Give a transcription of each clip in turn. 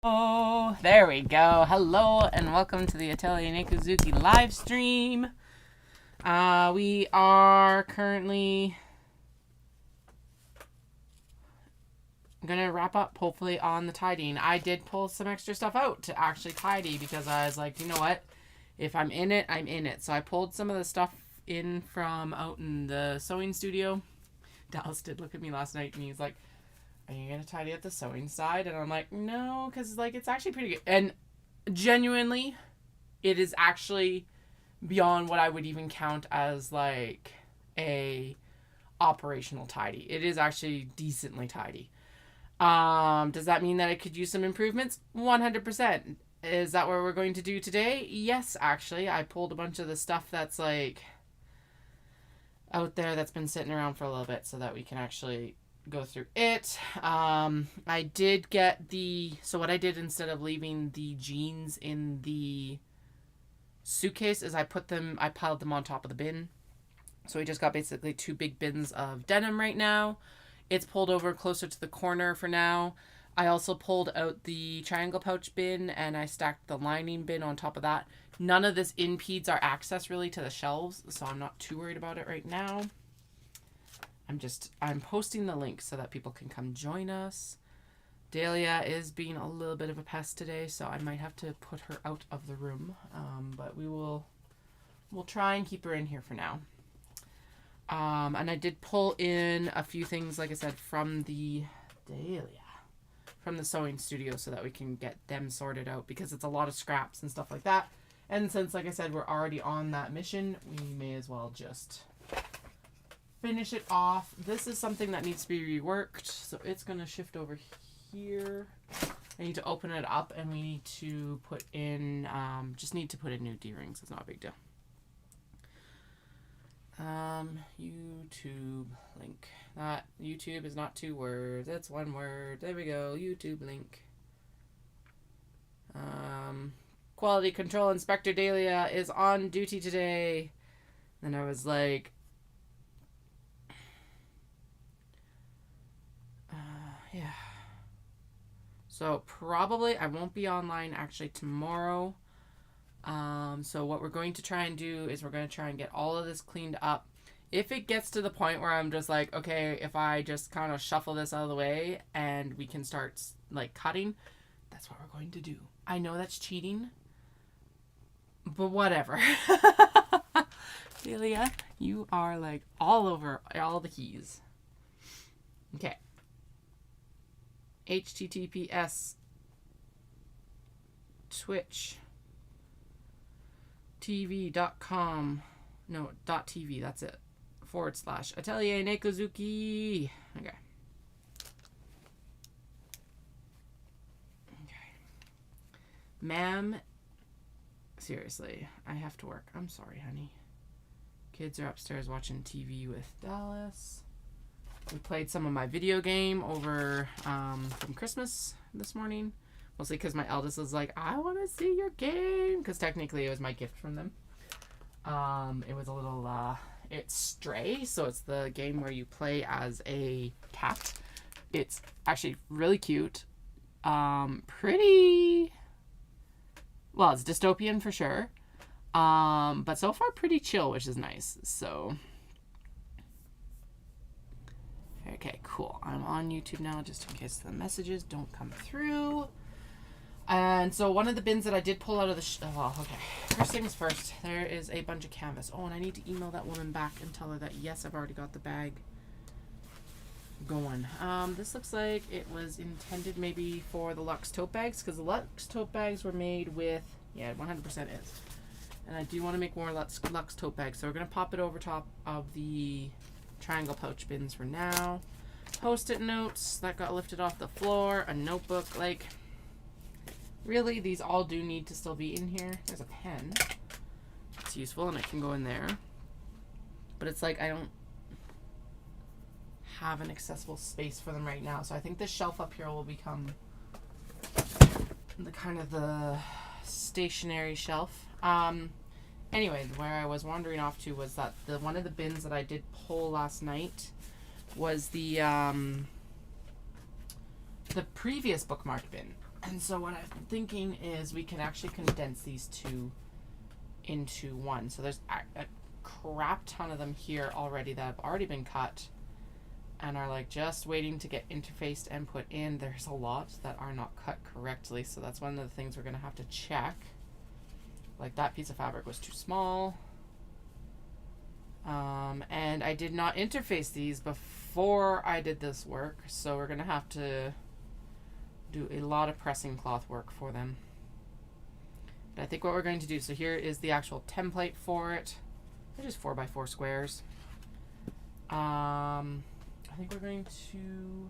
Oh, there we go. Hello and welcome to the Atelier Nekuzuki live stream. We are currently gonna wrap up hopefully on the tidying. I did pull some extra stuff out to actually tidy because I was like, you know what? If I'm in it, I'm in it. So I pulled some of the stuff in from out in the sewing studio. Dallas did look at me last night and he's like, are you going to tidy up the sewing side? And I'm like, no, because, like, it's actually pretty good. And genuinely, it is actually beyond what I would even count as, like, a operational tidy. It is actually decently tidy. Does that mean that it could use some improvements? 100%. Is that what we're going to do today? Yes, actually. I pulled a bunch of the stuff that's, like, out there that's been sitting around for a little bit so that we can actually go through it. I did get so what I did instead of leaving the jeans in the suitcase is I piled them on top of the bin. So we just got basically 2 big bins of denim right now. It's pulled over closer to the corner for now. I also pulled out the triangle pouch bin and I stacked the lining bin on top of that. None of this impedes our access really to the shelves, so I'm not too worried about it right now. I'm posting the link so that people can come join us. Dahlia is being a little bit of a pest today, so I might have to put her out of the room. But we'll try and keep her in here for now. And I did pull in a few things, like I said, from the sewing studio so that we can get them sorted out because it's a lot of scraps and stuff like that. And since, like I said, we're already on that mission, we may as well just finish it off. This is something that needs to be reworked, so it's going to shift over here. I need to open it up and we need to put in, new D-rings. It's not a big deal. YouTube link. That YouTube is not 2 words. It's 1 word. There we go. YouTube link. Quality Control Inspector Dahlia is on duty today. And I was like, yeah. So probably I won't be online actually tomorrow. So what we're going to try and do is we're going to try and get all of this cleaned up. If it gets to the point where I'm just like, okay, if I just kind of shuffle this out of the way and we can start like cutting, that's what we're going to do. I know that's cheating, but whatever. Celia, you are like all over all the keys. Okay. HTTPS Twitch TV.com .tv, that's it, / Atelier Nekuzuki. Okay. Ma'am, seriously, I have to work. I'm sorry, honey. Kids are upstairs watching TV with Dallas. We played some of my video game over from Christmas this morning. Mostly because my eldest was like, I want to see your game. Because technically it was my gift from them. It was a little, it's Stray. So it's the game where you play as a cat. It's actually really cute. Pretty, well, it's dystopian for sure. But so far pretty chill, which is nice. So, okay, cool. I'm on YouTube now just in case the messages don't come through. And so one of the bins that I did pull out of the okay. First things first, there is a bunch of canvas. Oh, and I need to email that woman back and tell her that, yes, I've already got the bag going. This looks like it was intended maybe for the Luxe tote bags, because the Luxe tote bags were made with, yeah, 100% is. And I do want to make more Luxe tote bags, so we're going to pop it over top of the triangle pouch bins for now. Post-it notes that got lifted off the floor, a notebook, like, really, these all do need to still be in here. There's a pen. It's useful and it can go in there. But it's like I don't have an accessible space for them right now. So I think this shelf up here will become the kind of the stationary shelf. Anyway, where I was wandering off to was that one of the bins that I did pull last night was the previous bookmark bin. And so what I'm thinking is we can actually condense these two into one. So there's a crap ton of them here already that have already been cut and are like just waiting to get interfaced and put in. There's a lot that are not cut correctly, so that's one of the things we're going to have to check. Like that piece of fabric was too small. And I did not interface these before I did this work, so we're going to have to do a lot of pressing cloth work for them. But I think what we're going to do, so here is the actual template for it. They're just 4x4 squares. I think we're going to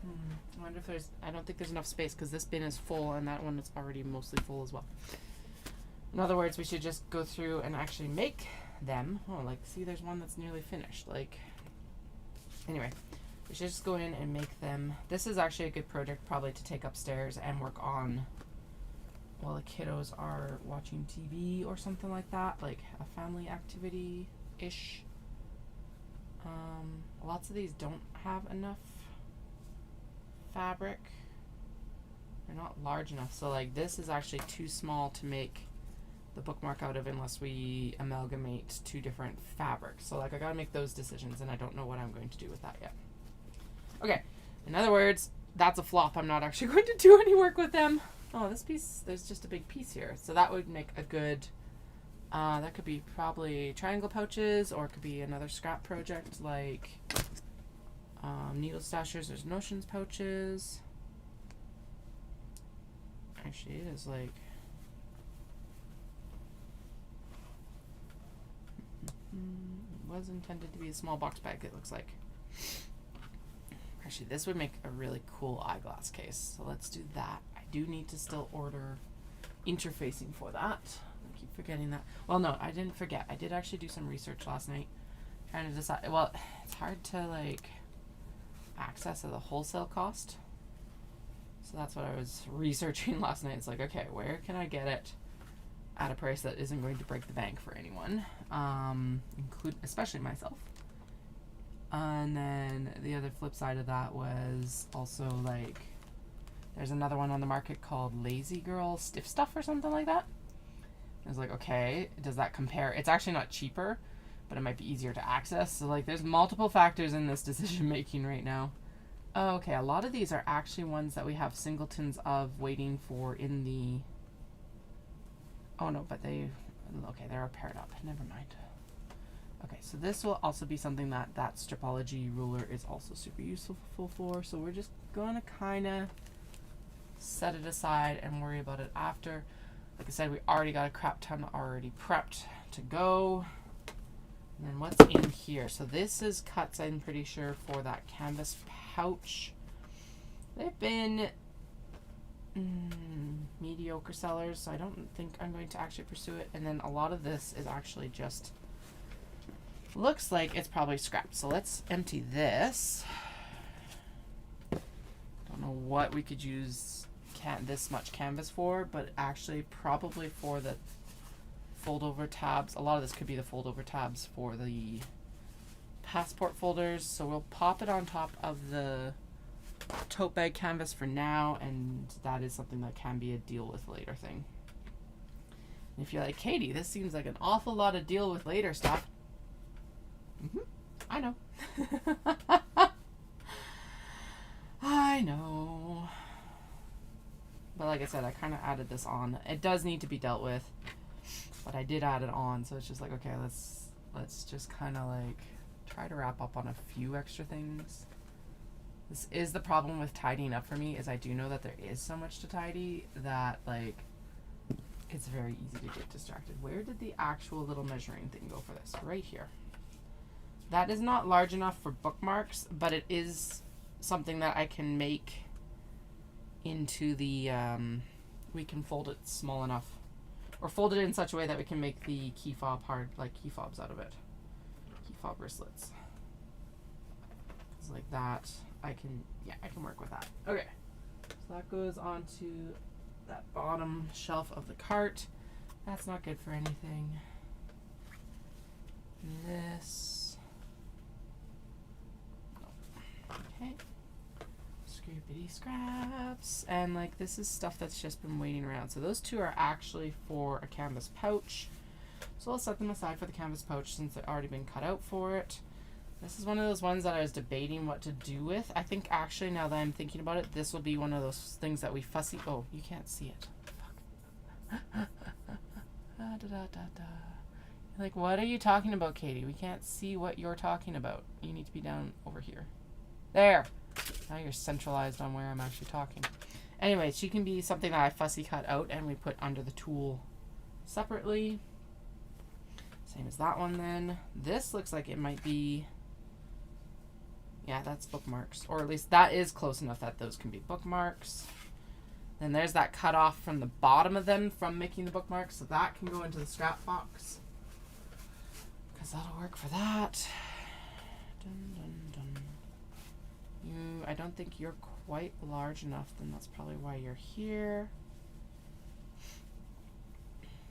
I wonder if there's, I don't think there's enough space because this bin is full and that one is already mostly full as well. In other words, we should just go through and actually make them. Oh, like, see, there's one that's nearly finished. Like, anyway, we should just go in and make them. This is actually a good project probably to take upstairs and work on while the kiddos are watching TV or something like that, like a family activity-ish. Lots of these don't have enough fabric. They're not large enough, so like this is actually too small to make the bookmark out of unless we amalgamate two different fabrics. So like I gotta make those decisions and I don't know what I'm going to do with that yet. Okay, in other words, that's a flop. I'm not actually going to do any work with them. Oh, this piece, there's just a big piece here. So that would make a good, that could be probably triangle pouches, or it could be another scrap project like needle stashers. There's notions pouches. Actually, it is like, it was intended to be a small box bag, it looks like. Actually, this would make a really cool eyeglass case. So let's do that. I do need to still order interfacing for that. I keep forgetting that. Well, no, I didn't forget. I did actually do some research last night trying to decide. Well, it's hard to like access at the wholesale cost. So that's what I was researching last night. It's like, okay, where can I get it at a price that isn't going to break the bank for anyone, especially myself. And then the other flip side of that was also like, there's another one on the market called Lazy Girl Stiff Stuff or something like that. I was like, okay, does that compare? It's actually not cheaper, but it might be easier to access. So like there's multiple factors in this decision making right now. Oh, okay, a lot of these are actually ones that we have singletons of waiting for in the, oh no, but they, okay, they're paired up, never mind. Okay, so this will also be something that that stripology ruler is also super useful for. So we're just going to kind of set it aside and worry about it after. Like I said, we already got a crap ton already prepped to go. And then what's in here? So this is cuts, I'm pretty sure, for that canvas pouch. They've been mediocre sellers, so I don't think I'm going to actually pursue it. And then a lot of this is actually just, looks like it's probably scrapped. So let's empty this. Don't know what we could use this much canvas for, but actually probably for the fold over tabs. A lot of this could be the fold over tabs for the passport folders. So we'll pop it on top of the tote bag canvas for now, and that is something that can be a deal with later thing. And if you're like, Katie, this seems like an awful lot of deal with later stuff. I know. I know. But like I said, I kind of added this on. It does need to be dealt with, but I did add it on, so it's just like, okay, let's just kind of like try to wrap up on a few extra things. This is the problem with tidying up for me, is I do know that there is so much to tidy that like it's very easy to get distracted. Where did the actual little measuring thing go for this? Right here. That is not large enough for bookmarks, but it is something that I can make into the, we can fold it small enough, or fold it in such a way that we can make the key fob hard, like key fobs out of it. Key fob wristlets. It's like that. I can work with that. Okay. So that goes onto that bottom shelf of the cart. That's not good for anything. This. Scoopity scraps. And like this is stuff that's just been waiting around. So those two are actually for a canvas pouch. So I'll set them aside for the canvas pouch since they've already been cut out for it. This is one of those ones that I was debating what to do with. I think actually now that I'm thinking about it, this will be one of those things that we fussy... Oh, you can't see it. Fuck. Like, what are you talking about, Katie? We can't see what you're talking about. You need to be down over here. There. Now you're centralized on where I'm actually talking. Anyway, she can be something that I fussy cut out and we put under the tool separately. Same as that one then. This looks like it might be... Yeah, that's bookmarks. Or at least that is close enough that those can be bookmarks. Then there's that cut off from the bottom of them from making the bookmarks. So that can go into the scrap box. Because that'll work for that. Dun, dun, dun. I don't think you're quite large enough. Then that's probably why you're here.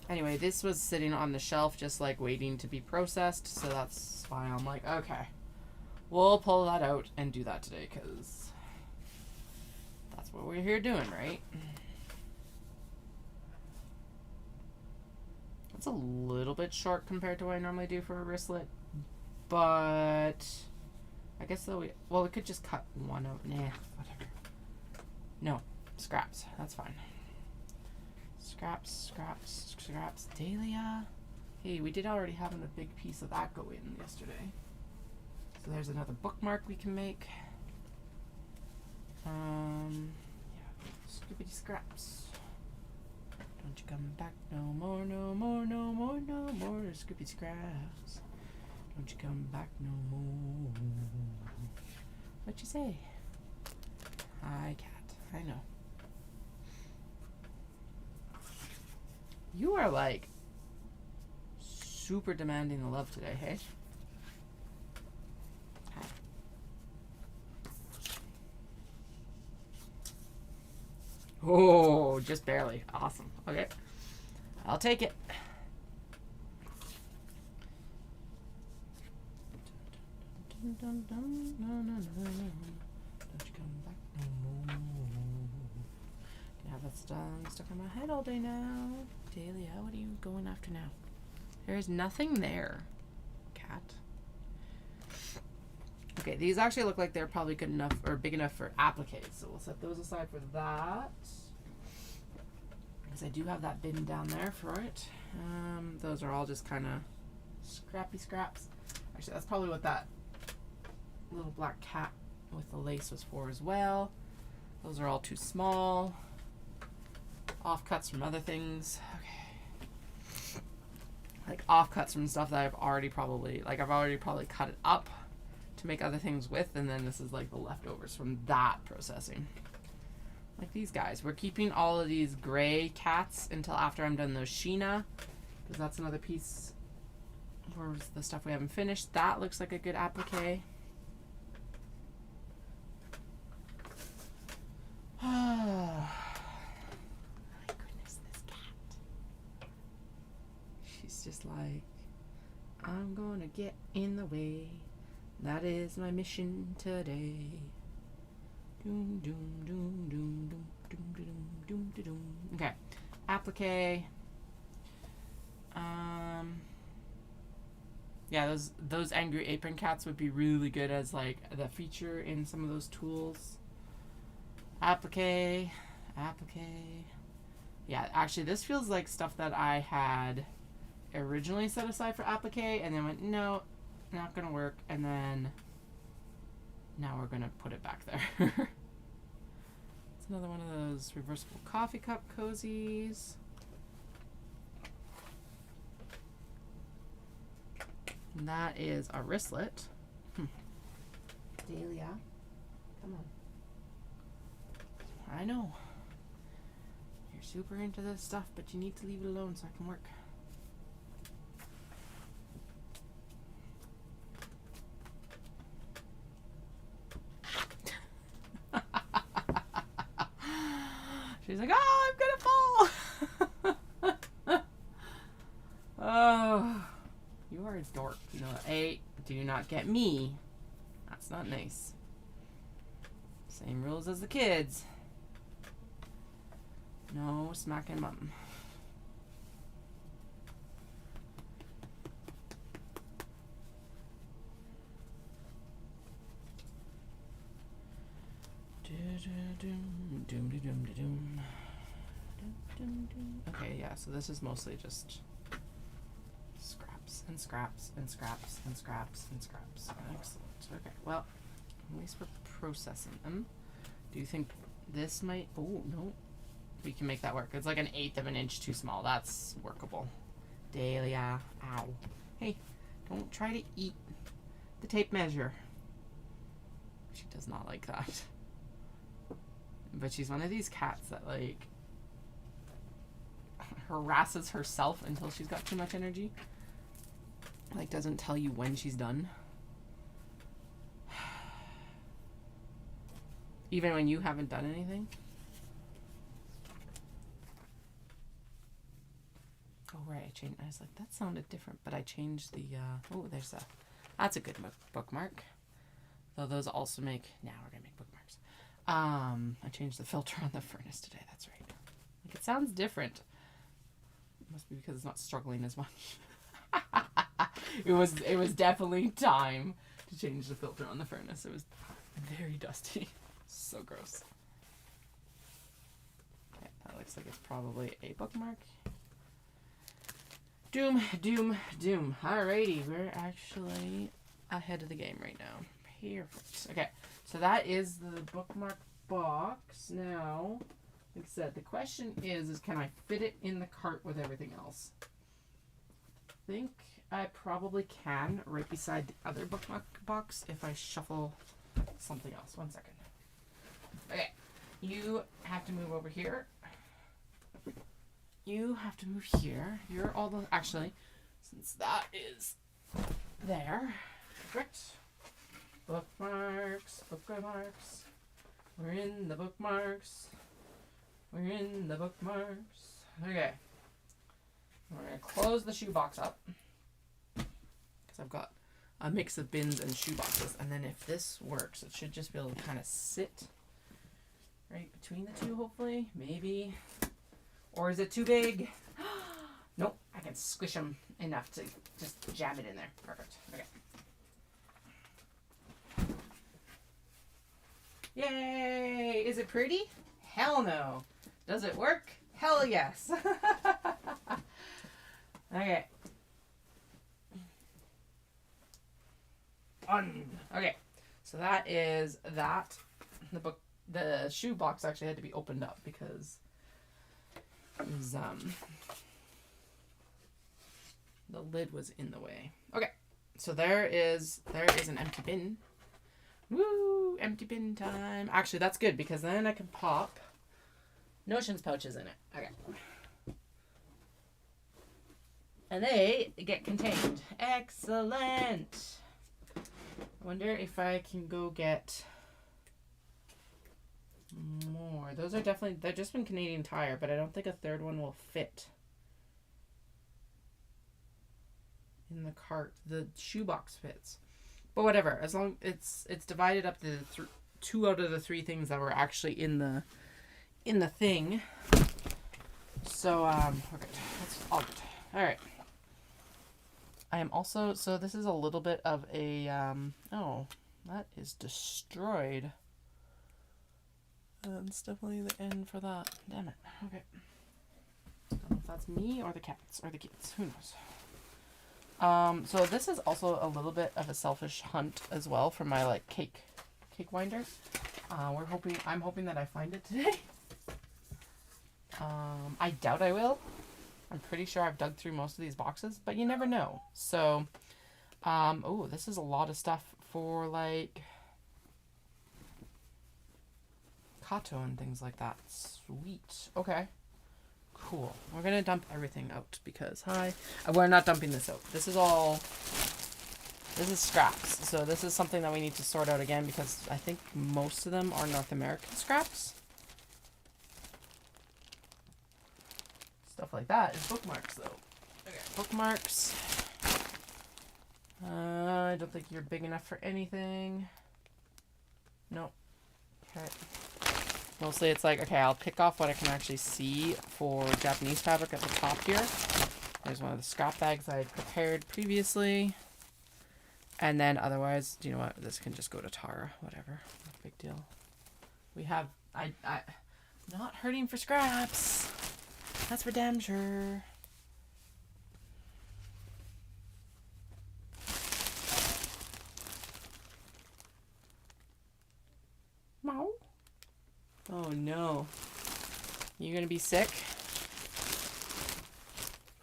Anyway, this was sitting on the shelf just like waiting to be processed. So that's why I'm like, okay. We'll pull that out and do that today because that's what we're here doing, right? It's a little bit short compared to what I normally do for a wristlet, but I guess though we could just cut one out. Nah, whatever. No, scraps. That's fine. Scraps. Dahlia. Hey, we did already have a big piece of that go in yesterday. So there's another bookmark we can make. Yeah, scoopity scraps. Don't you come back no more, no more, no more, no more, scoopity scraps. Don't you come back no more. What you say? Hi, cat. I know. You are like super demanding the love today, hey? Oh, just barely. Awesome. Okay. I'll take it. Don't you come back no more. Can have that stuck on my head all day now. Dahlia, what are you going after now? There is nothing there, cat. Okay, these actually look like they're probably good enough or big enough for appliques, so we'll set those aside for that. Because I do have that bin down there for it. Those are all just kind of scrappy scraps. Actually, that's probably what that little black cat with the lace was for as well. Those are all too small. Offcuts from other things. Okay. Like offcuts from stuff that I've already probably cut it up to make other things with, and then this is like the leftovers from that processing. Like these guys. We're keeping all of these gray cats until after I'm done those Sheena, because that's another piece for the stuff we haven't finished. That looks like a good applique. Oh my goodness, this cat. She's just like, I'm gonna get in the way. That is my mission today. Doom, doom, doom, doom, doom, doom, doom, doom, doom, doom. Okay, applique. Yeah, those angry apron cats would be really good as like the feature in some of those tools. Applique. Yeah, actually, this feels like stuff that I had originally set aside for applique, and then went no. Not gonna work, and then now we're gonna put it back there. It's another one of those reversible coffee cup cozies. And that is a wristlet. Dahlia, come on. I know you're super into this stuff, but you need to leave it alone so I can work. She's like, oh, I'm gonna fall. Oh, you are a dork. You know, A, do not get me. That's not nice. Same rules as the kids. No smacking mum. Okay, yeah, so this is mostly just scraps and scraps and scraps and scraps and scraps. Excellent. Okay, well, at least we're processing them. Do you think this might... Oh, no. We can make that work. It's like 1/8 of an inch too small. That's workable. Dahlia. Ow. Hey, don't try to eat the tape measure. She does not like that. But she's one of these cats that, like, harasses herself until she's got too much energy. Like, doesn't tell you when she's done. Even when you haven't done anything. Oh, right. I was like, that sounded different. But I changed the... oh, there's a... That's a good bookmark. Though those also make... Now we're going to make bookmarks. I changed the filter on the furnace today. That's right. Like, it sounds different. It must be because it's not struggling as much. It was definitely time to change the filter on the furnace. It was very dusty. So gross. Okay, that looks like it's probably a bookmark. Doom, doom, doom. Alrighty, we're actually ahead of the game right now. Perfect. Okay, so that is the bookmark box. Now, like I said, the question is can I fit it in the cart with everything else? I think I probably can right beside the other bookmark box if I shuffle something else. 1 second. Okay, you have to move over here. You have to move here. You're all the... Actually, since that is there. Perfect. Bookmarks, bookmarks. We're in the bookmarks. We're in the bookmarks. Okay. We're going to close the shoebox up. Because I've got a mix of bins and shoeboxes. And then if this works, it should just be able to kind of sit right between the two, hopefully. Maybe. Or is it too big? Nope. I can squish them enough to just jam it in there. Perfect. Okay. Yay! Is it pretty? Hell no. Does it work? Hell yes. Okay. Okay. So that is that. The shoe box actually had to be opened up because it was, the lid was in the way. Okay. So there is an empty bin. Woo! Empty bin time. Actually, that's good because then I can pop notions pouches in it. Okay. And they get contained. Excellent. I wonder if I can go get more. Those are definitely... They've just been Canadian Tire, but I don't think a third one will fit in the cart. The shoebox fits. But whatever, as long it's divided up to 2 out of the 3 things that were actually in the thing. So okay, that's all good. All right. I am also this is a little bit of a oh, that is destroyed. That's definitely the end for that. Damn it. Okay. I don't know if that's me or the cats or the kids. Who knows? So this is also a little bit of a selfish hunt as well for my like cake winder. I'm hoping that I find it today. I doubt I will. I'm pretty sure I've dug through most of these boxes, but you never know. So, oh, this is a lot of stuff for like Kato and things like that. Sweet. Okay. Cool. We're going to dump everything out because, we're not dumping this out. This is scraps. So this is something that we need to sort out again because I think most of them are North American scraps. Stuff like that is bookmarks though. Okay, bookmarks. I don't think you're big enough for anything. Nope. Okay. Mostly it's like, okay, I'll pick off what I can actually see for Japanese fabric at the top here. There's one of the scrap bags I had prepared previously. And then otherwise, do you know what? This can just go to Tara. Whatever. No big deal. We have... I not hurting for scraps. That's for damn sure. Meow. Oh no. You gonna be sick?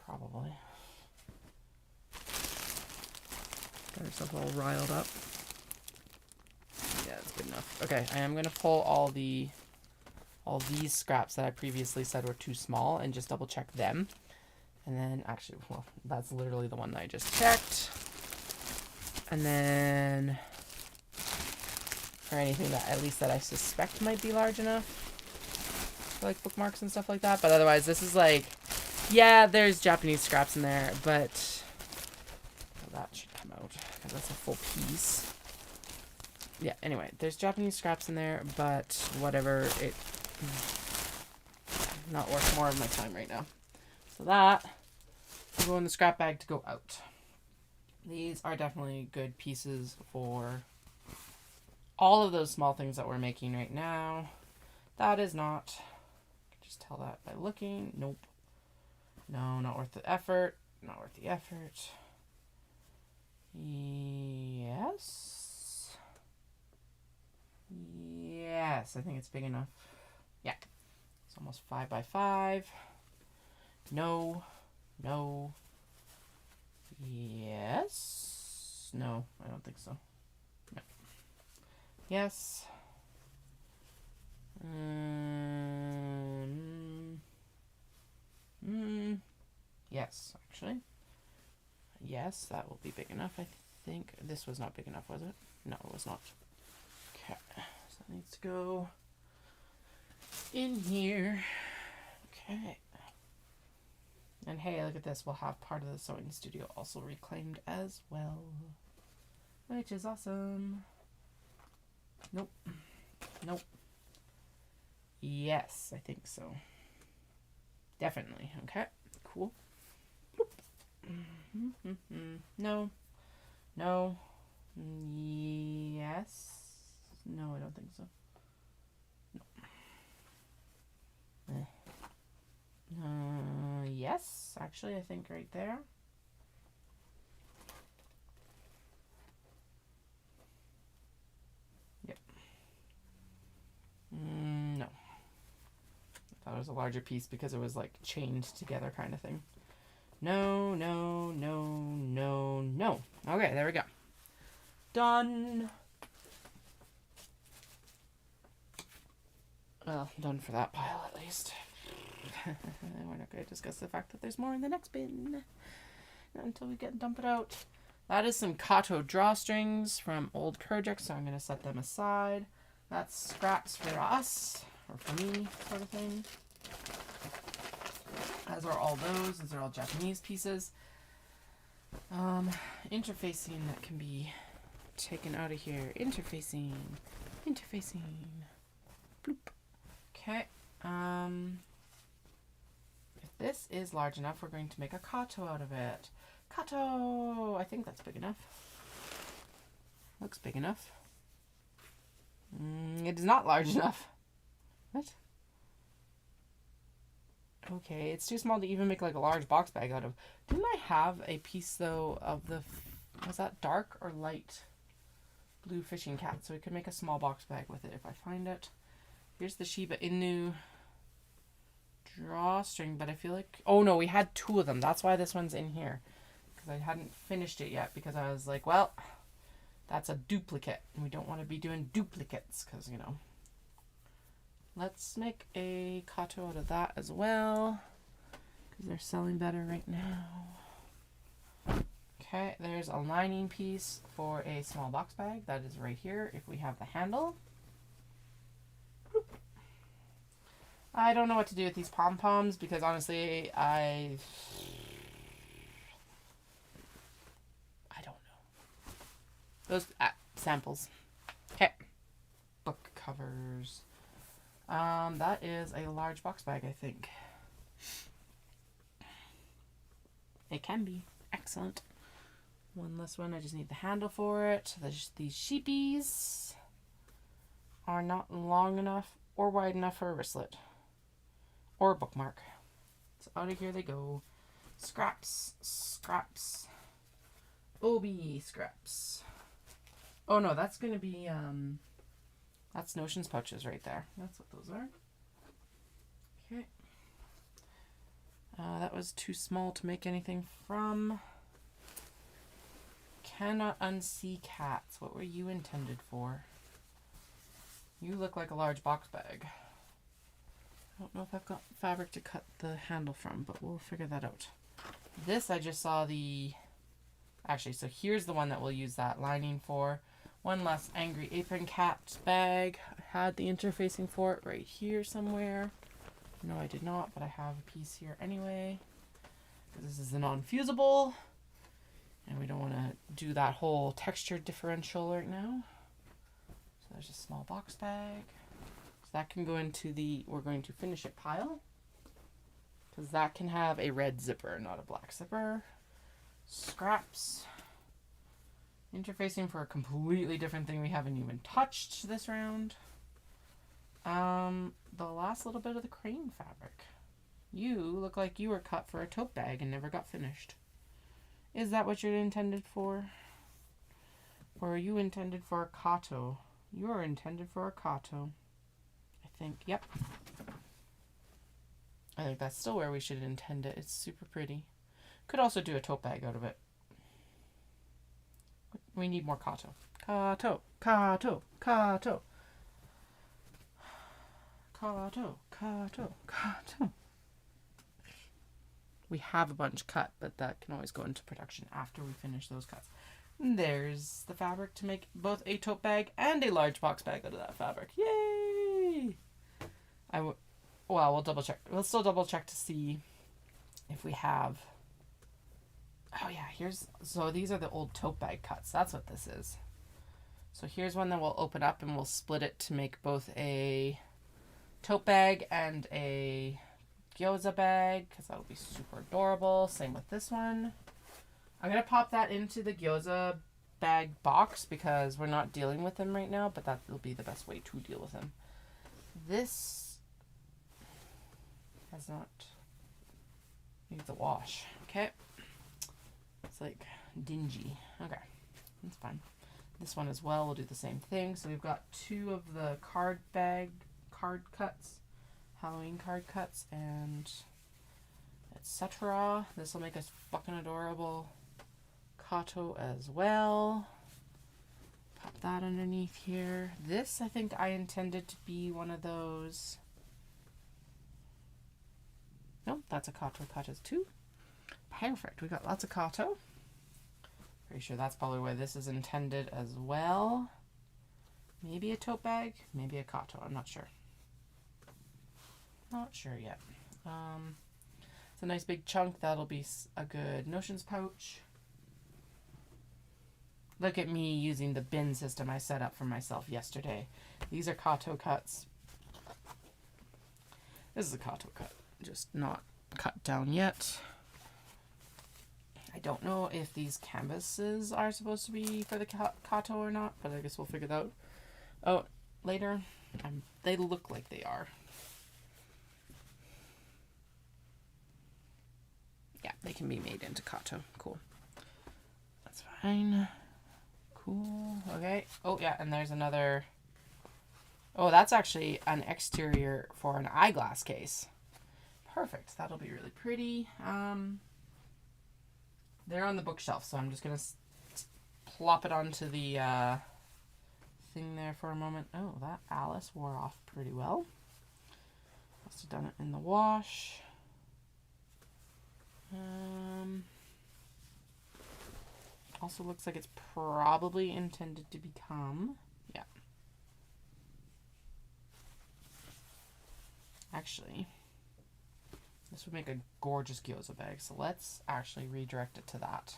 Probably. Got yourself all riled up. Yeah, that's good enough. Okay, I am gonna pull all these scraps that I previously said were too small and just double check them. And then actually, well, that's literally the one that I just checked. And then for anything that at least that I suspect might be large enough for like bookmarks and stuff like that. But otherwise, this is like, yeah, there's Japanese scraps in there, but well, that should come out because that's a full piece. Yeah, anyway, there's Japanese scraps in there, but whatever, it not worth more of my time right now. So that will go in the scrap bag to go out. These are definitely good pieces for all of those small things that we're making right now. That is not, I can just tell that by looking. Nope. No, not worth the effort. Not worth the effort. Yes. Yes, I think it's big enough. Yeah. It's almost 5 by 5. No. No. Yes. No, I don't think so. No. Yes. Yes, actually. Yes, that will be big enough. I think this was not big enough, was it? No, it was not. Okay, so that needs to go in here. Okay. And hey, look at this. We'll have part of the sewing studio also reclaimed as well, which is awesome. Nope. Nope. Yes, I think so. Definitely. Okay. Cool. No. No. Yes. No, I don't think so. No. Yes. Actually, I think right there. Yep. No. I thought it was a larger piece because it was like chained together kind of thing. No, no, no, no, no. Okay, there we go. Done. Well, done for that pile at least. We're not going to discuss the fact that there's more in the next bin. Not until we dump it out. That is some Kato drawstrings from old projects, so I'm going to set them aside. That's scraps for us, or for me, sort of thing. As are all those. Those are all Japanese pieces. Interfacing that can be taken out of here. Interfacing. Bloop. Okay. If this is large enough, we're going to make a Kato out of it. Kato! I think that's big enough. Looks big enough. It is not large enough. What? Okay, it's too small to even make like a large box bag out of. Didn't I have a piece though of the, was that dark or light blue fishing cat? So we could make a small box bag with it if I find it. Here's the Shiba Inu drawstring, but I feel like, oh no, we had 2 of them. That's why this one's in here. Because I hadn't finished it yet because I was like, well, that's a duplicate. And we don't want to be doing duplicates because, you know. Let's make a Kato out of that as well, because they're selling better right now. Okay, there's a lining piece for a small box bag. That is right here if we have the handle. Boop. I don't know what to do with these pom-poms because honestly, I don't know. Those samples. Okay. Book covers. That is a large box bag, I think. It can be. Excellent. One less one. I just need the handle for it. These sheepies are not long enough or wide enough for a wristlet or a bookmark. So out of here they go. Scraps. Scraps. OB scraps. Oh no, that's going to be, that's Notions pouches right there. That's what those are. Okay. That was too small to make anything from. Cannot unsee cats. What were you intended for? You look like a large box bag. I don't know if I've got fabric to cut the handle from, but we'll figure that out. This, I just saw the... Actually, so here's the one that we'll use that lining for. One less Angry Apron Cat bag. I had the interfacing for it right here somewhere. No, I did not, but I have a piece here anyway. This is a non-fusible. And we don't want to do that whole texture differential right now. So there's a small box bag. So that can go into the, we're going to finish it pile. Because that can have a red zipper, not a black zipper. Scraps. Interfacing for a completely different thing we haven't even touched this round. The last little bit of the crane fabric. You look like you were cut for a tote bag and never got finished. Is that what you're intended for? Or are you intended for a kato? You are intended for a kato. I think, yep. I think that's still where we should intend it. It's super pretty. Could also do a tote bag out of it. We need more kato. Kato, kato, kato. Kato, kato, kato. We have a bunch cut, but that can always go into production after we finish those cuts. And there's the fabric to make both a tote bag and a large box bag out of that fabric. Yay! Well, we'll double check. We'll still double check to see if we have... Oh yeah, so these are the old tote bag cuts. That's what this is. So here's one that we'll open up and we'll split it to make both a tote bag and a gyoza bag, because that'll be super adorable. Same with this one. I'm going to pop that into the gyoza bag box because we're not dealing with him right now, but that will be the best way to deal with him. This has not... needs a wash. Okay. It's like dingy. Okay. That's fine. This one as well, we'll do the same thing. So we've got two of the card cuts, Halloween card cuts, and etc. This will make us fucking adorable kato as well. Pop that underneath here. This, I think I intended to be one of those. Nope, that's a kato cutters too. Perfect. We got lots of kato. Pretty sure that's probably where this is intended as well. Maybe a tote bag, maybe a kato. I'm not sure. Not sure yet. It's a nice big chunk. That'll be a good Notions pouch. Look at me using the bin system I set up for myself yesterday. These are kato cuts. This is a kato cut, just not cut down yet. I don't know if these canvases are supposed to be for the kato or not, but I guess we'll figure that out later. They look like they are. Yeah, they can be made into kato. Cool. That's fine. Cool. Okay. Oh, yeah, and there's another... Oh, that's actually an exterior for an eyeglass case. Perfect. That'll be really pretty. They're on the bookshelf, so I'm just going to plop it onto the thing there for a moment. Oh, that Alice wore off pretty well. Must have done it in the wash. Also looks like it's probably intended to become... Yeah. Actually... This would make a gorgeous gyoza bag, so let's actually redirect it to that.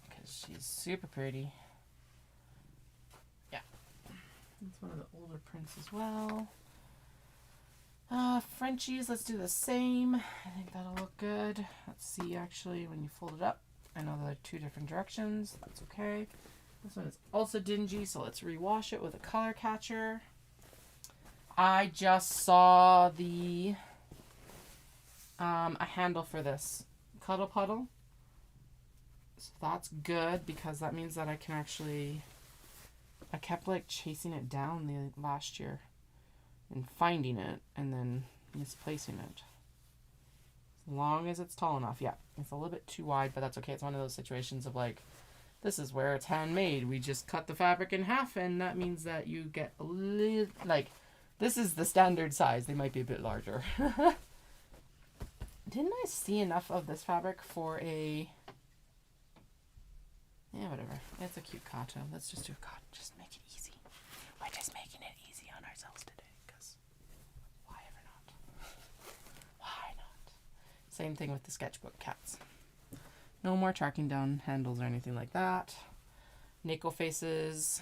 Because she's super pretty. Yeah. It's one of the older prints as well. Frenchies, let's do the same. I think that'll look good. Let's see, actually, when you fold it up. I know there are two different directions. That's okay. This one is also dingy, so let's rewash it with a color catcher. I just saw the a handle for this Cuddle Puddle. So that's good because that means that I can actually... I kept like chasing it down the last year and finding it and then misplacing it. As long as it's tall enough. Yeah, it's a little bit too wide, but that's okay. It's one of those situations of like, this is where it's handmade. We just cut the fabric in half, and that means that you get a little, like, this is the standard size. They might be a bit larger. Didn't I see enough of this fabric for a... Yeah, whatever. It's a cute kato. Let's just do a kato. Just make it easy. We're just making it easy on ourselves today, because why ever not? Why not? Same thing with the sketchbook cats. No more tracking down handles or anything like that. Neko faces.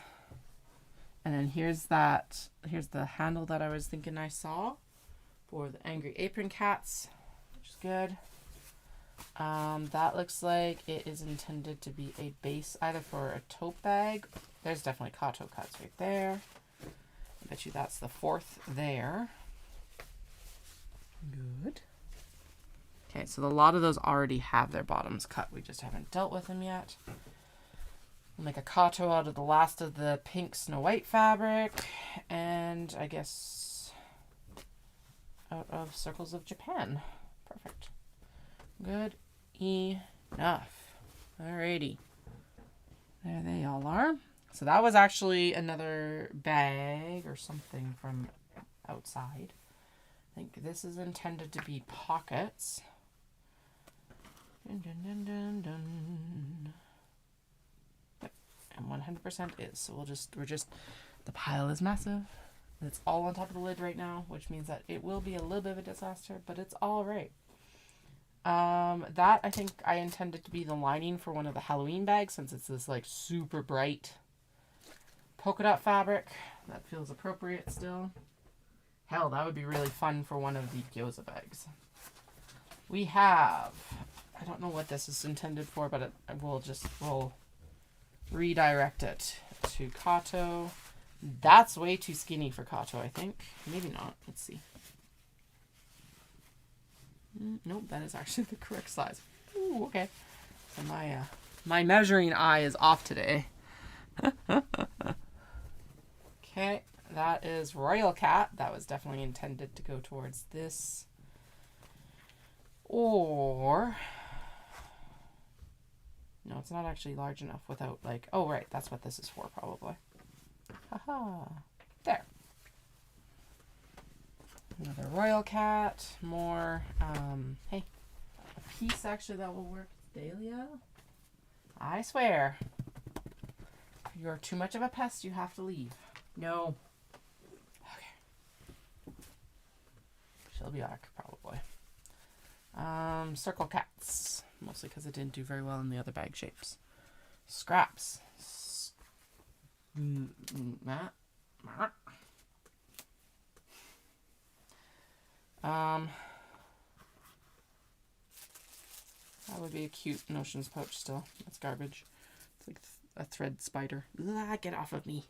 And then here's the handle that I was thinking I saw for the Angry Apron cats, which is good. That looks like it is intended to be a base either for a tote bag. There's definitely kato cuts right there. I bet you that's the fourth there. Good. Okay, so a lot of those already have their bottoms cut. We just haven't dealt with them yet. We'll make a kato out of the last of the pink Snow White fabric. And I guess out of Circles of Japan. Perfect. Good enough. Alrighty. There they all are. So that was actually another bag or something from outside. I think this is intended to be pockets. Dun, dun, dun, dun, dun. Yep. And 100% is. So we're just, the pile is massive. It's all on top of the lid right now, which means that it will be a little bit of a disaster, but it's all right. That I think I intended to be the lining for one of the Halloween bags, since it's this like super bright polka dot fabric. That feels appropriate still. Hell, that would be really fun for one of the gyoza bags. We have, I don't know what this is intended for, but we'll redirect it to kato. That's way too skinny for kato, I think. Maybe not. Let's see. Nope, that is actually the correct size. Ooh, okay. So my measuring eye is off today. Okay, that is Royal Cat. That was definitely intended to go towards this. Or... No, it's not actually large enough without like... Oh, right. That's what this is for, probably. Haha. There. Another Royal Cat. More, hey, a piece actually that will work. Dahlia. I swear. If you're too much of a pest, you have to leave. No. Okay. She'll be back, probably. Circle cats. Mostly because it didn't do very well in the other bag shapes. Scraps. Matt. That would be a cute notions pouch still. That's garbage. It's like a thread spider. Ah, get off of me.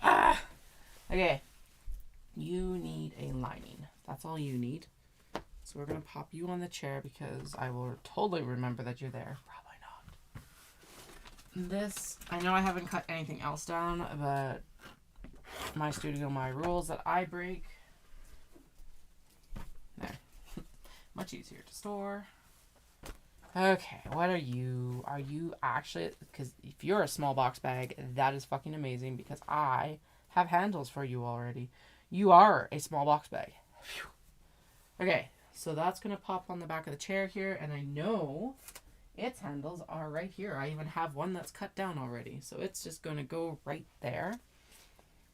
Ah! Okay. You need a lining. That's all you need. So we're going to pop you on the chair because I will totally remember that you're there. Probably not. This, I know I haven't cut anything else down, but my studio, my rules that I break. There. Much easier to store. Okay, what are you? Are you actually, because if you're a small box bag, that is fucking amazing because I have handles for you already. You are a small box bag. Phew. Okay, so that's going to pop on the back of the chair here, and I know its handles are right here. I even have one that's cut down already, so it's just going to go right there.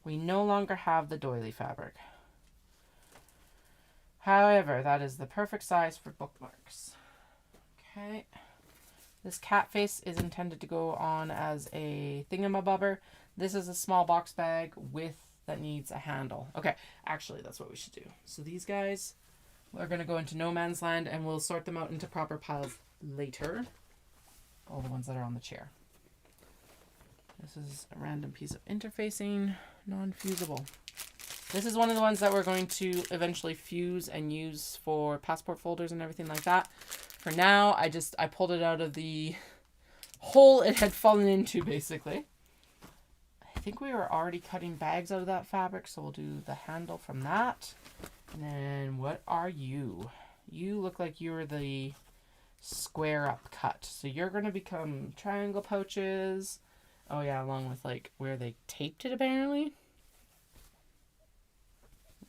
We no longer have the doily fabric. However, that is the perfect size for bookmarks. Okay. This cat face is intended to go on as a thingamabobber. This is a small box bag with that needs a handle. Okay, actually, that's what we should do. So these guys are going to go into no man's land, and we'll sort them out into proper piles later. All the ones that are on the chair. This is a random piece of interfacing, non-fusible. This is one of the ones that we're going to eventually fuse and use for passport folders and everything like that. For now, I pulled it out of the hole it had fallen into, basically. I think we were already cutting bags out of that fabric, so we'll do the handle from that. And then, what are you? You look like you're the square up cut. So you're going to become triangle pouches. Oh yeah, along with like where they taped it apparently.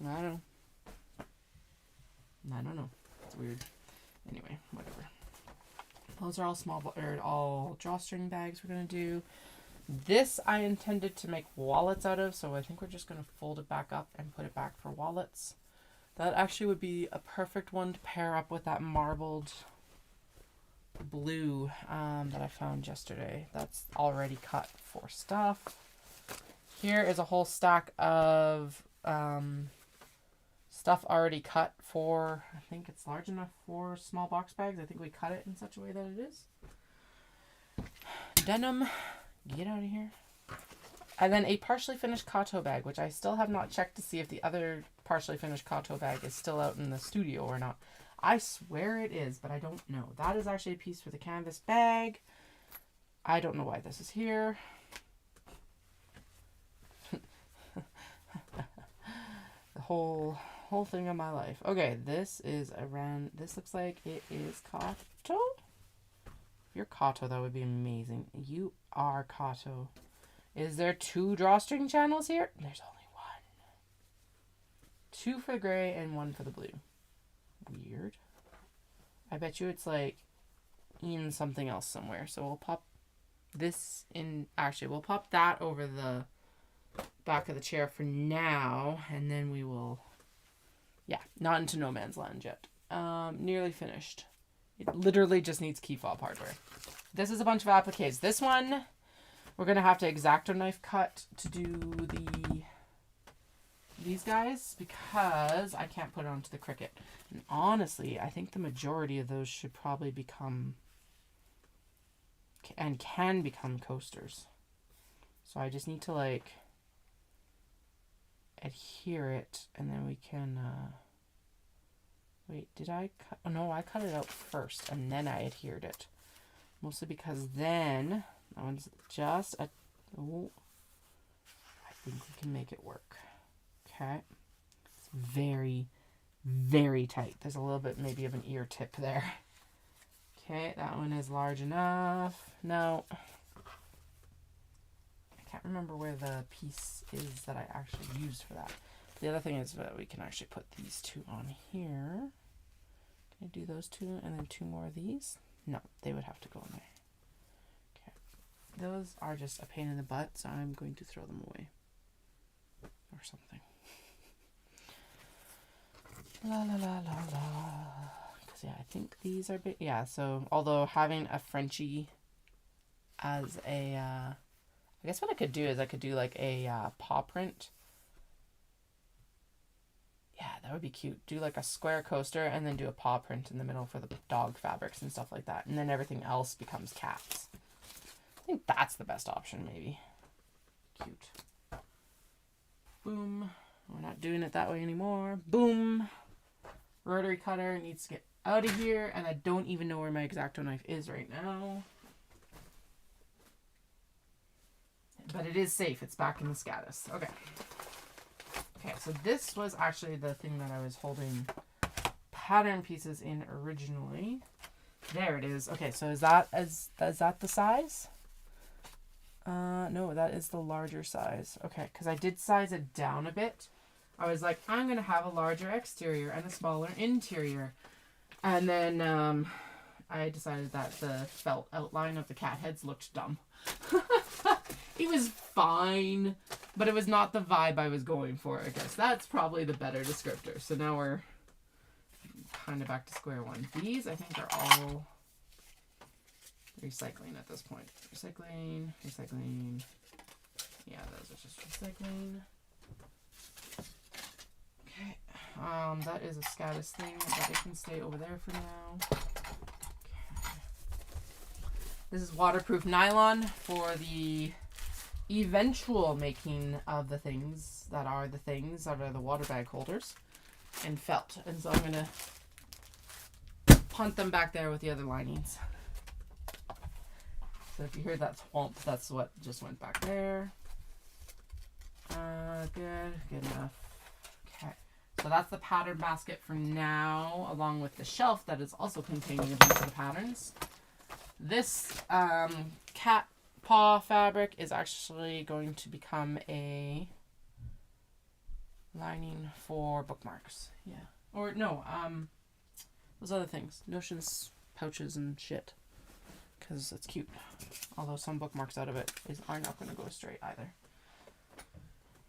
I don't know. It's weird. Anyway, whatever. Those are all all drawstring bags we're going to do. This I intended to make wallets out of, so I think we're just going to fold it back up and put it back for wallets. That actually would be a perfect one to pair up with that marbled blue that I found yesterday. That's already cut for stuff. Here is a whole stack of stuff already cut for, I think it's large enough for small box bags. I think we cut it in such a way that it is. Denim, get out of here. And then a partially finished Kato bag, which I still have not checked to see if the other partially finished Kato bag is still out in the studio or not. I swear it is, but I don't know. That is actually a piece for the canvas bag. I don't know why this is here. The whole thing of my life. Okay, this looks like it is Kato. If you're Kato, that would be amazing. You are Kato. Is there 2 drawstring channels here? There's only 1. 2 for the gray and 1 for the blue. Weird. I bet you it's like in something else somewhere. So we'll pop this in. Actually, we'll pop that over the back of the chair for now. And then we will, yeah, not into no man's land yet. Nearly finished. It literally just needs key fob hardware. This is a bunch of appliques. This one, we're going to have to X-Acto knife cut to do these guys because I can't put it onto the Cricut. And honestly, I think the majority of those should probably become and can become coasters. So I just need to like adhere it, and then we can wait, did I cut? Oh no, I cut it out first and then I adhered it. Mostly because then that one's just a, oh, I think we can make it work. Okay. It's very, very tight. There's a little bit maybe of an ear tip there. Okay, that one is large enough. No. I can't remember where the piece is that I actually used for that. The other thing is that we can actually put these 2 on here. Can I do those 2 and then 2 more of these? No, they would have to go in there. Okay. Those are just a pain in the butt, so I'm going to throw them away. Or something. La la la la la. Because yeah, I think these are big. Yeah, so although having a Frenchie as a, I guess what I could do is I could do like a paw print. Yeah, that would be cute. Do like a square coaster and then do a paw print in the middle for the dog fabrics and stuff like that. And then everything else becomes cats. I think that's the best option, maybe. Cute. Boom. We're not doing it that way anymore. Boom. Rotary cutter needs to get out of here. And I don't even know where my X-Acto knife is right now. But it is safe. It's back in the Scatus. Okay. Okay, so this was actually the thing that I was holding pattern pieces in originally. There it is. Okay, so is that the size? No, that is the larger size. Okay, because I did size it down a bit. I was like, I'm going to have a larger exterior and a smaller interior. And then I decided that the felt outline of the cat heads looked dumb. It was fine, but it was not the vibe I was going for, I guess. That's probably the better descriptor. So now we're kind of back to square one. These, I think, are all recycling at this point. Recycling, recycling. Yeah, those are just recycling. That is a Scatus thing, but it can stay over there for now. Okay. This is waterproof nylon for the eventual making of the things that are the water bag holders, and felt. And so I'm going to punt them back there with the other linings. So if you hear that thwomp, that's what just went back there. Good enough. Okay, so that's the pattern basket for now, along with the shelf that is also containing a bunch of the patterns. This cat paw fabric is actually going to become a lining for bookmarks. Yeah. Or no, those other things. Notions, pouches, and shit. Because it's cute. Although some bookmarks out of it are not going to go straight either.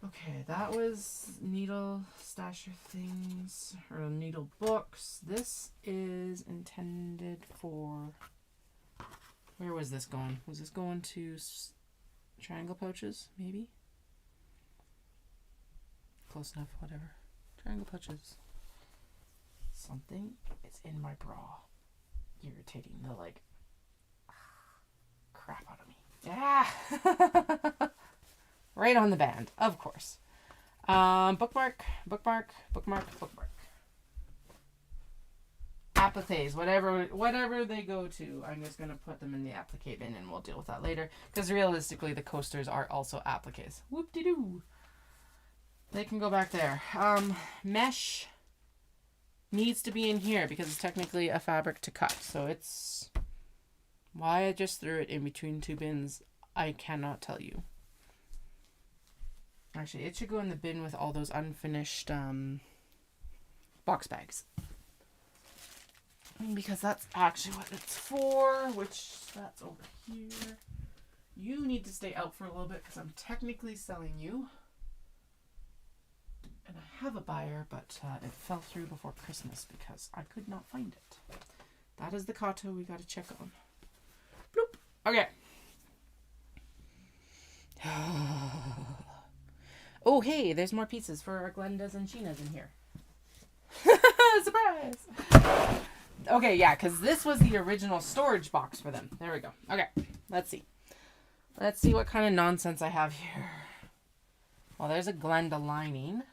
Okay, that was needle stasher things, or needle books. This is intended for... Where was this going? Was this going to triangle pouches, maybe? Close enough, whatever. Triangle pouches. Something is in my bra. Irritating the, crap out of me. Yeah! Right on the band, of course. Bookmark. Appliques, whatever they go to, I'm just going to put them in the applique bin and we'll deal with that later. Because realistically, the coasters are also appliques. Whoop-de-doo. They can go back there. Mesh needs to be in here because it's technically a fabric to cut. So it's... Why I just threw it in between two bins, I cannot tell you. Actually, it should go in the bin with all those unfinished box bags. Because that's actually what it's for, which that's over here. You need to stay out for a little bit because I'm technically selling you. And I have a buyer, but it fell through before Christmas because I could not find it. That is the Kato we got to check on. Bloop. Okay. Oh, hey, there's more pieces for our Glendas and Sheenas in here. Surprise! Okay, yeah, because this was the original storage box for them. There we go. Okay, let's see. Let's see what kind of nonsense I have here. Well, there's a Glenda lining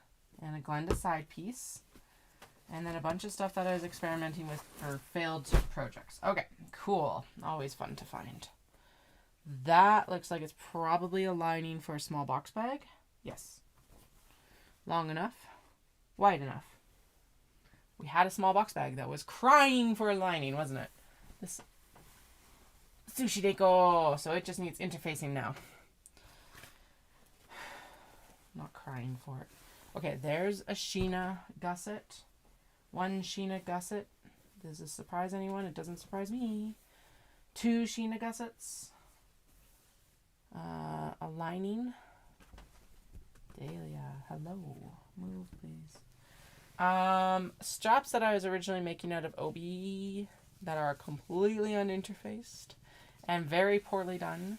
and a Glenda side piece. And then a bunch of stuff that I was experimenting with for failed projects. Okay, cool. Always fun to find. That looks like it's probably a lining for a small box bag. Yes. Long enough. Wide enough. We had a small box bag that was crying for a lining, wasn't it? This sushi deko. So it just needs interfacing now. Not crying for it. Okay, there's a Sheena gusset. One Sheena gusset. Does this surprise anyone? It doesn't surprise me. Two Sheena gussets. A lining. Dahlia, hello. Move, please. Straps that I was originally making out of OB that are completely uninterfaced and very poorly done.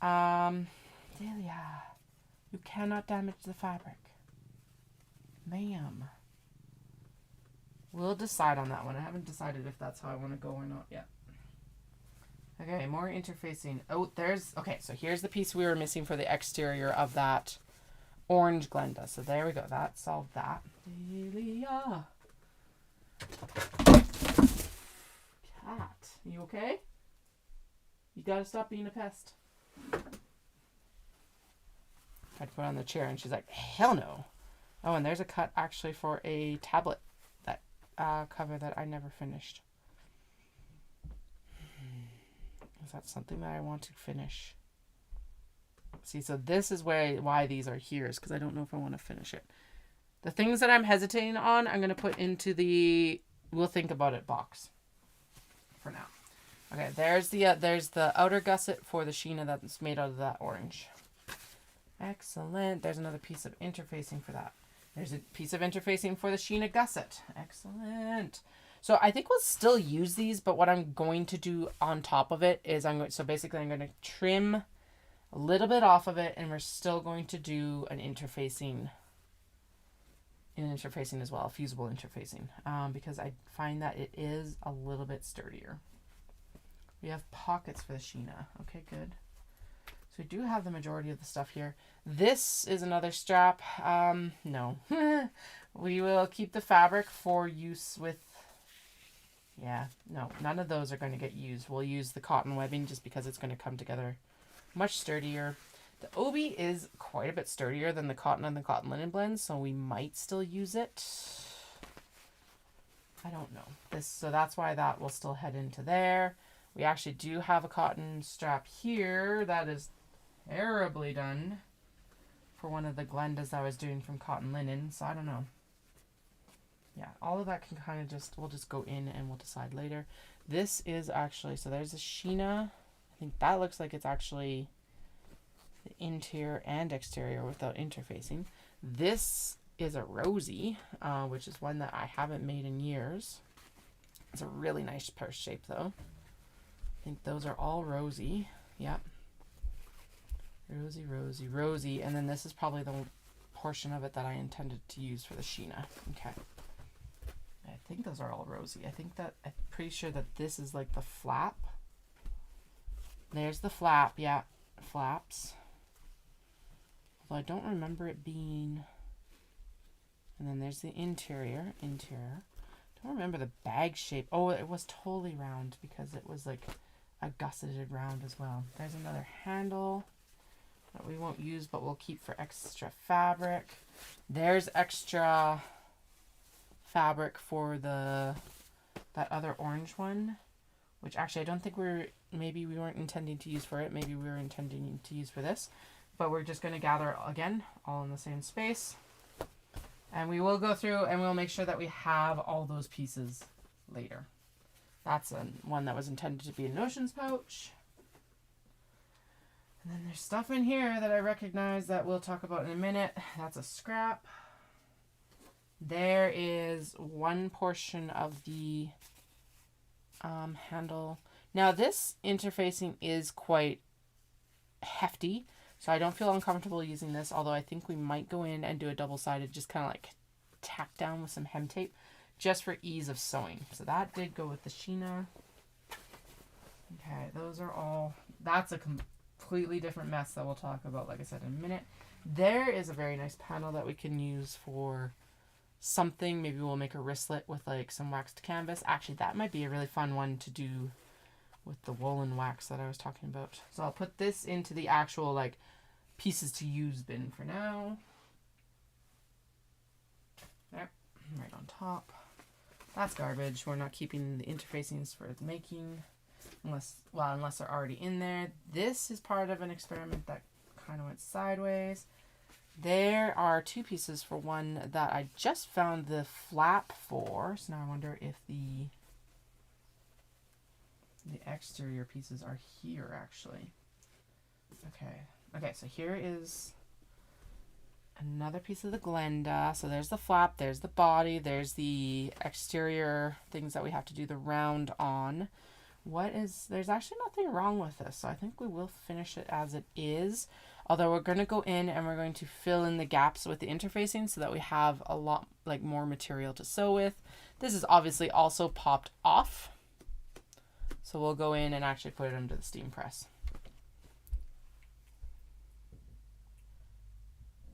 Dahlia, you cannot damage the fabric. Ma'am. We'll decide on that one. I haven't decided if that's how I want to go or not yet. Okay, more interfacing. Oh, okay, so here's the piece we were missing for the exterior of that orange Glenda. So there we go. That solved that. Delia. Cat. You okay? You gotta stop being a pest. Tried to put her on the chair and she's like, hell no. Oh, and there's a cut actually for a tablet that cover that I never finished. Is that something that I want to finish? See, so this is why these are here, is because I don't know if I want to finish it. The things that I'm hesitating on, I'm going to put into the we'll think about it box for now. Okay, there's the outer gusset for the Sheena that's made out of that orange. Excellent. There's another piece of interfacing for that. There's a piece of interfacing for the Sheena gusset. Excellent. So I think we'll still use these, but what I'm going to do on top of it is I'm going to trim a little bit off of it, and we're still going to do an interfacing in interfacing as well, fusible interfacing, because I find that it is a little bit sturdier. We have pockets for the Sheena. Okay, good. So we do have the majority of the stuff here. This is another strap. No. We will keep the fabric for use with... Yeah, no, none of those are going to get used. We'll use the cotton webbing just because it's going to come together much sturdier. The Obi is quite a bit sturdier than the cotton and the cotton linen blends, so we might still use it. I don't know. So that's why that will still head into there. We actually do have a cotton strap here that is terribly done for one of the Glendas I was doing from cotton linen, so I don't know. Yeah, all of that can kind of we'll just go in and we'll decide later. This is actually, so there's a Sheena. I think that looks like it's actually the interior and exterior without interfacing. This is a Rosie, which is one that I haven't made in years. It's a really nice purse shape though. I think those are all Rosie. Yep. Rosie, Rosie, Rosie. And then this is probably the portion of it that I intended to use for the Sheena. Okay. I think those are all Rosie. I'm pretty sure that this is like the flap. There's the flap, yeah, flaps. Although I don't remember it being, and then there's the interior. Don't remember the bag shape. Oh, it was totally round because it was like a gusseted round as well. There's another handle that we won't use, but we'll keep for extra fabric. There's extra fabric for that other orange one, which actually I don't think maybe we weren't intending to use for it. Maybe we were intending to use for this, but we're just going to gather again all in the same space, and we will go through and we'll make sure that we have all those pieces later. That's one that was intended to be a notions pouch. And then there's stuff in here that I recognize that we'll talk about in a minute. That's a scrap. There is one portion of the handle. Now this interfacing is quite hefty, so I don't feel uncomfortable using this, although I think we might go in and do a double-sided, just kind of like tack down with some hem tape, just for ease of sewing. So that did go with the Sheena. Okay, those are all, that's a completely different mess that we'll talk about, like I said, in a minute. There is a very nice panel that we can use for something. Maybe we'll make a wristlet with like some waxed canvas. Actually, that might be a really fun one to do with the woolen wax that I was talking about. So I'll put this into the actual like pieces to use bin for now. There, right on top. That's garbage. We're not keeping the interfacings for the making unless they're already in there. This is part of an experiment that kind of went sideways. There are two pieces for one that I just found the flap for. So now I wonder if the exterior pieces are here actually. Okay, so here is another piece of the Glenda. So there's the flap, there's the body, there's the exterior things that we have to do the round on. There's actually nothing wrong with this, so I think we will finish it as it is. Although we're going to go in and we're going to fill in the gaps with the interfacing so that we have a lot like more material to sew with. This is obviously also popped off. So we'll go in and actually put it under the steam press.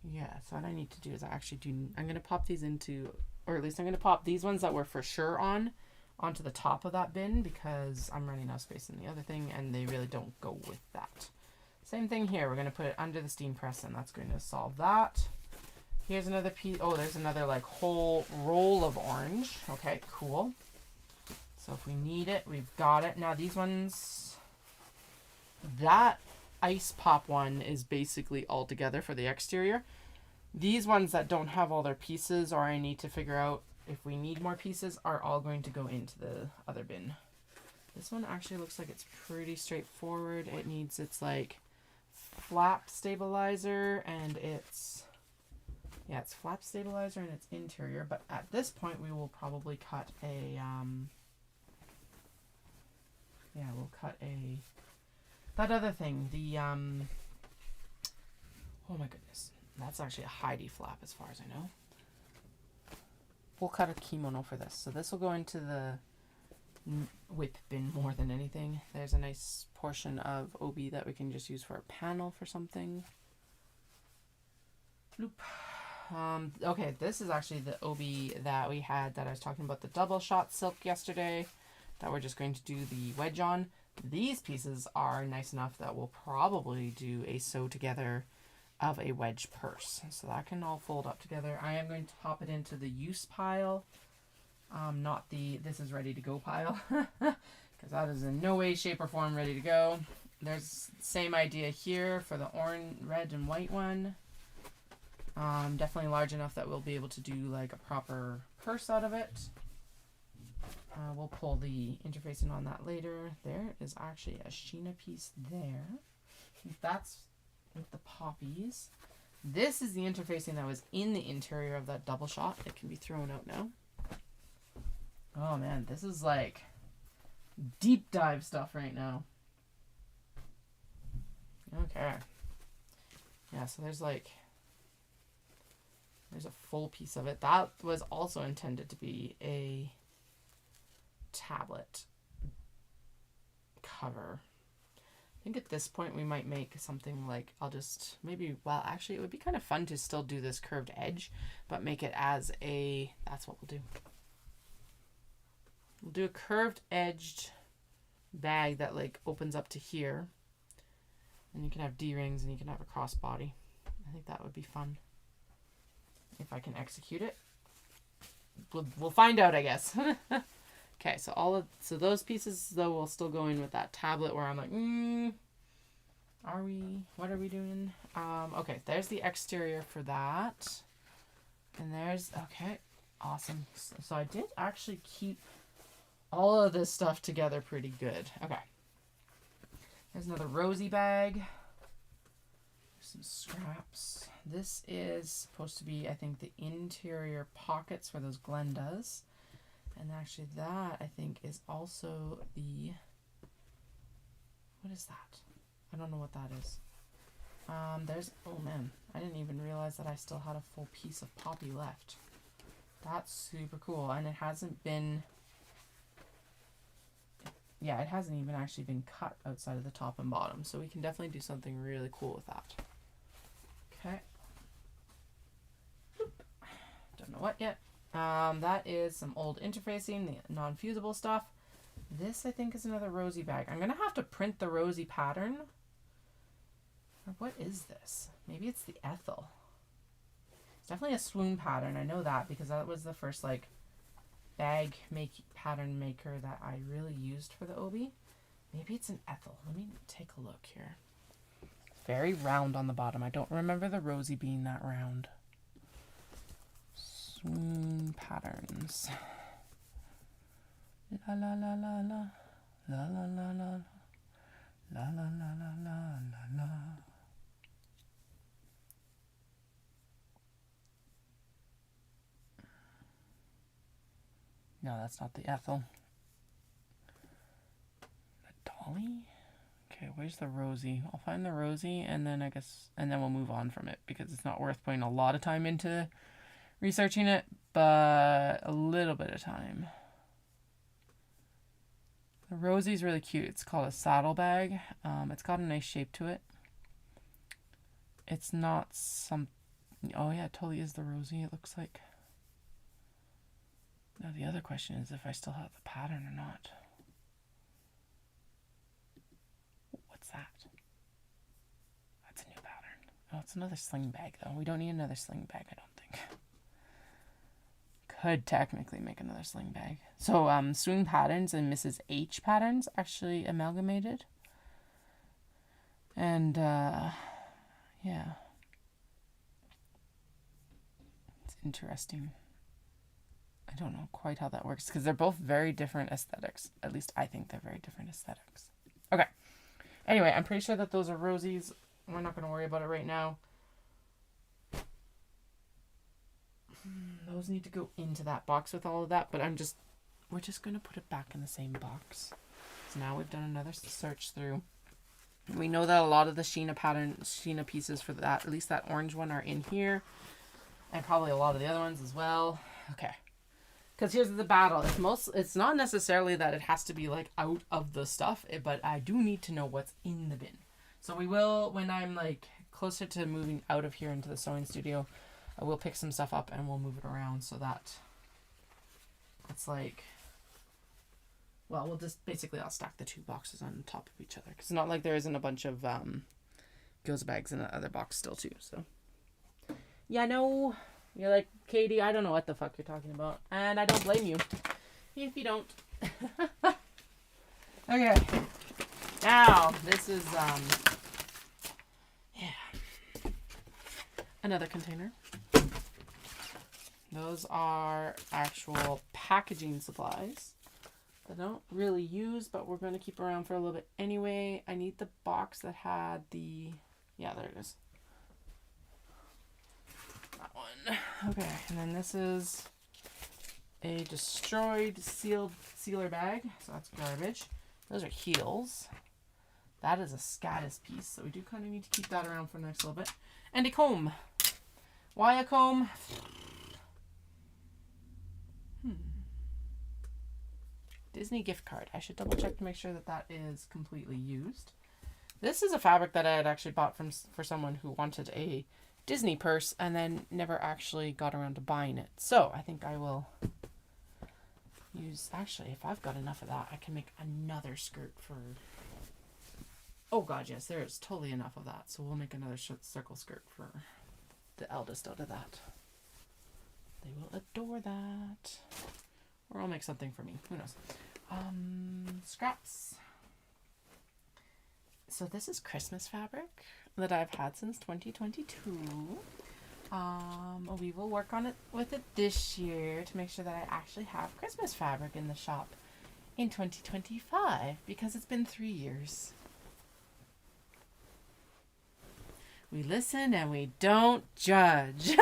Yeah, so what I need to do is I'm going to pop these into, or at least I'm going to pop these ones that were for sure onto the top of that bin because I'm running out of space in the other thing and they really don't go with that. Same thing here. We're going to put it under the steam press and that's going to solve that. Here's another piece. Oh, there's another like whole roll of orange. Okay, cool. So if we need it, we've got it. Now these ones, that ice pop one is basically all together for the exterior. These ones that don't have all their pieces, or I need to figure out if we need more pieces, are all going to go into the other bin. This one actually looks like it's pretty straightforward. It needs its like flap stabilizer and it's flap stabilizer and its interior, but at this point we will probably cut a that other thing, the oh my goodness, that's actually a Heidi flap as far as I know. we'll cut a kimono for this. So this will go into the whip bin more than anything. There's a nice portion of obi that we can just use for a panel for something. Bloop. Okay, this is actually the obi that we had that I was talking about, the double shot silk yesterday, that we're just going to do the wedge on. These pieces are nice enough that we'll probably do a sew together of a wedge purse. So that can all fold up together. I am going to pop it into the use pile, not the this is ready to go pile, because that is in no way, shape, or form ready to go. There's the same idea here for the orange, red, and white one. Definitely large enough that we'll be able to do like a proper purse out of it. We'll pull the interfacing on that later. There is actually a Sheena piece there. That's with the poppies. This is the interfacing that was in the interior of that double shot. It can be thrown out now. Oh man, this is like deep dive stuff right now. Okay. Yeah, so there's a full piece of it. That was also intended to be a tablet cover. I think at this point we might make something like, actually it would be kind of fun to still do this curved edge, but make it as that's what we'll do. We'll do a curved edged bag that like opens up to here, and you can have D-rings and you can have a crossbody. I think that would be fun if I can execute it. We'll find out, I guess. Okay, so those pieces though will still go in with that tablet where I'm like, what are we doing? Okay, there's the exterior for that. And okay, awesome. So I did actually keep all of this stuff together pretty good. Okay. There's another rosy bag. Some scraps. This is supposed to be, I think, the interior pockets where those Glendas. And actually that, I think, is also what is that? I don't know what that is. Oh man, I didn't even realize that I still had a full piece of poppy left. That's super cool. And it hasn't even actually been cut outside of the top and bottom. So we can definitely do something really cool with that. Okay. Don't know what yet. That is some old interfacing, the non-fusible stuff. This, I think, is another rosy bag. I'm going to have to print the rosy pattern. Or what is this? Maybe it's the Ethel. It's definitely a swoon pattern. I know that because that was the first, like, pattern maker that I really used for the obi. Maybe it's an Ethel. Let me take a look here. It's very round on the bottom. I don't remember the rosy being that round. Swoon patterns. La la la la la. La la la la. La la la la la la la. No, that's not the Ethel. The Dolly? Okay, where's the rosy? I'll find the rosy and then we'll move on from it because it's not worth putting a lot of time into researching it, but a little bit of time. The rosy's really cute. It's called a saddlebag. It's got a nice shape to it. It's not oh yeah, it totally is the rosy, it looks like. Now the other question is if I still have the pattern or not. What's that? That's a new pattern. Oh, it's another sling bag though. We don't need another sling bag, I don't think. Could technically make another sling bag. So Swoon Patterns and Mrs. H Patterns actually amalgamated. And yeah. It's interesting. I don't know quite how that works because they're both very different aesthetics. At least I think they're very different aesthetics. Okay. Anyway, I'm pretty sure that those are rosies. We're not going to worry about it right now. Those need to go into that box with all of that, but we're just going to put it back in the same box. So now we've done another search through. We know that a lot of the Sheena pieces for that, at least that orange one, are in here. And probably a lot of the other ones as well. Okay. Because here's the battle. It's not necessarily that it has to be like out of the stuff, but I do need to know what's in the bin. So we will, when I'm like closer to moving out of here into the sewing studio, I will pick some stuff up and we'll move it around so that it's like, well, we'll just basically I'll stack the 2 boxes on top of each other. Because it's not like there isn't a bunch of gyoza bags in the other box still too. So yeah, no, you're like, Katie, I don't know what the fuck you're talking about, and I don't blame you if you don't. Okay, now this is another container. Those are actual packaging supplies I don't really use, but we're going to keep around for a little bit anyway. I need the box that had the, yeah, there it is. That one. Okay, and then this is a destroyed sealer bag, so that's garbage. Those are heels. That is a scatus piece, so we do kind of need to keep that around for the next little bit. And a comb. Why a comb? Disney gift card. I should double check to make sure that that is completely used. This is a fabric that I had actually bought for someone who wanted a Disney purse and then never actually got around to buying it. So I think I will use, actually, if I've got enough of that, I can make another skirt for, oh god, yes, there is totally enough of that. So we'll make another circle skirt for the eldest out of that. They will adore that. Or I'll make something for me. Who knows? Scraps. So this is Christmas fabric that I've had since 2022. We will work on it with it this year to make sure that I actually have Christmas fabric in the shop in 2025 because it's been 3 years. We listen and we don't judge.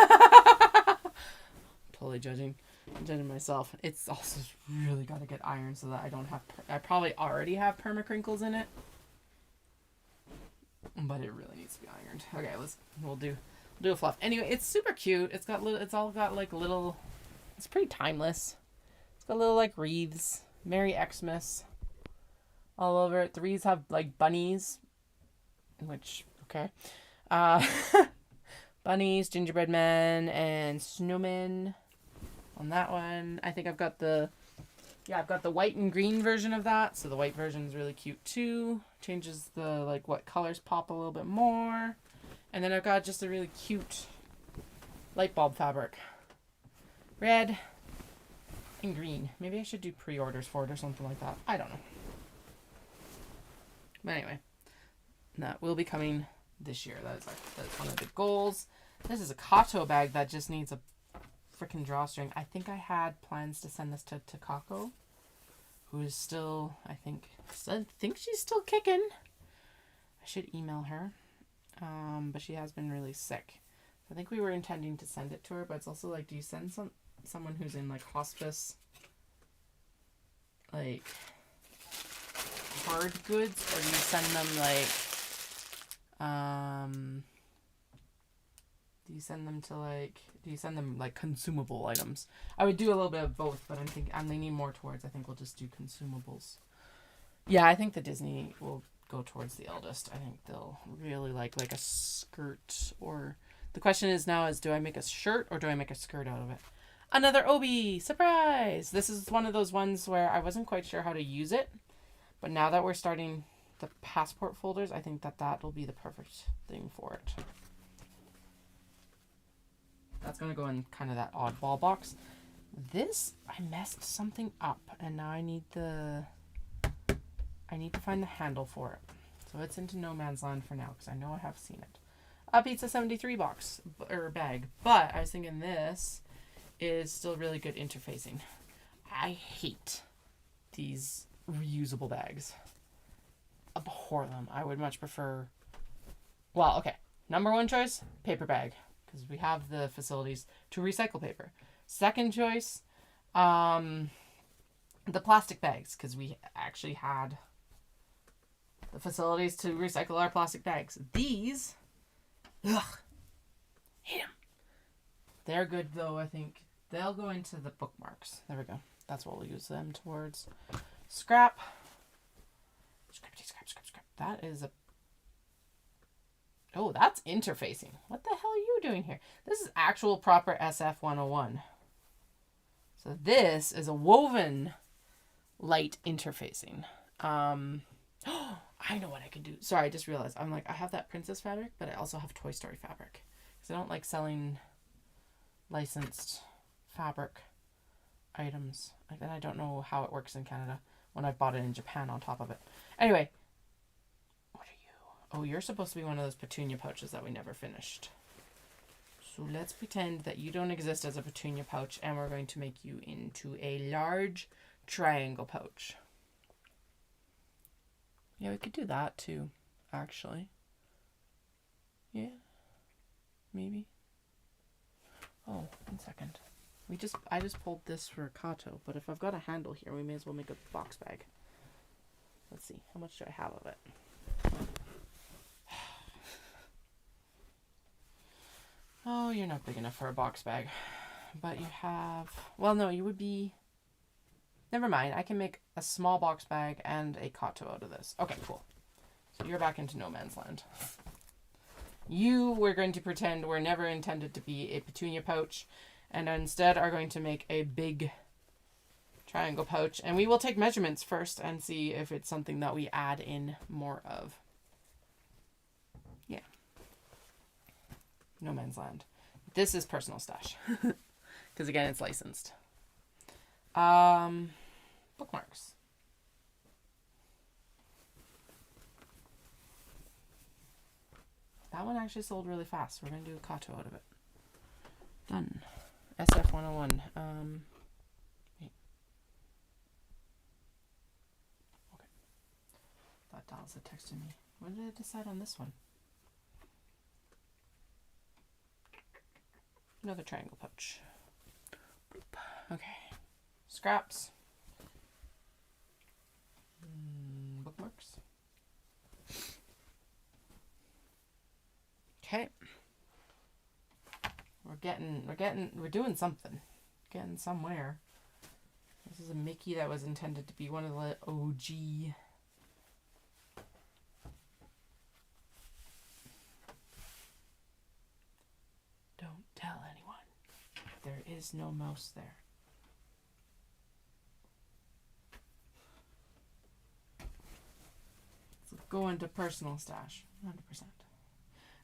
Totally judging. I'm judging myself. It's also really got to get ironed so that I don't have, I probably already have perma crinkles in it, but it really needs to be ironed. Okay, we'll do a fluff. Anyway, it's super cute. It's all got like little, it's pretty timeless. It's got little like wreaths, Merry Xmas all over it. The wreaths have like bunnies, which, okay. Bunnies, gingerbread men, and snowmen on that one. I think I've got the white and green version of that. So the white version is really cute too. Changes the like what colors pop a little bit more. And then I've got just a really cute light bulb fabric. Red and green. Maybe I should do pre-orders for it or something like that. I don't know. But anyway, that will be coming this year. That's one of the goals. This is a Kato bag that just needs a freaking drawstring. I think I had plans to send this to Takako, who is still, I think she's still kicking. I should email her. But she has been really sick. I think we were intending to send it to her, but it's also like, do you send someone who's in like hospice, like hard goods, or do you send them like, do you send them like consumable items? I would do a little bit of both, but I'm leaning more towards, I think we'll just do consumables. Yeah, I think the Disney will go towards the eldest. I think they'll really like a skirt, or the question is now is, do I make a shirt or do I make a skirt out of it? Another Obi surprise. This is one of those ones where I wasn't quite sure how to use it, but now that we're starting the passport folders, I think that will be the perfect thing for it. That's going to go in kind of that oddball box. This, I messed something up, and now I need to find the handle for it. So it's into no man's land for now, because I know I have seen it. A Pizza 73 box, or bag. But I was thinking this is still really good interfacing. I hate these reusable bags. Abhor them. I would much prefer, well, okay, number one choice, paper bag, because we have the facilities to recycle paper. Second choice, the plastic bags, because we actually had the facilities to recycle our plastic bags. These, ugh, hate them. They're good though, I think. They'll go into the bookmarks. There we go. That's what we'll use them towards. Scrap. Scrap. That is a... Oh, that's interfacing. What the hell are you doing here? This is actual proper SF 101. So this is a woven light interfacing. I know what I can do. Sorry, I just realized. I'm like, I have that princess fabric, but I also have Toy Story fabric. Because I don't like selling licensed fabric items. And I don't know how it works in Canada when I've bought it in Japan on top of it. Anyway. What are you? Oh, you're supposed to be one of those petunia pouches that we never finished. So let's pretend that you don't exist as a petunia pouch, and we're going to make you into a large triangle pouch. Yeah, we could do that too, actually. Yeah. Maybe. Oh, 1 second. I just pulled this for Kato, but if I've got a handle here, we may as well make a box bag. Let's see, how much do I have of it? Oh, you're not big enough for a box bag. But you have... Well, no, you would be... Never mind, I can make a small box bag and a Kato out of this. Okay, cool. So you're back into no man's land. We're going to pretend were never intended to be a petunia pouch, and instead are going to make a big triangle pouch. And we will take measurements first and see if it's something that we add in more of. Yeah. No man's land. This is personal stash. Because again, it's licensed. Bookmarks. That one actually sold really fast. We're going to do a Kato out of it. Done. SF 101. Wait. Okay. Thought Dallas had texted me. What did I decide on this one? Another triangle pouch. Okay. Scraps. Bookmarks. Okay. We're doing something. Getting somewhere. This is a Mickey that was intended to be one of the OG. Don't tell anyone. There is no mouse there. Let's go into personal stash. 100%.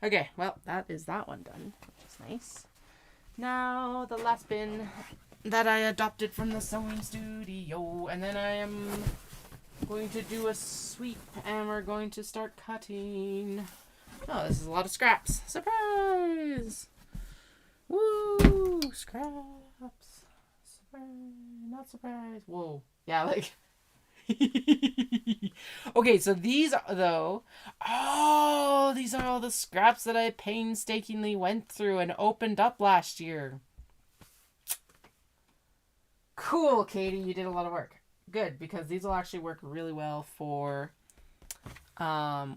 Okay, well, that is that one done, which is nice. Now, the last bin that I adopted from the sewing studio, and then I am going to do a sweep, and we're going to start cutting. Oh, this is a lot of scraps. Surprise! Woo! Scraps. Surprise. Not surprise. Whoa. Yeah, like... Okay, so these are, though... Oh, these are all the scraps that I painstakingly went through and opened up last year. Cool, Katie. You did a lot of work. Good, because these will actually work really well for...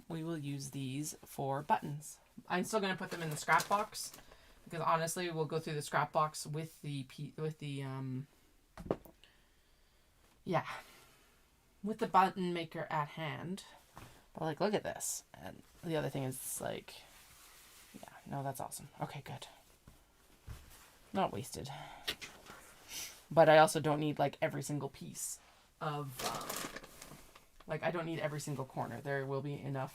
we will use these for buttons. I'm still going to put them in the scrap box. Because honestly, we'll go through the scrap box with the button maker at hand. But like, look at this. And the other thing is like, yeah, no, that's awesome. Okay, good. Not wasted. But I also don't need like every single piece of, like I don't need every single corner. There will be enough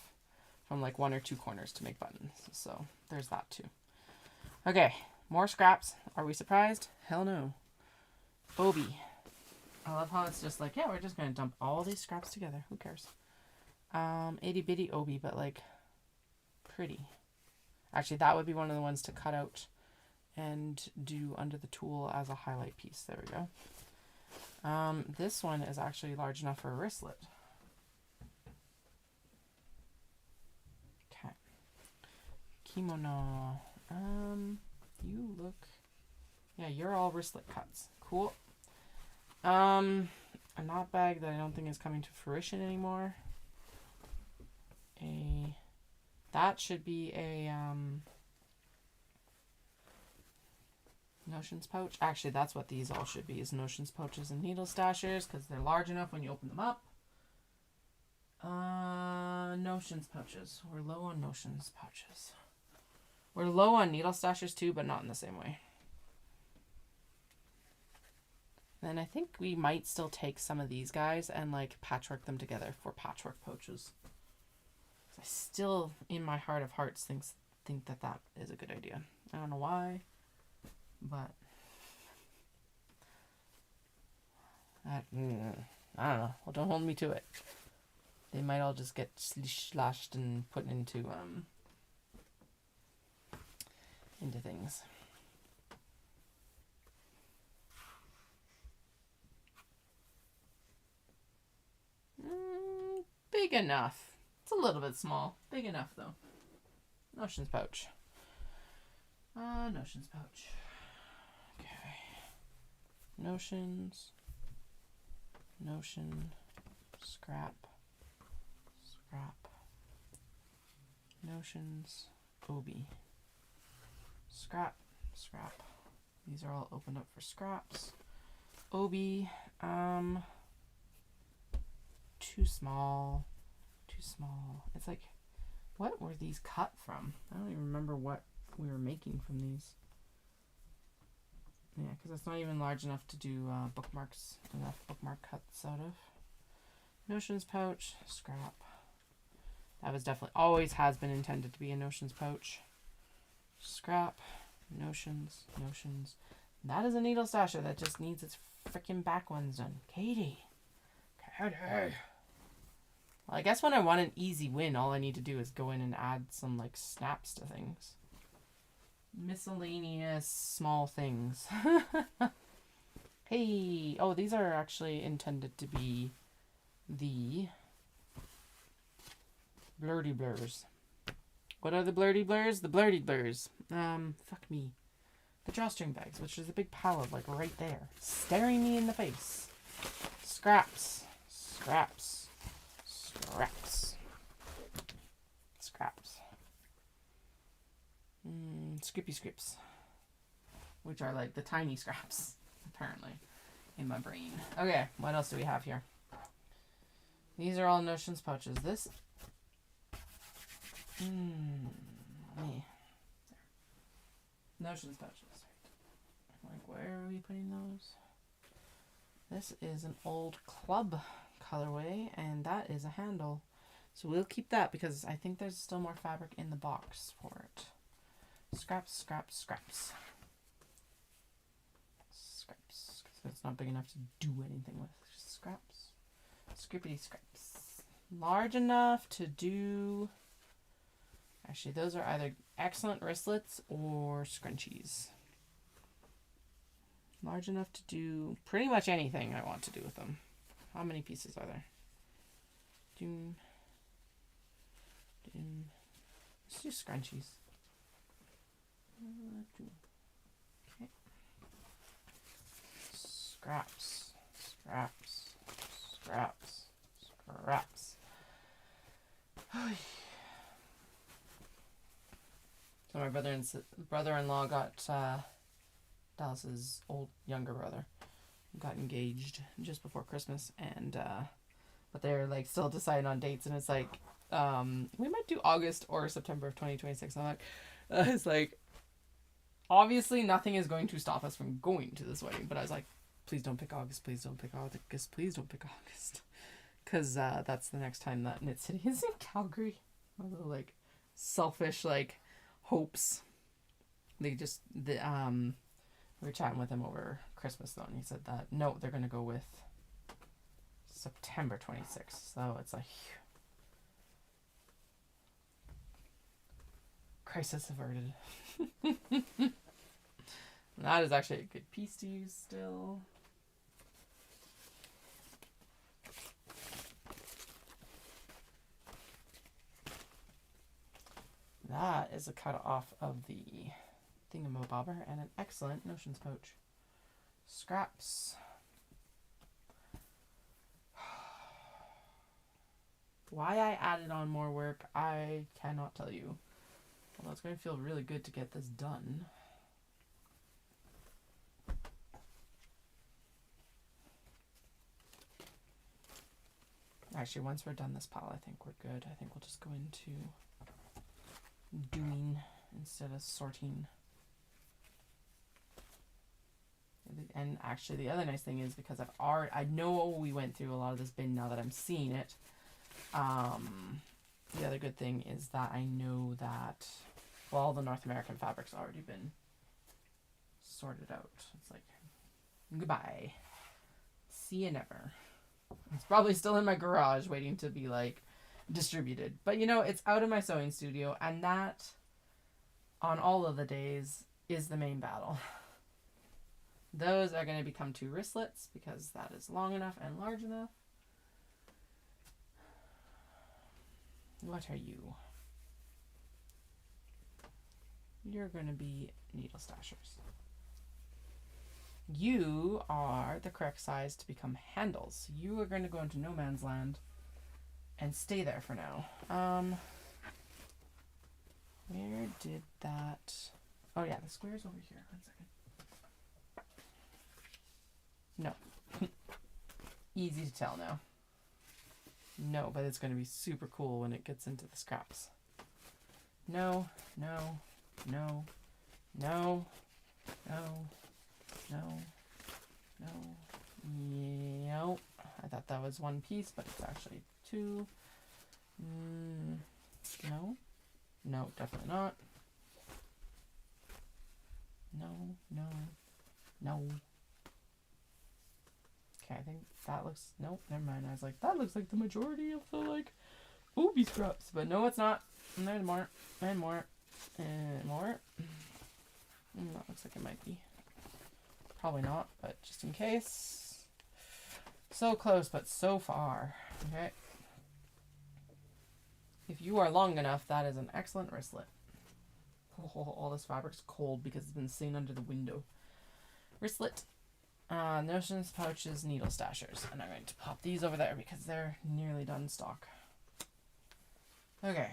from like 1 or 2 corners to make buttons. So there's that too. Okay, more scraps. Are we surprised? Hell no. Obi. I love how it's just like, yeah, we're just going to dump all these scraps together. Who cares? Itty bitty Obi, but like pretty. Actually, that would be one of the ones to cut out and do under the tool as a highlight piece. There we go. This one is actually large enough for a wristlet. Okay. Kimono. You look... Yeah, you're all wristlet cuts. Cool. A knot bag that I don't think is coming to fruition anymore. That should be a, Notions pouch. Actually, that's what these all should be, is notions pouches and needle stashers, because they're large enough when you open them up. Notions pouches. We're low on notions pouches. We're low on needle stashers too, but not in the same way. Then I think we might still take some of these guys and like patchwork them together for patchwork pouches. I still, in my heart of hearts, think that that is a good idea. I don't know why, but I don't know. Well, don't hold me to it. They might all just get slashed and put into things. Big enough. It's a little bit small. Big enough though. Notions pouch. Notions pouch. Okay. Notions. Notion. Scrap. Notions. Obi. Scrap. These are all opened up for scraps. Obi. Too small. It's like, what were these cut from? I don't even remember what we were making from these. Yeah, because it's not even large enough to do bookmarks. Enough bookmark cuts out of. Notions pouch. Scrap. That was definitely, always has been intended to be a notions pouch. Scrap. Notions. That is a needle stasher that just needs its freaking back ones done. Katie. Well, I guess when I want an easy win, all I need to do is go in and add some like snaps to things. Miscellaneous small things. Hey, oh, these are actually intended to be the blurdy blurs. What are the blurdy blurs? The blurdy blurs. Fuck me. The drawstring bags, which is a big pile of like right there, staring me in the face. Scraps. Scrippy scripts, which are like the tiny scraps, apparently, in my brain. Okay, what else do we have here? These are all notions pouches. This, notions pouches. Like, where are we putting those? This is an old club colorway, and that is a handle. So we'll keep that because I think there's still more fabric in the box for it. Scraps. It's not big enough to do anything with. Just scraps. Scrippity scraps. Large enough to do... Actually, those are either excellent wristlets or scrunchies. Large enough to do pretty much anything I want to do with them. How many pieces are there? Let's do scrunchies. Okay. Scraps. So my brother-in-law got Dallas's younger brother got engaged just before Christmas, and but they're like still deciding on dates, and it's like we might do August or September of 2026. I'm like, it's like, obviously nothing is going to stop us from going to this wedding, but I was like, please don't pick August, please don't pick August, because that's the next time that Knit City is in Calgary. A little like selfish like hopes. We were chatting with him over Christmas though, and he said that no, they're gonna go with September 26th. So it's like crisis averted. That is actually a good piece to use still. That is a cut off of the thingamabobber and an excellent notions pouch. Scraps. Why I added on more work, I cannot tell you. Although it's going to feel really good to get this done. Actually, once we're done this pile, I think we're good. I think we'll just go into doing instead of sorting. And actually, the other nice thing is because I know we went through a lot of this bin now that I'm seeing it. The other good thing is that I know that, well, all the North American fabric's already been sorted out. It's like, goodbye. See you never. It's probably still in my garage waiting to be like distributed. But you know, it's out of my sewing studio, and that on all of the days is the main battle. Those are going to become 2 wristlets because that is long enough and large enough. What are you? You're going to be needle stashers. You are the correct size to become handles. You are going to go into no man's land and stay there for now. Where did that... Oh yeah, the square's over here. 1 second. No. Easy to tell now. No, but it's going to be super cool when it gets into the scraps. No, no, no, no, no, no, no, no. I thought that was 1 piece, but it's actually 2. No, no, definitely not. No, no, no. Okay, I think that looks... Nope, never mind. I was like, that looks like the majority of the, like, booby scraps. But no, it's not. And there's more. And more. And more. That looks like it might be. Probably not, but just in case. So close, but so far. Okay. If you are long enough, that is an excellent wristlet. Oh, all this fabric's cold because it's been sitting under the window. Wristlet. Notions, pouches, needle stashers. And I'm going to pop these over there because they're nearly done stock. Okay.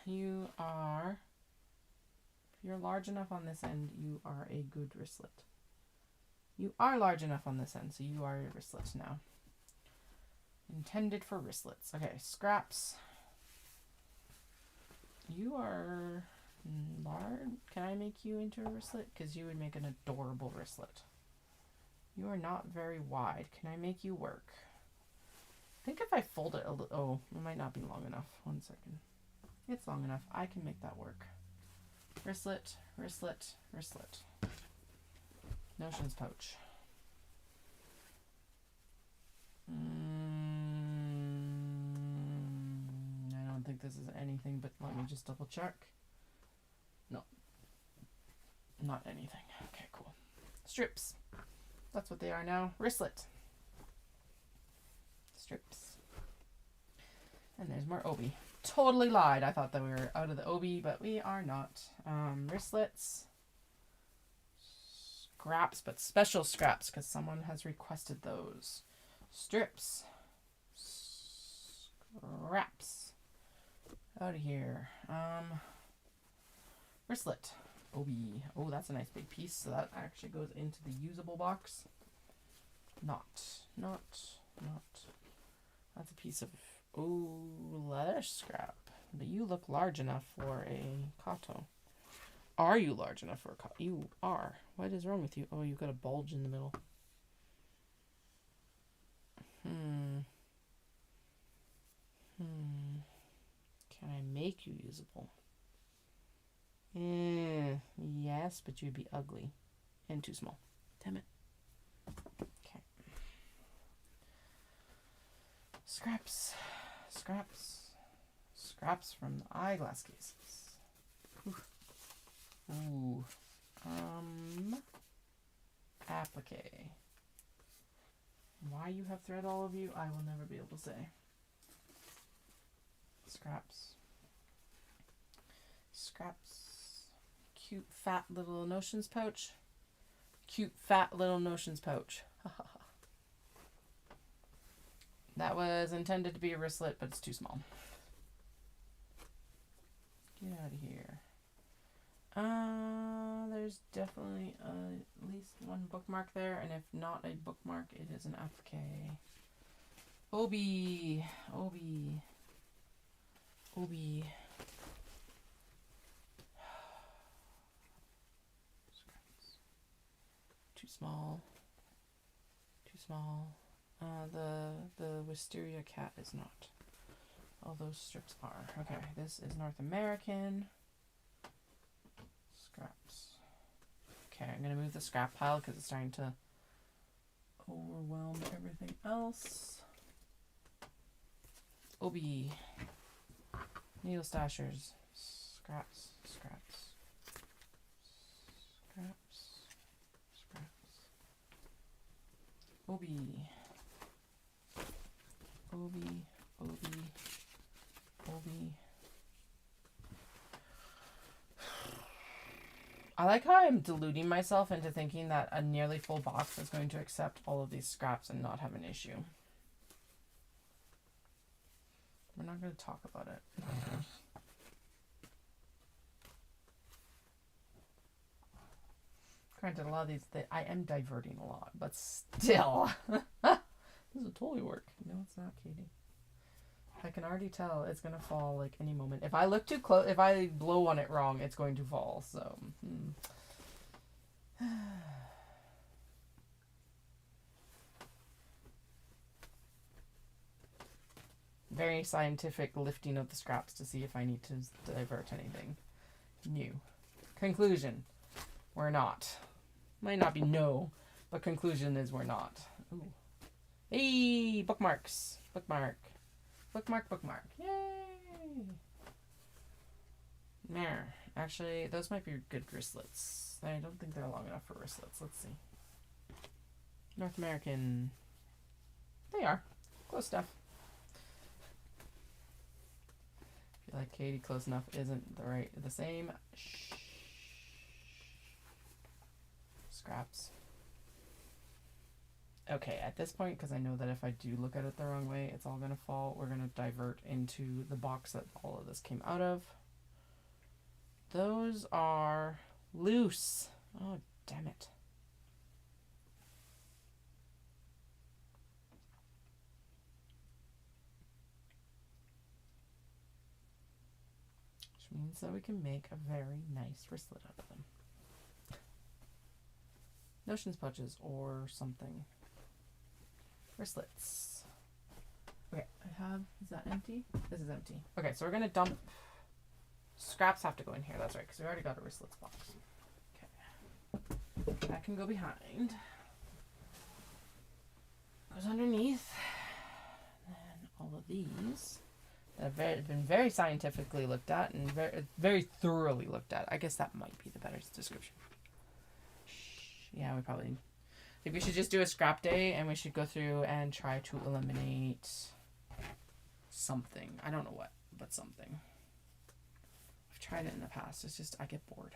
You are... If you're large enough on this end, you are a good wristlet. You are large enough on this end, so you are a wristlet now. Intended for wristlets. Okay, scraps. You are large. Can I make you into a wristlet? Because you would make an adorable wristlet. You are not very wide. Can I make you work? I think if I fold it a little... Oh, it might not be long enough. 1 second. It's long enough. I can make that work. Wristlet, wristlet, wristlet. Notions pouch. I don't think this is anything, but let me just double check. No. Not anything. Okay, cool. Strips. That's what they are now. Wristlet. Strips. And there's more obi. Totally lied. I thought that we were out of the obi, but we are not. Wristlets. Scraps, but special scraps because someone has requested those. Strips. Scraps. Out of here. Wristlet. Obi. Oh, that's a nice big piece. So that actually goes into the usable box. Not. That's a piece of, leather scrap. But you look large enough for a kato. Are you large enough for a kato? You are. What is wrong with you? Oh, you've got a bulge in the middle. Can I make you usable? Yes, but you'd be ugly and too small. Damn it. Okay. Scraps. Scraps from the eyeglass cases. Ooh. Applique. Why you have thread, all of you, I will never be able to say. Scraps. Cute, fat little notions pouch. That was intended to be a wristlet, but it's too small. Get out of here. There's definitely at least one bookmark there, and if not a bookmark, it is an applique. Obi. Too small. The wisteria cat is not. All those strips are. Okay, this is North American. Scraps. Okay, I'm going to move the scrap pile because it's starting to overwhelm everything else. Obi. Needle stashers. Scraps. Obi. I like how I'm deluding myself into thinking that a nearly full box is going to accept all of these scraps and not have an issue. We're not going to talk about it. Granted, a lot of these, I am diverting a lot, but still. This will totally work. No, it's not, Katie. I can already tell it's going to fall like any moment. If I look too close, if I blow on it wrong, it's going to fall. So, very scientific lifting of the scraps to see if I need to divert anything new. Conclusion, we're not. Might not be no, but conclusion is we're not. Ooh. Hey, bookmarks. Bookmark. Yay. There. Actually, those might be good wristlets. I don't think they're long enough for wristlets. Let's see. North American. They are. Close stuff. I feel like Katie close enough isn't the same. Shh. Scraps. Okay, at this point, because I know that if I do look at it the wrong way, it's all going to fall. We're going to divert into the box that all of this came out of. Those are loose. Oh, damn it. Which means that we can make a very nice wristlet out of them. Notions pouches or something. Wristlets. Okay, is that empty? This is empty. Okay, so we're going to dump. Scraps have to go in here. That's right, because we already got a wristlets box. Okay. That can go behind. Goes underneath. And then all of these that have been very scientifically looked at and very thoroughly looked at. I guess that might be the better description. Yeah, we probably... I think we should just do a scrap day and we should go through and try to eliminate something. I don't know what, but something. I've tried it in the past. It's just I get bored.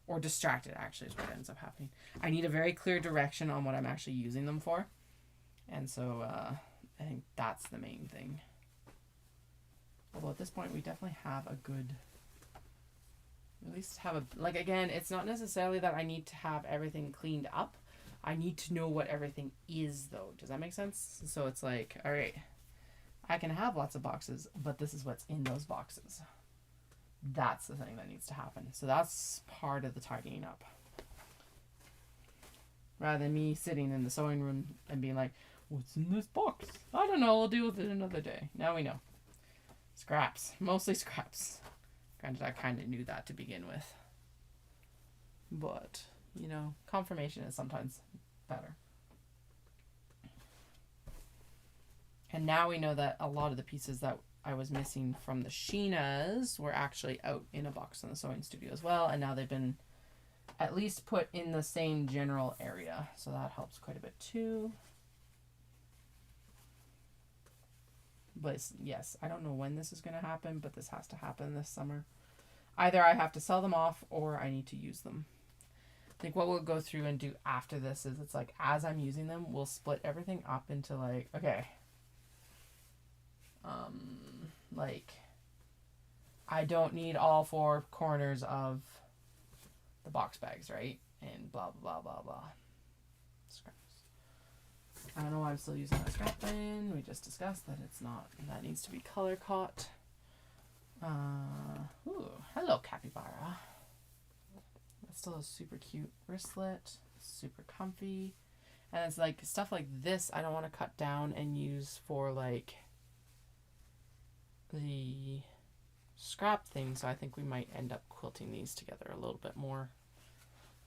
Or distracted, actually, is what ends up happening. I need a very clear direction on what I'm actually using them for. And so I think that's the main thing. Although at this point we definitely have a good... At least have a... Like, again, it's not necessarily that I need to have everything cleaned up. I need to know what everything is, though. Does that make sense? So it's like, all right, I can have lots of boxes, but this is what's in those boxes. That's the thing that needs to happen. So that's part of the tidying up. Rather than me sitting in the sewing room and being like, what's in this box? I don't know. We'll deal with it another day. Now we know. Scraps. Mostly scraps. Granted, I kind of knew that to begin with. But... you know, confirmation is sometimes better. And now we know that a lot of the pieces that I was missing from the Sheenas were actually out in a box in the sewing studio as well. And now they've been at least put in the same general area. So that helps quite a bit too. But yes, I don't know when this is going to happen, but this has to happen this summer. Either I have to sell them off or I need to use them. I think what we'll go through and do after this is it's like as I'm using them, we'll split everything up into like, okay, like I don't need all four corners of the box bags, right? And blah, blah, blah, blah, blah. Scraps. I don't know why I'm still using that scrap line. We just discussed that it's not, that needs to be color caught. Ooh, hello capybara. That's still a super cute wristlet, super comfy. And it's like stuff like this I don't want to cut down and use for like the scrap thing, so I think we might end up quilting these together a little bit more.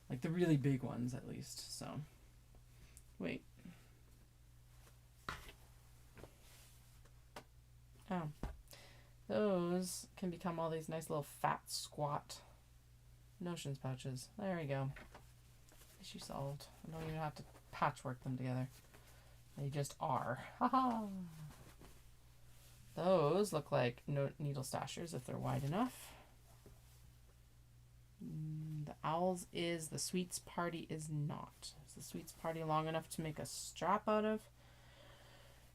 Like the really big ones at least. So wait. Oh. Those can become all these nice little fat squat notions pouches. There we go. Issue solved. I don't even have to patchwork them together. They just are. Haha. Those look like needle stashers if they're wide enough. The owls is, the sweets party is not. Is the sweets party long enough to make a strap out of?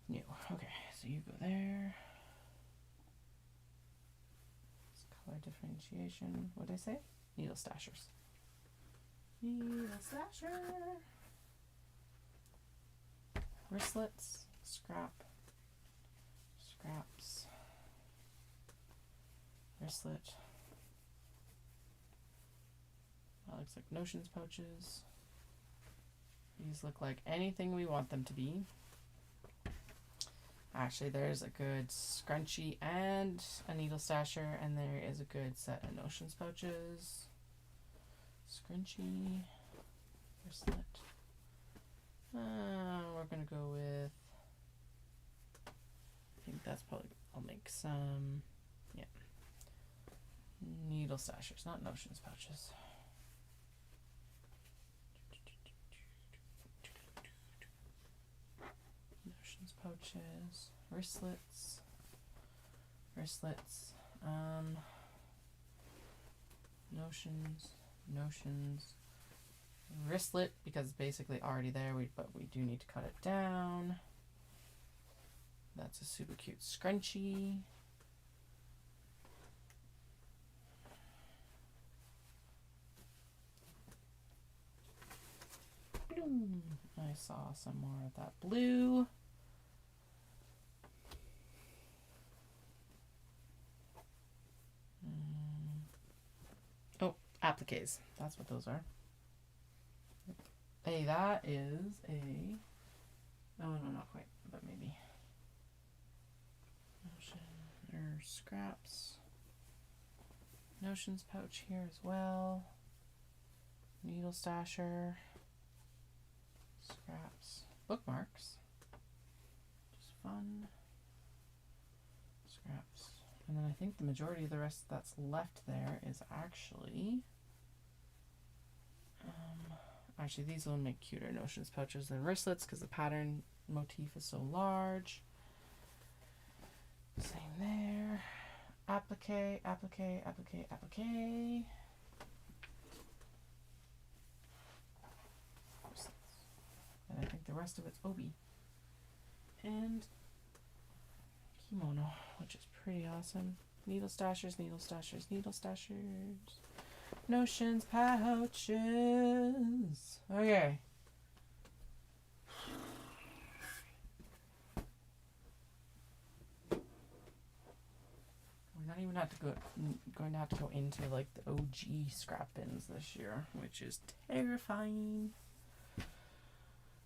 No. Okay, so you go there. It's color differentiation. What did I say? Needle stashers. Needle stasher. Wristlets, scrap. Scraps, wristlet. That looks like notions pouches. These look like anything we want them to be. Actually, there's a good scrunchie and a needle stasher, and there is a good set of notions pouches. Scrunchie, wristlet. We're gonna go with, I think that's probably, I'll make some, yeah, needle stashers, not notions pouches. Notions pouches, wristlets, notions, wristlet, because it's basically already there, but we do need to cut it down. That's a super cute scrunchie. I saw some more of that blue. Oh, appliques. That's what those are. Hey, that is a... Oh, no, not quite, but maybe. Or scraps. Notions pouch here as well. Needle stasher. Scraps. Bookmarks. Just fun. Scraps. And then I think the majority of the rest that's left there is actually... actually, these will make cuter notions pouches than wristlets because the pattern motif is so large. Same there. Applique. And I think the rest of it's obi. And kimono, which is pretty awesome. Needle stashers. Notions pouches. Okay. Not even going to have to go into like the OG scrap bins this year, which is terrifying.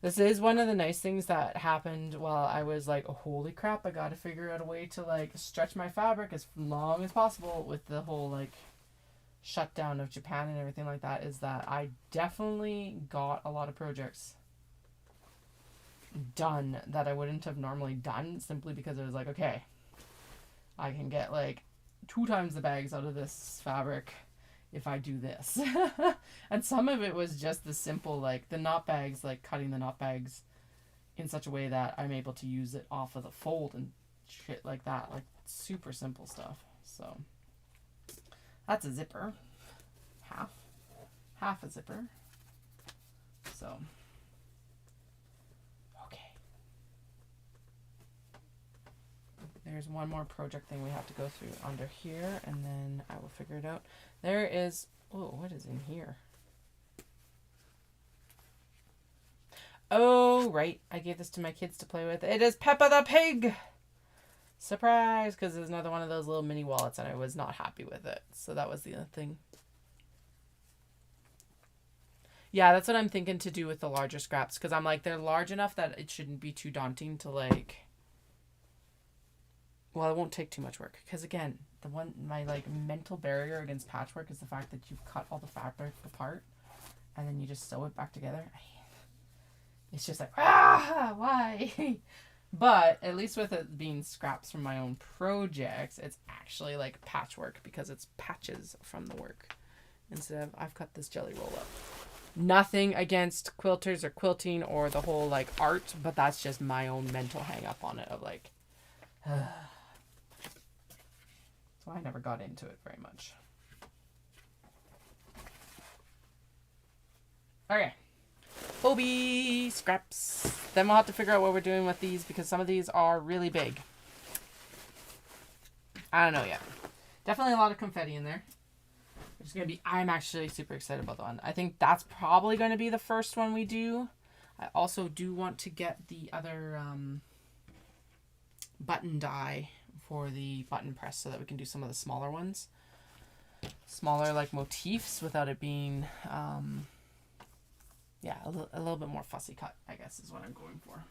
This is one of the nice things that happened while I was like, oh, holy crap, I got to figure out a way to like stretch my fabric as long as possible with the whole like shutdown of Japan and everything like that, is that I definitely got a lot of projects done that I wouldn't have normally done simply because it was like, okay, I can get like 2 times the bags out of this fabric if I do this. And some of it was just the simple, like the knot bags, like cutting the knot bags in such a way that I'm able to use it off of the fold and shit like that, like super simple stuff. So that's a zipper, half a zipper. So there's one more project thing we have to go through under here, and then I will figure it out. There is, oh, what is in here? Oh, Oh, right. I gave this to my kids to play with. It is Peppa the Pig. Surprise, because there's another one of those little mini wallets and I was not happy with it. So that was the other thing. Yeah, that's what I'm thinking to do with the larger scraps, because I'm like, they're large enough that it shouldn't be too daunting to like... Well, it won't take too much work, because again, my like mental barrier against patchwork is the fact that you've cut all the fabric apart and then you just sew it back together. It's just like, why? But at least with it being scraps from my own projects, it's actually like patchwork because it's patches from the work instead of I've cut this jelly roll up. Nothing against quilters or quilting or the whole like art, but that's just my own mental hang up on it of like, so I never got into it very much. Okay. Hobie scraps. Then we'll have to figure out what we're doing with these because some of these are really big. I don't know yet. Definitely a lot of confetti in there. It's gonna be. I'm actually super excited about the one. I think that's probably going to be the first one we do. I also do want to get the other button die for the button press so that we can do some of the smaller ones. Smaller like motifs without it being yeah, a little bit more fussy cut, I guess is what I'm going for.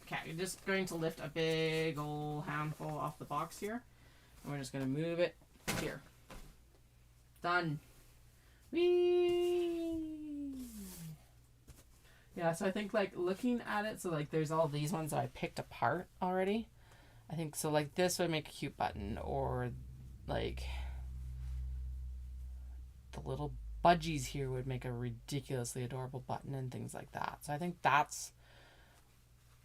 Okay, you're just going to lift a big old handful off the box here. And we're just going to move it here. Done. Whee! Yeah, so I think like looking at it, so like there's all these ones that I picked apart already. I think so like this would make a cute button, or like the little budgies here would make a ridiculously adorable button and things like that. So I think that's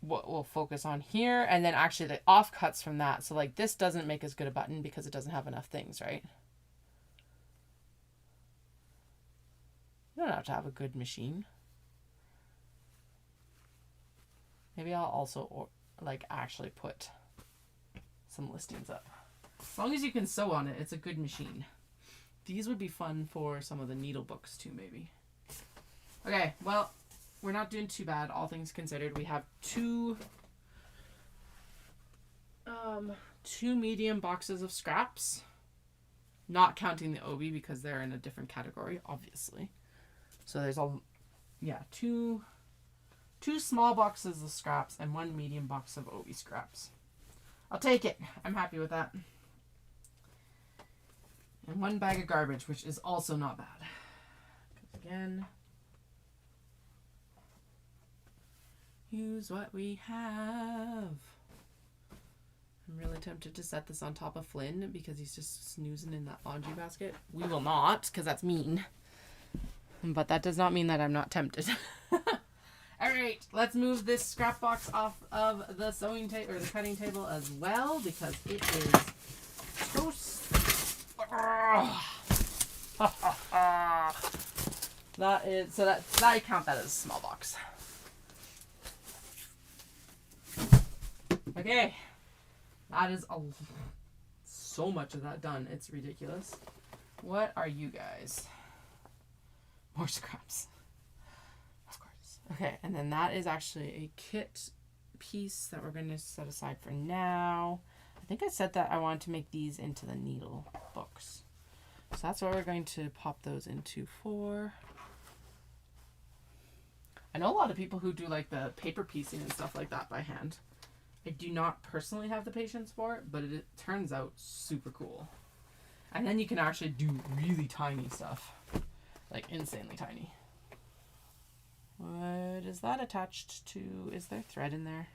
what we'll focus on here. And then actually the offcuts from that. So like this doesn't make as good a button because it doesn't have enough things, right? You don't have to have a good machine. Maybe I'll also like actually put some listings up. As long as you can sew on it, it's a good machine. These would be fun for some of the needle books too, maybe. Okay, well, we're not doing too bad, all things considered. We have two medium boxes of scraps, not counting the obi because they're in a different category, obviously. So there's two small boxes of scraps and one medium box of obi scraps. I'll take it. I'm happy with that. And one bag of garbage, which is also not bad. Because again, use what we have. I'm really tempted to set this on top of Flynn because he's just snoozing in that laundry basket. We will not, because that's mean. But that does not mean that I'm not tempted. Alright, let's move this scrap box off of the sewing table or the cutting table as well because it is toast. That is so that I count that as a small box. Okay, that is so much of that done. It's ridiculous. What are you guys? More scraps. Of course. Okay, and then that is actually a kit piece that we're going to set aside for now. I think I said that I wanted to make these into the needle books. So that's what we're going to pop those into for. I know a lot of people who do like the paper piecing and stuff like that by hand. I do not personally have the patience for it, but it turns out super cool. And then you can actually do really tiny stuff. Like insanely tiny. What is that attached to? Is there thread in there?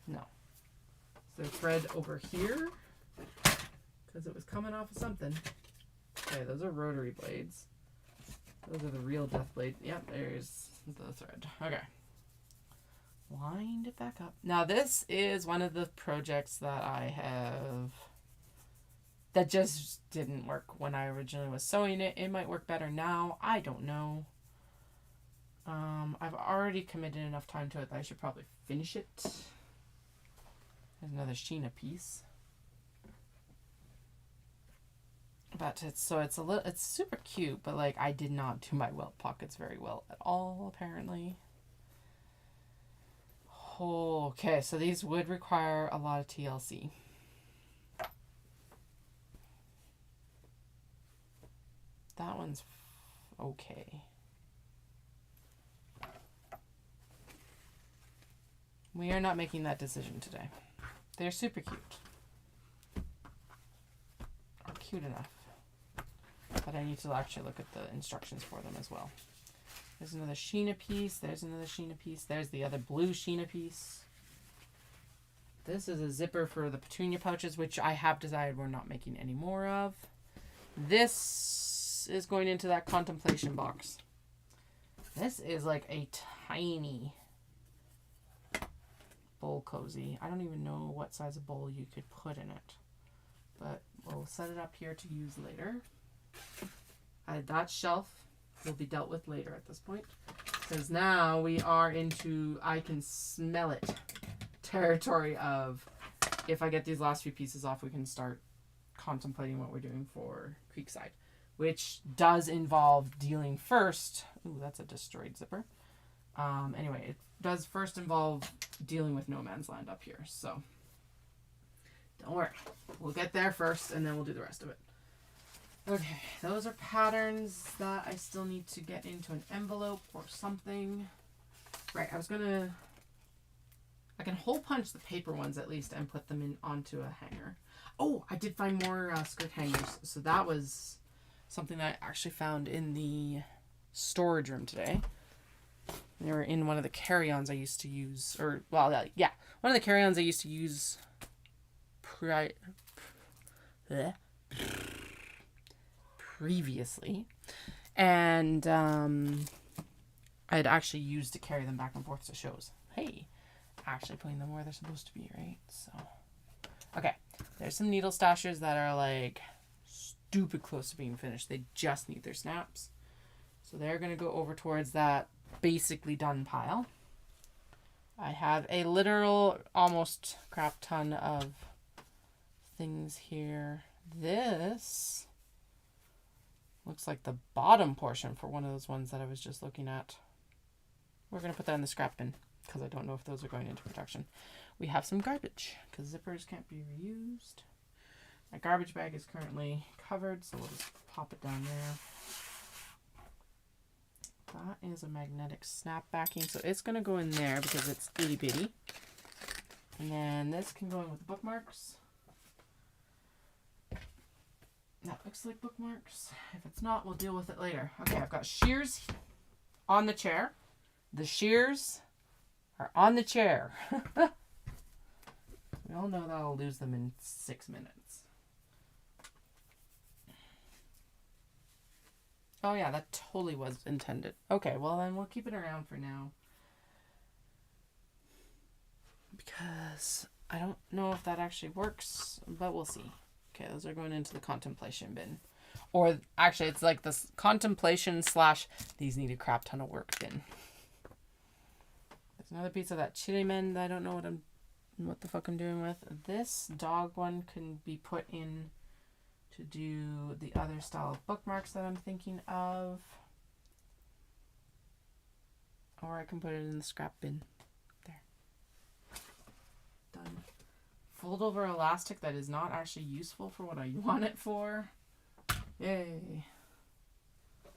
No. Is there thread over here? Because it was coming off of something. Okay, those are rotary blades. Those are the real death blade. Yep, there's the thread. Okay. Wind it back up. Now this is one of the projects that I have that just didn't work when I originally was sewing it. It might work better now. I don't know. I've already committed enough time to it that I should probably finish it. There's another Sheena piece. But it's a little, it's super cute, but like I did not do my welt pockets very well at all, apparently. Okay, so these would require a lot of TLC. That one's okay. We are not making that decision today. They're super cute. Or cute enough. But I need to actually look at the instructions for them as well. There's another Sheena piece. There's another Sheena piece. There's the other blue Sheena piece. This is a zipper for the petunia pouches, which I have decided we're not making any more of. This is going into that contemplation box. This is like a tiny bowl cozy. I don't even know what size of bowl you could put in it. But we'll set it up here to use later. That shelf will be dealt with later at this point. Because now we are into, I can smell it, territory of, if I get these last few pieces off, we can start contemplating what we're doing for Creekside. Which does involve dealing first. Ooh, that's a destroyed zipper. Anyway, it does first involve dealing with no man's land up here. So, don't worry. We'll get there first, and then we'll do the rest of it. Okay, those are patterns that I still need to get into an envelope or something. Right, I can hole punch the paper ones at least and put them in onto a hanger. Oh, I did find more skirt hangers. So that was something that I actually found in the storage room today. They were in one of the carry-ons I used to use. Or, well, yeah. One of the carry-ons I used to use previously. And I'd actually used to carry them back and forth to shows. Hey, actually putting them where they're supposed to be, right? So, okay. There's some needle stashers that are like stupid close to being finished. They just need their snaps. So they're going to go over towards that basically done pile. I have a literal almost crap ton of things here. This looks like the bottom portion for one of those ones that I was just looking at. We're going to put that in the scrap bin because I don't know if those are going into production. We have some garbage because zippers can't be reused. My garbage bag is currently covered, so we'll just pop it down there. That is a magnetic snap backing, so it's going to go in there because it's itty bitty. And then this can go in with bookmarks. That looks like bookmarks. If it's not, we'll deal with it later. Okay, I've got shears on the chair. The shears are on the chair. We all know that I'll lose them in 6 minutes. Oh yeah, that totally was intended. Okay, well then we'll keep it around for now. Because I don't know if that actually works, but we'll see. Okay, those are going into the contemplation bin. Or actually, it's like this contemplation / these need a crap ton of work bin. There's another piece of that chili men that I don't know what the fuck I'm doing with. This dog one can be put in to do the other style of bookmarks that I'm thinking of. Or I can put it in the scrap bin. There. Done. Fold over elastic that is not actually useful for what I want it for. Yay. The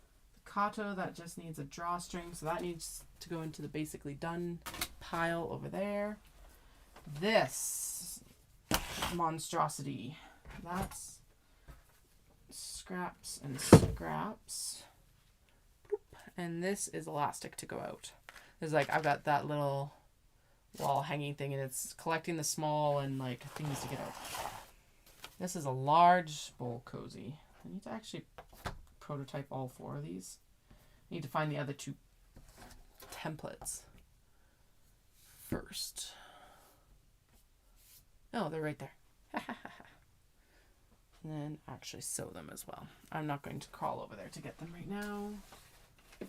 Kato that just needs a drawstring, so that needs to go into the basically done pile over there. This monstrosity. That's scraps and scraps. And this is elastic to go out. There's like, I've got that little wall hanging thing and it's collecting the small and like things to get out. This is a large bowl cozy. I need to actually prototype all 4 of these. I need to find the other 2 templates first. Oh, they're right there. And then actually sew them as well. I'm not going to crawl over there to get them right now.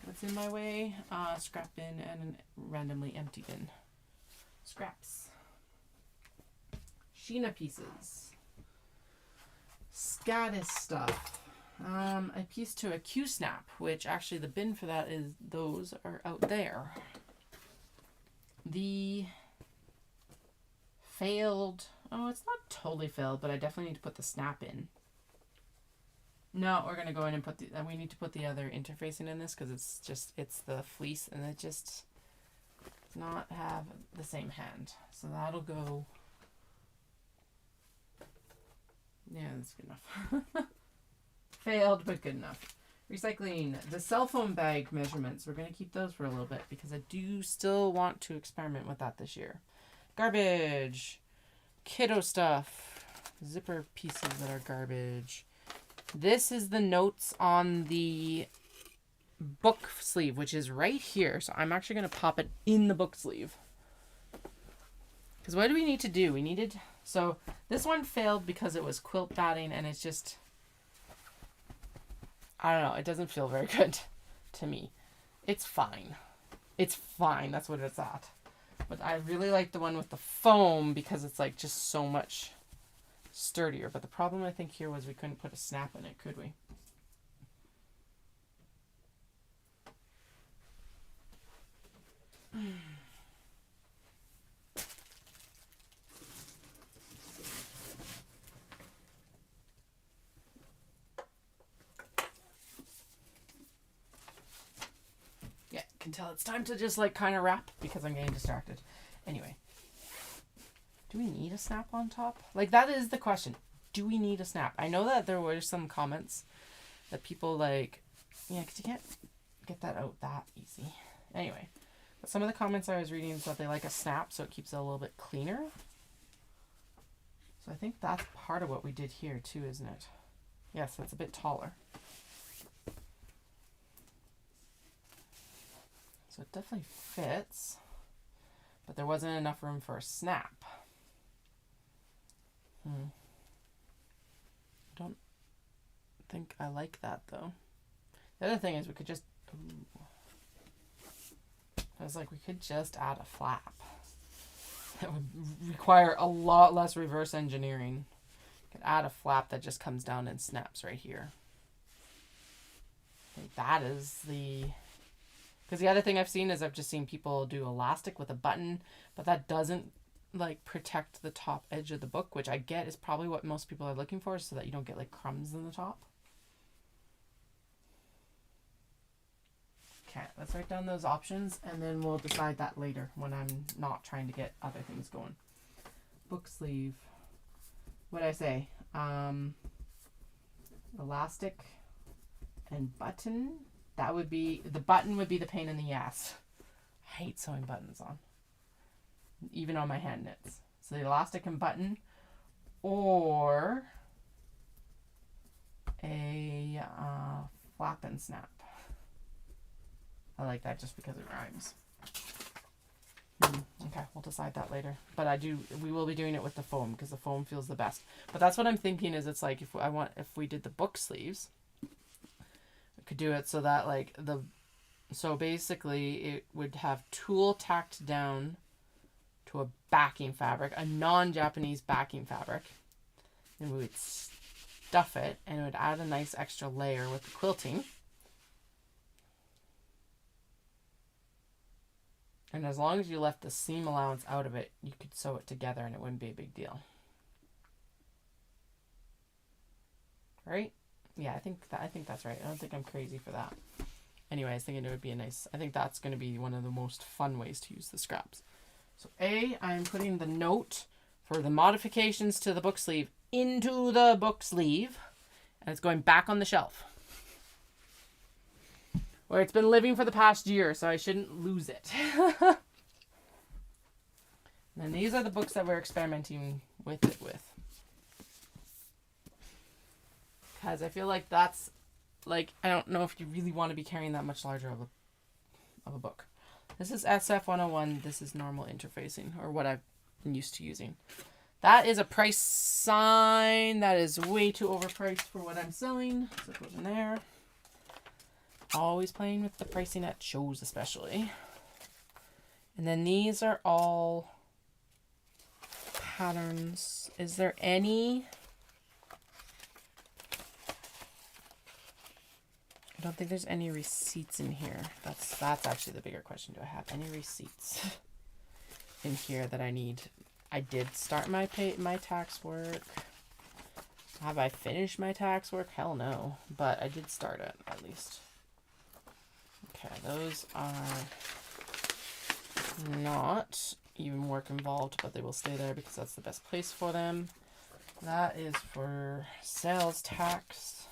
What's in my way? Scrap bin and a randomly empty bin. Scraps. Sheena pieces. Scaddis stuff. a piece to a Q-snap, which actually the bin for that is, those are out there. The failed, oh, it's not totally failed, but I definitely need to put the snap in. No, we're going to go in and put the, we need to put the other interfacing in this because it's the fleece and it just does not have the same hand. So that'll go, yeah, that's good enough. Failed, but good enough. Recycling, the cell phone bag measurements, we're going to keep those for a little bit because I do still want to experiment with that this year. Garbage, kiddo stuff, zipper pieces that are garbage. This is the notes on the book sleeve, which is right here. So I'm actually going to pop it in the book sleeve. Because what do we need to do? We needed, so this one failed because it was quilt batting and it's just, I don't know, it doesn't feel very good to me. It's fine. It's fine. That's what it's at. But I really like the one with the foam because it's like just so much sturdier. But the problem I think here was we couldn't put a snap in it, could we? Yeah, can tell it's time to just like kind of wrap because I'm getting distracted. Anyway. Do we need a snap on top? Like, that is the question. Do we need a snap? I know that there were some comments that people like, yeah, because you can't get that out that easy. Anyway, but some of the comments I was reading is that they like a snap so it keeps it a little bit cleaner. So I think that's part of what we did here too, isn't it? Yes, it's a bit taller. So it definitely fits, but there wasn't enough room for a snap. Don't think I like that though. The other thing is we could just, I was like, we could just add a flap. That would require a lot less reverse engineering. We could add a flap that just comes down and snaps right here. I think that is the, because the other thing I've seen is I've just seen people do elastic with a button, but that doesn't like protect the top edge of the book, which I get is probably what most people are looking for so that you don't get like crumbs in the top. Okay, let's write down those options and then we'll decide that later when I'm not trying to get other things going. Book sleeve. What'd I say? Elastic and button. That would be, the button would be the pain in the ass. I hate sewing buttons on. Even on my hand knits. So the elastic and button, or a flap and snap. I like that just because it rhymes. Okay, we'll decide that later. But we will be doing it with the foam because the foam feels the best. But that's what I'm thinking is it's like if we did the book sleeves, we could do it so that like so basically it would have tulle tacked down to a backing fabric, a non-Japanese backing fabric. Then we would stuff it and it would add a nice extra layer with the quilting. And as long as you left the seam allowance out of it, you could sew it together and it wouldn't be a big deal. Right? Yeah, I think that's right. I don't think I'm crazy for that. Anyway, I was thinking it would be a nice, I think that's going to be one of the most fun ways to use the scraps. So I'm putting the note for the modifications to the book sleeve into the book sleeve. And it's going back on the shelf. Where it's been living for the past year, so I shouldn't lose it. And these are the books that we're experimenting with it with. Because I feel like that's, like, I don't know if you really want to be carrying that much larger of a book. This is SF 101. This is normal interfacing, or what I've been used to using. That is a price sign. That is way too overpriced for what I'm selling. So it goes in there. Always playing with the pricing at shows especially. And then these are all patterns. Is there any I don't think there's any receipts in here. That's actually the bigger question. Do I have any receipts in here that I need? I did start my tax work. Have I finished my tax work? Hell no. But I did start it, at least. Okay, those are not even work involved, but they will stay there because that's the best place for them. That is for sales tax.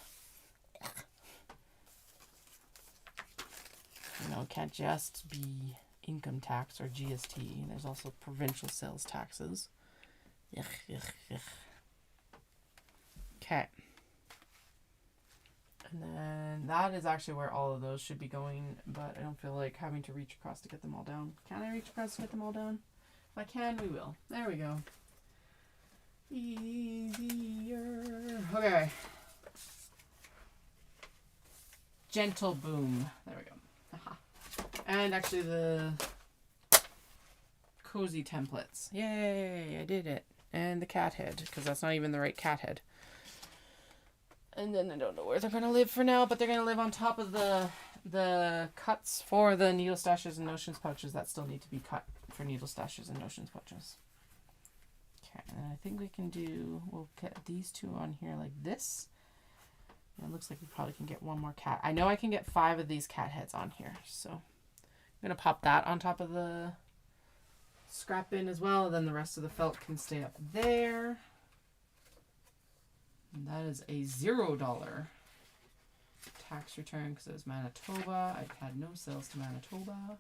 You know, it can't just be income tax or GST. There's also provincial sales taxes. Okay. And then that is actually where all of those should be going, but I don't feel like having to reach across to get them all down. Can I reach across to get them all down? If I can, we will. There we go. Easier. Okay. Gentle boom. There we go. Aha. And actually the cozy templates. Yay, I did it. And the cat head, because that's not even the right cat head. And then I don't know where they're going to live for now, but they're going to live on top of the cuts for the needle stashes and notions pouches that still need to be cut for needle stashes and notions pouches. Okay, and I think we can we'll get these two on here like this. And it looks like we probably can get one more cat. I know I can get 5 of these cat heads on here, so I'm going to pop that on top of the scrap bin as well. And then the rest of the felt can stay up there. And that is a $0 tax return because it was Manitoba. I've had no sales to Manitoba.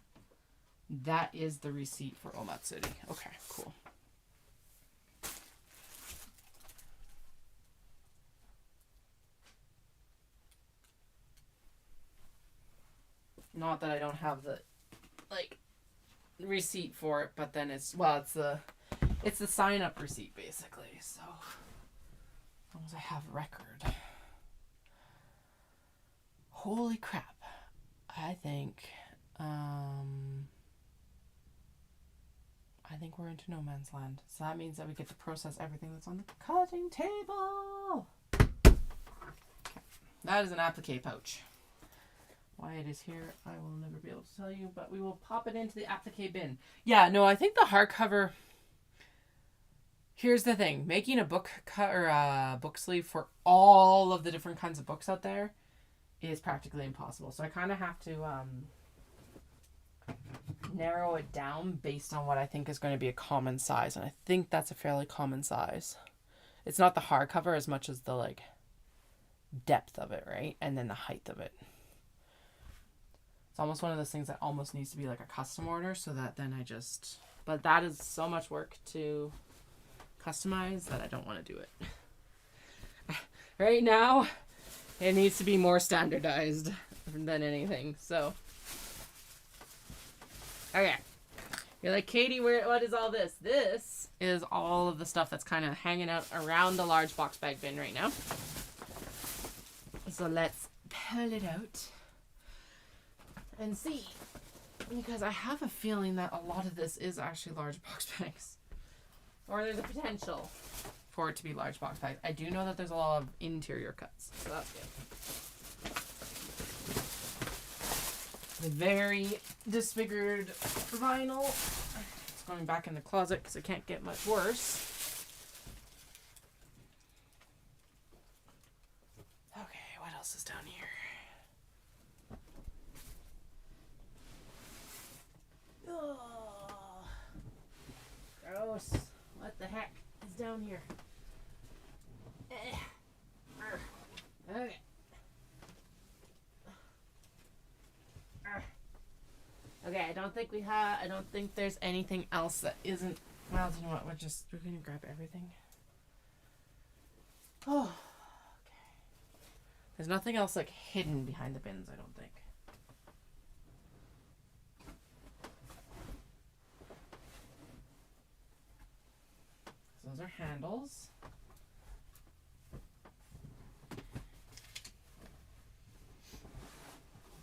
That is the receipt for Omatsuri. Okay, cool. Not that I don't have the receipt for it, but then it's the sign up receipt basically. So as long as I have record. Holy crap. I think we're into no man's land. So that means that we get to process everything that's on the cutting table. Okay. That is an applique pouch. Why it is here, I will never be able to tell you, but we will pop it into the applique bin. Yeah, no, I think the hardcover. Here's the thing: making a book book sleeve for all of the different kinds of books out there is practically impossible. So I kind of have to narrow it down based on what I think is going to be a common size, and I think that's a fairly common size. It's not the hardcover as much as the depth of it, right? And then the height of it. It's almost one of those things that almost needs to be like a custom order, so that then but that is so much work to customize that I don't want to do it. Right now, it needs to be more standardized than anything, so. Okay. You're like, Katie, what is all this? This is all of the stuff that's kind of hanging out around the large box bag bin right now. So let's pull it out and see, because I have a feeling that a lot of this is actually large box bags, or there's a potential for it to be large box bags. I do know that there's a lot of interior cuts, so that's good. The very disfigured vinyl. It's going back in the closet because it can't get much worse. Okay, what else is down here? Oh, gross. What the heck is down here? Okay. Okay, I don't think there's anything else that isn't, well, you know what, we're gonna grab everything. Oh, okay. There's nothing else hidden behind the bins, I don't think. Those are handles.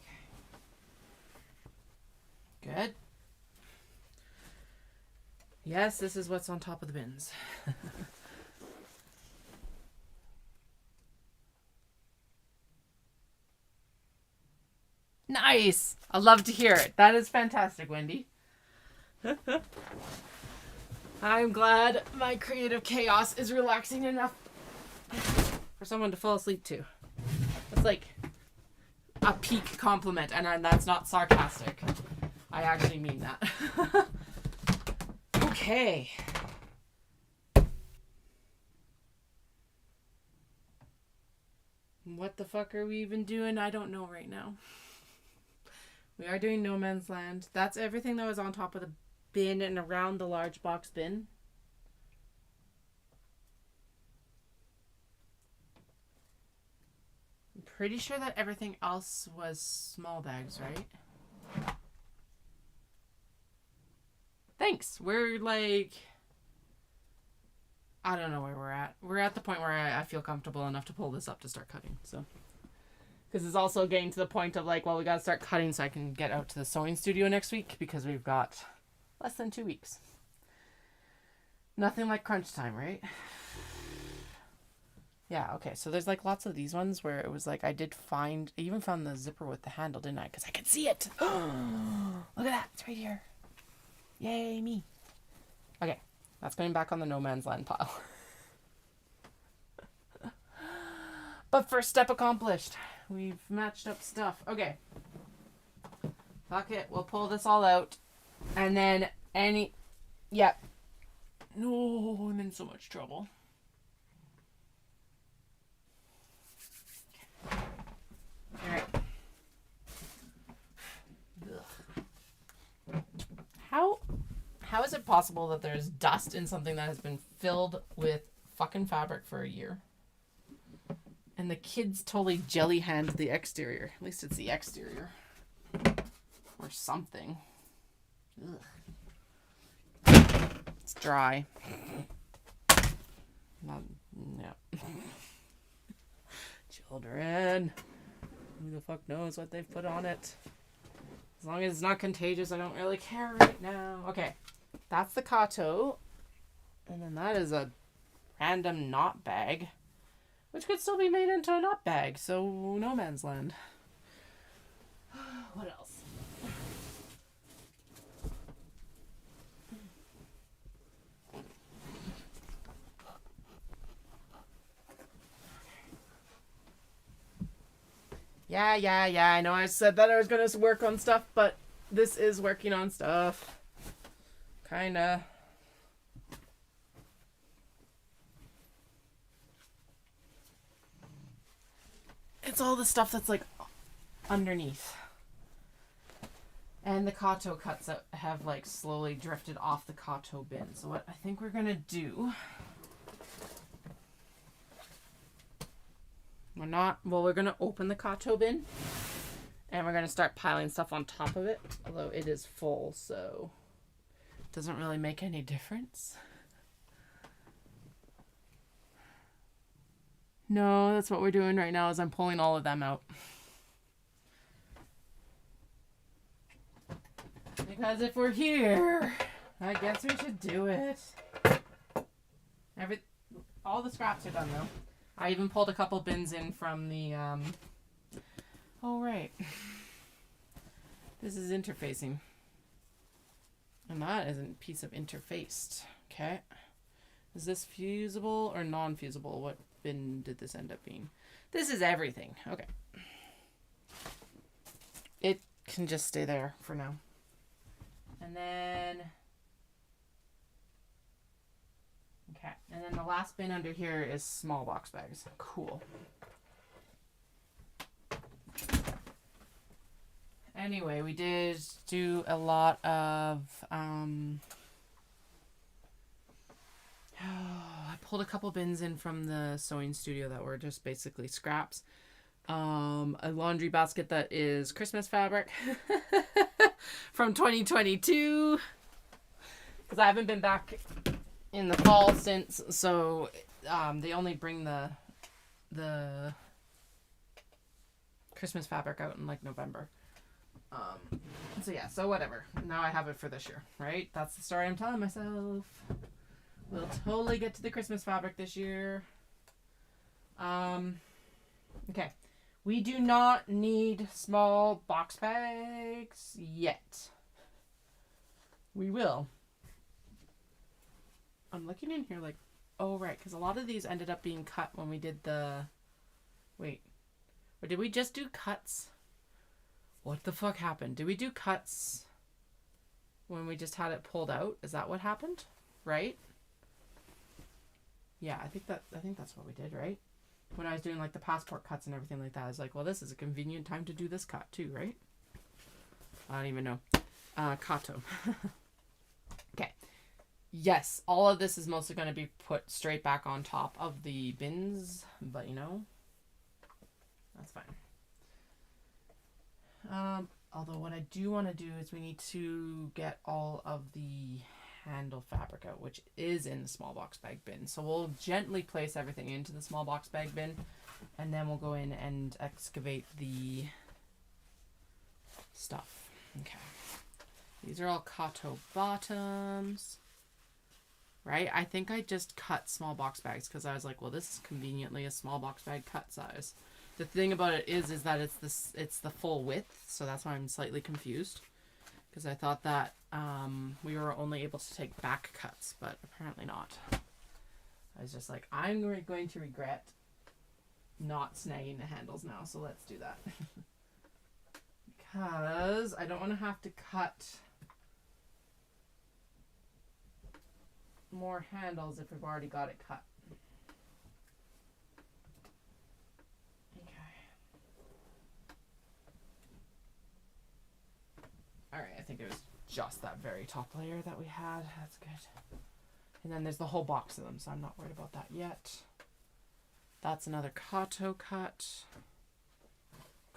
Okay. Good. Yes, this is what's on top of the bins. Nice. I love to hear it. That is fantastic, Wendy. I'm glad my creative chaos is relaxing enough for someone to fall asleep to. It's like a peak compliment, and that's not sarcastic. I actually mean that. Okay. What the fuck are we even doing? I don't know right now. We are doing No Man's Land. That's everything that was on top of the bin and around the large box bin. I'm pretty sure that everything else was small bags, right? Thanks. We're like... I don't know where we're at. We're at the point where I feel comfortable enough to pull this up to start cutting, so... Because it's also getting to the point of like, well, we gotta start cutting so I can get out to the sewing studio next week because we've got less than 2 weeks. Nothing like crunch time, right? Yeah, okay. So there's like lots of these ones where it was like I even found the zipper with the handle, didn't I? Because I could see it. Look at that. It's right here. Yay, me. Okay. That's going back on the No Man's Land pile. But first step accomplished. We've matched up stuff. Okay. Fuck it. We'll pull this all out. And then Yep. No, I'm in so much trouble. Alright. How is it possible that there's dust in something that has been filled with fucking fabric for a year? And the kids totally jelly hand the exterior. At least it's the exterior. Or something. Ugh. It's dry. No. Children. Who the fuck knows what they've put on it? As long as it's not contagious, I don't really care right now. Okay. That's the Kato. And then that is a random knot bag. Which could still be made into a knot bag, so No Man's Land. What else? Yeah. I know I said that I was going to work on stuff, but this is working on stuff. Kinda. It's all the stuff that's like underneath. And the Kato cuts have like slowly drifted off the Kato bin. So what I think we're gonna do, we're gonna open the Kato bin and we're gonna start piling stuff on top of it. Although it is full, so it doesn't really make any difference. No, that's what we're doing right now is I'm pulling all of them out. Because if we're here, I guess we should do it. All the scraps are done though. I even pulled a couple bins in from the, oh right. This is interfacing. And that is a piece of interfaced. Okay. Is this fusible or non-fusible? What bin did this end up being? This is everything. Okay. It can just stay there for now. And then... Okay. And then the last bin under here is small box bags. Cool. Anyway, we did do a lot of... I pulled a couple bins in from the sewing studio that were just basically scraps. A laundry basket that is Christmas fabric from 2022 because I haven't been back in the fall since, so they only bring the Christmas fabric out in like November. So whatever. Now I have it for this year, right? That's the story I'm telling myself. We'll totally get to the Christmas fabric this year. Okay. We do not need small box bags yet. We will. I'm looking in here like, oh, right, because a lot of these ended up being cut when we did the... Wait. Or did we just do cuts? What the fuck happened? Did we do cuts when we just had it pulled out? Is that what happened? Right? Yeah, I think that's what we did, right? When I was doing like the passport cuts and everything like that, I was like, well, this is a convenient time to do this cut too, right? I don't even know. Kato. Okay. Yes, all of this is mostly going to be put straight back on top of the bins, but you know, that's fine. Although what I do want to do is we need to get all of the handle fabric out, which is in the small box bag bin. So we'll gently place everything into the small box bag bin, and then we'll go in and excavate the stuff. Okay. These are all Kato bottoms. Right? I think I just cut small box bags because I was like, well, this is conveniently a small box bag cut size. The thing about it is that it's the full width, so that's why I'm slightly confused. Because I thought that we were only able to take back cuts, but apparently not. I was just like, I'm going to regret not snagging the handles now, so let's do that. Because I don't want to have to cut more handles if we've already got it cut. Alright, I think it was just that very top layer that we had. That's good. And then there's the whole box of them, so I'm not worried about that yet. That's another Kato cut.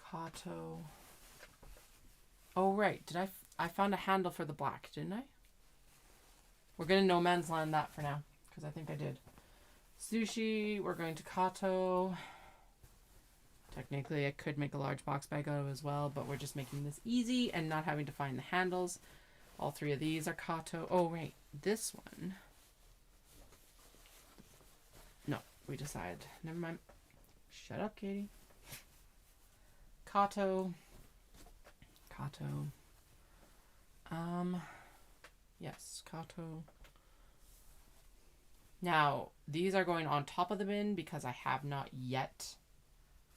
Kato. Oh, right. I found a handle for the black, didn't I? We're going to no man's land that for now, because I think I did. Sushi, we're going to Kato. Technically, I could make a large box bag out of it as well, but we're just making this easy and not having to find the handles. All three of these are Kato. Oh, right. This one. No, we decided. Never mind. Shut up, Katie. Kato. Kato. Yes, Kato. Now, these are going on top of the bin because I have not yet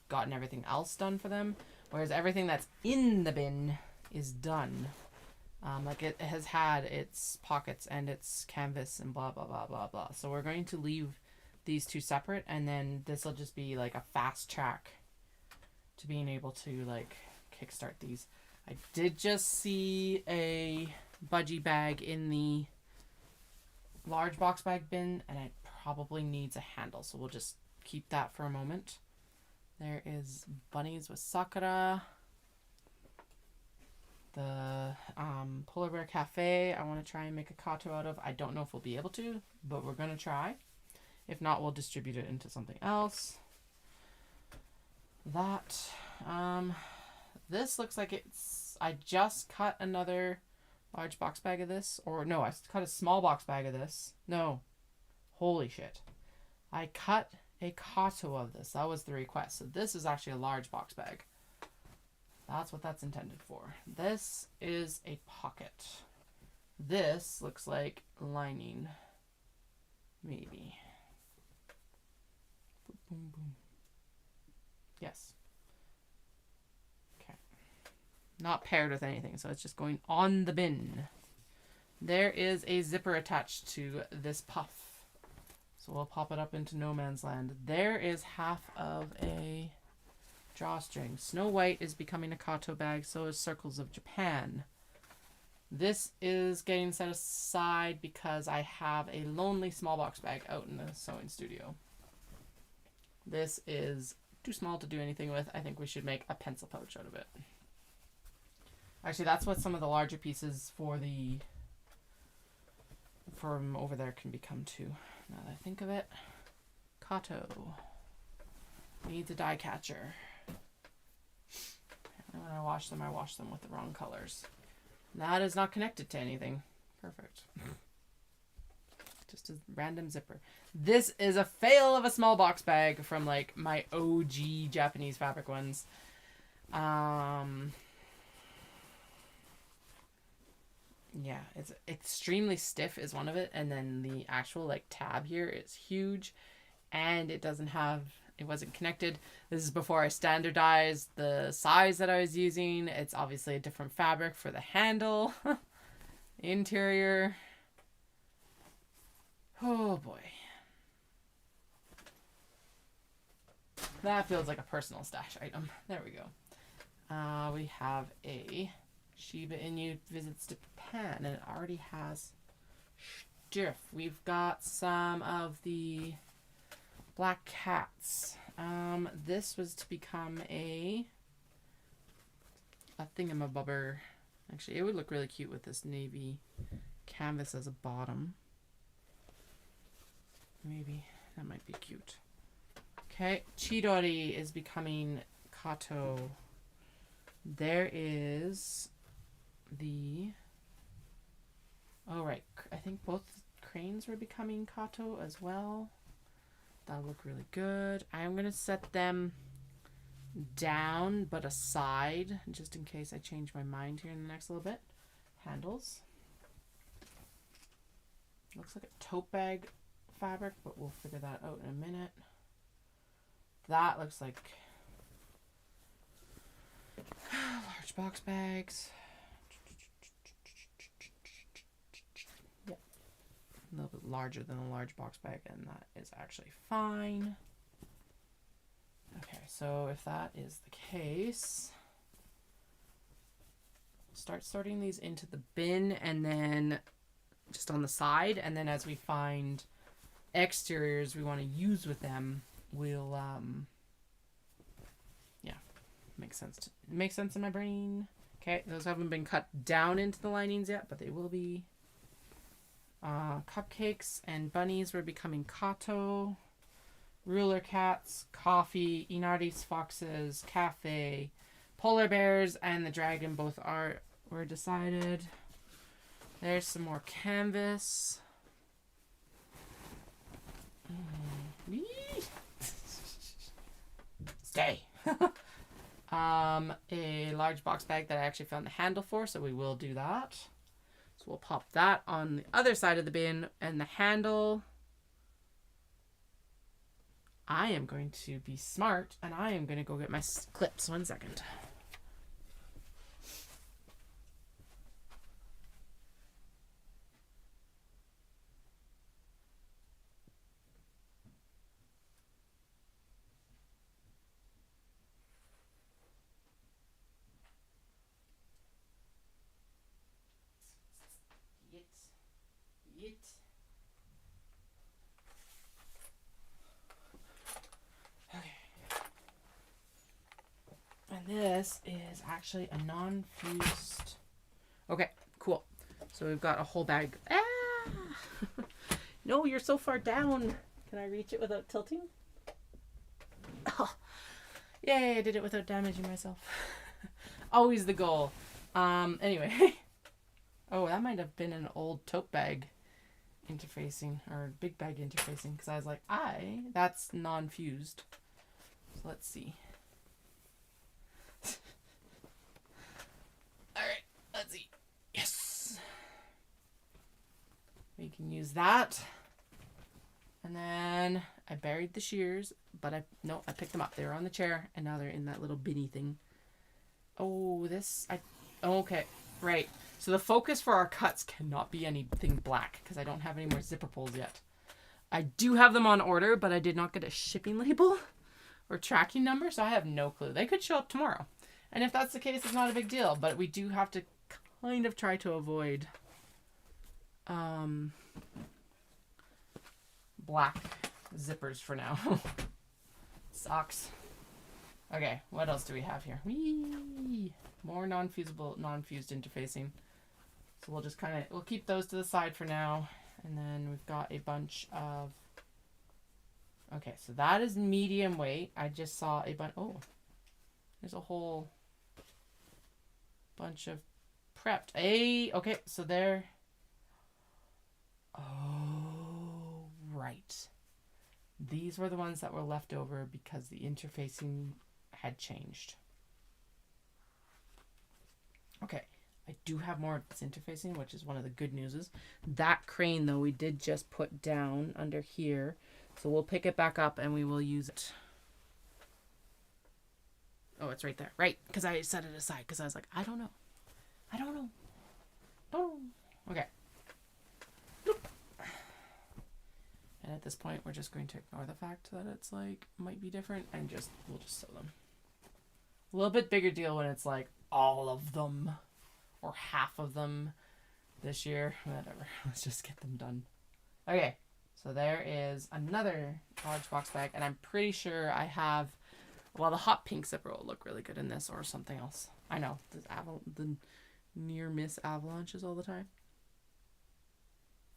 gotten everything else done for them, whereas everything that's in the bin is done. Like it has had its pockets and its canvas and blah blah blah blah blah. So we're going to leave these two separate, and then this will just be like a fast track to being able to like kickstart these. I did just see a budgie bag in the large box bag bin, and it probably needs a handle, so we'll just keep that for a moment. There is bunnies with Sakura. The Polar Bear Cafe, I want to try and make a Kato out of. I don't know if we'll be able to, but we're going to try. If not, we'll distribute it into something else. That. This looks like it's... I just cut another large box bag of this. Or no, I cut a small box bag of this. No. Holy shit. I cut a Kato of this. That was the request. So this is actually a large box bag. That's what that's intended for. This is a pocket. This looks like lining. Maybe. Boom, boom, boom. Yes. Okay. Not paired with anything, so it's just going on the bin. There is a zipper attached to this puff. So we'll pop it up into no man's land. There is half of a drawstring. Snow White is becoming a Kato bag, so is Circles of Japan. This is getting set aside because I have a lonely small box bag out in the sewing studio. This is too small to do anything with. I think we should make a pencil pouch out of it. Actually, that's what some of the larger pieces for the from over there can become too. Now that I think of it, Kato needs a die catcher. And when I wash them with the wrong colors. That is not connected to anything. Perfect. Just a random zipper. This is a fail of a small box bag from like my OG Japanese fabric ones. Yeah, it's extremely stiff is one of it, and then the actual like tab here is huge, and it wasn't connected. This is before I standardized the size that I was using. It's obviously a different fabric for the handle. Interior. Oh boy. That feels like a personal stash item. There we go. We have a Shiba Inu visits to Japan, and it already has stuff. We've got some of the black cats. This was to become a thingamabobber. Actually, it would look really cute with this navy canvas as a bottom. Maybe that might be cute. Okay, Chidori is becoming Kato. There is the... Oh, right. I think both cranes were becoming Kato as well. That'll look really good. I'm going to set them down, but aside, just in case I change my mind here in the next little bit. Handles. Looks like a tote bag fabric, but we'll figure that out in a minute. That looks like large box bags. Yep. A little bit larger than a large box bag, and that is actually fine. Okay, so if that is the case, start sorting these into the bin, and then just on the side, and then as we find exteriors we want to use with them, we'll yeah, makes sense in my brain. Okay, those haven't been cut down into the linings yet, but they will be. Cupcakes and bunnies were becoming Kato. Ruler cats, coffee, Inari's foxes, cafe, polar bears, and the dragon both were decided. There's some more canvas. Stay. A large box bag that I actually found the handle for, so we will do that. So we'll pop that on the other side of the bin, and the handle, I am going to be smart, and I am going to go get my clips. 1 second. This is actually a non-fused. Okay, cool. So we've got a whole bag. Ah! No, you're so far down. Can I reach it without tilting? Oh. Yay, I did it without damaging myself. Always the goal. Anyway. Oh, that might have been an old tote bag interfacing, or big bag interfacing, because I was like, that's non-fused. So let's see. Alright, let's see. Yes! We can use that. And then I buried the shears, but I picked them up. They were on the chair, and now they're in that little binny thing. Oh, okay, right. So the focus for our cuts cannot be anything black, because I don't have any more zipper pulls yet. I do have them on order, but I did not get a shipping label or tracking number, so I have no clue. They could show up tomorrow. And if that's the case, it's not a big deal, but we do have to kind of try to avoid black zippers for now. Sucks. Okay, what else do we have here? Whee! More non-fused interfacing. So we'll just we'll keep those to the side for now. And then we've got a bunch of... Okay, so that is medium weight. I just saw a bunch... Oh, there's a whole bunch of prepped. Okay, so there... Oh, right. These were the ones that were left over because the interfacing had changed. Okay, I do have more of this interfacing, which is one of the good news. That crane, though, we did just put down under here. So we'll pick it back up and we will use it. Oh, it's right there. Right, because I set it aside because I was like, I don't know. Okay. And at this point, we're just going to ignore the fact that it's like, might be different and we'll just sew them. A little bit bigger deal when it's like all of them or half of them this year. Whatever. Let's just get them done. Okay. So there is another large box bag, and I'm pretty sure I have, well, the hot pink zipper will look really good in this or something else. I know, the near miss avalanches all the time.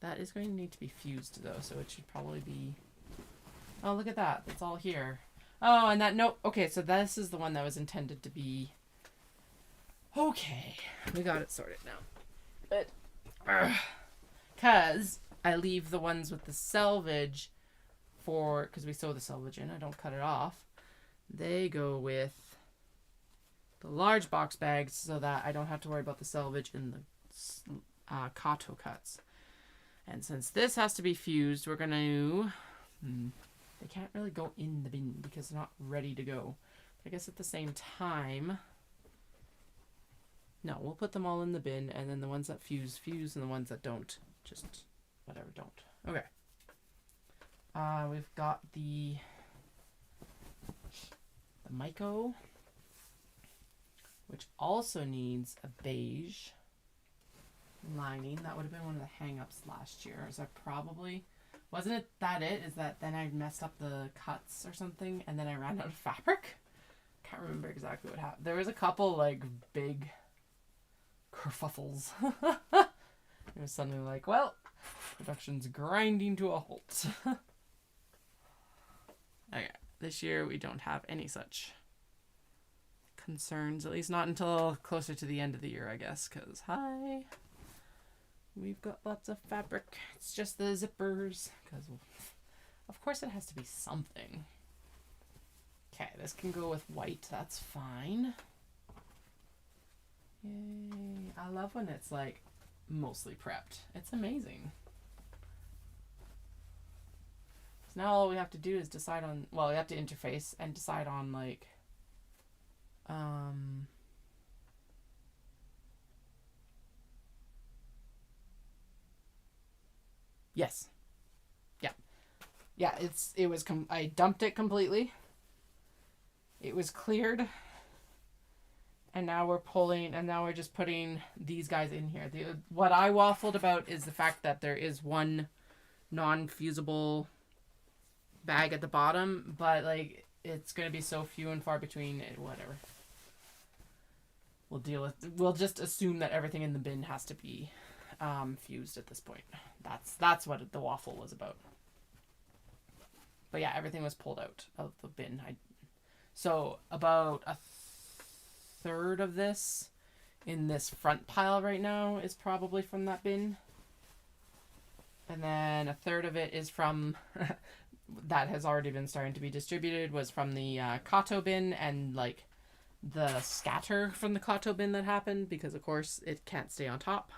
That is going to need to be fused though, so it should probably be, oh, look at that. It's all here. Oh, and that, nope. Okay, so this is the one that was intended to be, okay. We got it sorted now. But, because I leave the ones with the selvage for, because we sew the selvage in, I don't cut it off. They go with the large box bags so that I don't have to worry about the selvage in the Kato cuts. And since this has to be fused, we're going to, they can't really go in the bin because they're not ready to go. I guess at the same time, no, we'll put them all in the bin, and then the ones that fuse, and the ones that don't, just whatever, don't. Okay. We've got the Myco, which also needs a beige lining. That would have been one of the hang-ups last year. Is that probably, wasn't it that it? Is that then I messed up the cuts or something, and then I ran out of fabric? Can't remember exactly what happened. There was a couple like big kerfuffles. It was suddenly like, well, production's grinding to a halt. Okay, this year we don't have any such concerns, at least not until closer to the end of the year, I guess, because we've got lots of fabric. It's just the zippers, because of course it has to be something. Okay, this can go with white, that's fine. Yay, I love when it's like mostly prepped. It's amazing. So now all we have to do is decide on, well, we have to interface and decide on like, yes. Yeah, I dumped it completely. It was cleared. And now we're pulling, and now we're just putting these guys in here. What I waffled about is the fact that there is one non-fusible bag at the bottom, but like it's going to be so few and far between, whatever. We'll just assume that everything in the bin has to be fused at this point. That's what the waffle was about. But yeah, everything was pulled out of the bin. So about a third of this in this front pile right now is probably from that bin. And then a third of it is from that has already been starting to be distributed, was from the Kato bin, and like the scatter from the Kato bin that happened because of course it can't stay on top.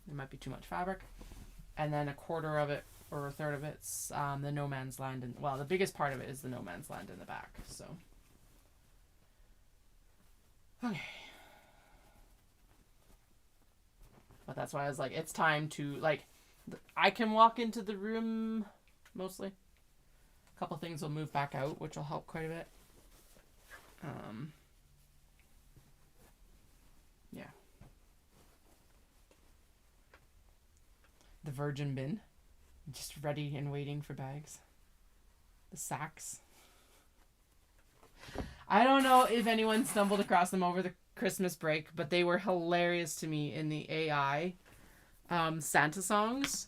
There might be too much fabric. And then a quarter of it or a third of it's the no man's land, and well, the biggest part of it is the no man's land in the back. So okay, but that's why I was like, it's time to like, I can walk into the room mostly. A couple things will move back out, which will help quite a bit. Yeah. The virgin bin, just ready and waiting for bags. The sacks. I don't know if anyone stumbled across them over the Christmas break, but they were hilarious to me in the AI Santa songs.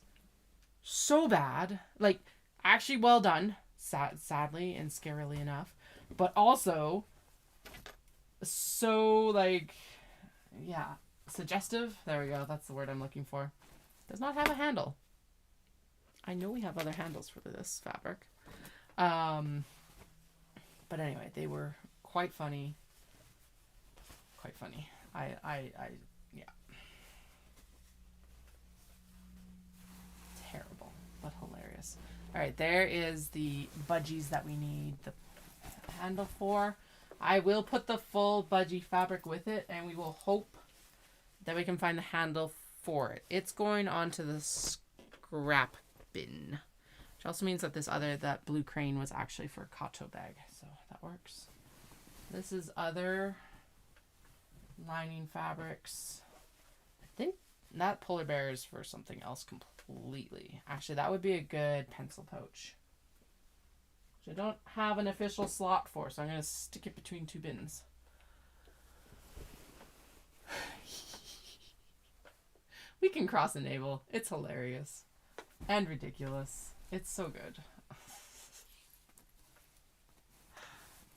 So bad. Like, actually well done, sadly and scarily enough. But also, so, like, yeah, suggestive. There we go. That's the word I'm looking for. Does not have a handle. I know we have other handles for this fabric. But anyway, they were quite funny. Quite funny. Yeah. Terrible, but hilarious. All right, there is the budgies that we need the handle for. I will put the full budgie fabric with it, and we will hope that we can find the handle for it. It's going onto the scrap bin, which also means that that blue crane was actually for a Kato bag, so that works. This is other lining fabrics. I think that polar bear is for something else completely. Actually, that would be a good pencil pouch, which I don't have an official slot for, so I'm going to stick it between two bins. We can cross enable. It's hilarious and ridiculous. It's so good.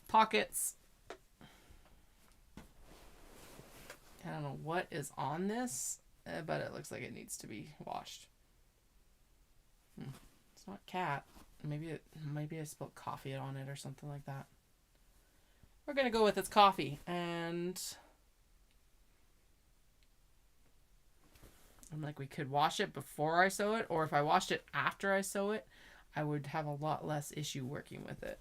Pockets. I don't know what is on this, but it looks like it needs to be washed. It's not cat. Maybe I spilled coffee on it or something like that. We're gonna go with it's coffee, and I'm like, we could wash it before I sew it, or if I washed it after I sew it, I would have a lot less issue working with it.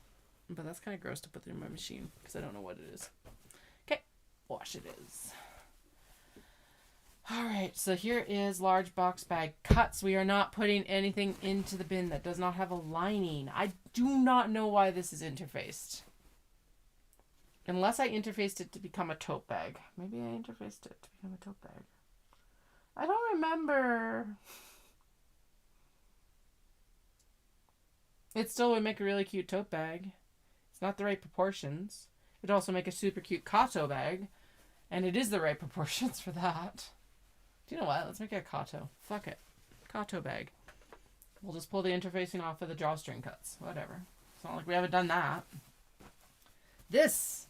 But that's kind of gross to put in my machine because I don't know what it is. Okay, wash it is. All right, so here is large box bag cuts. We are not putting anything into the bin that does not have a lining. I do not know why this is interfaced. Unless I interfaced it to become a tote bag. Maybe I interfaced it to become a tote bag. I don't remember. It still would make a really cute tote bag. It's not the right proportions. It'd also make a super cute Kato bag. And it is the right proportions for that. Do you know what? Let's make it a Kato. Fuck it. Kato bag. We'll just pull the interfacing off of the drawstring cuts. Whatever. It's not like we haven't done that. This!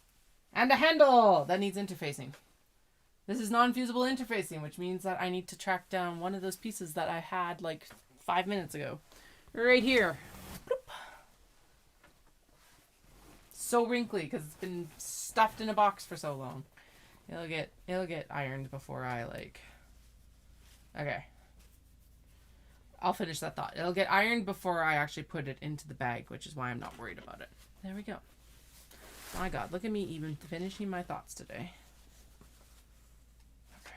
And a handle! That needs interfacing. This is non-fusible interfacing, which means that I need to track down one of those pieces that I had like 5 minutes ago. Right here. Bloop. So wrinkly because it's been stuffed in a box for so long. It'll get ironed before I Okay. I'll finish that thought. It'll get ironed before I actually put it into the bag, which is why I'm not worried about it. There we go. My God, look at me even finishing my thoughts today. Okay.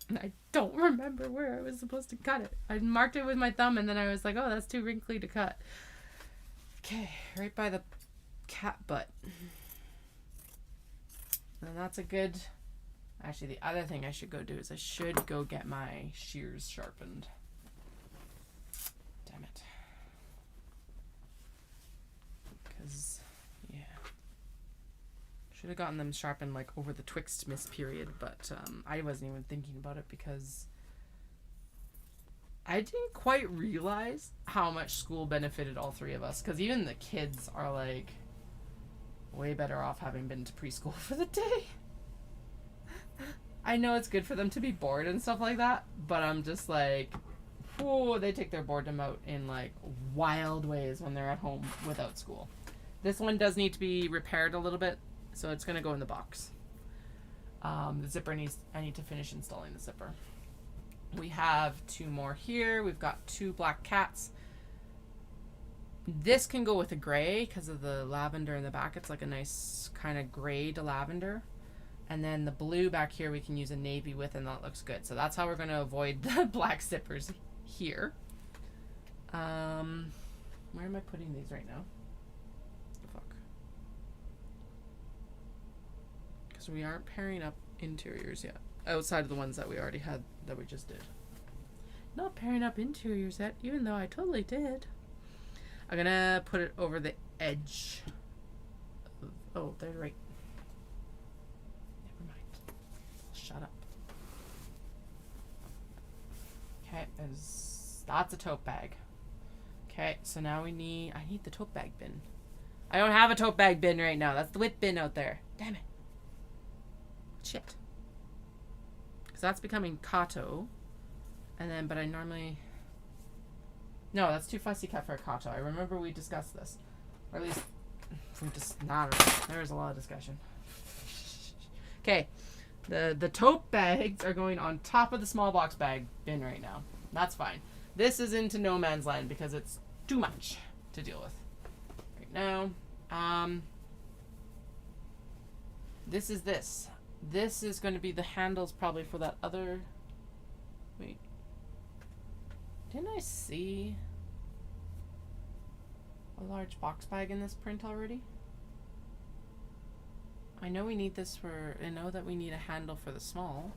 And I don't remember where I was supposed to cut it. I marked it with my thumb and then I was like, oh, that's too wrinkly to cut. Okay, right by the cat butt. And that's a good... Actually, the other thing I should go do is I should go get my shears sharpened. Damn it. Because, yeah. Should have gotten them sharpened like over the Twixt Miss period, but I wasn't even thinking about it because I didn't quite realize how much school benefited all three of us. Because even the kids are like way better off having been to preschool for the day. I know it's good for them to be bored and stuff like that, but I'm just like, whoa, they take their boredom out in like wild ways when they're at home without school. This one does need to be repaired a little bit, so it's going to go in the box. The zipper I need to finish installing the zipper. We have two more here. We've got two black cats. This can go with a gray because of the lavender in the back. It's like a nice kind of gray to lavender. And then the blue back here we can use a navy with, and that looks good. So that's how we're going to avoid the black zippers here. Where am I putting these right now? The fuck. Because we aren't pairing up interiors yet. Outside of the ones that we already had, that we just did. Not pairing up interiors yet, even though I totally did. I'm going to put it over the edge. Oh, they're right. Shut up. Okay, that's a tote bag. Okay, so now I need the tote bag bin. I don't have a tote bag bin right now. That's the whip bin out there. Damn it. Shit. Because that's becoming Kato. And then, but I normally... No, that's too fussy cut for a kato. I remember we discussed this. Or at least, we just not. There was a lot of discussion. Okay, the tote bags are going on top of the small box bag bin right now. That's fine. This is into no man's land because it's too much to deal with right now. This is this. This is going to be the handles probably for that other... Wait. Didn't I see a large box bag in this print already? I know we need this for... I know that we need a handle for the small.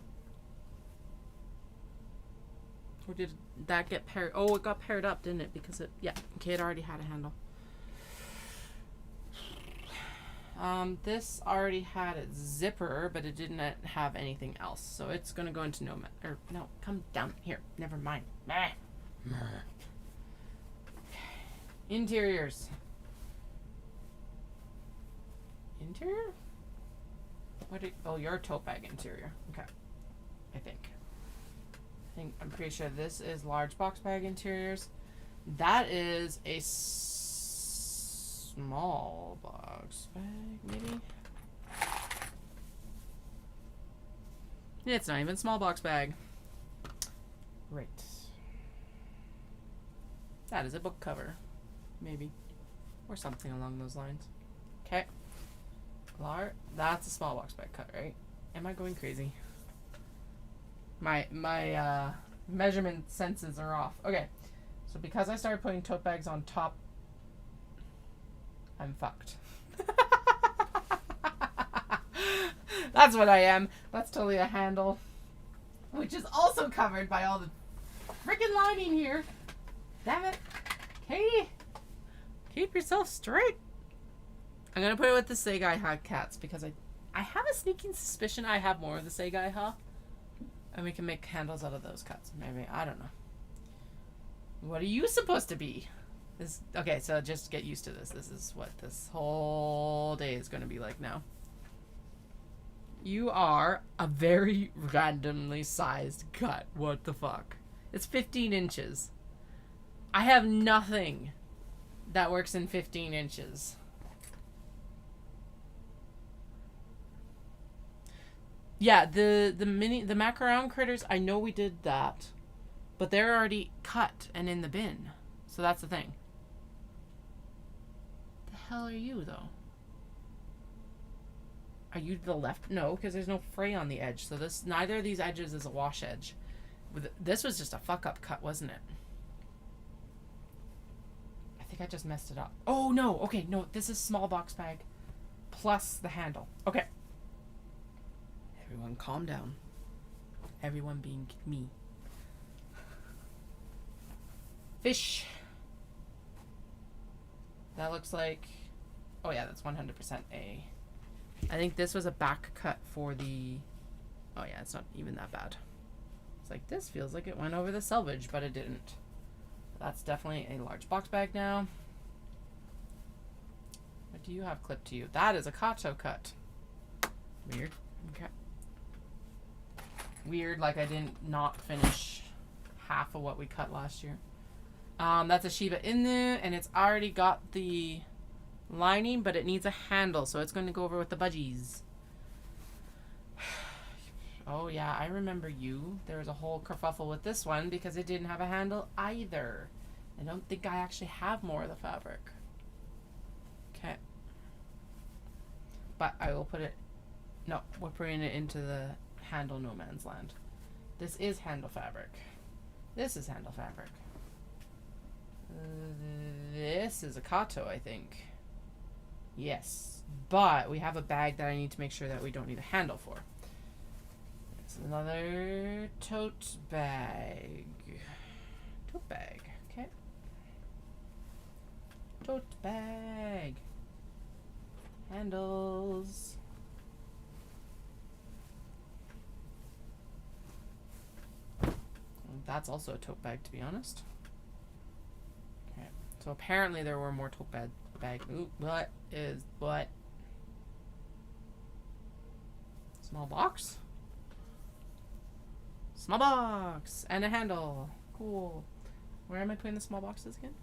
Or did that get paired? Oh, it got paired up, didn't it? Because it... Yeah. Okay, it already had a handle. This already had a zipper, but it didn't have anything else. So it's going to go into no... Or, no, come down here. Never mind. Interiors. Interior? What did... Oh, your tote bag interior. Okay. I'm pretty sure this is large box bag interiors. That is a small box bag, maybe? Yeah, it's not even a small box bag. Right. That is a book cover. Maybe. Or something along those lines. Okay. That's a small box bag cut, right? Am I going crazy? My measurement senses are off. Okay. So because I started putting tote bags on top, I'm fucked. That's what I am. That's totally a handle. Which is also covered by all the freaking lining here. Damn it. Katie, keep yourself straight. I'm going to put it with the Seigai Ha cats because I have a sneaking suspicion I have more of the Seigai Ha. And we can make handles out of those cuts. Maybe. I don't know. What are you supposed to be? Okay, so just get used to this. This is what this whole day is going to be like now. You are a very randomly sized cut. What the fuck? It's 15 inches. I have nothing that works in 15 inches. Yeah, the macaroon critters, I know we did that, but they're already cut and in the bin. So that's the thing. The hell are you, though? Are you to the left? No, because there's no fray on the edge. So this neither of these edges is a wash edge. This was just a fuck up cut, wasn't it? I think I just messed it up. Oh, no. Okay, no. This is small box bag plus the handle. Okay. Everyone calm down. Everyone being me. Fish. That looks like... Oh, yeah, that's 100% A. I think this was a back cut for the... Oh, yeah, it's not even that bad. It's like, this feels like it went over the selvage, but it didn't. That's definitely a large box bag now. What do you have clipped to you? That is a kato cut. Weird. Okay. Weird, like I didn't not finish half of what we cut last year. That's a Shiba Inu, and it's already got the lining, but it needs a handle, so it's going to go over with the budgies. Oh, yeah, I remember you. There was a whole kerfuffle with this one because it didn't have a handle either. I don't think I actually have more of the fabric. Okay. But I will put it... No, we're putting it into the handle no man's land. This is handle fabric. This is handle fabric. This is a kato, I think. Yes. But we have a bag that I need to make sure that we don't need a handle for. It's another tote bag. Tote bag. Okay. Tote bag. Handles. That's also a tote bag, to be honest. Okay. So apparently there were more tote bag. Ooh, what? Small box? Small box and a handle. Cool. Where am I putting the small boxes again?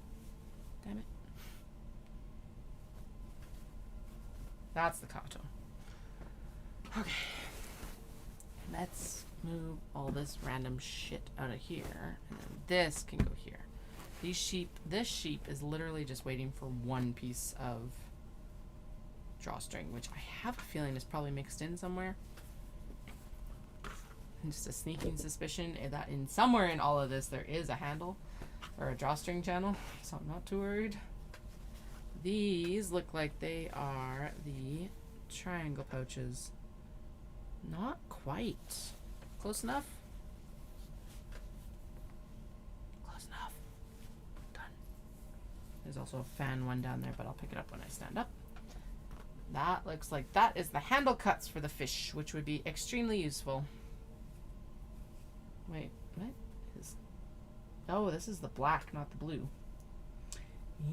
Damn it. That's the Kato. Okay. Let's move all this random shit out of here. And then this can go here. This sheep is literally just waiting for one piece of drawstring, which I have a feeling is probably mixed in somewhere. And just a sneaking suspicion that in somewhere in all of this there is a handle or a drawstring channel, so I'm not too worried. These look like they are the triangle pouches. Not quite. Close enough? Close enough. Done. There's also a fan one down there, but I'll pick it up when I stand up. That looks like that is the handle cuts for the fish, which would be extremely useful. Wait, what? Oh, this is the black, not the blue.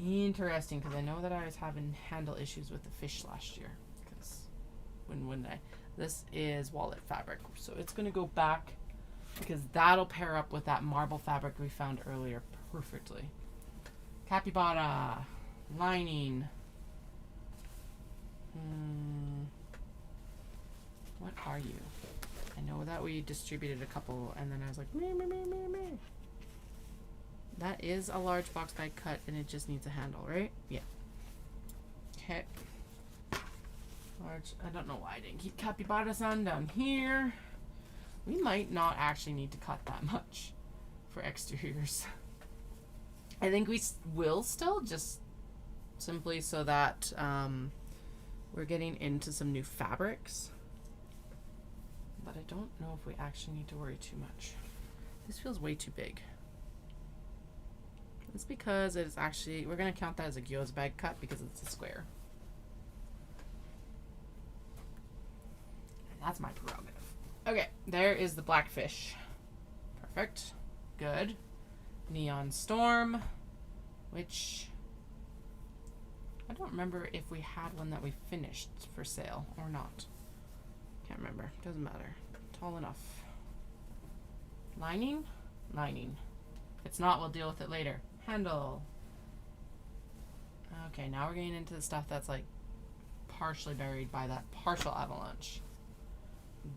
Interesting, because I know that I was having handle issues with the fish last year. Because when wouldn't I? This is wallet fabric, so it's going to go back because that'll pair up with that marble fabric we found earlier perfectly. Capybara lining. What are you? I know that we distributed a couple, and then I was like, meh. That is a large box bag cut, and it just needs a handle, right? Yeah. Okay. Large. I don't know why I didn't keep Capybara-san down here. We might not actually need to cut that much for exteriors. I think we will still, just simply so that we're getting into some new fabrics. But I don't know if we actually need to worry too much. This feels way too big. It's because it's actually, we're going to count that as a gyoza bag cut because it's a square. And that's my prerogative. Okay, there is the blackfish. Perfect. Good. Neon Storm, which I don't remember if we had one that we finished for sale or not. Can't remember. Doesn't matter. Tall enough. Lining? Lining. If it's not, we'll deal with it later. Handle. Okay, now we're getting into the stuff that's like partially buried by that partial avalanche.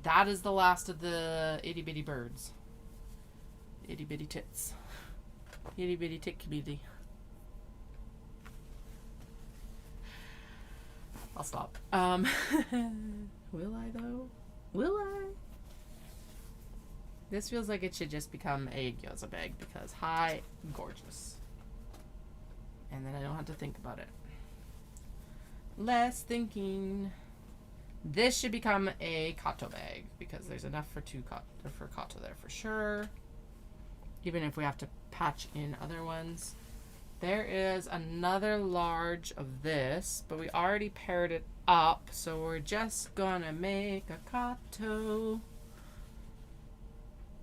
That is the last of the itty bitty birds. Itty bitty tits. Itty bitty tick bitty. I'll stop. Will I though? Will I? This feels like it should just become a gyoza bag because hi, gorgeous. And then I don't have to think about it. Less thinking. This should become a kato bag because there's enough for for kato there for sure. Even if we have to patch in other ones. There is another large of this, but we already paired it up, so we're just gonna make a kato.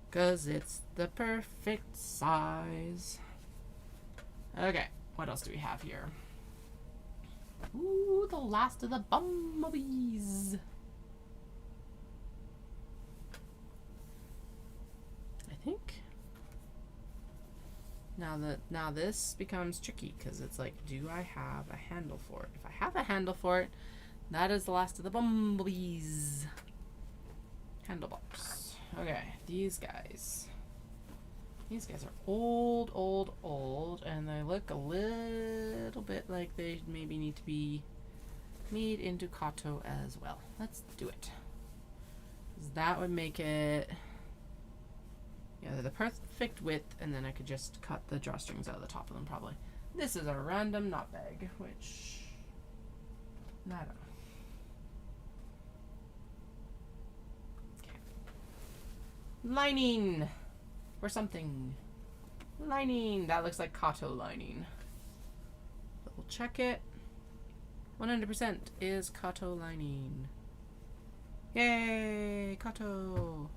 Because it's the perfect size. Okay, what else do we have here? Ooh, the last of the bumblebees. I think. Now this becomes tricky because it's like, do I have a handle for it? If I have a handle for it, that is the last of the bumblebees. Handle box. Okay, these guys. These guys are old, and they look a little bit like they maybe need to be made into kato as well. Let's do it. 'Cause that would make it, yeah, they're the perfect width, and then I could just cut the drawstrings out of the top of them probably. This is a random knot bag, which, I don't know. Okay. Lining! Or something. Lining! That looks like kato lining. But we'll check it. 100% is kato lining. Yay! Kato!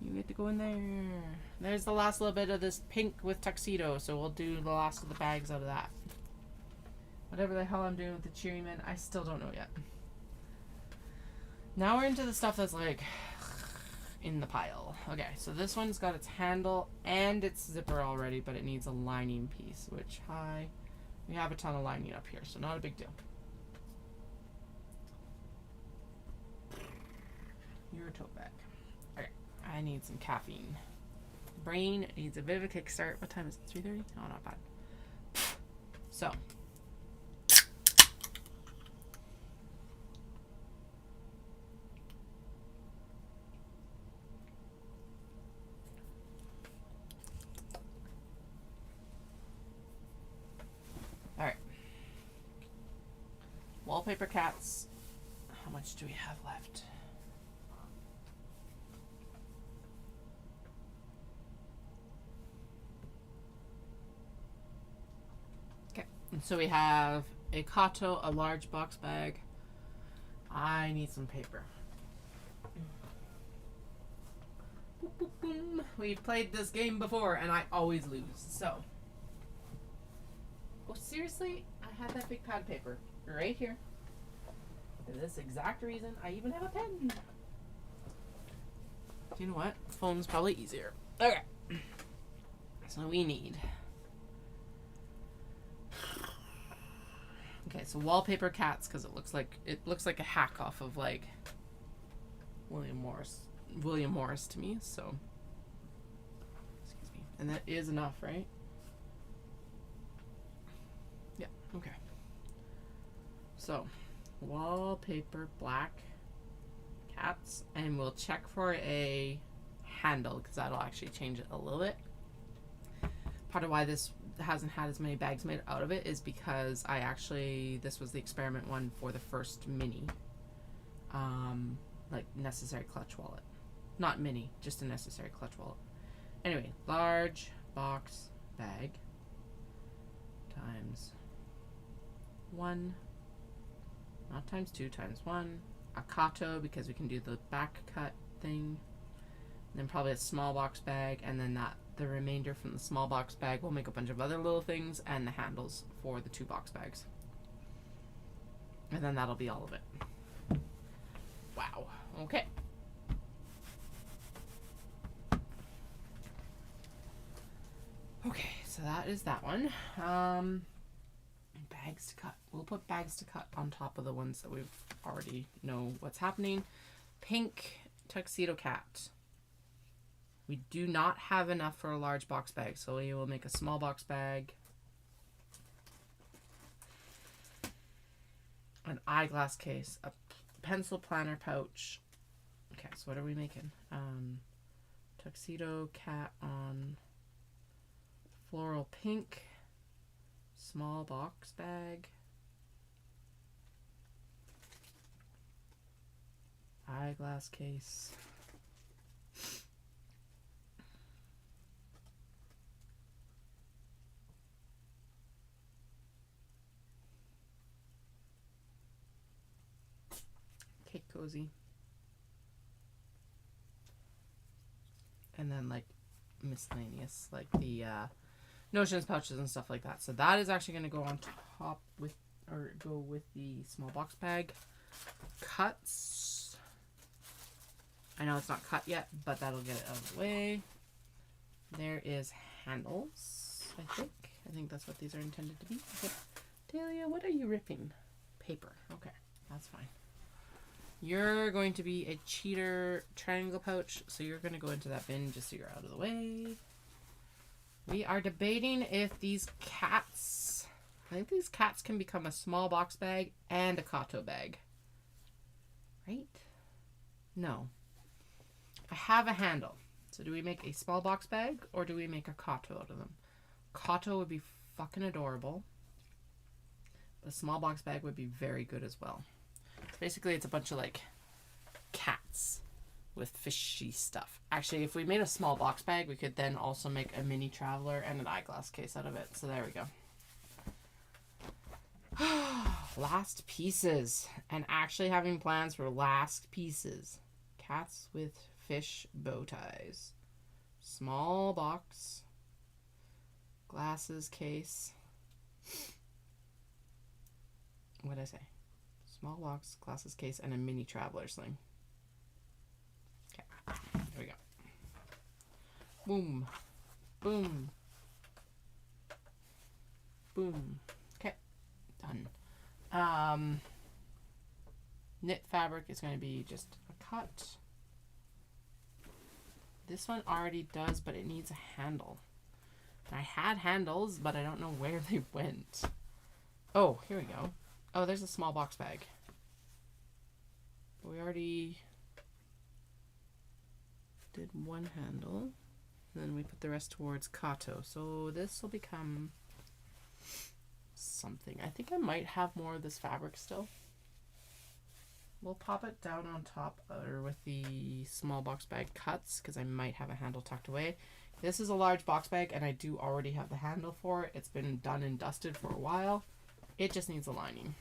You get to go in there. There's the last little bit of this pink with tuxedo, so we'll do the last of the bags out of that. Whatever the hell I'm doing with the Cheeryman, I still don't know yet. Now we're into the stuff that's like in the pile. Okay, so this one's got its handle and its zipper already, but it needs a lining piece, which, we have a ton of lining up here, so not a big deal. Your tote bag. Okay, I need some caffeine. Brain needs a bit of a kickstart. What time is it? 3:30? Oh, not bad. So. Alright. Wallpaper cats. How much do we have left? And so we have a Kato, a large box bag. I need some paper. Boop, boop, boom. We've played this game before and I always lose. So. Oh, seriously? I had that big pad of paper right here. For this exact reason, I even have a pen. Do you know what? Phone's probably easier. Okay. So we need. Okay, so wallpaper cats, because it looks like a hack off of like William Morris to me. So excuse me, and that is enough, right? Yeah. Okay. So wallpaper black cats, and we'll check for a handle because that'll actually change it a little bit. Part of why this hasn't had as many bags made out of it is because this was the experiment one for the first mini, like necessary clutch wallet. Not mini, just a necessary clutch wallet. Anyway, large box bag times 1, not times 2, times 1. A Kato because we can do the back cut thing. And then probably a small box bag, and then the remainder from the small box bag will make a bunch of other little things, and the handles for the 2 box bags. And then that'll be all of it. Wow. Okay. Okay, so that is that one. Bags to cut. We'll put bags to cut on top of the ones that we've already know what's happening. Pink tuxedo cat. We do not have enough for a large box bag, so we will make a small box bag. An eyeglass case, a pencil planner pouch. Okay, so what are we making? Tuxedo cat on floral pink, small box bag, eyeglass case. Cake cozy. And then like miscellaneous, like the notions pouches and stuff like that. So that is actually going to go on top with, or go with the small box bag. Cuts. I know it's not cut yet, but that'll get it out of the way. There is handles, I think. I think that's what these are intended to be. Okay. Talia, what are you ripping? Paper. Okay, that's fine. You're going to be a cheater triangle pouch, so you're going to go into that bin just so you're out of the way. We are debating if these cats, I think these cats can become a small box bag and a Kato bag. Right? No. I have a handle. So do we make a small box bag or do we make a Kato out of them? Kato would be fucking adorable. The small box bag would be very good as well. Basically, it's a bunch of like cats with fishy stuff. Actually, if we made a small box bag, we could then also make a mini traveler and an eyeglass case out of it. So there we go. Last pieces. And actually having plans for last pieces. Cats with fish bow ties. Small box. Glasses case. What did I say? Small box, glasses case, and a mini traveler sling. Okay. Boom. Boom. Boom. Okay. Done. Knit fabric is going to be just a cut. This one already does, but it needs a handle. I had handles, but I don't know where they went. Oh, here we go. Oh, there's a small box bag. We already did one handle. And then we put the rest towards Kato. So this will become something. I think I might have more of this fabric still. We'll pop it down on top or with the small box bag cuts because I might have a handle tucked away. This is a large box bag and I do already have the handle for it. It's been done and dusted for a while. It just needs a lining.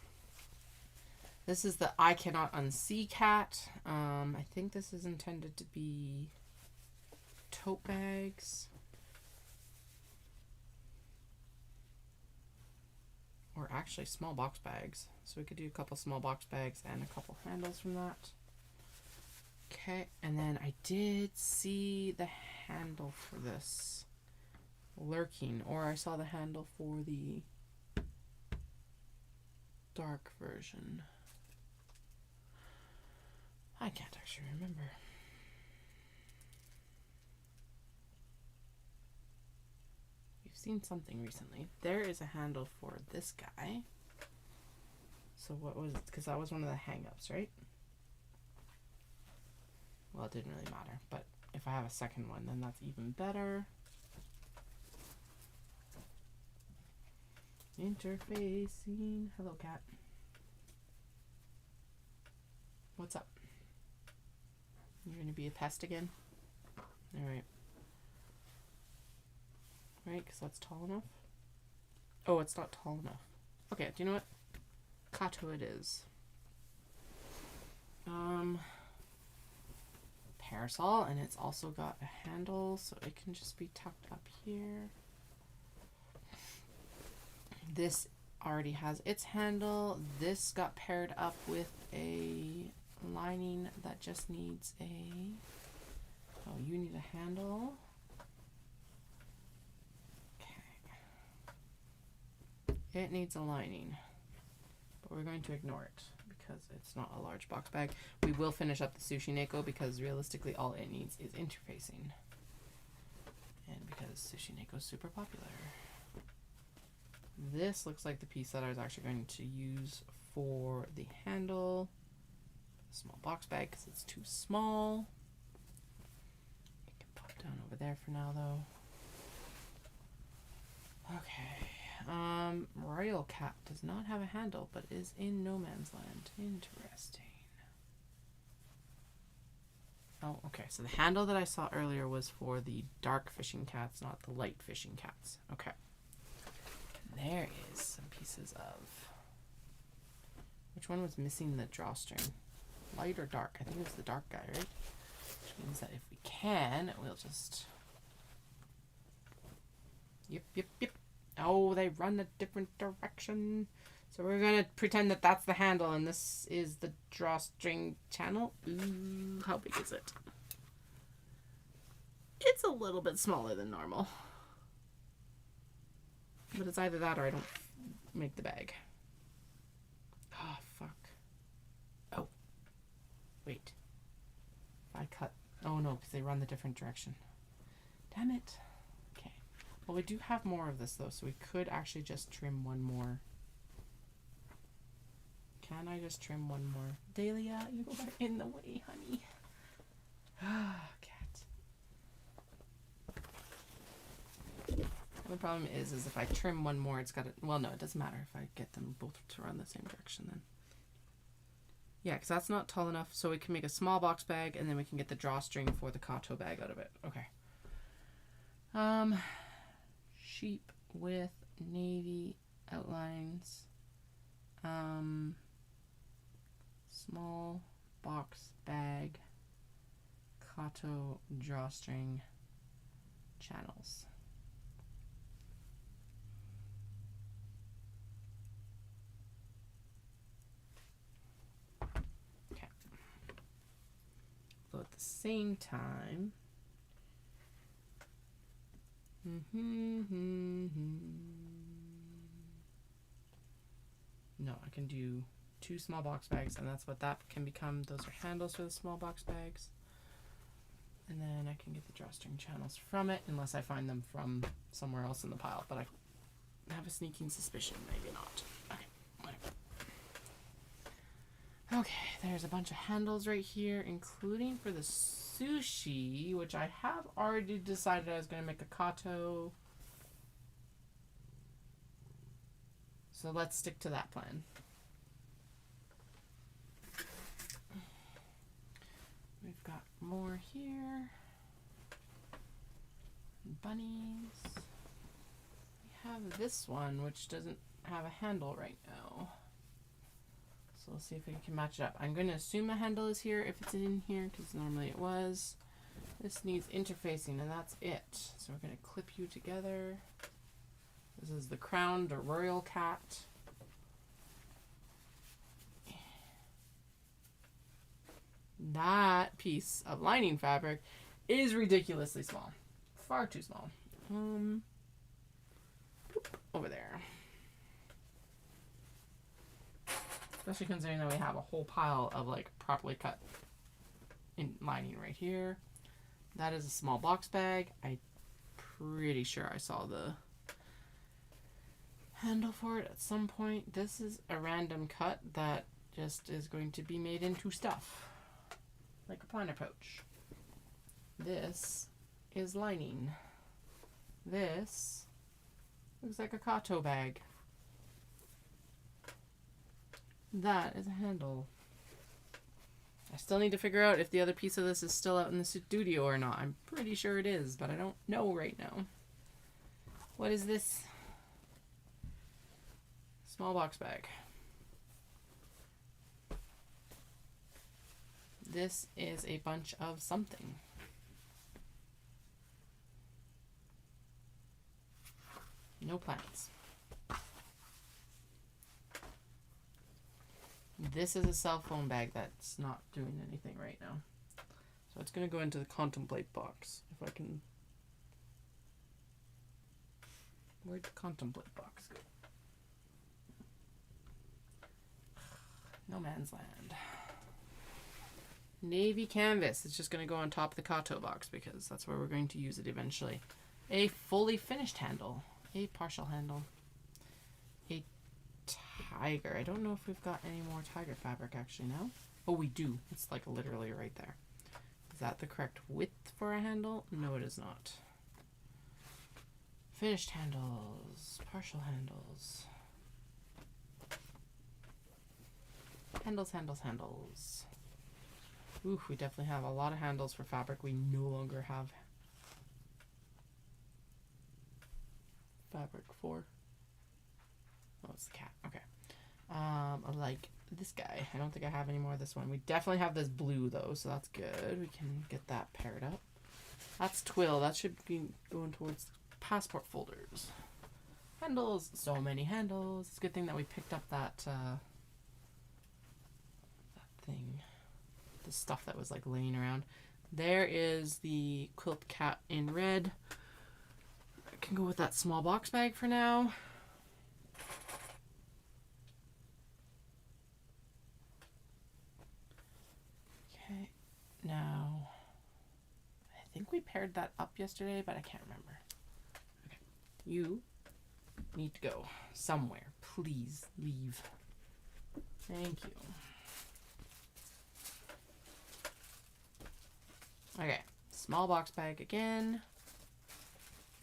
This is the I Cannot Unsee cat. I think this is intended to be tote bags. Or actually small box bags. So we could do a couple small box bags and a couple handles from that. Okay, and then I did see the handle for this lurking, or I saw the handle for the dark version. I can't actually remember. Seen something recently. There is a handle for this guy. So what was it? Because that was one of the hang-ups, right? Well, it didn't really matter. But if I have a second one, then that's even better. Interfacing. Hello, cat. What's up? You're going to be a pest again? Alright. Right, because that's tall enough. Oh, it's not tall enough. Okay, do you know what? Kato it is. Parasol, and it's also got a handle, so it can just be tucked up here. This already has its handle. This got paired up with a lining that just needs a... Oh, you need a handle. It needs a lining, but we're going to ignore it because it's not a large box bag. We will finish up the sushi neko because realistically all it needs is interfacing. And because sushi neko is super popular. This looks like the piece that I was actually going to use for the handle. Small box bag because it's too small. It can pop down over there for now though. Okay. Royal Cat does not have a handle, but is in no man's land. Interesting. Oh, okay. So the handle that I saw earlier was for the dark fishing cats, not the light fishing cats. Okay. And there is some pieces of... Which one was missing the drawstring? Light or dark? I think it was the dark guy, right? Which means that if we can, we'll just... Yep. Oh, they run a different direction. So we're going to pretend that that's the handle and this is the drawstring channel. Ooh, how big is it? It's a little bit smaller than normal. But it's either that or I don't make the bag. Oh, fuck. Oh. Wait. If I cut... Oh, no, because they run the different direction. Damn it. Well, we do have more of this, though, so we could actually just trim one more. Can I just trim one more? Dahlia, you are in the way, honey. Cat. The problem is if I trim one more, it's got to... Well, no, it doesn't matter if I get them both to run the same direction, then. Yeah, because that's not tall enough, so we can make a small box bag, and then we can get the drawstring for the Kato bag out of it. Okay. Sheep with navy outlines. Small box bag. Kato drawstring channels. Okay. So at the same time, No, I can do 2 small box bags, and that's what that can become. Those are handles for the small box bags. And then I can get the drawstring channels from it, unless I find them from somewhere else in the pile. But I have a sneaking suspicion, maybe not. Okay, whatever. Okay, there's a bunch of handles right here, including for the sushi, which I have already decided I was going to make a kato. So let's stick to that plan. We've got more here. Bunnies. We have this one, which doesn't have a handle right now. So let's see if we can match it up. I'm going to assume a handle is here if it's in here, because normally it was. This needs interfacing, and that's it. So we're going to clip you together. This is the crowned or royal cat. That piece of lining fabric is ridiculously small. Far too small. Over there. Especially considering that we have a whole pile of like properly cut in lining right here. That is a small box bag. I'm pretty sure I saw the handle for it at some point. This is a random cut that just is going to be made into stuff. Like a planner pouch. This is lining. This looks like a kato bag. That is a handle. I still need to figure out if the other piece of this is still out in the studio or not. I'm pretty sure it is, but I don't know right now. What is this? Small box bag. This is a bunch of something. No plans. This is a cell phone bag that's not doing anything right now. So it's going to go into the contemplate box. If I can... Where'd the contemplate box go? No man's land. Navy canvas. It's just going to go on top of the kato box because that's where we're going to use it eventually. A fully finished handle. A partial handle. A tiger. I don't know if we've got any more tiger fabric actually now. Oh, we do. It's like literally right there. Is that the correct width for a handle? No, it is not. Finished handles. Partial handles. Handles, handles, handles. Ooh, we definitely have a lot of handles for fabric we no longer have fabric for. Oh, it's the cat. Okay. Like this guy. I don't think I have any more of this one. We definitely have this blue though, so that's good. We can get that paired up. That's twill. That should be going towards the passport folders. Handles. So many handles. It's a good thing that we picked up that thing. The stuff that was like laying around. There is the quilt cat in red. I can go with that small box bag for now. Okay, now I think we paired that up yesterday, but I can't remember. Okay, you need to go somewhere. Please leave. Thank you. Okay, small box bag again.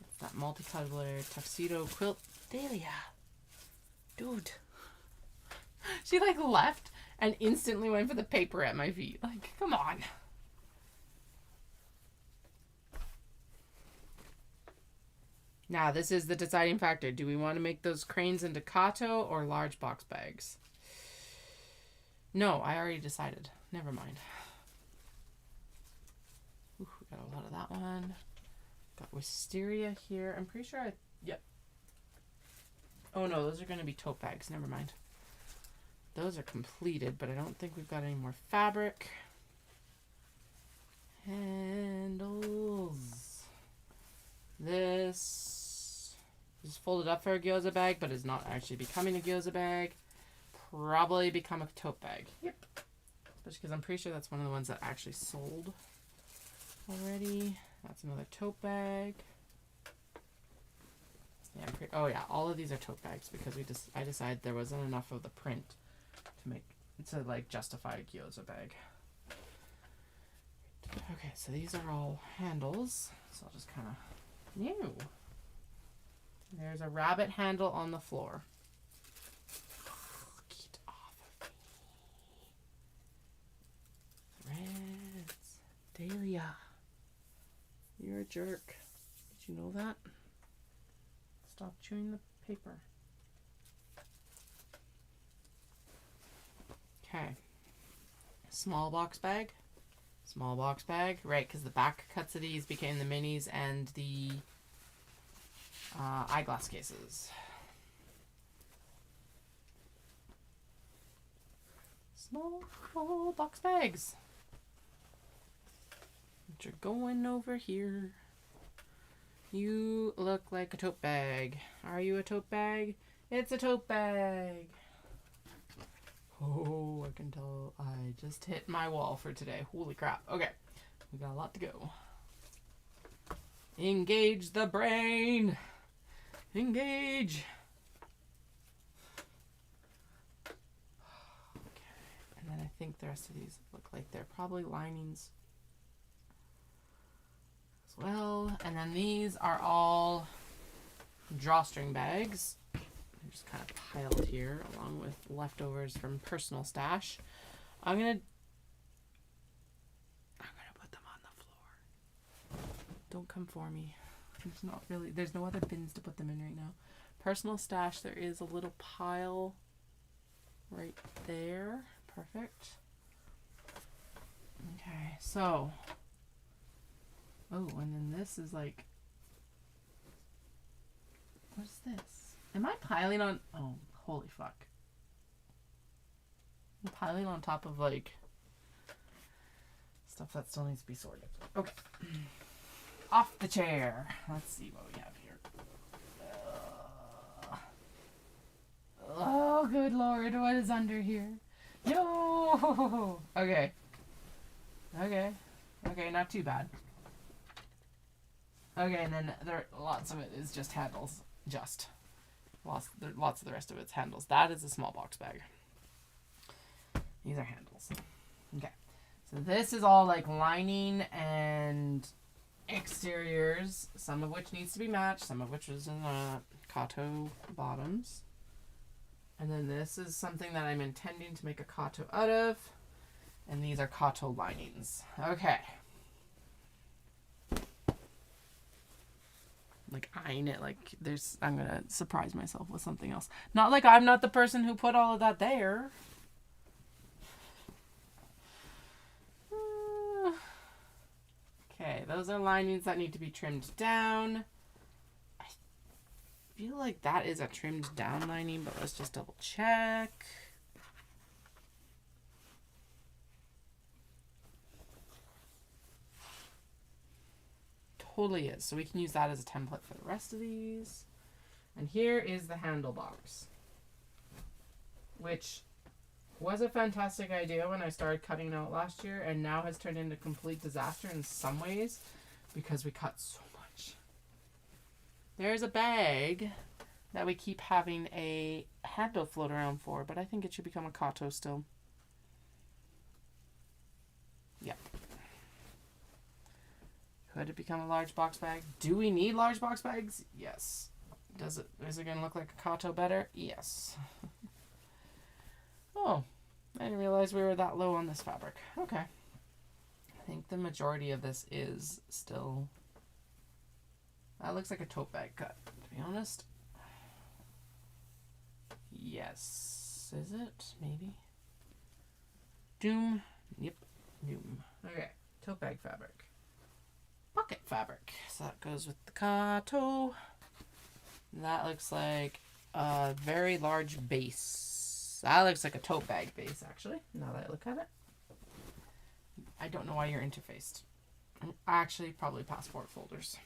It's that multicolor tuxedo quilt. Dahlia. Dude. She like left and instantly went for the paper at my feet. Like, come on. Now, this is the deciding factor. Do we want to make those cranes into kato or large box bags? No, I already decided. Never mind. Ooh, we got a lot of that one. Got wisteria here. I'm pretty sure yep. Oh no, those are going to be tote bags. Never mind. Those are completed, but I don't think we've got any more fabric. Handles. This is folded up for a gyoza bag, but is not actually becoming a gyoza bag. Probably become a tote bag. Yep. Just because I'm pretty sure that's one of the ones that actually sold already. That's another tote bag. Yeah, oh yeah, all of these are tote bags because I decided there wasn't enough of the print to like justify a gyoza bag. Okay, so these are all handles. So I'll just kind of new. There's a rabbit handle on the floor. Get off of me. Threads. Dahlia. You're a jerk. Did you know that? Stop chewing the paper. Okay. Small box bag. Small box bag. Right, because the back cuts of these became the minis and the eyeglass cases. Small box bags. Which are going over here. You look like a tote bag. Are you a tote bag? It's a tote bag. Oh, I can tell I just hit my wall for today. Holy crap. Okay. We got a lot to go. Engage the brain. Engage. Okay. And then I think the rest of these look like they're probably linings as well. And then these are all drawstring bags. They're just kind of piled here along with leftovers from personal stash. I'm gonna put them on the floor. Don't come for me. There's no other bins to put them in right now. Personal stash, there is a little pile right there. Perfect. Okay, so. Oh, and then this is like. What is this? Am I piling on? Oh, holy fuck. I'm piling on top of like. Stuff that still needs to be sorted. Okay. Off the chair. Let's see what we have here. Oh, good lord. What is under here? No! Okay. Okay, not too bad. Okay, and then lots of it is just handles. Lots of the rest of it's handles. That is a small box bag. These are handles. Okay. So this is all like lining and exteriors, some of which needs to be matched, some of which is in Kato bottoms. And then this is something that I'm intending to make a Kato out of. And these are Kato linings. Okay. Like eyeing it like I'm going to surprise myself with something else. Not like I'm not the person who put all of that there. Okay, those are linings that need to be trimmed down. I feel like that is a trimmed down lining, but let's just double check. Totally is. So we can use that as a template for the rest of these. And here is the handle box, which was a fantastic idea when I started cutting out last year and now has turned into a complete disaster in some ways because we cut so much. There's a bag that we keep having a handle float around for, but I think it should become a Kato still. Yep. Could it become a large box bag? Do we need large box bags? Yes. Is it going to look like a Kato better? Yes. Oh, I didn't realize we were that low on this fabric. Okay. I think the majority of this is still... That looks like a tote bag cut, to be honest. Yes. Is it? Maybe. Doom. Yep. Doom. Okay. Tote bag fabric. Pocket fabric. So that goes with the Kato. That looks like a very large base. That looks like a tote bag base, actually, now that I look at it. I don't know why you're interfaced. Actually, probably passport folders.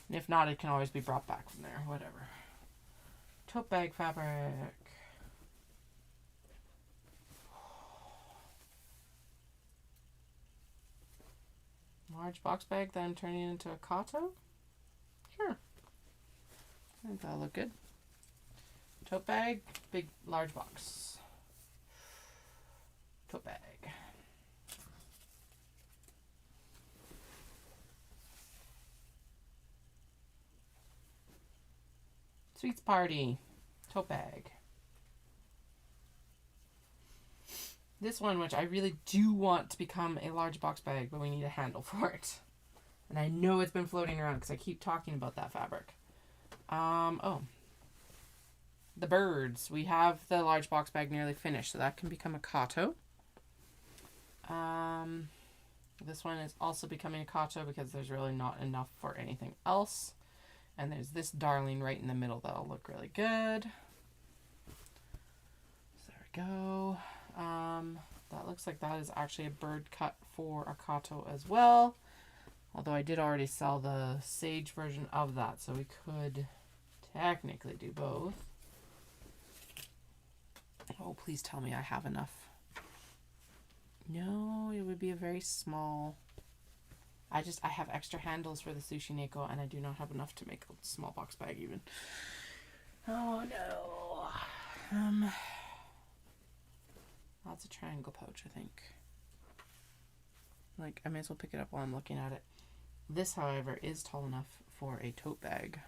And if not, it can always be brought back from there. Whatever. Tote bag fabric. Large box bag that I'm turning into a Kato? Sure. I think that'll look good. Tote bag, big, large box. Tote bag. Sweets party. Tote bag. This one, which I really do want to become a large box bag, but we need a handle for it. And I know it's been floating around because I keep talking about that fabric. Oh. The birds. We have the large box bag nearly finished, so that can become a Kato. This one is also becoming a Kato because there's really not enough for anything else. And there's this darling right in the middle that'll look really good. So there we go. That looks like that is actually a bird cut for a Kato as well. Although I did already sell the sage version of that, so we could technically do both. Oh, please tell me I have enough. No, it would be a very small. I have extra handles for the sushi neko, and I do not have enough to make a small box bag even. Oh no. That's a triangle pouch, I think. Like, I may as well pick it up while I'm looking at it. This, however, is tall enough for a tote bag,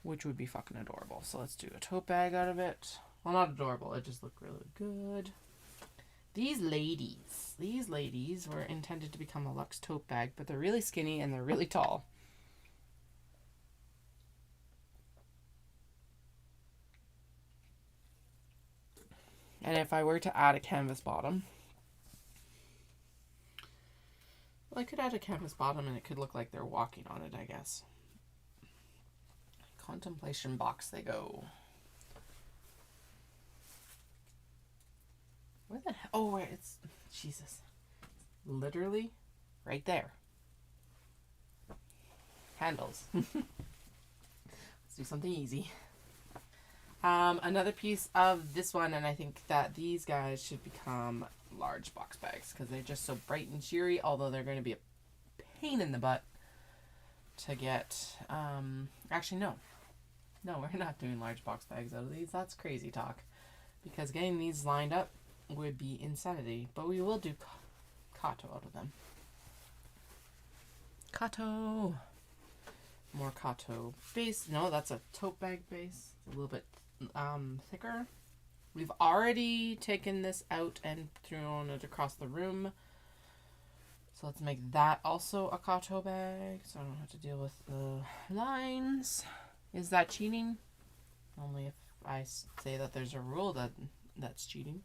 which would be fucking adorable. So let's do a tote bag out of it. Well, not adorable. It just looked really good. These ladies were intended to become a luxe tote bag, but they're really skinny and they're really tall. And if I were to add a canvas bottom, well, I could add a canvas bottom and it could look like they're walking on it, I guess. Contemplation box they go. Where the hell? Oh, where it's... Jesus. Literally right there. Handles. Let's do something easy. Another piece of this one, and I think that these guys should become large box bags because they're just so bright and cheery, although they're going to be a pain in the butt to get. Actually, no. No, we're not doing large box bags out of these. That's crazy talk. Because getting these lined up would be insanity. But we will do Kato out of them. Kato! More Kato base. No, that's a tote bag base. A little bit thicker. We've already taken this out and thrown it across the room. So let's make that also a Kato bag. So I don't have to deal with the lines. Is that cheating? Only if I say that there's a rule that's cheating.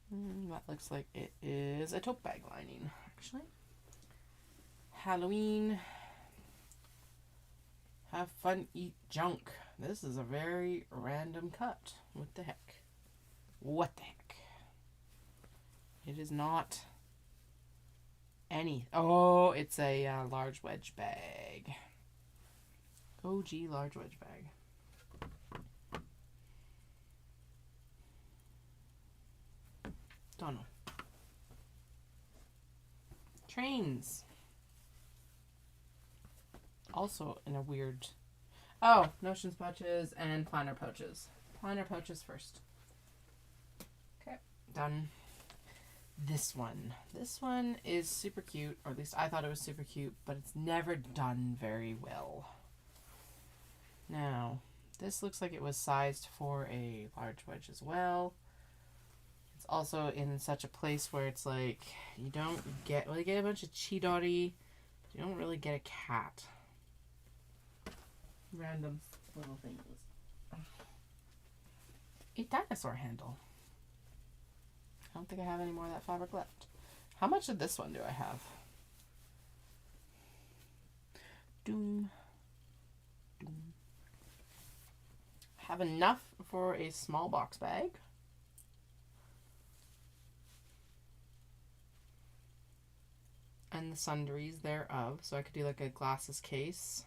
That looks like it is a tote bag lining, actually. Halloween. Have fun, eat junk. This is a very random cut. What the heck? What the heck? It is not any. Oh, it's a large wedge bag. OG large wedge bag. Don't know. Trains. Also in a weird... Oh, notions pouches and planner pouches. Planner pouches first. Okay, done. This one. This one is super cute, or at least I thought it was super cute, but it's never done very well. Now, this looks like it was sized for a large wedge as well. It's also in such a place where it's like, you don't get... Well, you get a bunch of chidori, but you don't really get a cat. Random little things. A dinosaur handle. I don't think I have any more of that fabric left. How much of this one do I have? Doom. Doom. Have enough for a small box bag. and the sundries thereof. So I could do like a glasses case.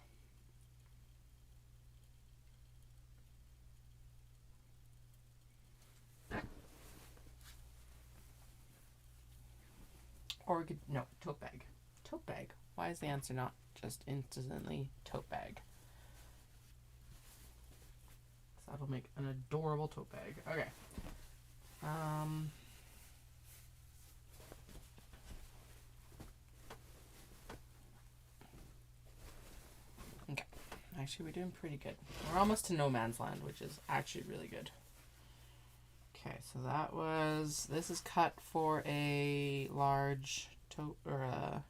Or we could, no, tote bag. Tote bag. Why is the answer not just instantly tote bag? So that'll make an adorable tote bag. Okay. Okay. Actually, we're doing pretty good. We're almost to no man's land, which is actually really good. Okay, so that was, this is cut for a large tote or a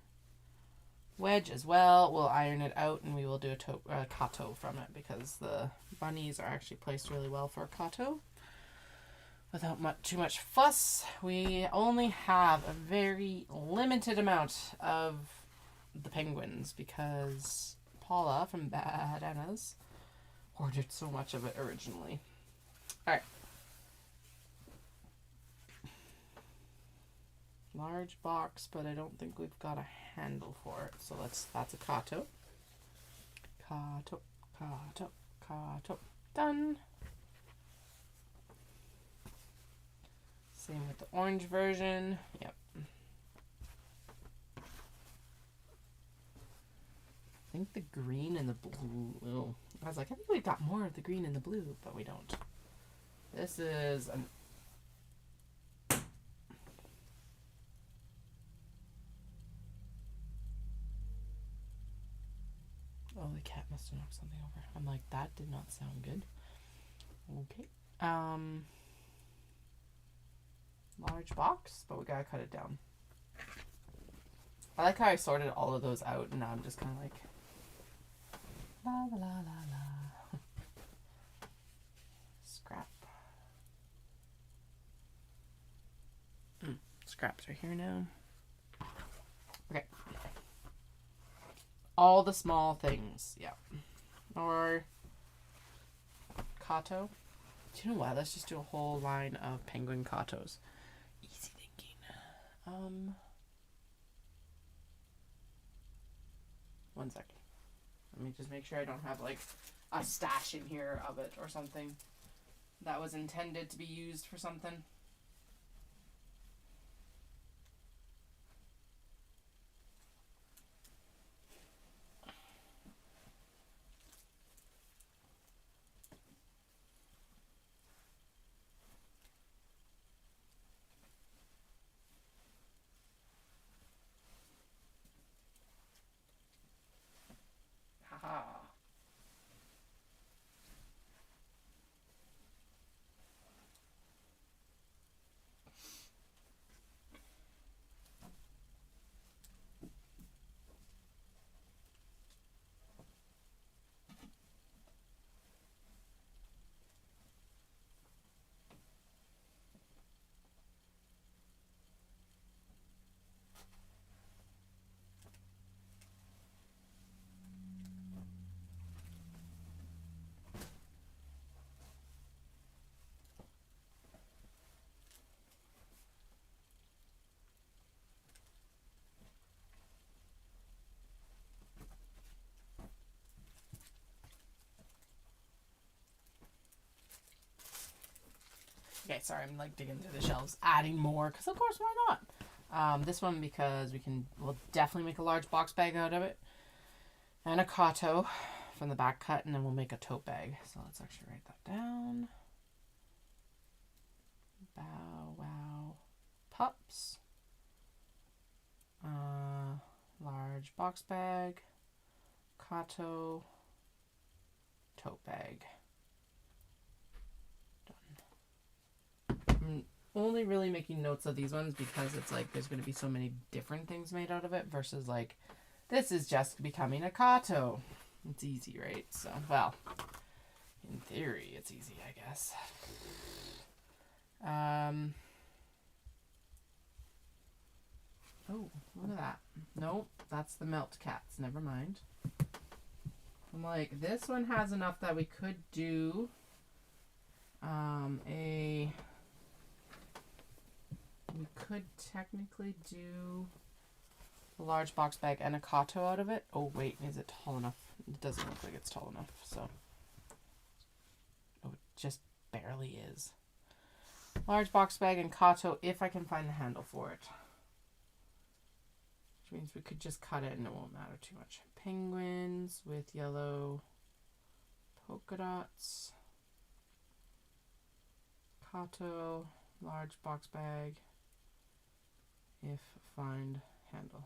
wedge as well. We'll iron it out and we will do a kato from it because the bunnies are actually placed really well for a kato. Without too much fuss, we only have a very limited amount of the penguins because Paula from Bad Anna's ordered so much of it originally. Alright. Large box, but I don't think we've got a handle for it. So that's a kato. Kato, kato, kato. Done. Same with the orange version. Yep. I think the green and the blue. Oh, I was like, I think we've got more of the green and the blue, but we don't. This is an oh, the cat must have knocked something over. I'm like, that did not sound good. Okay. Large box, but we gotta cut it down. I like how I sorted all of those out, and now I'm just kind of like, la la la la la. Scrap. Scraps are here now. Okay. All the small things, yeah. Or kato. Do you know what? Let's just do a whole line of penguin katos. Easy thinking. One second. Let me just make sure I don't have like a stash in here of it or something that was intended to be used for something. Haha. Okay, sorry, I'm like digging through the shelves, adding more, because of course, why not? This one because we'll definitely make a large box bag out of it. And a kato from the back cut, and then we'll make a tote bag. So let's actually write that down. Bow wow pups. Large box bag. Kato. Tote bag. I'm only really making notes of these ones because it's like there's going to be so many different things made out of it versus like this is just becoming a kato. It's easy, right? So, well, in theory, it's easy, I guess. Oh, look at that. Nope, that's the melt cats. Never mind. I'm like, this one has enough that we could do we could technically do a large box bag and a Kato out of it. Oh wait, is it tall enough? It doesn't look like it's tall enough, so. Oh, it just barely is. Large box bag and Kato if I can find the handle for it. Which means we could just cut it and it won't matter too much. Penguins with yellow polka dots. Kato, large box bag, if find handle.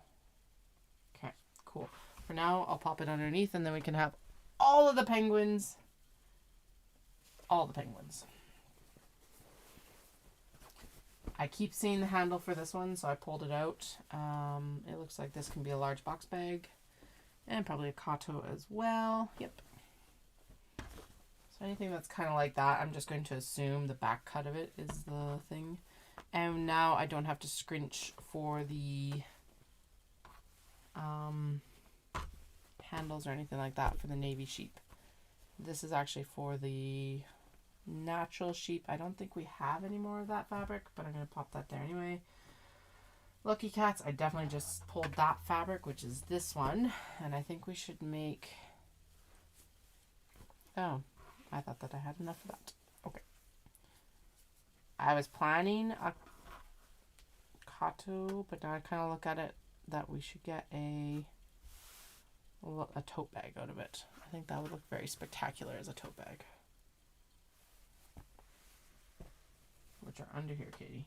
Okay, cool. For now, I'll pop it underneath and then we can have all of the penguins. All the penguins. I keep seeing the handle for this one, so I pulled it out. It looks like this can be a large box bag and probably a Kato as well. Yep. So anything that's kind of like that, I'm just going to assume the back cut of it is the thing. And now I don't have to scrunch for the handles or anything like that for the navy sheep. This is actually for the natural sheep. I don't think we have any more of that fabric, but I'm going to pop that there anyway. Lucky cats, I definitely just pulled that fabric, which is this one. And I think we should make... Oh, I thought that I had enough of that. Okay. I was planning a Kato, but now I kind of look at it that we should get a tote bag out of it. I think that would look very spectacular as a tote bag. Which are under here, Katie.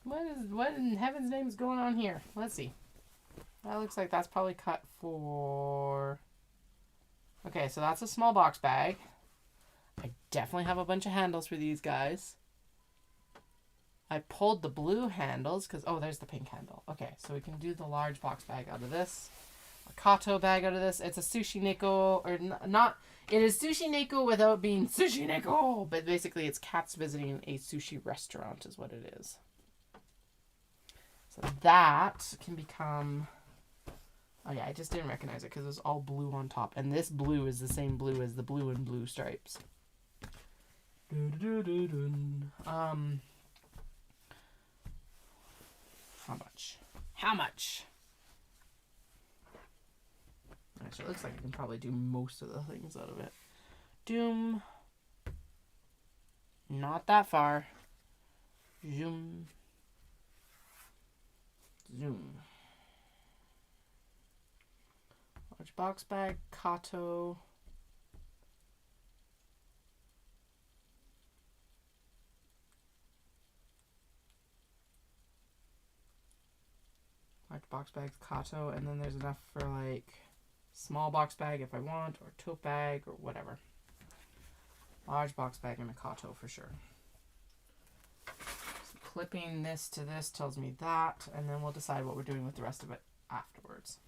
What in heaven's name is going on here? Let's see. That looks like that's probably cut for... Okay, so that's a small box bag. I definitely have a bunch of handles for these guys. I pulled the blue handles because... Oh, there's the pink handle. Okay, so we can do the large box bag out of this. A Kato bag out of this. It's a sushi neko, or not... It is sushi neko without being sushi neko, but basically it's cats visiting a sushi restaurant is what it is. So that can become... Oh yeah, I just didn't recognize it because it was all blue on top. And this blue is the same blue as the blue and blue stripes. How much? How much? Actually, it looks like I can probably do most of the things out of it. Doom. Not that far. Zoom. Zoom. Large box bag, Kato. Large box bags, Kato, and then there's enough for like small box bag if I want, or tote bag, or whatever. Large box bag and a Kato for sure. So clipping this to this tells me that, and then we'll decide what we're doing with the rest of it afterwards.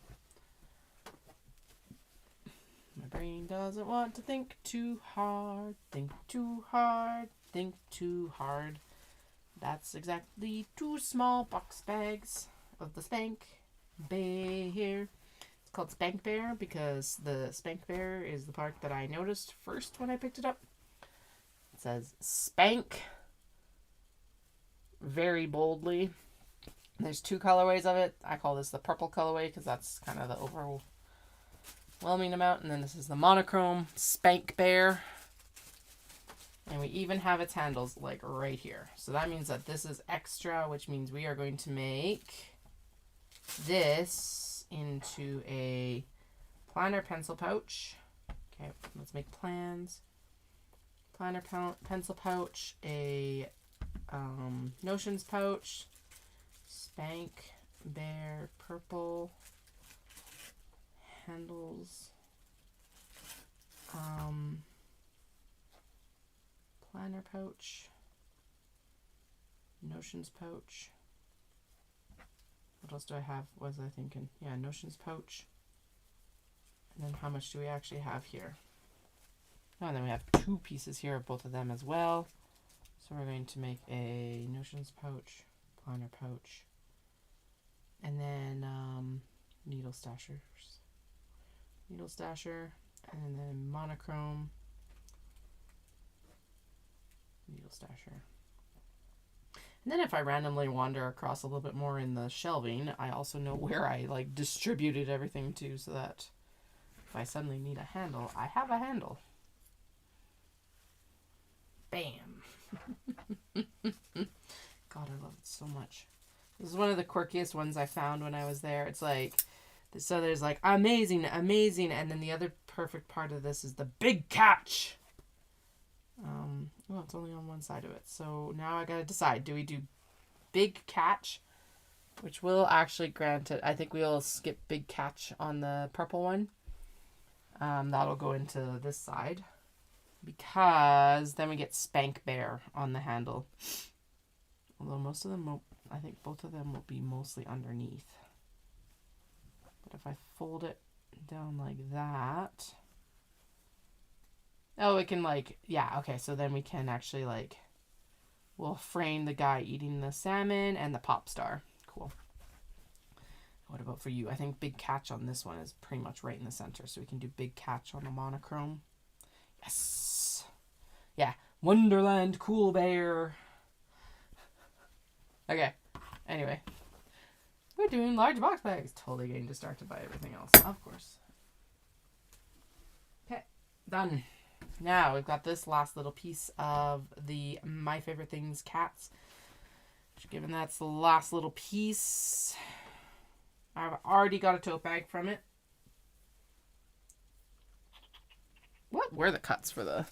My brain doesn't want to think too hard, think too hard, think too hard. That's exactly 2 small box bags of the Spank Bear. It's called Spank Bear because the Spank Bear is the part that I noticed first when I picked it up. It says Spank very boldly. There's 2 colorways of it. I call this the purple colorway because that's kind of the overwhelming amount. And then this is the monochrome Spank Bear. And we even have its handles like right here. So that means that this is extra, which means we are going to make this into a planner pencil pouch. Okay, let's make plans. Planner pencil pouch, a notions pouch, Spank Bear purple handles, planner pouch, notions pouch. What else do I have? What was I thinking? Yeah, notions pouch. And then how much do we actually have here? Oh, and then we have 2 pieces here of both of them as well. So we're going to make a notions pouch, planner pouch, and then needle stashers. Needle stasher, and then monochrome needle stasher. And then if I randomly wander across a little bit more in the shelving, I also know where I like distributed everything to, so that if I suddenly need a handle, I have a handle. Bam. God, I love it so much. This is one of the quirkiest ones I found when I was there. It's like, so there's like amazing, amazing, and then the other perfect part of this is the big catch. Well, it's only on one side of it. So now I gotta decide, do we do big catch, which will actually grant it. I think we'll skip big catch on the purple one. That'll go into this side because then we get spank bear on the handle. Although most of them, I think both of them will be mostly underneath. But if I fold it down like that, oh, it can like, yeah, okay, so then we can actually like, we'll frame the guy eating the salmon and the pop star. Cool. What about for you? I think big catch on this one is pretty much right in the center, so we can do big catch on the monochrome. Yes. Yeah. Wonderland Cool Bear. Okay. Anyway. We're doing large box bags. Totally getting distracted by everything else. Of course. Okay. Done. Now we've got this last little piece of the My Favorite Things cats. Given that's the last little piece. I've already got a tote bag from it. What were the cuts for this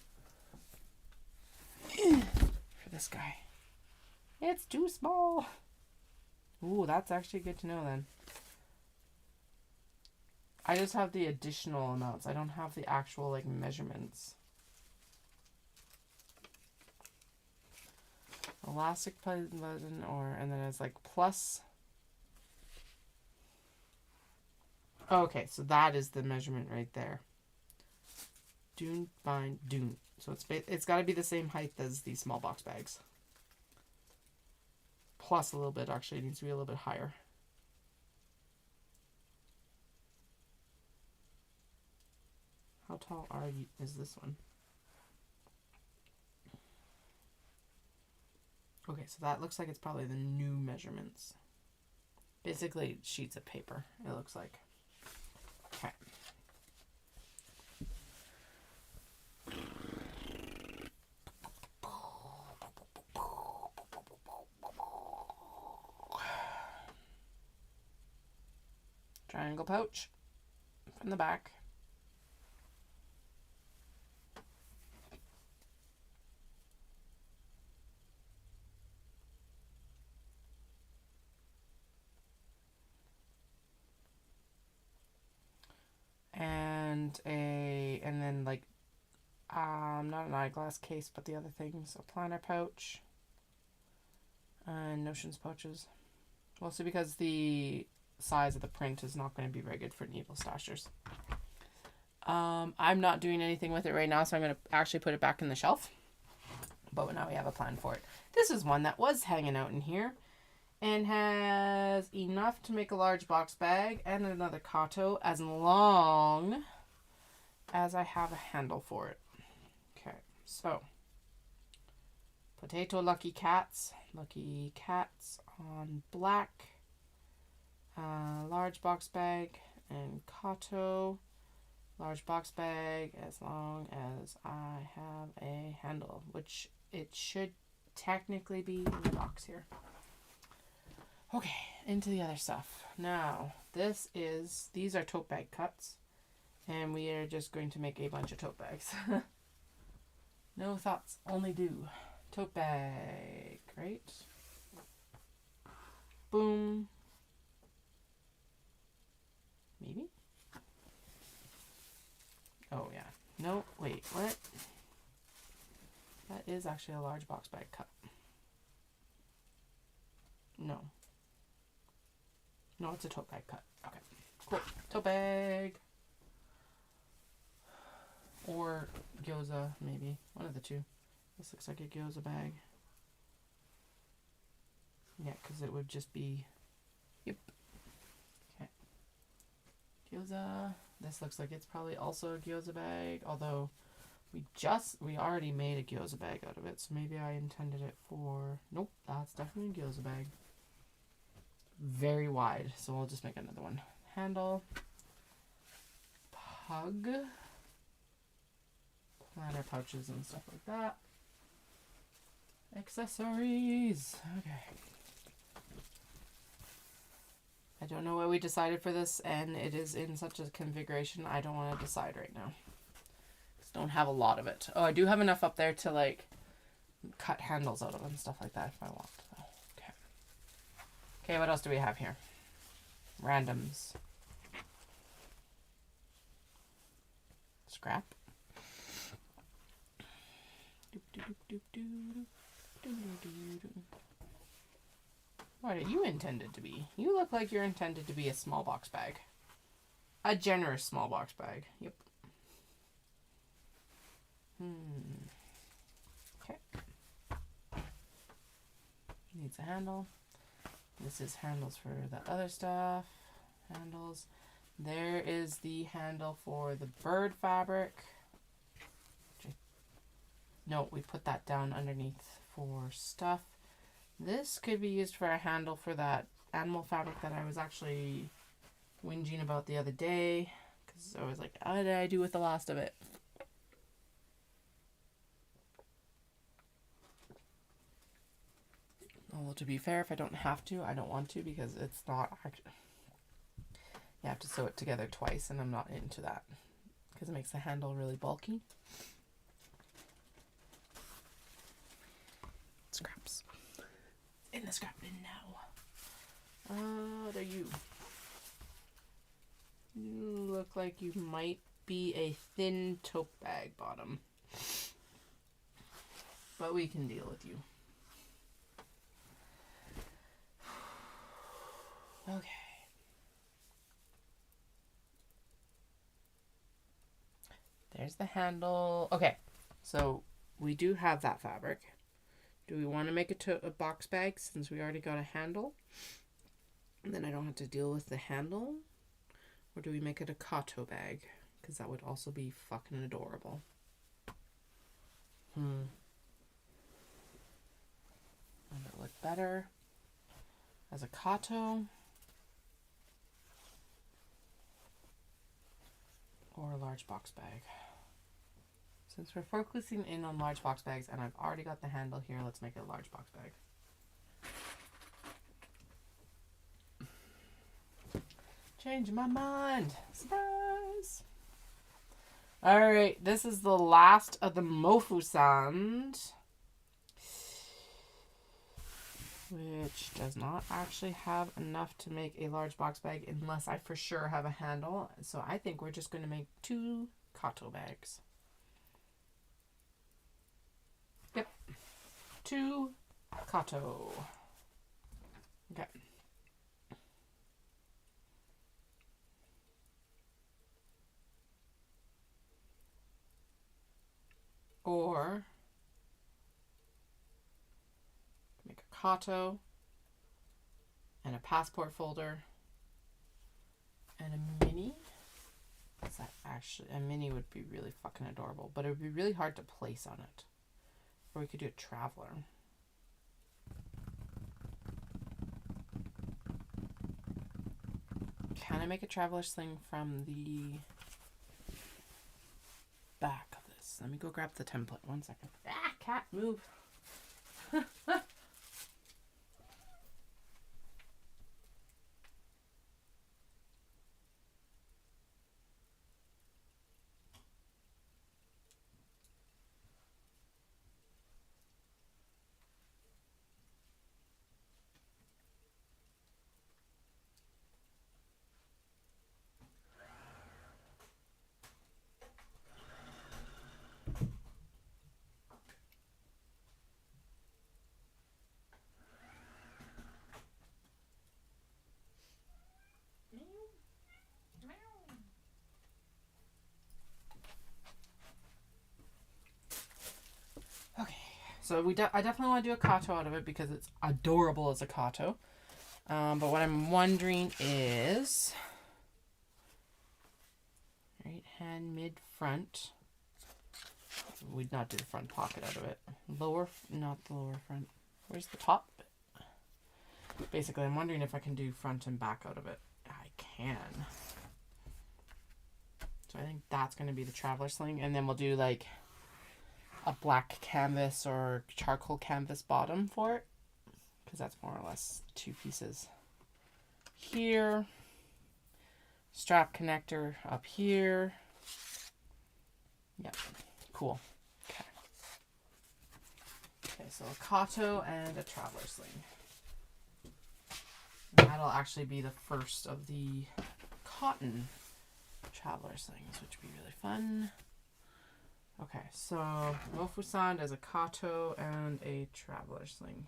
guy? It's too small. Ooh, that's actually good to know then. I just have the additional amounts. I don't have the actual like measurements. Elastic button and then it's like plus. Okay, so that is the measurement right there. Dune bind dune. So it's got to be the same height as these small box bags. Plus a little bit, actually. It needs to be a little bit higher. How tall is this one? Okay, so that looks like it's probably the new measurements. Basically, sheets of paper, it looks like. Okay. Triangle pouch from the back. And then like not an eyeglass case, but the other things, a planner pouch and notions pouches, mostly because the size of the print is not going to be very good for needle stashers. I'm not doing anything with it right now, so I'm going to actually put it back in the shelf, but now we have a plan for it. This is one that was hanging out in here and has enough to make a large box bag and another Kato as long as I have a handle for it. Okay, so potato lucky cats on black, large box bag, and Kato large box bag as long as I have a handle, which it should technically be in the box here. Okay, into the other stuff. Now, these are tote bag cuts, and we are just going to make a bunch of tote bags. No thoughts, only do. Tote bag, right? Boom. Maybe? Oh, yeah. No, wait, what? That is actually a large box bag cut. No. No, it's a tote bag cut. Okay, cool. Tote bag. Or gyoza, maybe. One of the two. This looks like a gyoza bag. Yeah, because it would just be... Yep. Okay. Gyoza. This looks like it's probably also a gyoza bag, although We already made a gyoza bag out of it, so maybe I intended it for... Nope, that's definitely a gyoza bag. Very wide, so we'll just make another one. Handle. Pug. Planner pouches and stuff like that. Accessories. Okay. I don't know what we decided for this, and it is in such a configuration I don't want to decide right now. Just don't have a lot of it. Oh, I do have enough up there to like cut handles out of and stuff like that if I want. Okay. Okay, what else do we have here? Randoms. Scrap. What are you intended to be? You look like you're intended to be a small box bag. A generous small box bag. Yep. Okay. Needs a handle. This is handles for the other stuff. Handles. There is the handle for the bird fabric. No, we put that down underneath for stuff. This could be used for a handle for that animal fabric that I was actually whinging about the other day. Because I was like, what did I do with the last of it? Well, to be fair, if I don't have to, I don't want to because it's not actually... You have to sew it together twice, and I'm not into that because it makes the handle really bulky. Scraps. In the scrap bin now. What are you? You look like you might be a thin tote bag bottom. But we can deal with you. Okay. There's the handle. Okay, so we do have that fabric. Do we want to make it to a box bag since we already got a handle? And then I don't have to deal with the handle? Or do we make it a kato bag? Because that would also be fucking adorable. Would it look better as a kato? Or a large box bag? Since we're focusing in on large box bags and I've already got the handle here, let's make it a large box bag. Change my mind. Surprise! Alright, this is the last of the Mofu Sand. Which does not actually have enough to make a large box bag unless I for sure have a handle. So I think we're just going to make 2 kato bags. Yep. 2 kato. Okay. Or make a kato and a passport folder and a mini. Is that actually a mini would be really fucking adorable, but it would be really hard to place on it. Or we could do a traveler. Can I make a traveler sling from the back of this? Let me go grab the template. 1 second. Ah, cat, move. So I definitely want to do a kato out of it because it's adorable as a kato. But what I'm wondering is, right hand mid front. we'd not do the front pocket out of it. Not the lower front. Where's the top? Basically, I'm wondering if I can do front and back out of it. I can. So I think that's going to be the traveler sling. And then we'll do like a black canvas or charcoal canvas bottom for it. Because that's more or less 2 pieces. Here. Strap connector up here. Yep. Cool. Okay. Okay, so a Kato and a traveler sling. And that'll actually be the first of the cotton traveler slings, which would be really fun. Okay, so Mofusand as a Kato and a traveler sling.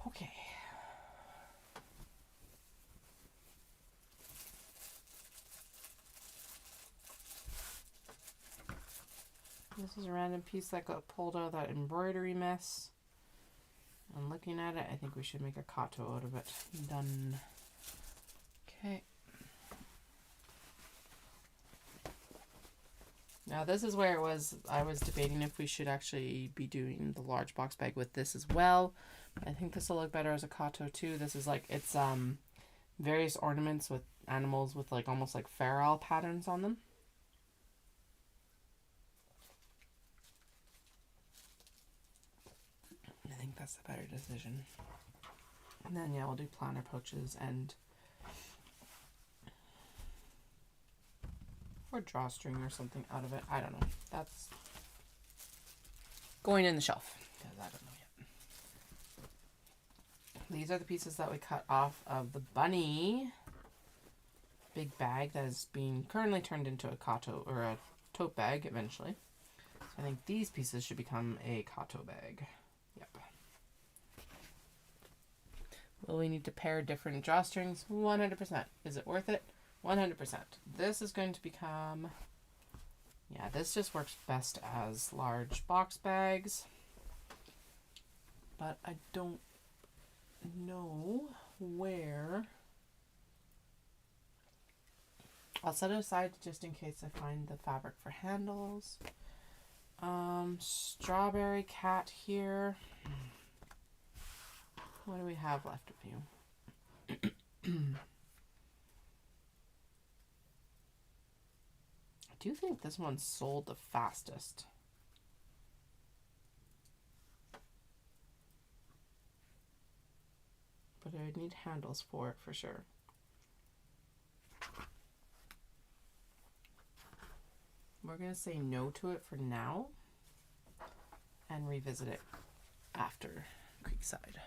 Okay. This is a random piece that got pulled out of that embroidery mess. And looking at it, I think we should make a Kato out of it. Done. Okay. Now this is where I was debating if we should actually be doing the large box bag with this as well. I think this will look better as a Kato too. This is like, it's various ornaments with animals with like almost like feral patterns on them. I think that's the better decision. And then yeah, we'll do planner pouches and or drawstring or something out of it. I don't know. That's going in the shelf because I don't know yet. These are the pieces that we cut off of the bunny big bag that is being currently turned into a Kato or a tote bag eventually. So I think these pieces should become a Kato bag. Yep. Will we need to pair different drawstrings? 100%. Is it worth it? 100%. This is going to become, yeah, this just works best as large box bags. But I don't know where. I'll set it aside just in case I find the fabric for handles. Strawberry cat here. What do we have left of you? I do think this one sold the fastest. But I would need handles for it for sure. We're going to say no to it for now and revisit it after Creekside.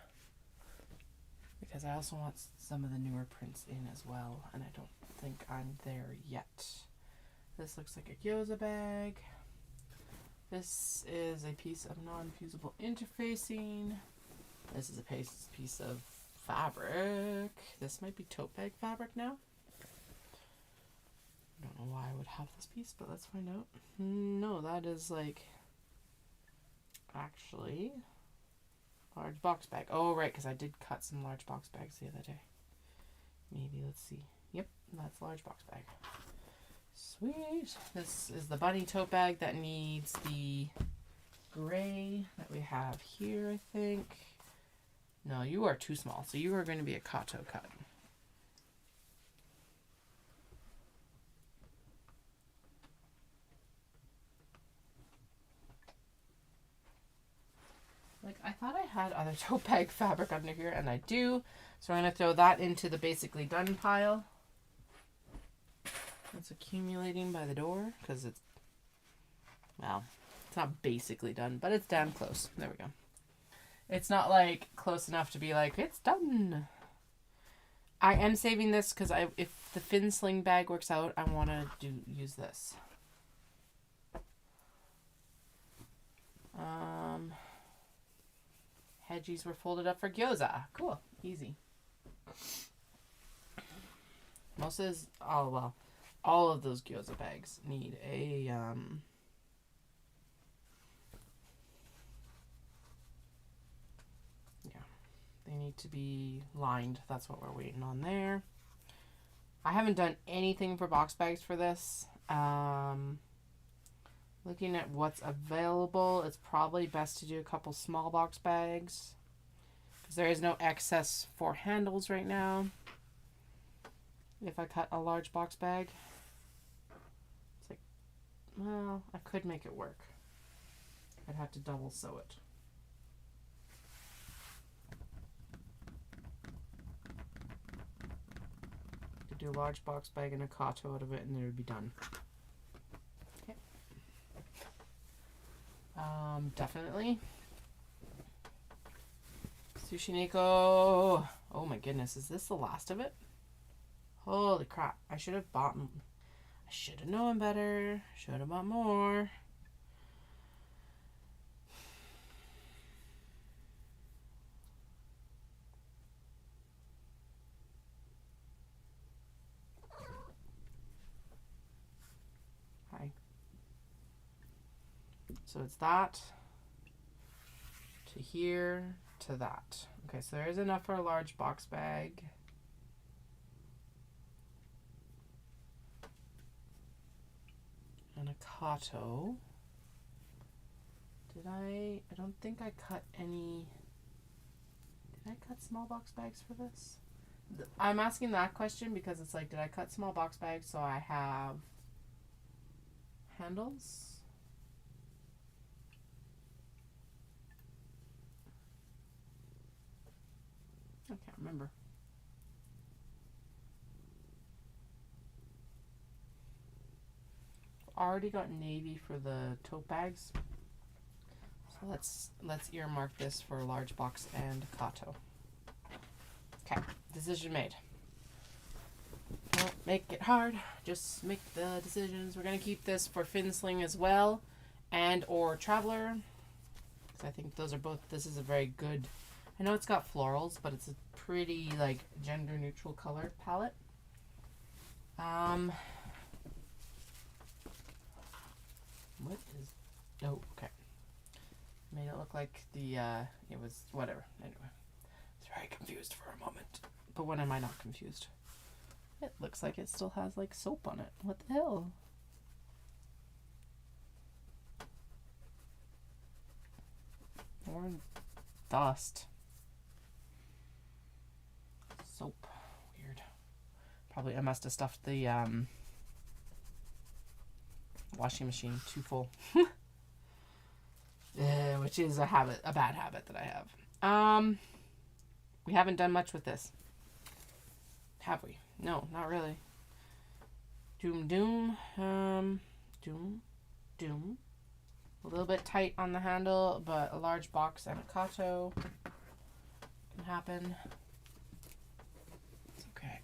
Because I also want some of the newer prints in as well, and I don't think I'm there yet. This looks like a gyoza bag. This is a piece of non-fusible interfacing. This is a piece of fabric. This might be tote bag fabric now. I don't know why I would have this piece, but let's find out. No, that is like actually large box bag. Oh, right, because I did cut some large box bags the other day. Maybe, let's see. Yep, that's large box bag. Sweet. This is the bunny tote bag that needs the gray that we have here, I think. No, you are too small, so you are going to be a Kato cut. Like, I thought I had other tote bag fabric under here, and I do. So I'm going to throw that into the basically done pile. It's accumulating by the door, because it's, well, it's not basically done, but it's damn close. There we go. It's not, like, close enough to be like, it's done. I am saving this, because if the fin sling bag works out, I want to use this. Hedgies were folded up for gyoza. Cool. Easy. Most of this, oh well, all of those gyoza bags need a, yeah, they need to be lined. That's what we're waiting on there. I haven't done anything for box bags for this. Looking at what's available, it's probably best to do a couple small box bags because there is no excess for handles right now. If I cut a large box bag, it's like, well, I could make it work. I'd have to double sew it. To do a large box bag and a kato out of it, and then it would be done. Okay. Definitely. Sushi Nico. Oh my goodness, is this the last of it? Holy crap! I should have bought. I should have known better. Should have bought more. So it's that to here to that. Okay, so there is enough for a large box bag. And a kato. Did I don't think I cut any. Did I cut small box bags for this? I'm asking that question because it's like, did I cut small box bags so I have handles? I can't remember. Already got navy for the tote bags. So let's earmark this for a large box and kato. Okay, decision made. Don't make it hard. Just make the decisions. We're gonna keep this for fin sling as well, and or traveler. Because I think those are both. This is a very good. I know it's got florals, but it's a pretty like gender neutral color palette. What is? Oh, okay. Made it look like the it was whatever. Anyway, I was very confused for a moment. But when am I not confused? It looks like it still has like soap on it. What the hell? Or dust. Soap. Weird. Probably I must have stuffed the washing machine too full. Which is a bad habit that I have. We haven't done much with this. Have we? No, not really. Doom. Doom. A little bit tight on the handle, but a large box and a kato can happen. It's okay.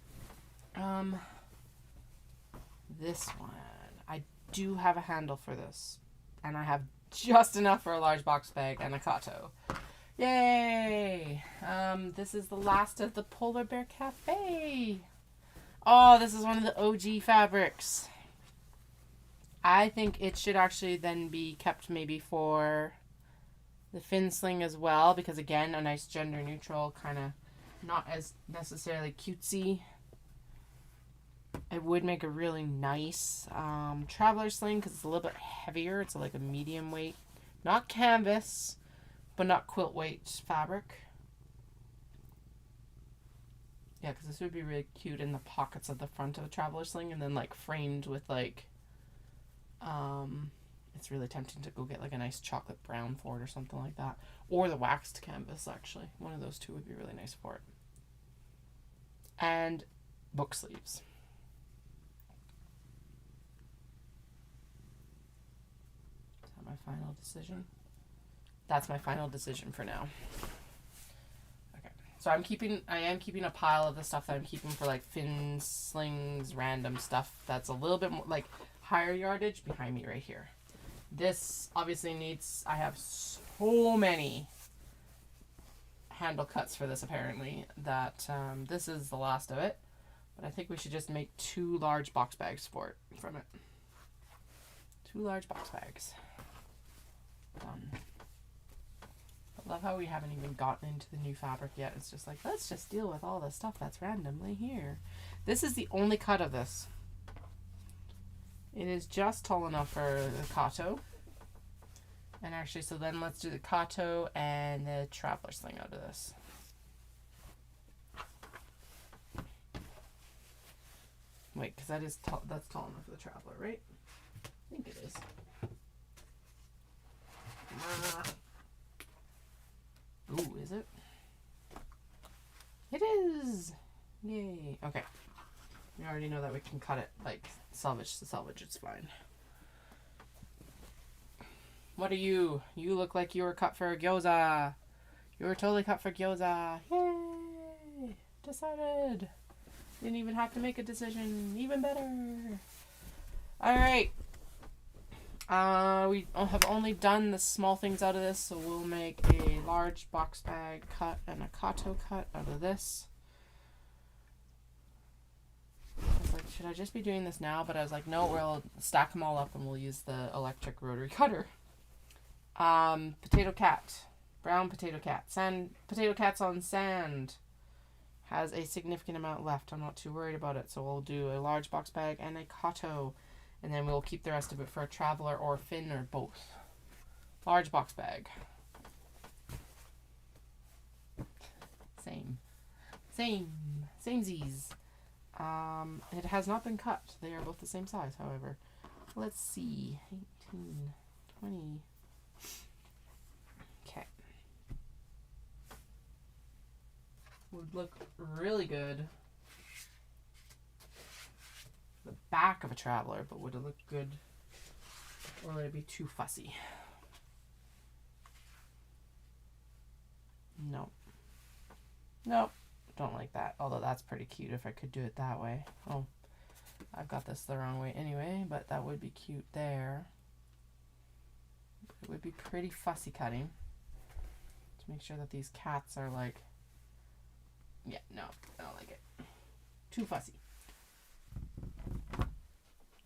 This one. I do have a handle for this. And I have just enough for a large box bag and a kato. Yay! This is the last of the Polar Bear Cafe. Oh, this is one of the OG fabrics. I think it should actually then be kept maybe for the fin sling as well, because again, a nice gender neutral, kind of not as necessarily cutesy. It would make a really nice traveler sling because it's a little bit heavier. It's like a medium weight, not canvas, but not quilt weight fabric. Yeah, because this would be really cute in the pockets of the front of a traveler sling, and then like framed with like, it's really tempting to go get like a nice chocolate brown for it or something like that, or the waxed canvas. Actually, one of those two would be really nice for it. And book sleeves. Is that my final decision? That's my final decision for now. Okay, so I am keeping a pile of the stuff that I'm keeping for like fin slings, random stuff that's a little bit more like higher yardage behind me right here. This obviously needs, I have so many handle cuts for this apparently that this is the last of it, but I think we should just make 2 large box bags for it from it. 2 large box bags. Done. Love how we haven't even gotten into the new fabric yet. It's just like, let's just deal with all the stuff that's randomly here. This is the only cut of this. It is just tall enough for the Kato. And actually, so then let's do the Kato and the traveler sling out of this. Wait, because that's tall enough for the traveler, right? I think it is. Ooh, is it? It is! Yay. Okay. We already know that we can cut it like selvage to selvage. It's fine. What are you? You look like you were cut for gyoza. You were totally cut for gyoza. Yay! Decided. Didn't even have to make a decision. Even better. Alright. We have only done the small things out of this, so we'll make a large box bag cut and a Kato cut out of this. I was like, should I just be doing this now? But I was like, no, we'll stack them all up and we'll use the electric rotary cutter. Potato cat. Brown potato cat. Sand. Potato cats on sand. Has a significant amount left. I'm not too worried about it. So we'll do a large box bag and a Kato. And then we'll keep the rest of it for a traveler or fin or both. Large box bag. Same. Samesies. It has not been cut. They are both the same size, however. Let's see. 18, 20. Okay. Would look really good. The back of a traveler, but would it look good or would it be too fussy? No. Nope. Don't like that. Although that's pretty cute if I could do it that way. Oh, I've got this the wrong way anyway, but that would be cute there. It would be pretty fussy cutting to make sure that these cats are like, yeah, no, I don't like it. Too fussy.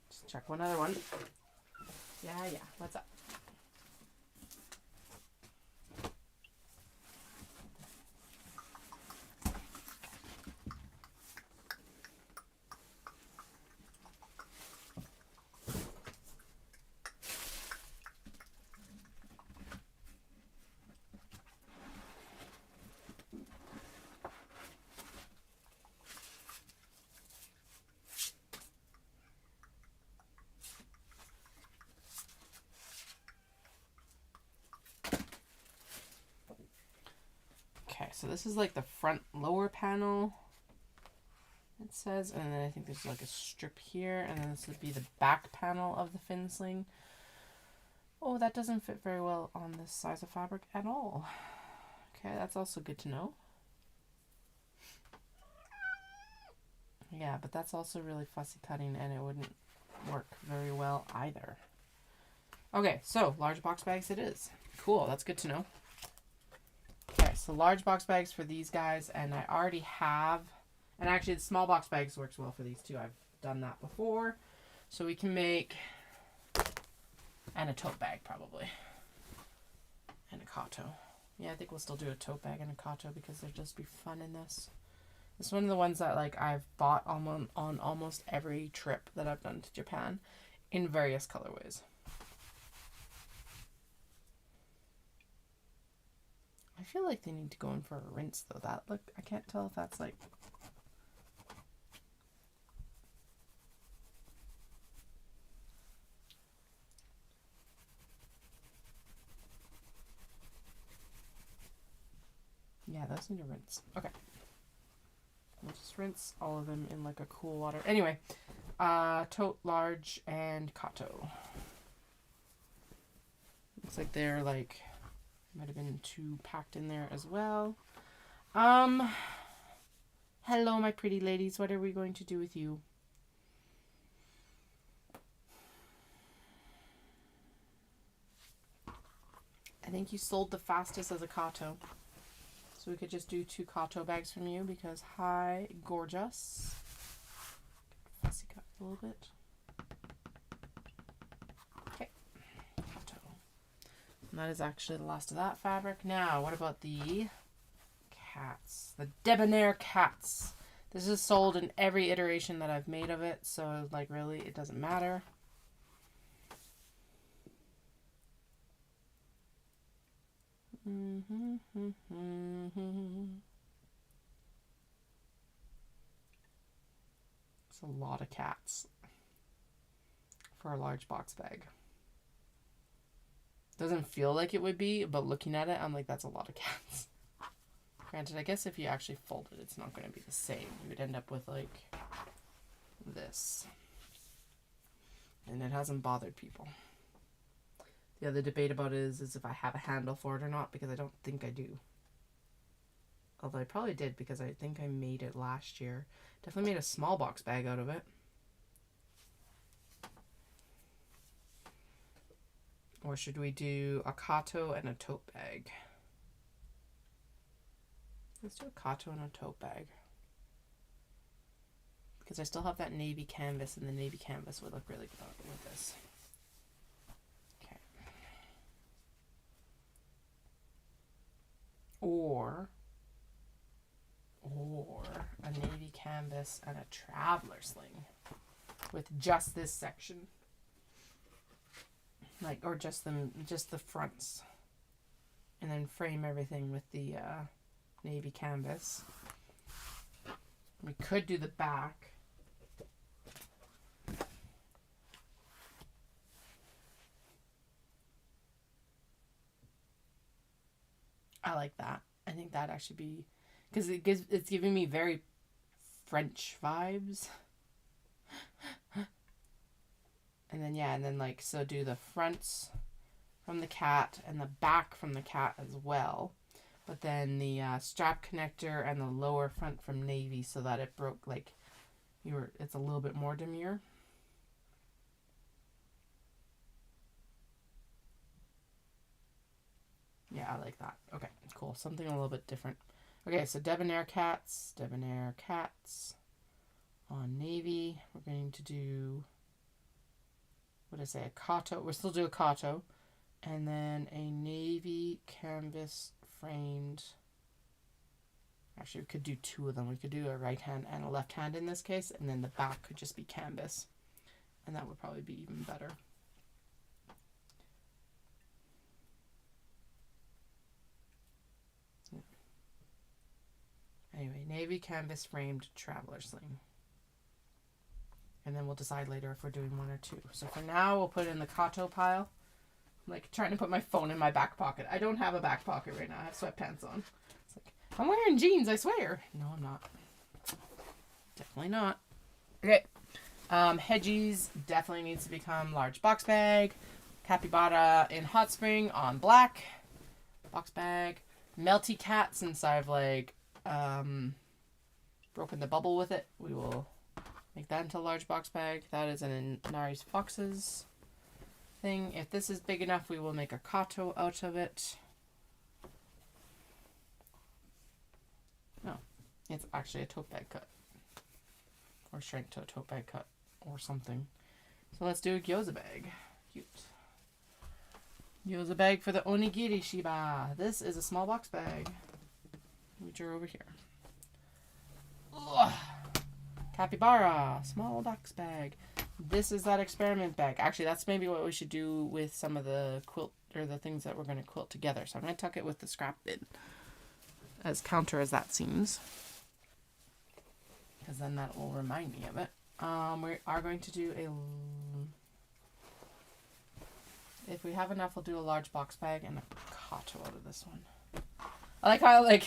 Just check one other one. Yeah, what's up? So this is like the front lower panel, it says, and then I think there's like a strip here, and then this would be the back panel of the fin sling. Oh, that doesn't fit very well on this size of fabric at all. Okay, that's also good to know. Yeah, but that's also really fussy cutting, and it wouldn't work very well either. Okay, so large box bags it is. Cool, that's good to know. Okay, so large box bags for these guys, and I already have, and actually the small box bags works well for these too. I've done that before. So we can make, and a tote bag probably, and a Kato. Yeah, I think we'll still do a tote bag and a Kato because there'd just be fun in this. It's one of the ones that like I've bought on almost every trip that I've done to Japan in various colorways. I feel like they need to go in for a rinse though. That look, I can't tell if that's like, yeah, those need to rinse. Okay, we'll just rinse all of them in like a cool water. Anyway, tote, large, and Kato. Looks like they're like, might have been two packed in there as well. Hello, my pretty ladies. What are we going to do with you? I think you sold the fastest as a Kato. So we could just do 2 Kato bags from you because hi, gorgeous. Fussy cut a little bit. Okay, Kato. And that is actually the last of that fabric. Now, what about the cats? The debonair cats. This is sold in every iteration that I've made of it, so like really it doesn't matter. It's a lot of cats for a large box bag. Doesn't feel like it would be, but looking at it, I'm like, that's a lot of cats. Granted, I guess if you actually fold it, it's not going to be the same. You would end up with like this. And it hasn't bothered people. The other debate about it is if I have a handle for it or not, because I don't think I do. Although I probably did, because I think I made it last year. Definitely made a small box bag out of it. Or should we do a Kato and a tote bag? Let's do a Kato and a tote bag. Because I still have that navy canvas, and the navy canvas would look really good with this. Okay. Or a navy canvas and a traveler sling with just this section. Like, or just the fronts. And then frame everything with the navy canvas. We could do the back. I like that. I think that'd actually be, because it's giving me very French vibes. And then like, so do the fronts from the cat and the back from the cat as well. But then the strap connector and the lower front from navy, so that it broke, like, it's a little bit more demure. Yeah, I like that. Okay, cool. Something a little bit different. Okay, so debonair cats on navy. We're going to do, what did I say, a Kato. We'll still do a Kato. And then a navy canvas framed. Actually, we could do two of them. We could do a right hand and a left hand in this case. And then the back could just be canvas. And that would probably be even better. Anyway, navy canvas framed traveler sling. And then we'll decide later if we're doing one or two. So for now, we'll put it in the Kato pile. I'm like trying to put my phone in my back pocket. I don't have a back pocket right now. I have sweatpants on. It's like, I'm wearing jeans, I swear. No, I'm not. Definitely not. Okay. Hedgies definitely needs to become large box bag. Capybara in Hot Spring on black. Box bag. Melty Cat, since I've like broken the bubble with it, we will make that into a large box bag. That is an Nari's Foxes thing. If this is big enough, we will make a Kato out of it. No, it's actually a tote bag cut. Or shrink to a tote bag cut or something. So let's do a gyoza bag. Cute. Gyoza bag for the onigiri shiba. This is a small box bag. Which are over here. Ugh. Capybara, small box bag. This is that experiment bag. Actually, that's maybe what we should do with some of the quilt, or the things that we're going to quilt together. So I'm going to tuck it with the scrap bin, as counter as that seems, because then that will remind me of it. We are going to do if we have enough, we'll do a large box bag and a Kato out of this one. I like how, like,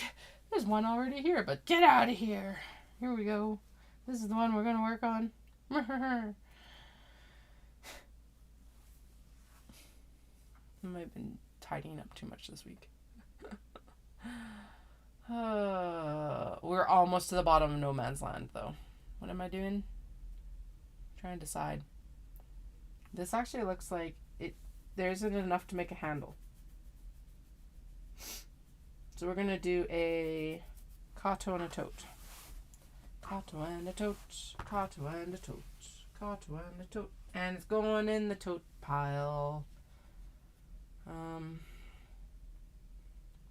there's one already here, but get out of here. Here we go. This is the one we're going to work on. I might have been tidying up too much this week. We're almost to the bottom of no man's land, though. What am I doing? Trying to decide. This actually looks like there isn't enough to make a handle. So we're going to do a Kato and a tote. Kato and a tote. Kato and a tote. Kato and a tote. And it's going in the tote pile.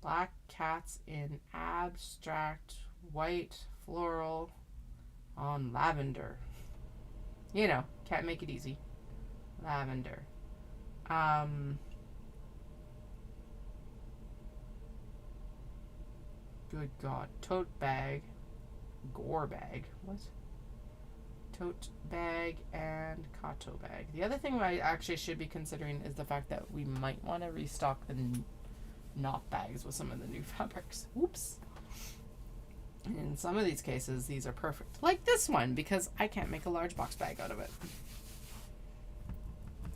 Black cats in abstract white floral on lavender. You know, can't make it easy. Lavender. Good God. Tote bag. Gore bag. What? Tote bag and kato bag. The other thing I actually should be considering is the fact that we might want to restock the knot bags with some of the new fabrics. Oops. In some of these cases, these are perfect. Like this one, because I can't make a large box bag out of it.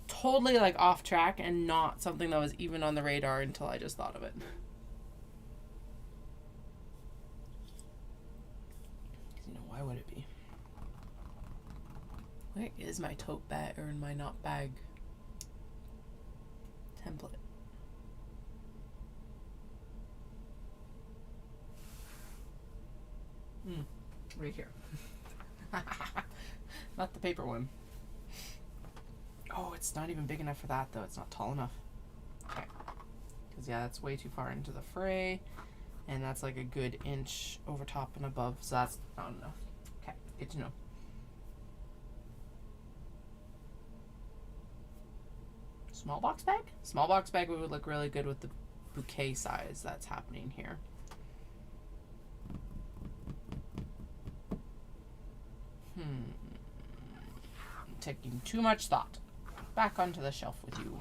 Totally like off track and not something that was even on the radar until I just thought of it. You know, why would it be? Where is my tote bag or my knot bag template? Right here. Not the paper one. Oh, it's not even big enough for that though. It's not tall enough. Okay. Because yeah, that's way too far into the fray. And that's like a good inch over top and above. So that's not enough. Okay, good to know. Small box bag? Small box bag would look really good with the bouquet size that's happening here. Taking too much thought. Back onto the shelf with you.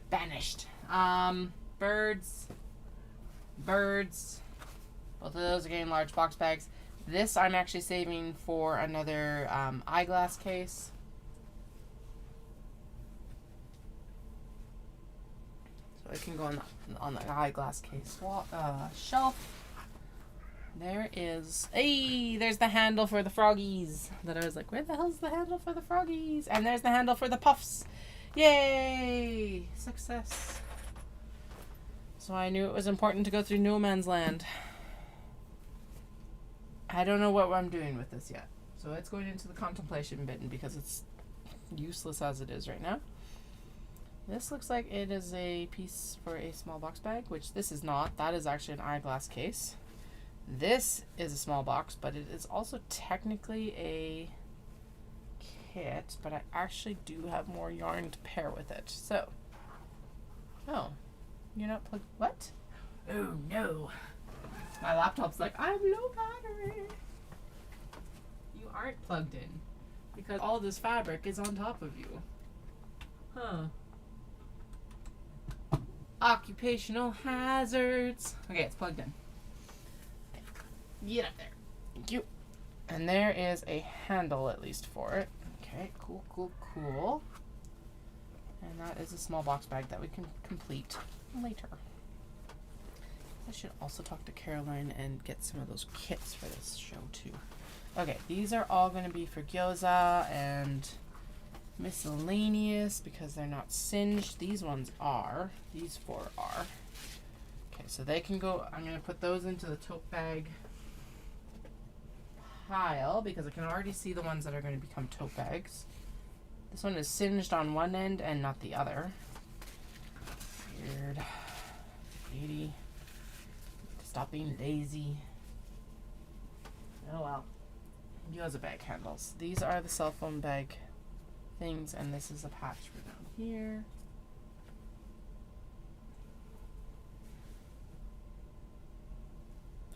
Banished. Birds. Both of those are getting large box bags. This I'm actually saving for another eyeglass case. So it can go on the eyeglass case shelf. There is, hey, there's the handle for the froggies. That I was like, where the hell's the handle for the froggies? And there's the handle for the puffs. Yay! Success. So I knew it was important to go through no man's land. I don't know what I'm doing with this yet. So it's going into the contemplation bin because it's useless as it is right now. This looks like it is a piece for a small box bag, which this is not. That is actually an eyeglass case. This is a small box, but it is also technically a kit, but I actually do have more yarn to pair with it. So, oh, you're not plugged. What? Oh no. My laptop's like, I'm low battery. You aren't plugged in because all this fabric is on top of you. Huh. Occupational hazards. Okay, it's plugged in. Get up there. Thank you. And there is a handle at least for it. Okay, cool. And that is a small box bag that we can complete later. I should also talk to Caroline and get some of those kits for this show too. Okay, these are all going to be for gyoza and miscellaneous because they're not singed. These ones are. These four are. Okay, so they can go. I'm going to put those into the tote bag pile because I can already see the ones that are going to become tote bags. This one is singed on one end and not the other. Weird. 80. Stop being lazy. Oh well. Gyoza bag handles. These are the cell phone bag things, and this is a patch for down here.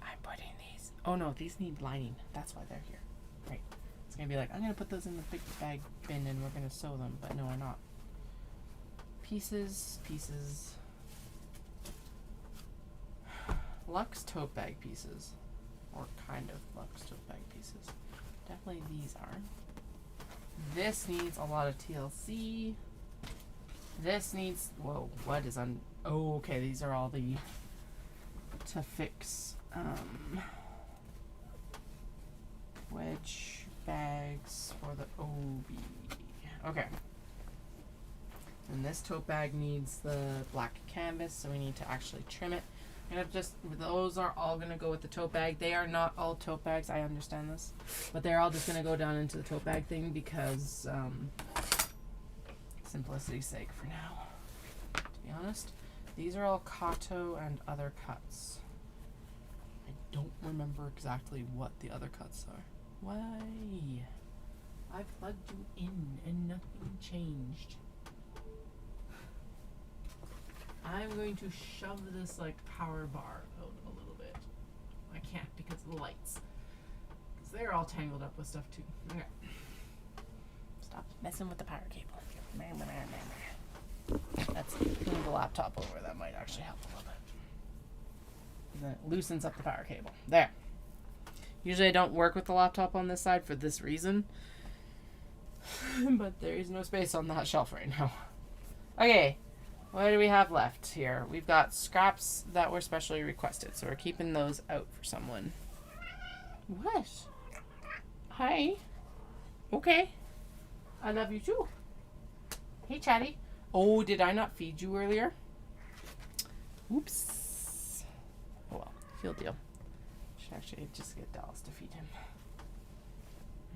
I'm putting these. Oh no, these need lining. That's why they're here. Right. It's gonna be like, I'm gonna put those in the big bag bin and we're gonna sew them, but no, we're not. Pieces. Luxe tote bag pieces. Or kind of Luxe tote bag pieces. Definitely these are. This needs a lot of TLC. This needs, whoa, what is on, oh, okay, these are all the to fix wedge bags for the OB. Okay. And this tote bag needs the black canvas, so we need to actually trim it. And I've just, those are all going to go with the tote bag. They are not all tote bags, I understand this. But they're all just going to go down into the tote bag thing because simplicity's sake for now. be honest. These are all Kato and other cuts. I don't remember exactly what the other cuts are. Why? I plugged you in and nothing changed. I'm going to shove this like power bar out a little bit. I can't because of the lights. Because they're all tangled up with stuff too. Okay. Stop messing with the power cable. Let's move the laptop over. That might actually help a little bit. Then it loosens up the power cable. There. Usually I don't work with the laptop on this side for this reason. But there is no space on that shelf right now. Okay. What do we have left here? We've got scraps that were specially requested, so we're keeping those out for someone. What? Hi. Okay. I love you too. Hey, Chatty. Oh, did I not feed you earlier? Oops. Oh well, field deal. Should actually just get Dallas to feed him.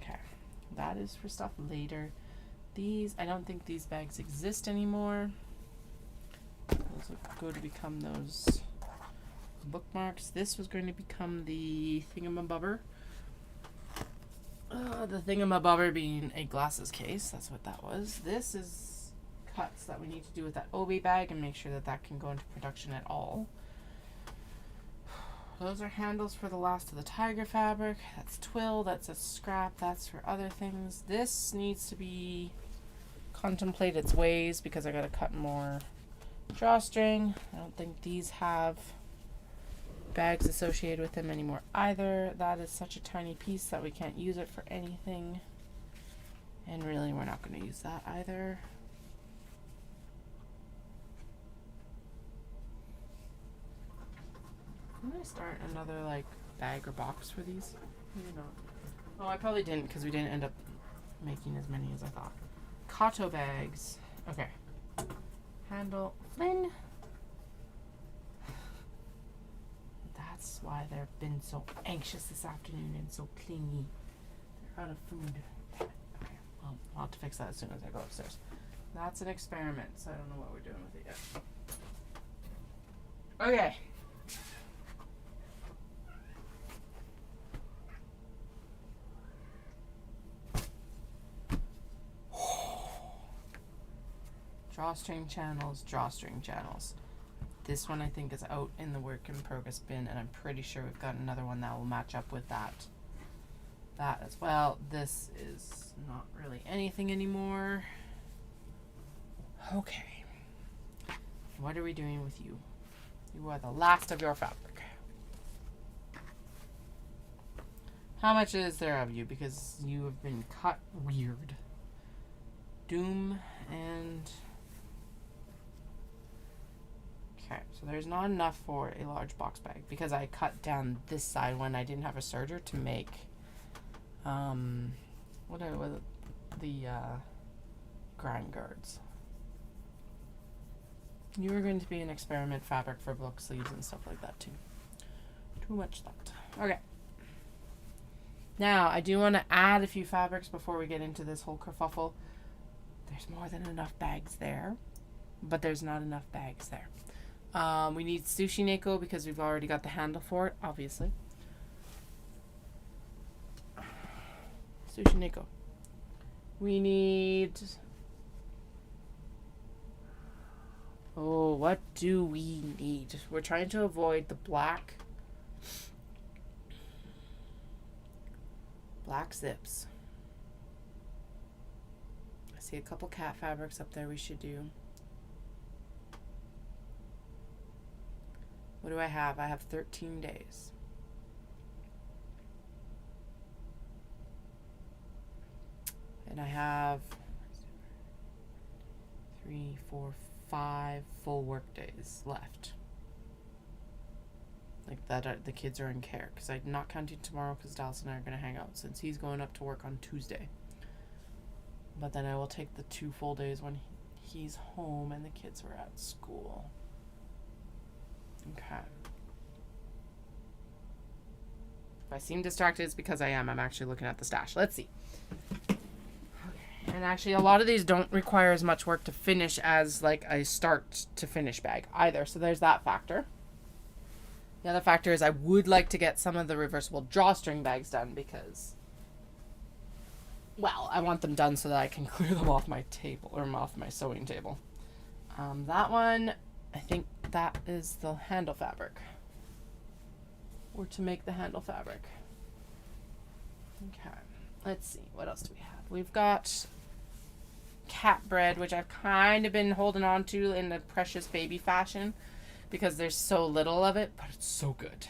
Okay. That is for stuff later. These, I don't think these bags exist anymore. Those are going to become those bookmarks. This was going to become the thingamabobber. The thingamabobber being a glasses case. That's what that was. This is cuts that we need to do with that OB bag and make sure that that can go into production at all. Those are handles for the last of the tiger fabric. That's twill. That's a scrap. That's for other things. This needs to be contemplate its ways because I got to cut more drawstring. I don't think these have bags associated with them anymore either. That is such a tiny piece that we can't use it for anything. And really, we're not going to use that either. Didn't I start another like bag or box for these? Maybe not. Oh, I probably didn't because we didn't end up making as many as I thought. Kato bags. Okay. Handle Flynn. That's why they've been so anxious this afternoon and so clingy. They're out of food. Okay, well, I'll have to fix that as soon as I go upstairs. That's an experiment, so I don't know what we're doing with it yet. Okay. Drawstring channels, drawstring channels. This one I think is out in the work in progress bin, and I'm pretty sure we've got another one that will match up with that as well. This is not really anything anymore. Okay. What are we doing with you? You are the last of your fabric. How much is there of you? Because you have been cut weird. Doom and... Okay, so there's not enough for a large box bag because I cut down this side when I didn't have a serger to make what was it? The grind guards. You are going to be an experiment fabric for book sleeves and stuff like that too. Too much thought. Okay. Now I do want to add a few fabrics before we get into this whole kerfuffle. There's more than enough bags there, but there's not enough bags there. We need sushi neko because we've already got the handle for it, obviously. Sushi neko. We need... Oh, what do we need? We're trying to avoid the black zips. I see a couple cat fabrics up there we should do. What do I have? I have 13 days. And I have 3, 4, 5 full work days left. Like that, the kids are in care. Because I'm not counting tomorrow because Dawson and I are going to hang out since he's going up to work on Tuesday. But then I will take the 2 full days when he's home and the kids are at school. Okay. If I seem distracted, it's because I am. I'm actually looking at the stash. Let's see. Okay. And actually, a lot of these don't require as much work to finish as like a start to finish bag either. So there's that factor. The other factor is I would like to get some of the reversible drawstring bags done because, well, I want them done so that I can clear them off my table or off my sewing table. That one, I think that is the handle fabric. Or to make the handle fabric. Okay, let's see. What else do we have? We've got cat bread, which I've kind of been holding on to in the precious baby fashion because there's so little of it, but it's so good.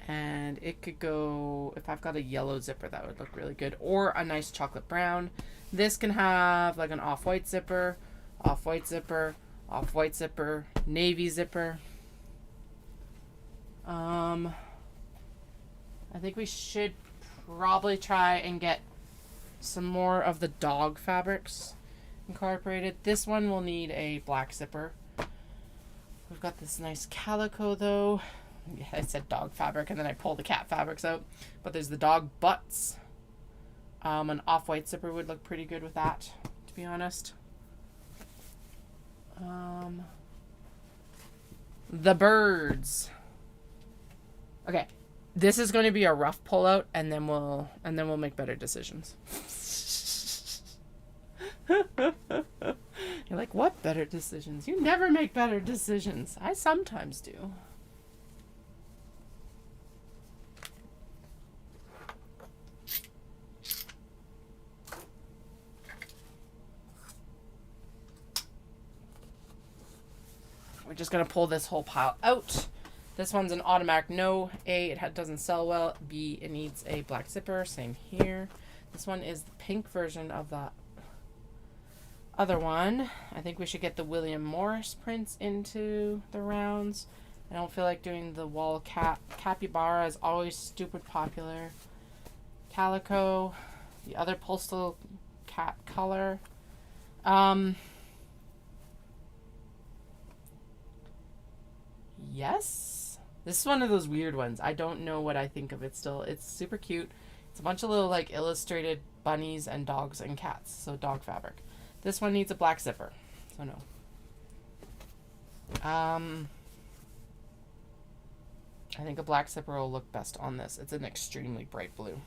And it could go, if I've got a yellow zipper, that would look really good. Or a nice chocolate brown. This can have like an off-white zipper, off-white zipper, off-white zipper, navy zipper. I think we should probably try and get some more of the dog fabrics incorporated. This one will need a black zipper. We've got this nice calico though. Yeah, I said dog fabric and then I pulled the cat fabrics out. But there's the dog butts. An off-white zipper would look pretty good with that, to be honest. The birds. Okay. This is going to be a rough pullout and then we'll make better decisions. You're like, what better decisions? You never make better decisions. I sometimes do. We're just going to pull this whole pile out. This one's an automatic no. A, it doesn't sell well. B, it needs a black zipper. Same here. This one is the pink version of the other one. I think we should get the William Morris prints into the rounds. I don't feel like doing the wall cap. Capybara is always stupid popular. Calico. The other postal cat color. Yes. This is one of those weird ones. I don't know what I think of it still. It's super cute. It's a bunch of little like illustrated bunnies and dogs and cats. So dog fabric. This one needs a black zipper. So no. I think a black zipper will look best on this. It's an extremely bright blue.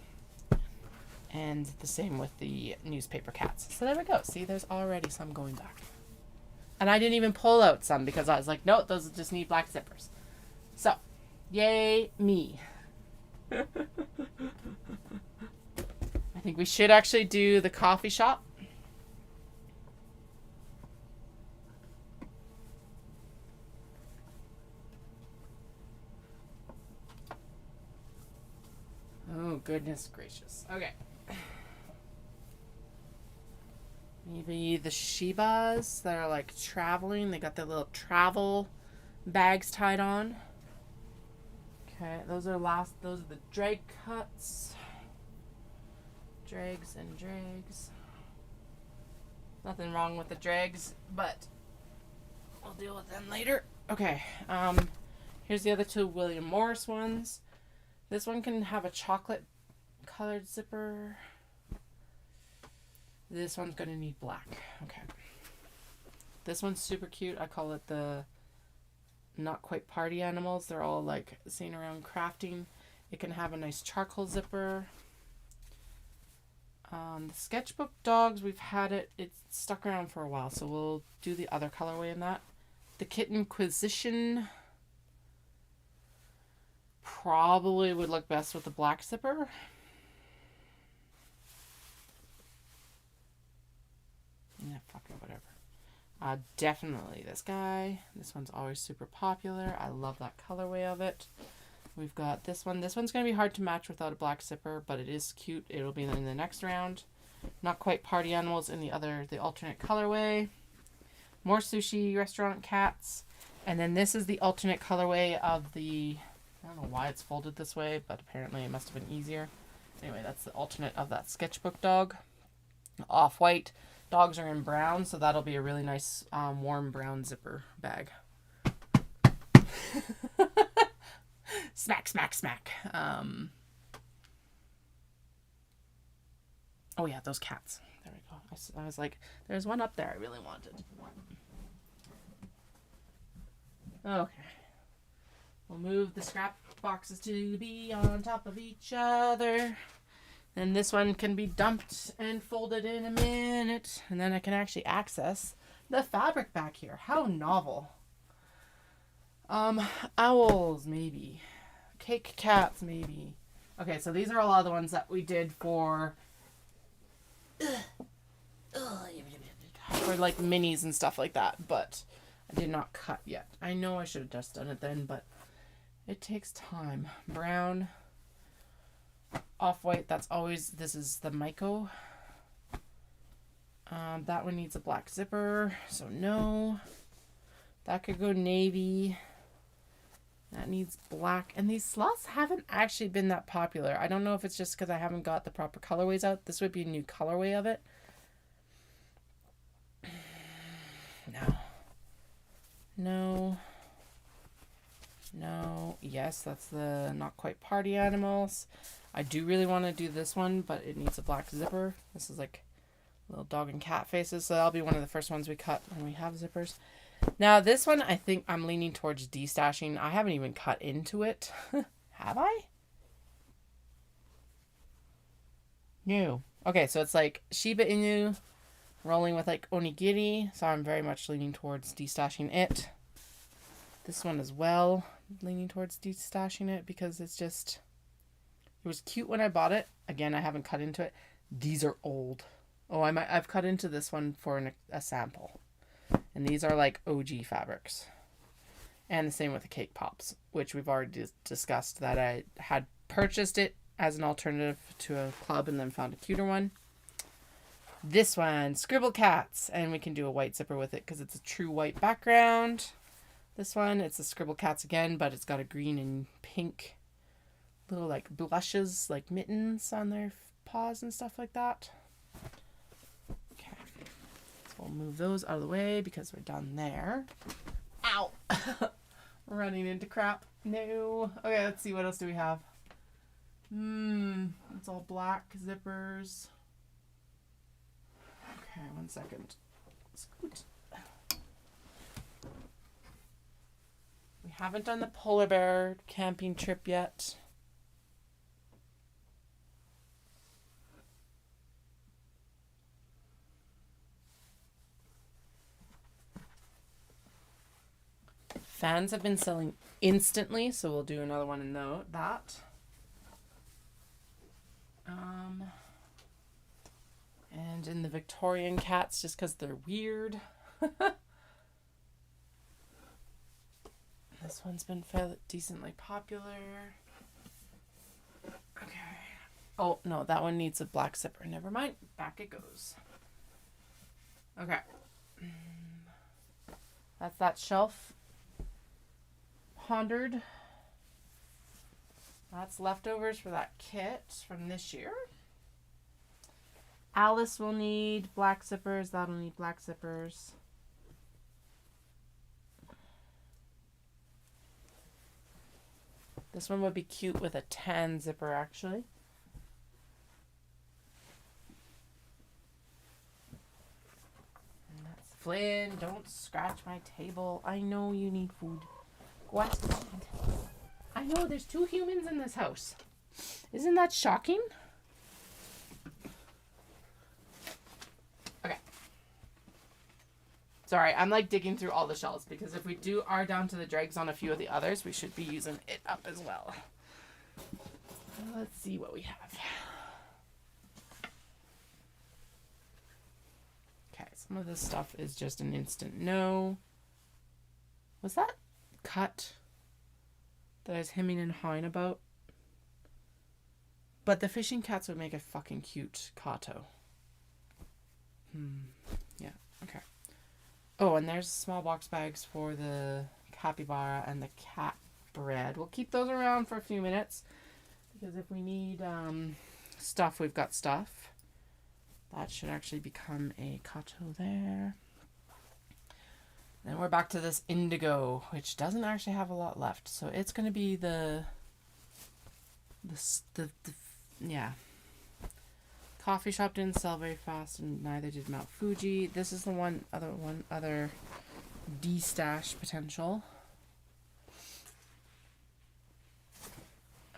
And the same with the newspaper cats. So there we go. See, there's already some going back. And I didn't even pull out some because I was like, no, those just need black zippers. So, yay me. I think we should actually do the coffee shop. Oh, goodness gracious. Okay. Maybe the Shibas that are like traveling. They got their little travel bags tied on. Okay, those are the drag cuts. Drags and drags. Nothing wrong with the drags, but we'll deal with them later. Okay, here's the other two William Morris ones. This one can have a chocolate colored zipper. This one's gonna need black. Okay. This one's super cute. I call it the not quite party animals. They're all like seen around crafting. It can have a nice charcoal zipper. The sketchbook dogs, we've had it. It's stuck around for a while, so we'll do the other colorway in that. The Kittenquisition probably would look best with the black zipper. Yeah, fuck it, whatever. Definitely this guy. This one's always super popular. I love that colorway of it. We've got this one. This one's going to be hard to match without a black zipper, but it is cute. It'll be in the next round. Not quite party animals in the alternate colorway. More sushi restaurant cats. And then this is the alternate colorway of the, I don't know why it's folded this way, but apparently it must have been easier. Anyway, that's the alternate of that sketchbook dog. Off-white. Dogs are in brown, so that'll be a really nice warm brown zipper bag. Smack, smack, smack. Oh yeah, those cats. There we go. I was like, there's one up there I really wanted. Okay. We'll move the scrap boxes to be on top of each other. Then this one can be dumped and folded in a minute. And then I can actually access the fabric back here. How novel. Owls, maybe. Cake cats, maybe. Okay, so these are a lot of the ones that we did for like minis and stuff like that, but I did not cut yet. I know I should have just done it then, but it takes time. Brown, off-white, this is the Myco. That one needs a black zipper, so no. That could go navy. That needs black. And these sloths haven't actually been that popular. I don't know if it's just because I haven't got the proper colorways out. This would be a new colorway of it. No. No. No. Yes, that's the not quite party animals. I do really want to do this one, but it needs a black zipper. This is like little dog and cat faces, so that'll be one of the first ones we cut when we have zippers. Now this one, I think I'm leaning towards destashing. I haven't even cut into it. Have I? No. Okay, so it's like Shiba Inu rolling with like onigiri, so I'm very much leaning towards destashing it. This one as well, leaning towards destashing it because it was cute when I bought it. Again, I haven't cut into it. These are old. Oh, I've cut into this one for a sample. And these are like OG fabrics. And the same with the cake pops, which we've already discussed that I had purchased it as an alternative to a club and then found a cuter one. This one, Scribble Cats, and we can do a white zipper with it because it's a true white background. This one, it's the Scribble Cats again, but it's got a green and pink little like blushes, like mittens on their paws and stuff like that. We'll move those out of the way because we're done there. Ow! Running into crap. No. Okay, let's see. What else do we have? It's all black zippers. Okay, 1 second. Scoot. We haven't done the polar bear camping trip yet. Fans have been selling instantly, so we'll do another one in that. And in the Victorian cats, just because they're weird. This one's been fairly decently popular. Okay. Oh, no, that one needs a black zipper. Never mind. Back it goes. Okay. That's that shelf. Pondered. That's leftovers for that kit from this year. Alice will need black zippers. That'll need black zippers. This one would be cute with a tan zipper, actually. And that's Flynn. Don't scratch my table. I know you need food. What? I know there's 2 humans in this house. Isn't that shocking? Okay. Sorry, I'm like digging through all the shelves because if we are down to the dregs on a few of the others, we should be using it up as well. Let's see what we have. Okay, some of this stuff is just an instant no. Was that cut that I was hemming and hawing about? But the fishing cats would make a fucking cute Kato. Yeah, okay. Oh, and there's small box bags for the capybara and the cat bread. We'll keep those around for a few minutes because if we need stuff, we've got stuff. That should actually become a Kato there. Then we're back to this indigo, which doesn't actually have a lot left. So it's going to be the Coffee shop didn't sell very fast, and neither did Mount Fuji. This is the other de-stash potential.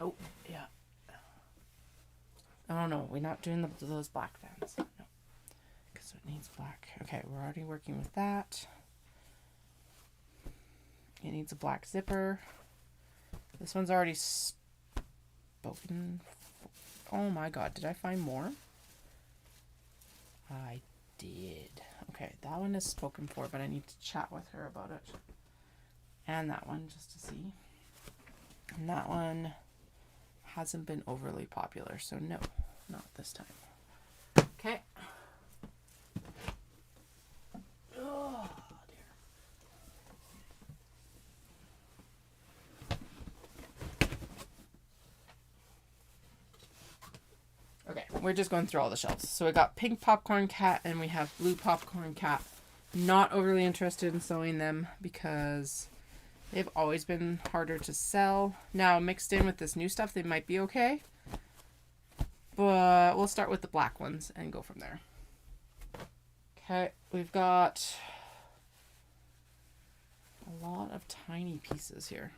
Oh, yeah. Oh no, we're not doing those black vans. No, because it needs black. Okay, we're already working with that. It needs a black zipper. This one's already spoken. Oh my god, did I find more? I did. Okay, that one is spoken for, but I need to chat with her about it. And that one, just to see. And that one hasn't been overly popular, so no, not this time. Okay. Oh, dear. Okay, we're just going through all the shelves. So we got pink popcorn cat and we have blue popcorn cat. Not overly interested in sewing them because they've always been harder to sell. Now, mixed in with this new stuff, they might be okay. But we'll start with the black ones and go from there. Okay, we've got a lot of tiny pieces here.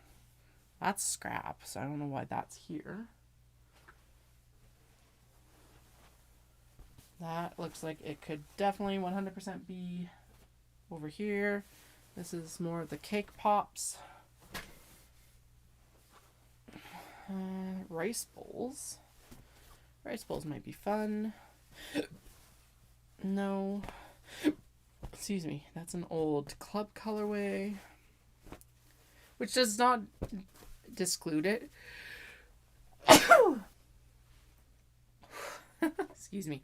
That's scrap, so I don't know why that's here. That looks like it could definitely 100% be over here. This is more of the cake pops. Rice bowls. Rice bowls might be fun. No. Excuse me. That's an old club colorway. Which does not disclude it. Excuse me.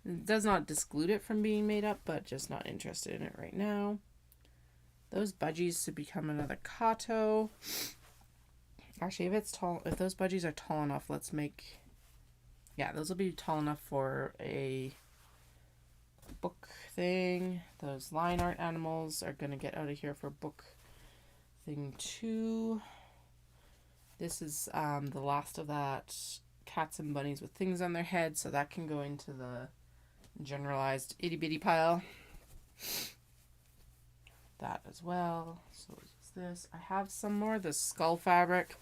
It does not disclude it from being made up, but just not interested in it right now. Those budgies to become another Kato. Actually, if those budgies are tall enough, let's make... Yeah, those will be tall enough for a book thing. Those line art animals are going to get out of here for book thing 2. This is the last of that cats and bunnies with things on their heads, so that can go into the generalized itty bitty pile. That as well. So it's this. I have some more of the skull fabric,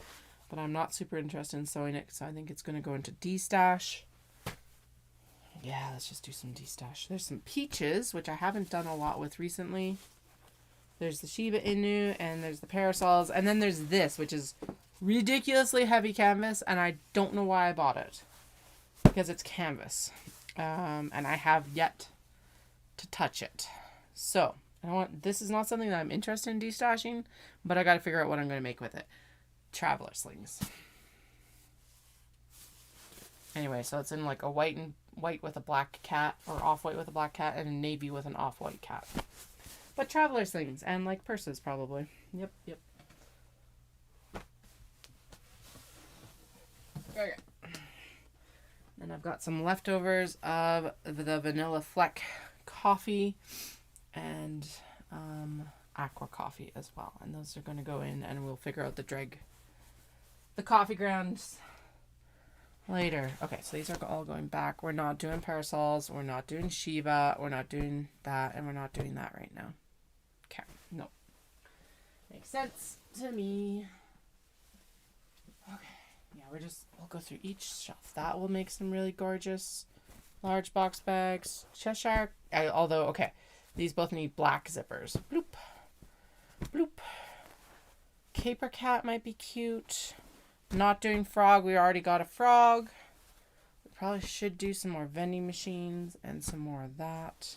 but I'm not super interested in sewing it, so I think it's going to go into de-stash. Yeah, let's just do some de-stash. There's some peaches, which I haven't done a lot with recently. There's the Shiba Inu, and there's the parasols, and then there's this, which is ridiculously heavy canvas, and I don't know why I bought it. Because it's canvas. And I have yet to touch it. So, this is not something that I'm interested in de-stashing, but I got to figure out what I'm going to make with it. Traveler slings. Anyway, so it's in like a white with a black cat, or off-white with a black cat, and a navy with an off-white cat. But traveler slings, and like purses probably. Yep. Okay. Then I've got some leftovers of the vanilla fleck coffee and aqua coffee as well. And those are going to go in, and we'll figure out the coffee grounds later. Okay, so these are all going back. We're not doing parasols. We're not doing Shiva. We're not doing that, and we're not doing that right now. Okay, no. Makes sense to me. Okay. Yeah, we'll go through each shelf. That will make some really gorgeous large box bags. Cheshire, although, okay, these both need black zippers. Bloop. Bloop. Caper cat might be cute. Not doing frog. We already got a frog. We probably should do some more vending machines and some more of that.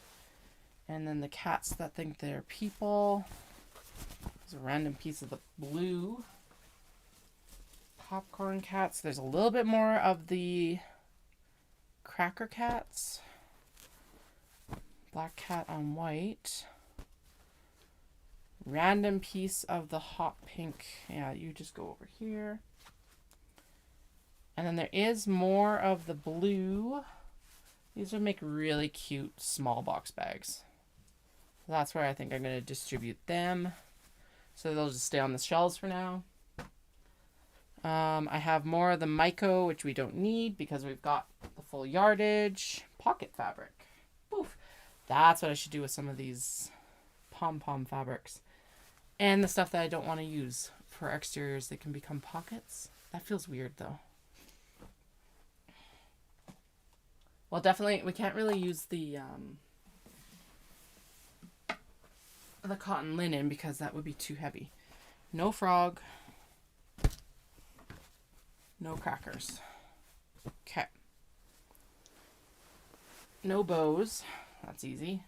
And then the cats that think they're people. There's a random piece of the blue. Popcorn cats. There's a little bit more of the cracker cats. Black cat on white. Random piece of the hot pink. Yeah, you just go over here. And then there is more of the blue. These would make really cute small box bags. So that's where I think I'm going to distribute them. So they'll just stay on the shelves for now. I have more of the Myco, which we don't need because we've got the full yardage. Pocket fabric. Oof. That's what I should do with some of these pom-pom fabrics. And the stuff that I don't want to use for exteriors, they can become pockets. That feels weird though. Well, definitely, we can't really use the cotton linen because that would be too heavy. No frog. No crackers. Okay. No bows. That's easy.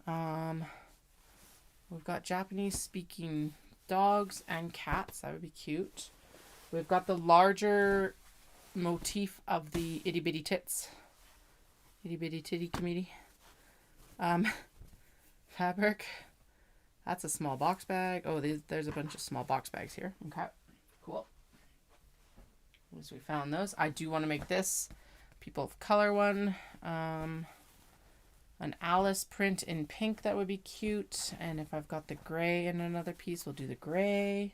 We've got Japanese speaking dogs and cats. That would be cute. We've got the larger motif of the itty bitty tits. Itty bitty titty committee. Fabric. That's a small box bag. Oh, there's a bunch of small box bags here. Okay. Cool. At least we found those. I do want to make this people of color one. An Alice print in pink, that would be cute. And if I've got the gray in another piece, we'll do the gray.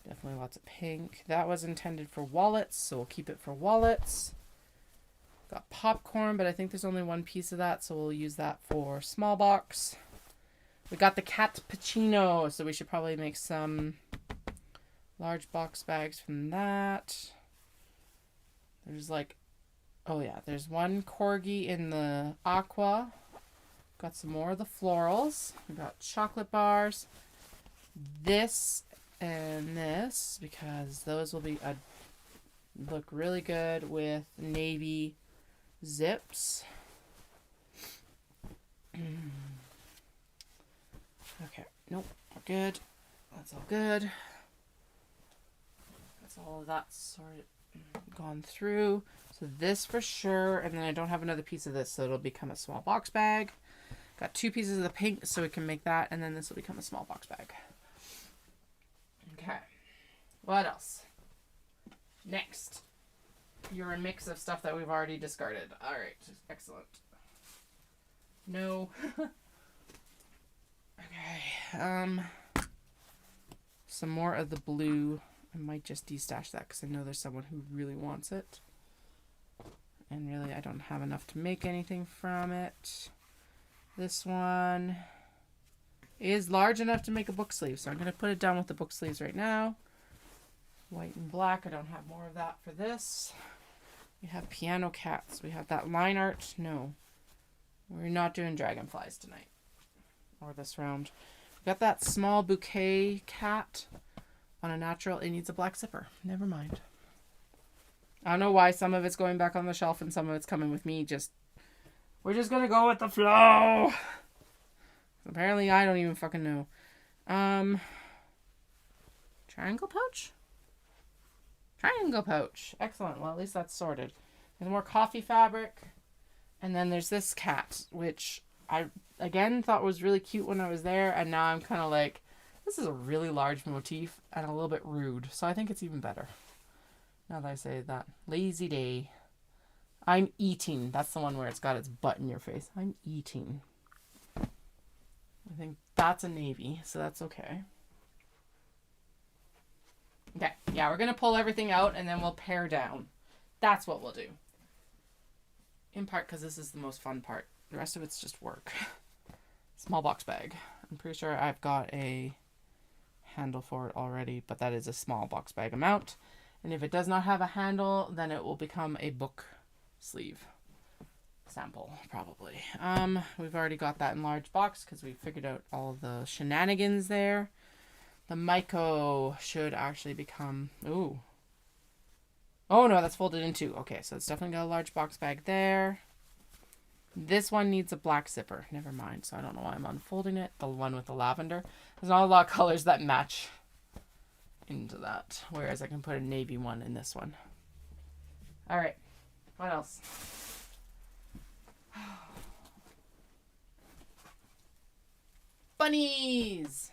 Definitely lots of pink. That was intended for wallets, so we'll keep it for wallets. Got popcorn, but I think there's only one piece of that, so we'll use that for small box. We got the cat Pacino, so we should probably make some large box bags from that. There's like, oh yeah, there's one corgi in the aqua. Got some more of the florals. We got chocolate bars. This and this, because those will be look really good with navy zips. Okay, nope, we're good. That's all good. That's all of that sorted, gone through. So this for sure, and then I don't have another piece of this, so it'll become a small box bag. Got 2 pieces of the pink, so we can make that, and then this will become a small box bag. Okay, what else? Next, you're a mix of stuff that we've already discarded. All right, excellent. No. Okay, some more of the blue. I might just destash that because I know there's someone who really wants it. And really, I don't have enough to make anything from it. This one is large enough to make a book sleeve, so I'm going to put it down with the book sleeves right now. White and black. I don't have more of that for this. We have piano cats. We have that line art. No, we're not doing dragonflies tonight. Or this round. We got that small bouquet cat on a natural. It needs a black zipper. Never mind. I don't know why some of it's going back on the shelf and some of it's coming with me. We're just gonna go with the flow. Apparently I don't even fucking know. Triangle pouch? Triangle pouch. Excellent. Well, at least that's sorted. There's more coffee fabric. And then there's this cat, which I, again, thought was really cute when I was there. And now I'm kind of like, this is a really large motif and a little bit rude. So I think it's even better. Now that I say that. Lazy day. I'm eating. That's the one where it's got its butt in your face. I'm eating. I think that's a navy, so that's okay. Okay, yeah, we're going to pull everything out and then we'll pare down. That's what we'll do. In part because this is the most fun part. The rest of it's just work. Small box bag. I'm pretty sure I've got a handle for it already, but that is a small box bag amount. And if it does not have a handle, then it will become a book sleeve sample, probably. We've already got that in large box because we figured out all of the shenanigans there. The Myco should actually become... Ooh. Oh, no, that's folded in 2. Okay, so it's definitely got a large box bag there. This one needs a black zipper. Never mind, so I don't know why I'm unfolding it. The one with the lavender. There's not a lot of colors that match into that, whereas I can put a navy one in this one. All right, what else? Bunnies.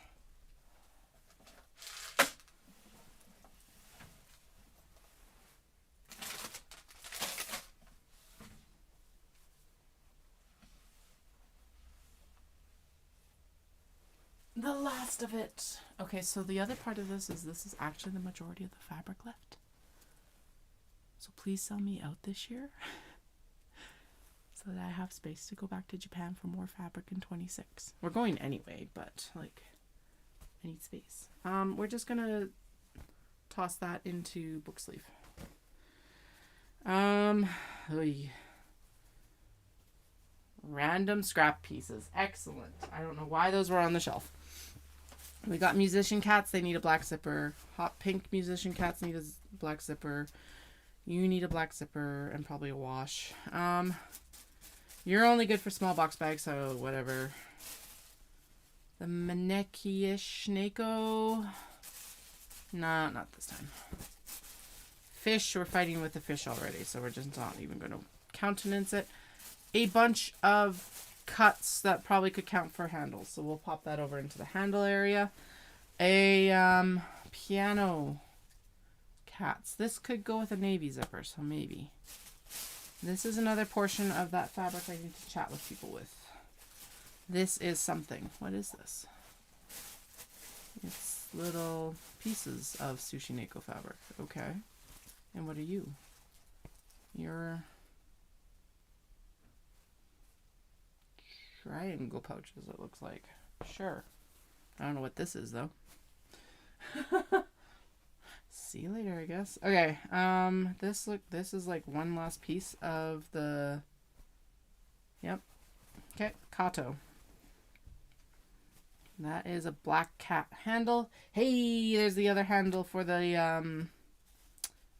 The last last of it. Okay, so the other part of this is actually the majority of the fabric left. So please sell me out this year so that I have space to go back to Japan for more fabric in 26. We're going anyway, but like I need space. We're just gonna toss that into book sleeve. Oy. Random scrap pieces. Excellent. I don't know why those were on the shelf. We got musician cats. They need a black zipper. Hot pink musician cats need a black zipper. You need a black zipper and probably a wash. You're only good for small box bags, so whatever. The Maneki-ish Neko. Nah, not this time. Fish, we're fighting with the fish already, so we're just not even going to countenance it. A bunch of cuts that probably could count for handles, so we'll pop that over into the handle area. A piano cats. This could go with a navy zipper, so maybe. This is another portion of that fabric I need to chat with people with. This is something. What is this? It's little pieces of Sushi Neko fabric. Okay. And what are you? You're triangle pouches, it looks like. Sure. I don't know what this is, though. See you later, I guess. Okay. This is like one last piece of the... Yep. Okay. Kato. That is a black cat handle. Hey, there's the other handle for the,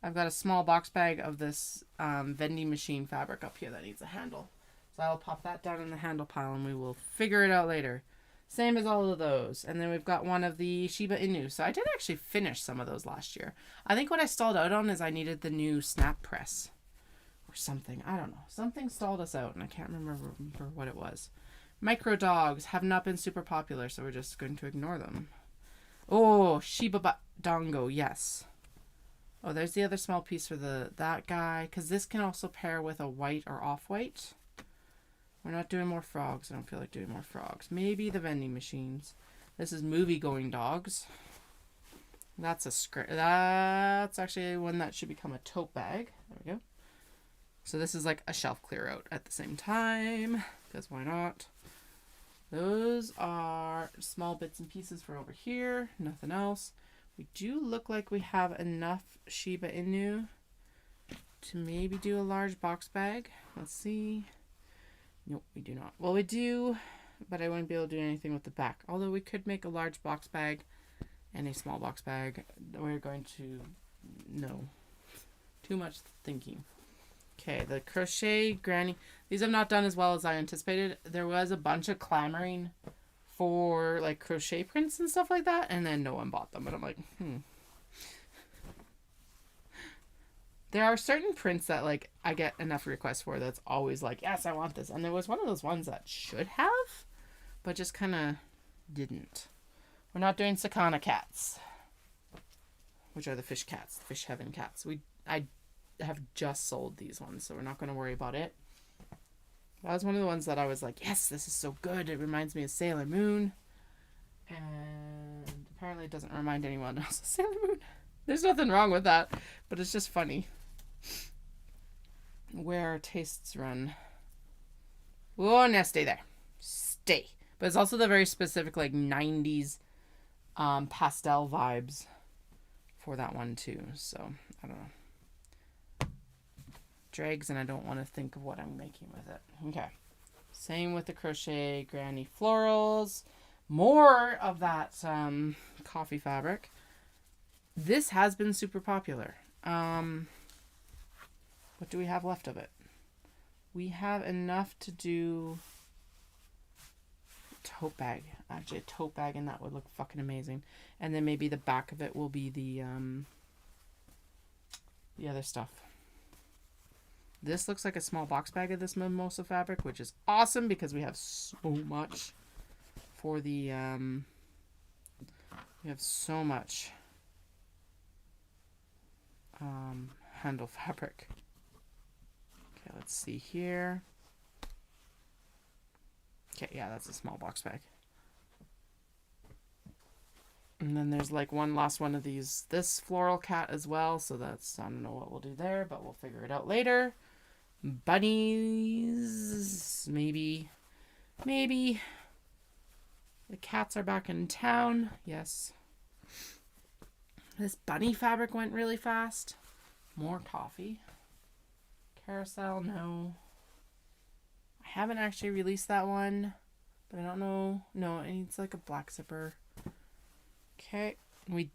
I've got a small box bag of this vending machine fabric up here that needs a handle. So I'll pop that down in the handle pile and we will figure it out later. Same as all of those. And then we've got one of the Shiba Inu. So I did actually finish some of those last year. I think what I stalled out on is I needed the new snap press. Or something. I don't know. Something stalled us out and I can't remember what it was. Micro dogs have not been super popular, so we're just going to ignore them. Oh, Shiba Dongo, yes. Oh, there's the other small piece for that guy, because this can also pair with a white or off-white. We're not doing more frogs. I don't feel like doing more frogs. Maybe the vending machines. This is movie-going dogs. That's a script. That's actually one that should become a tote bag. There we go. So this is like a shelf clear out at the same time, because why not? Those are small bits and pieces for over here. Nothing else. We do look like we have enough Shiba Inu to maybe do a large box bag. Let's see. Nope, we do not. Well, we do, but I wouldn't be able to do anything with the back. Although we could make a large box bag and a small box bag. We're going to... No. Too much thinking. Okay, the crochet granny. These have not done as well as I anticipated. There was a bunch of clamoring for like crochet prints and stuff like that, and then no one bought them. But I'm like, There are certain prints that like I get enough requests for that's always like, yes, I want this. And there was one of those ones that should have, but just kind of didn't. We're not doing Sakana cats, which are the fish cats, the fish heaven cats. I have just sold these ones, so we're not going to worry about it. That was one of the ones that I was like, yes, this is so good. It reminds me of Sailor Moon. And apparently it doesn't remind anyone else of Sailor Moon. There's nothing wrong with that, but it's just funny. Where our tastes run. Oh, now stay there. Stay. But it's also the very specific like 90s pastel vibes for that one too. So, I don't know. Drags, and I don't want to think of what I'm making with it. Okay. Same with the crochet granny florals. More of that coffee fabric. This has been super popular. What do we have left of it? We have enough to do a tote bag. Actually, a tote bag, and that would look fucking amazing. And then maybe the back of it will be the other stuff. This looks like a small box bag of this mimosa fabric, which is awesome because we have so much for the, we have so much handle fabric. Okay, let's see here. Okay, yeah, that's a small box bag. And then there's like one last one of these, this floral cat as well. So that's, I don't know what we'll do there, but we'll figure it out later. Bunnies, maybe. The cats are back in town. Yes. This bunny fabric went really fast. More coffee. Carousel, no. I haven't actually released that one, but I don't know. No, it needs like a black zipper. Okay, we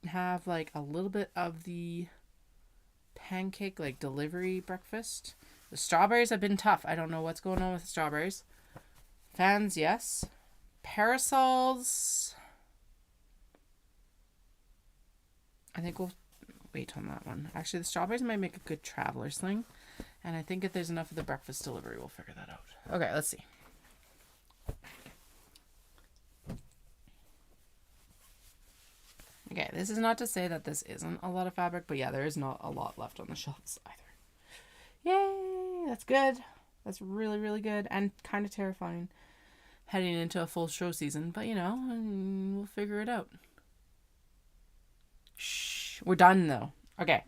have like a little bit of the pancake like delivery breakfast. The strawberries have been tough. I don't know what's going on with the strawberries. Fans, yes. Parasols. I think we'll wait on that one. Actually, the strawberries might make a good traveler sling. And I think if there's enough of the breakfast delivery, we'll figure that out. Okay, let's see. Okay, this is not to say that this isn't a lot of fabric, but yeah, there is not a lot left on the shelves either. Yay! That's good. That's really, really good and kind of terrifying heading into a full show season, but you know, we'll figure it out. Shh, we're done though. Okay.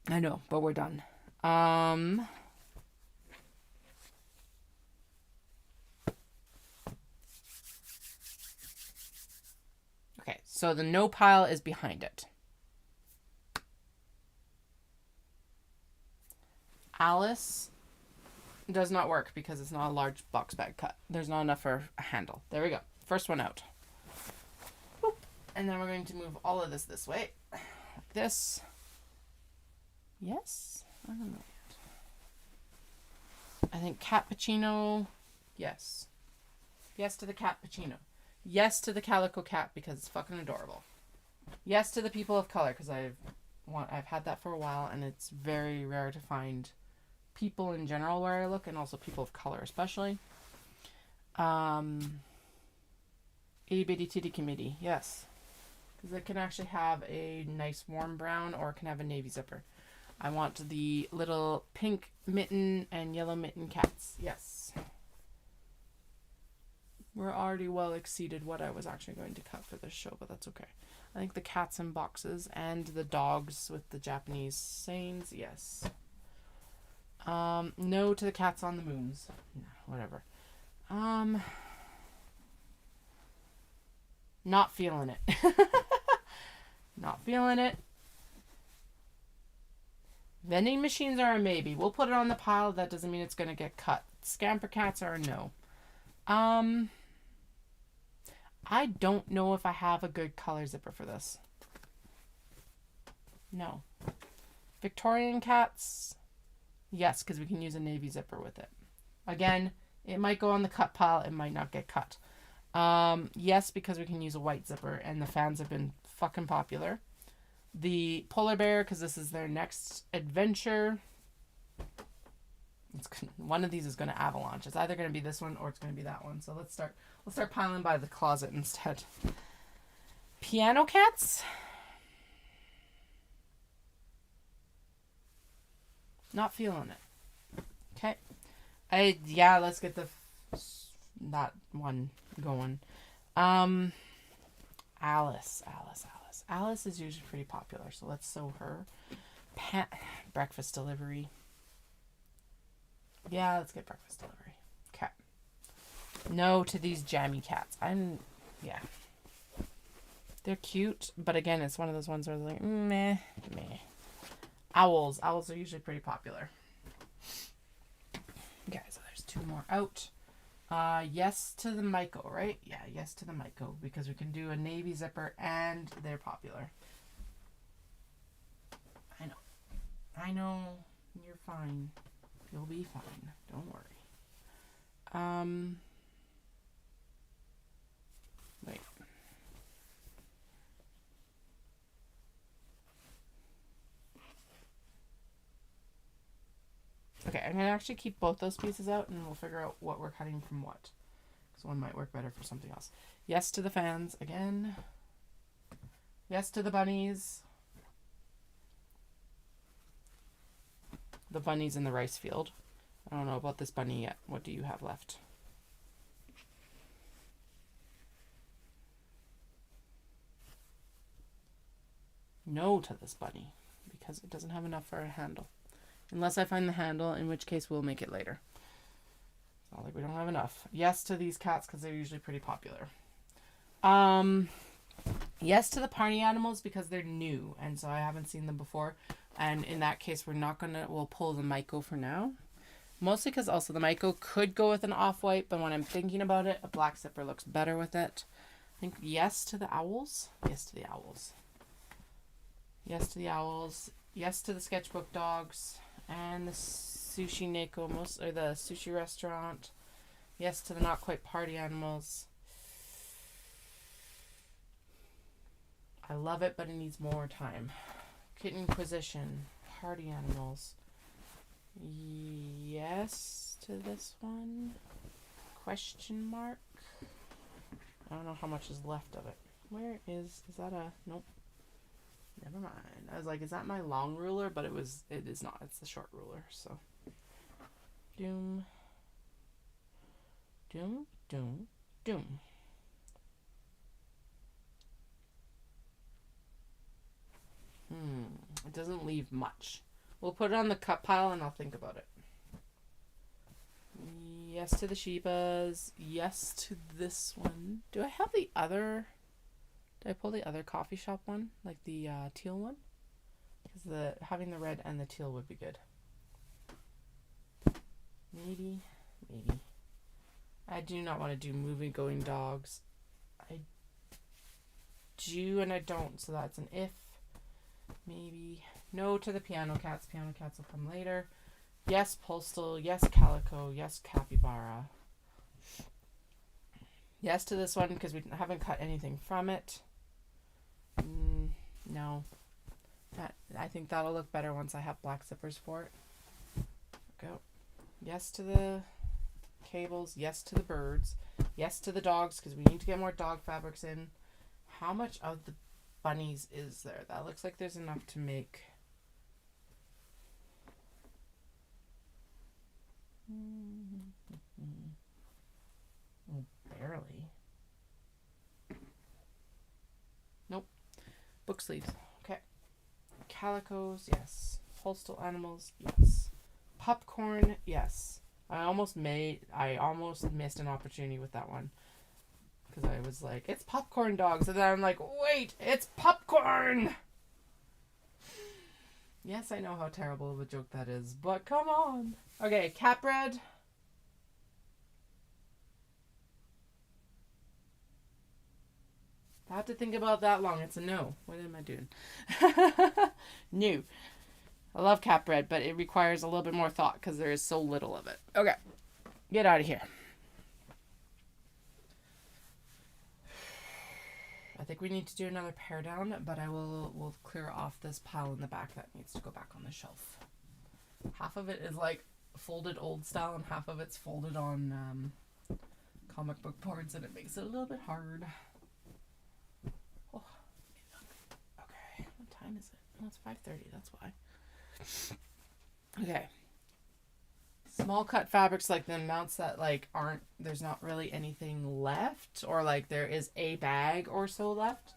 I know, but we're done. Okay, so the no pile is behind it. Alice does not work because it's not a large box bag cut. There's not enough for a handle. There we go. First one out. Boop. And then we're going to move all of this way. Like this. Yes? I don't know yet. I think cappuccino. Yes. Yes to the cappuccino. Yes to the calico cat because it's fucking adorable. Yes to the people of color because I've had that for a while and it's very rare to find people in general where I look and also people of color especially. Itty bitty titty committee. Yes. Because it can actually have a nice warm brown or it can have a navy zipper. I want the little pink mitten and yellow mitten cats. Yes. We're already well exceeded what I was actually going to cut for this show, but that's okay. I think the cats in boxes and the dogs with the Japanese sayings. Yes. No to the cats on the moons. No, whatever. Not feeling it. Not feeling it. Vending machines are a maybe. We'll put it on the pile. That doesn't mean it's going to get cut. Scamper cats are a no. I don't know if I have a good color zipper for this. No. Victorian cats. Yes, because we can use a navy zipper with it. Again, it might go on the cut pile. It might not get cut. Yes, because we can use a white zipper and the fans have been fucking popular. The polar bear, because this is their next adventure. One of these is going to avalanche. It's either going to be this one or it's going to be that one. So let's start piling by the closet instead. Piano cats. Not feeling it. Okay. Let's get that one going. Alice is usually pretty popular, so let's sew her. Breakfast delivery. Yeah, let's get breakfast delivery. Okay. No to these jammy cats. They're cute, but again, it's one of those ones where they're like, meh. Owls are usually pretty popular. Okay, so there's two more out. Yes to the Myco, right? Yeah, yes to the Myco because we can do a navy zipper and they're popular. I know. You're fine. You'll be fine. Don't worry. Wait. Okay, I'm going to actually keep both those pieces out and we'll figure out what we're cutting from what. Because one might work better for something else. Yes to the fans again. Yes to the bunnies. The bunnies in the rice field. I don't know about this bunny yet. What do you have left? no to this bunny because it doesn't have enough for a handle. Unless I find the handle, in which case we'll make it later. It's not like we don't have enough. Yes to these cats because they're usually pretty popular. Yes to the party animals because they're new and so I haven't seen them before. And in that case, we'll pull the Miko for now. Mostly because also the Miko could go with an off-white, but when I'm thinking about it, a black zipper looks better with it. I think yes to the owls. Yes to the owls. Yes to the owls. Yes to the sketchbook dogs. And the sushi neko, the sushi restaurant. Yes to the not quite party animals. I love it, but it needs more time. Kittenquisition. Party animals. Yes to this one. Question mark. I don't know how much is left of it. Where is that a... Nope. Never mind. I was like, is that my long ruler? But it is not. It's the short ruler, so. Doom. Doom. Doom. Doom. It doesn't leave much. We'll put it on the cut pile and I'll think about it. Yes to the Shebas. Yes to this one. Do I have the other... Did I pull the other coffee shop one? Like the teal one? Because having the red and the teal would be good. Maybe. I do not want to do moving going dogs. I do and I don't, so that's an if. Maybe. No to the piano cats. Piano cats will come later. Yes, postal. Yes, calico. Yes, capybara. Yes to this one because we haven't cut anything from it. No. I think that'll look better once I have black zippers for it. Go. Yes to the cables. Yes to the birds. Yes to the dogs because we need to get more dog fabrics in. How much of the bunnies is there? That looks like there's enough to make... Barely. Nope. Book sleeves. Okay. Calicos, yes. Postal animals, yes. Popcorn, yes. I almost missed an opportunity with that one. Because I was like, it's popcorn dogs. And then I'm like, wait, it's popcorn! Yes, I know how terrible of a joke that is, but come on. Okay, cat bread. I have to think about that long. It's a no. What am I doing? New. I love cat bread, but it requires a little bit more thought because there is so little of it. Okay. Get out of here. I think we need to do another pair down, but we'll clear off this pile in the back that needs to go back on the shelf. Half of it is like folded old style and half of it's folded on comic book boards and it makes it a little bit hard. Oh, okay. What time is it? Oh, it's 5:30. That's why. Okay. Small cut fabrics, like the amounts that like aren't, there's not really anything left, or like there is a bag or so left,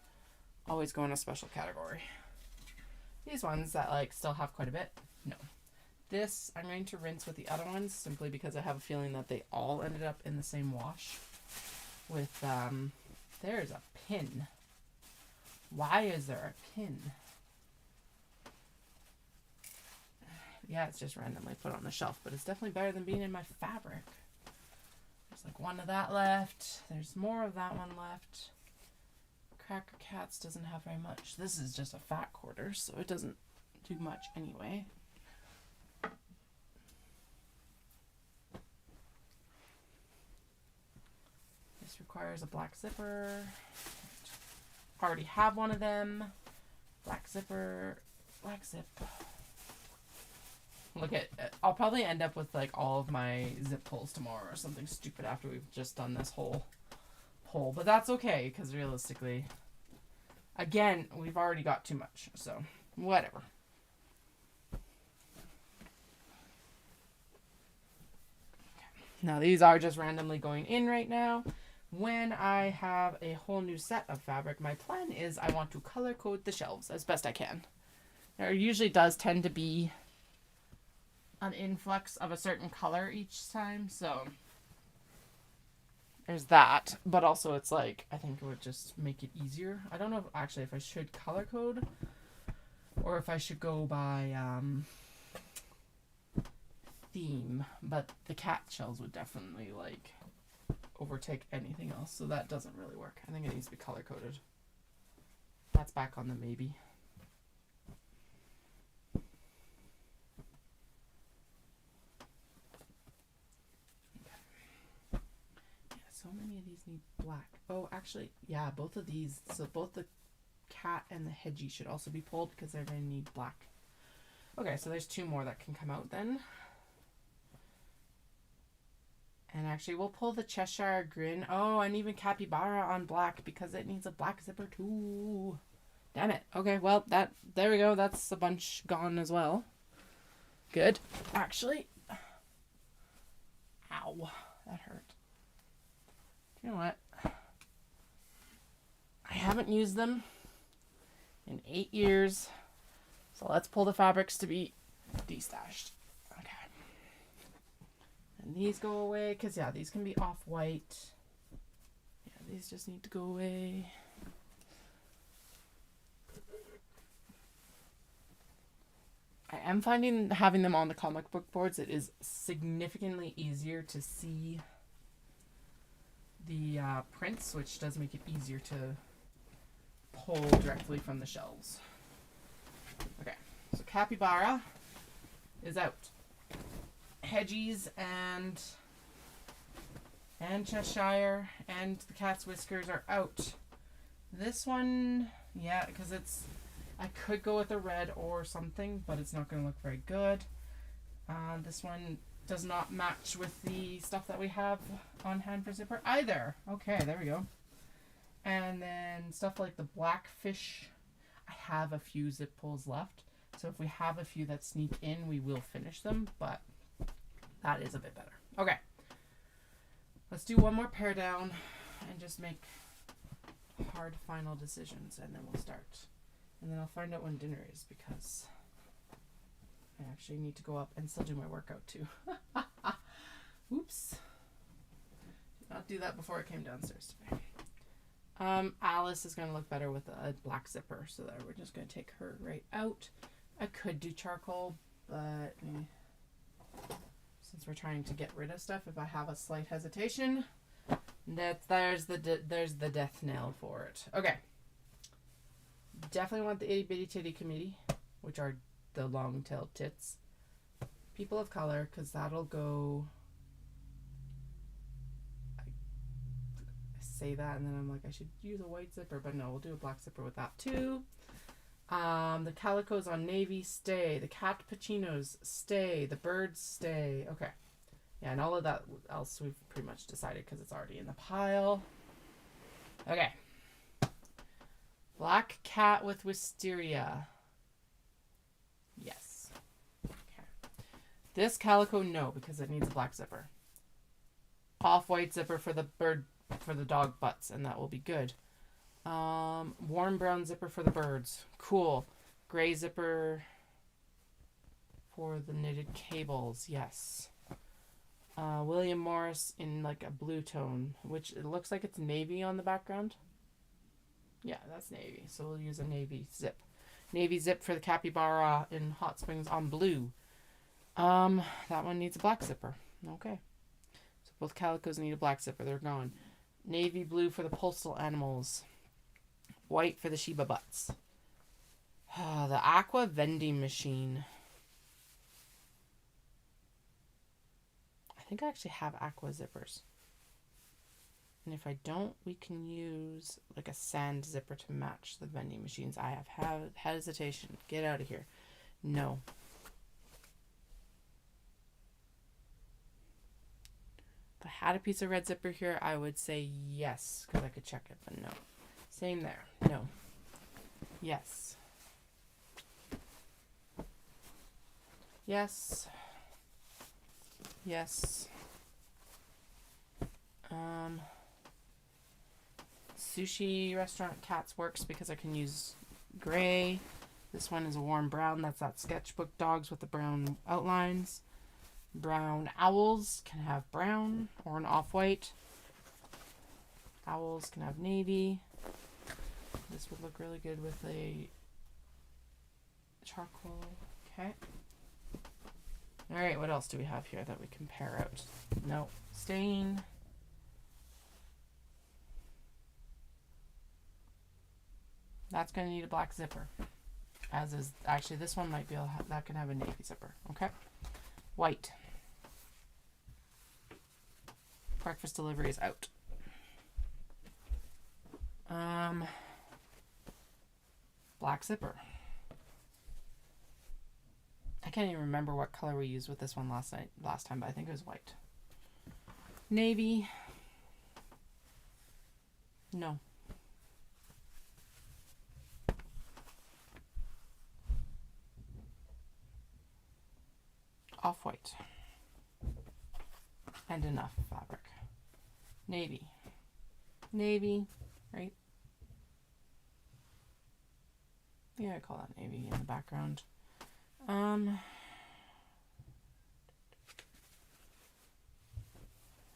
always go in a special category. These ones that like still have quite a bit, no. This I'm going to rinse with the other ones simply because I have a feeling that they all ended up in the same wash. With there's a pin. Why is there a pin? Yeah, it's just randomly put on the shelf, but it's definitely better than being in my fabric. There's like one of that left. There's more of that one left. Cracker Cats doesn't have very much. This is just a fat quarter, so it doesn't do much anyway. This requires a black zipper. Already have one of them. Black zipper. Black zip. Look at, I'll probably end up with like all of my zip pulls tomorrow or something stupid after we've just done this whole pull. But that's okay, because realistically, again, we've already got too much. So, whatever. Now, these are just randomly going in right now. when I have a whole new set of fabric, my plan is I want to color code the shelves as best I can. There usually does tend to be an influx of a certain color each time, so there's that. But also it's like, I think it would just make it easier. I don't know if, actually if I should color code or if I should go by theme, but the cat shells would definitely like overtake anything else, so that doesn't really work. I think it needs to be color coded. That's back on the maybe. So many of these need black. Oh, actually, yeah, both of these. So both the cat and the hedgie should also be pulled because they're going to need black. Okay, so there's 2 more that can come out then. And actually, we'll pull the Cheshire Grin. Oh, and even Capybara on black because it needs a black zipper too. Damn it. Okay, well, there we go. That's a bunch gone as well. Good. Actually. Ow. That hurt. You know what? I haven't used them in 8 years. So let's pull the fabrics to be destashed. Okay. And these go away because, yeah, these can be off-white. Yeah, these just need to go away. I am finding having them on the comic book boards, it is significantly easier to see the prints, which does make it easier to pull directly from the shelves. Okay, so Capybara is out. Hedgies and Cheshire and the cat's whiskers are out. This one, yeah, because I could go with a red or something, but it's not going to look very good. This one does not match with the stuff that we have on hand for zipper either. Okay, there we go. And then stuff like the Blackfish, I have a few zip pulls left. So if we have a few that sneak in, we will finish them, but that is a bit better. Okay. Let's do one more pair down and just make hard final decisions, and then we'll start. And then I'll find out when dinner is because I actually need to go up and still do my workout too. Oops. Did not do that before I came downstairs today. Alice is going to look better with a black zipper, so that we're just going to take her right out. I could do charcoal, but since we're trying to get rid of stuff, if I have a slight hesitation, there's the death knell for it. Okay. Definitely want the itty bitty titty committee, which are the long-tailed tits. People of color, because that'll go. I say that and then I'm like, I should use a white zipper, but no, we'll do a black zipper with that too. The calicos on navy stay. The cat pacinos stay. The birds stay. Okay. Yeah, and all of that else we've pretty much decided because it's already in the pile. Okay. Black cat with wisteria. Yes. Okay. This calico, no, because it needs a black zipper. Off-white zipper for the bird, for the dog butts, and that will be good. Warm brown zipper for the birds. Cool. Gray zipper for the knitted cables. Yes. William Morris in like a blue tone, which it looks like it's navy on the background. Yeah, that's navy. So we'll use a navy zip. Navy zip for the capybara in Hot Springs on blue. That one needs a black zipper. Okay. So both calicos need a black zipper. They're gone. Navy blue for the postal animals. White for the Shiba butts. The aqua vending machine. I think I actually have aqua zippers. And if I don't, we can use like a sand zipper to match the vending machines. I have hesitation. Get out of here. No. If I had a piece of red zipper here, I would say yes, because I could check it, but no. Same there. No. Yes. Yes. Yes. sushi restaurant cats works because I can use gray. This one is a warm brown. That's that sketchbook dogs with the brown outlines. Brown owls can have brown or an off-white. Owls can have navy. This would look really good with a charcoal. Okay. All right, what else do we have here that we can pair out? No. Stain. That's going to need a black zipper. As is, actually, this one might be, that can have a navy zipper. Okay. White. Breakfast delivery is out. Black zipper. I can't even remember what color we used with this one last time, but I think it was white. Navy. No. Off-white. And enough fabric. Navy. Navy, right? Yeah, I call that navy in the background. How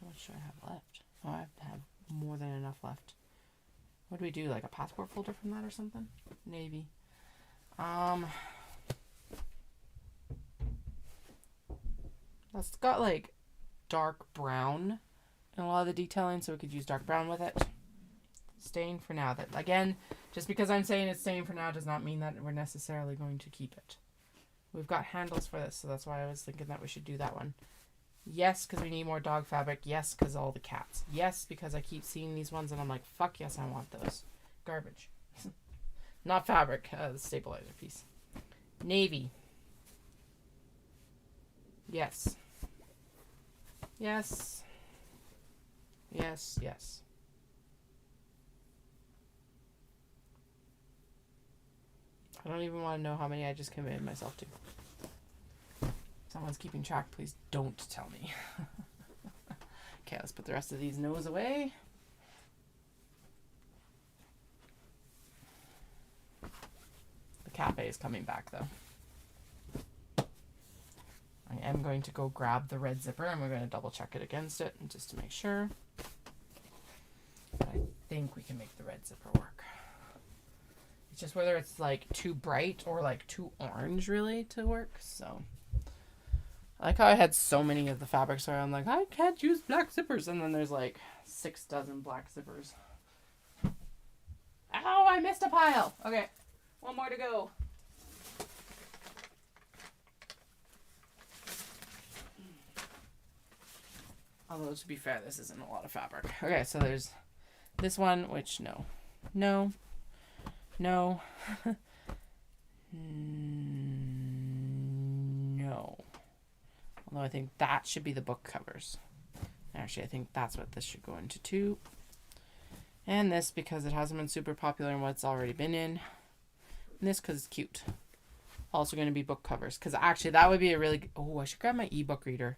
much do I have left? Oh, I have more than enough left. What do we do? Like a passport folder from that or something? Navy. That's got like dark brown in a lot of the detailing, so we could use dark brown with it. Stain for now. That again, just because I'm saying it's stain for now does not mean that we're necessarily going to keep it. We've got handles for this, so that's why I was thinking that we should do that one. Yes, because we need more dog fabric. Yes, because all the cats. Yes, because I keep seeing these ones and I'm like, fuck yes, I want those. Garbage. Not fabric, the stabilizer piece. Navy. Yes. Yes. Yes, yes. I don't even want to know how many I just committed myself to. If someone's keeping track, please don't tell me. Okay, let's put the rest of these no's away. The cafe is coming back though. I am going to go grab the red zipper and we're going to double check it against it just to make sure. But I think we can make the red zipper work. It's just whether it's like too bright or like too orange really to work. So I like how I had so many of the fabrics where I'm like, I can't use black zippers. And then there's like 6 dozen black zippers. Ow, I missed a pile. Okay, one more to go. Although, to be fair, this isn't a lot of fabric. Okay, so there's this one, which no. No. No. No. Although I think that should be the book covers. Actually, I think that's what this should go into too. And this because it hasn't been super popular in what's already been in. And this because it's cute. Also going to be book covers. Because actually, that would be a really... Oh, I should grab my ebook reader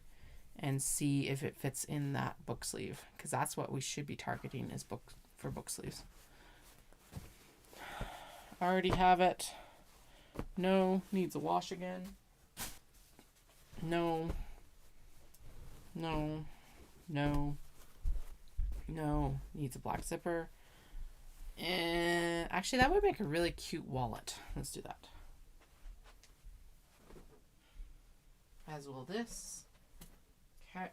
and see if it fits in that book sleeve, because that's what we should be targeting is book sleeves. Already have it. No, needs a wash again. No. No. No. No, needs a black zipper. And actually that would make a really cute wallet. Let's do that. As will this. Okay.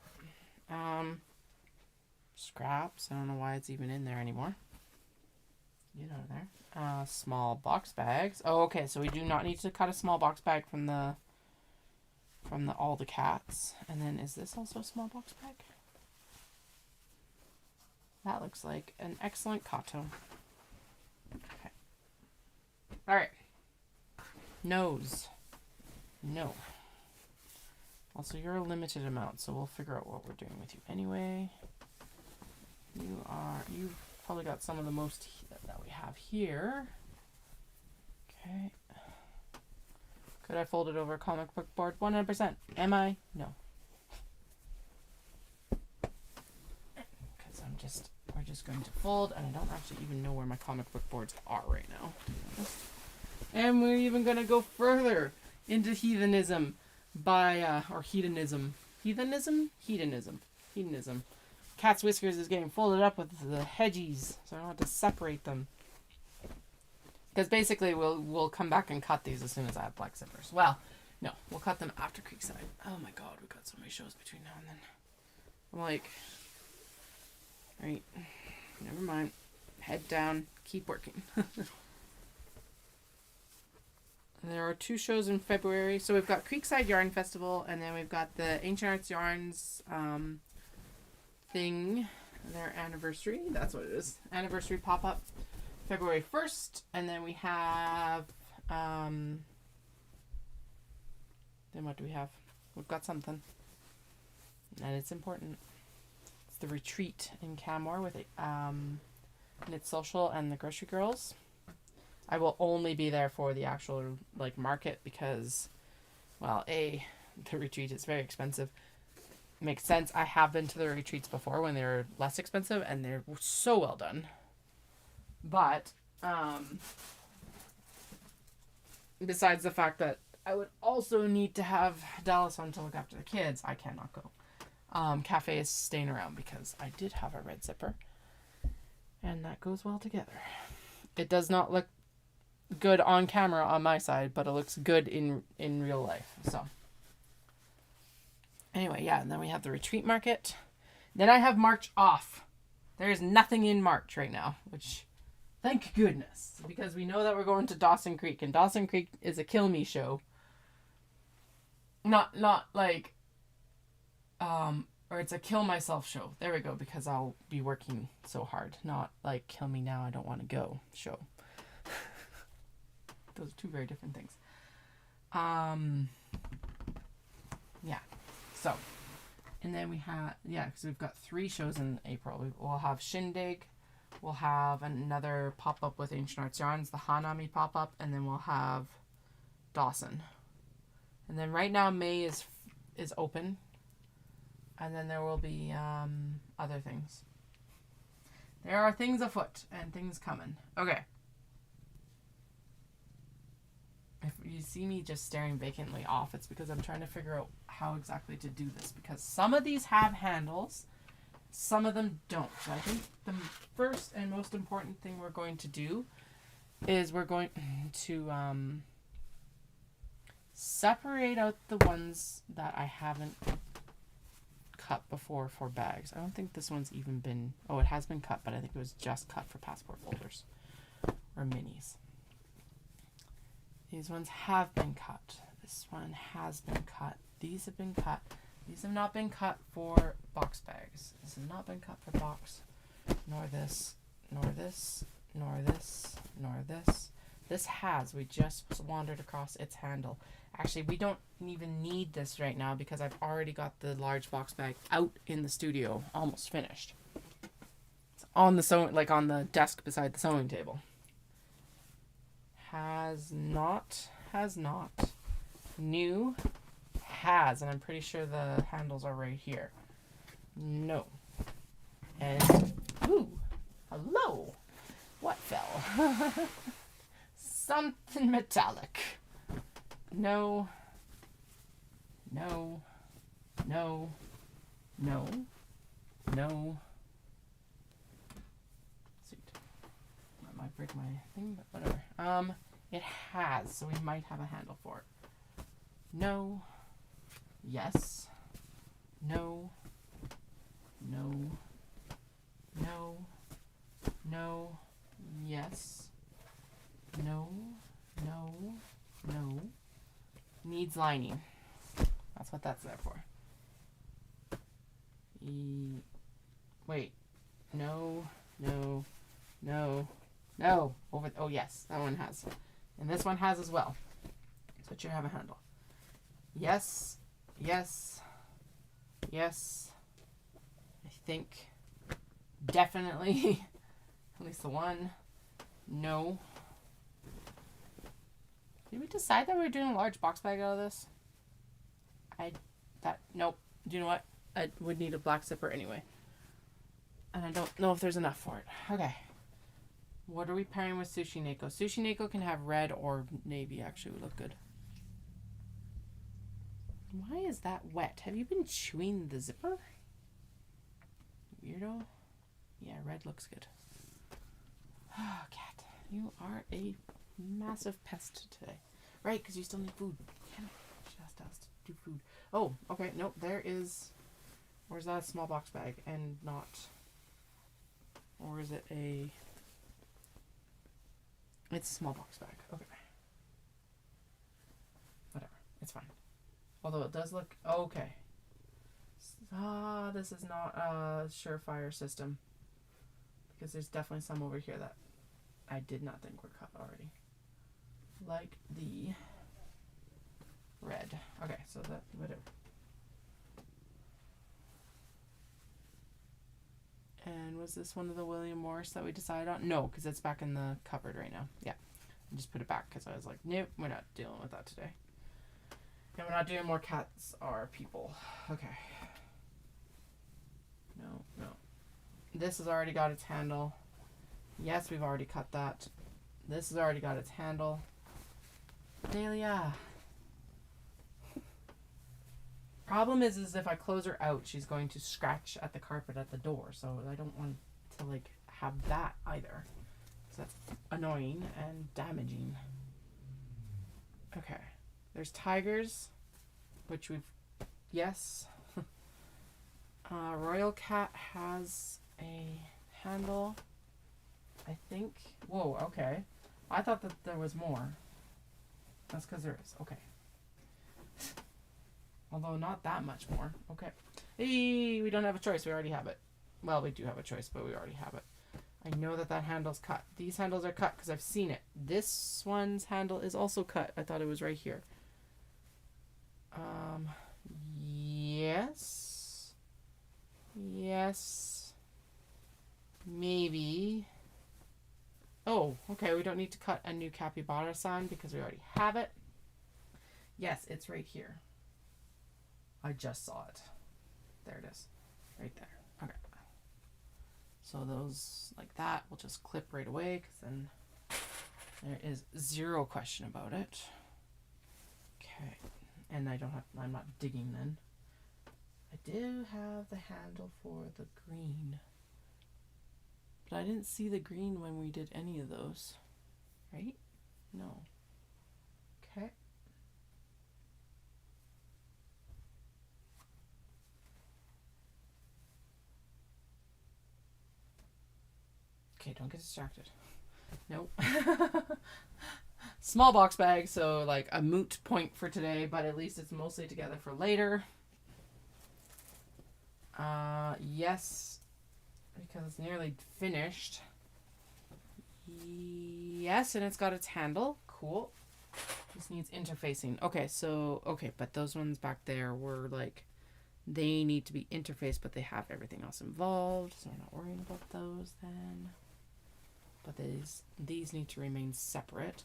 Scraps. I don't know why it's even in there anymore. Get out of there. Small box bags. Oh, okay. So we do not need to cut a small box bag from the all the cats. And then is this also a small box bag? That looks like an excellent cotton. Okay. All right. Nose. No. Also, you're a limited amount, so we'll figure out what we're doing with you anyway. You've probably got some of the most that we have here. Okay. Could I fold it over a comic book board? 100%. Am I? No. Because we're just going to fold, and I don't actually even know where my comic book boards are right now, to be honest. And we're even going to go further into heathenism by, or hedonism. Hedonism? Hedonism. Cat's whiskers is getting folded up with the hedgies, so I don't have to separate them. Because basically we'll come back and cut these as soon as I have black zippers. Well, no, we'll cut them after Creekside. Oh my god, we've got so many shows between now and then. I'm like, right, never mind. Head down, keep working. There are 2 shows in February. So we've got Creekside Yarn Festival, and then we've got the Ancient Arts Yarns thing, their anniversary. That's what it is. Anniversary pop-up, February 1st. And then we have, then what do we have? We've got something. And it's important. It's the retreat in Canmore with Knit Social and the Grocery Girls. I will only be there for the actual market because, well, the retreat is very expensive. Makes sense. I have been to the retreats before when they were less expensive, and they're so well done. But besides the fact that I would also need to have Dawson to look after the kids, I cannot go. Cafe is staying around because I did have a red zipper, and that goes well together. It does not look good on camera on my side, but it looks good in real life. So anyway, yeah, and then we have the retreat market. Then I have March off. There is nothing in March right now, which thank goodness, because we know that we're going to Dawson Creek, and Dawson Creek is a kill me show. Not like or it's a kill myself show. There we go, because I'll be working so hard. Not like kill me now, I don't want to go show. Those are 2 very different things. Yeah. So, and then we have, because we've got 3 shows in April. We'll have Shindig. We'll have another pop-up with Ancient Arts Yarns, the Hanami pop-up, and then we'll have Dawson. And then right now May is open. And then there will be other things. There are things afoot and things coming. Okay. If you see me just staring vacantly off, it's because I'm trying to figure out how exactly to do this. Because some of these have handles, some of them don't. So I think the first and most important thing we're going to do is we're going to separate out the ones that I haven't cut before for bags. I don't think this one's even been, it has been cut, but I think it was just cut for passport folders or minis. These ones have been cut. This one has been cut. These have been cut. These have not been cut for box bags. This has not been cut for box. Nor this. Nor this. Nor this. Nor this. This has. We just wandered across its handle. Actually, we don't even need this right now because I've already got the large box bag out in the studio. Almost finished. It's on the on the desk beside the sewing table. Has not. New. Has, and I'm pretty sure the handles are right here. No. And, ooh, hello. What fell? Something metallic. No. No. No. No. No. Sweet. That might break my thing, but whatever. It has, so we might have a handle for it. No. Yes. No. No. No. No. Yes. No. No. No. Needs lining. That's what that's there for. Wait. No. No. No. No. Oh, yes. That one has. And this one has as well. So it should have a handle. Yes. Yes. Yes. I think. Definitely. At least the one. No. Did we decide that we were doing a large box bag out of this? Nope. Do you know what? I would need a black zipper anyway. And I don't know if there's enough for it. Okay. What are we pairing with Sushi Neko? Sushi Neko can have red or navy, actually would look good. Why is that wet? Have you been chewing the zipper? Weirdo. Yeah, red looks good. Oh, cat. You are a massive pest today. Right, because you still need food. Damn it. She just has to do food. Oh, okay. Nope, there is... Or is that a small box bag and not... Or is it a... It's a small box bag. Okay. Whatever. It's fine. Although it does look... Okay. This is not a surefire system. Because there's definitely some over here that I did not think were cut already. Like the red. Okay, so that... Whatever. And was this one of the William Morris that we decided on? No, because it's back in the cupboard right now. Yeah. I just put it back because I was like, nope, we're not dealing with that today. And we're not doing more cats or people. Okay. No. This has already got its handle. Yes, we've already cut that. This has already got its handle. Dahlia. Problem is if I close her out, she's going to scratch at the carpet at the door. So I don't want to like have that either. So that's annoying and damaging. Okay. There's tigers, which we've... Yes. Royal Cat has a handle, I think. Whoa, okay. I thought that there was more. That's because there is. Okay. Although not that much more. Okay. Hey, we don't have a choice. We already have it. Well, we do have a choice, but we already have it. I know that that handle's cut. These handles are cut because I've seen it. This one's handle is also cut. I thought it was right here. Yes. Yes. Maybe. Oh, okay. We don't need to cut a new capybara sign because we already have it. Yes, it's right here. I just saw it. There it is. Right there. Okay. So those like that will just clip right away because then there is zero question about it. Okay. And I'm not digging then. I do have the handle for the green. But I didn't see the green when we did any of those. Right? No. Okay. Okay, don't get distracted. Nope. Small box bag, so like a moot point for today, but at least it's mostly together for later. Yes, because it's nearly finished. Yes, and it's got its handle. Cool. This needs interfacing. Okay, but those ones back there were like, they need to be interfaced, but they have everything else involved, so we're not worrying about those then. But these need to remain separate.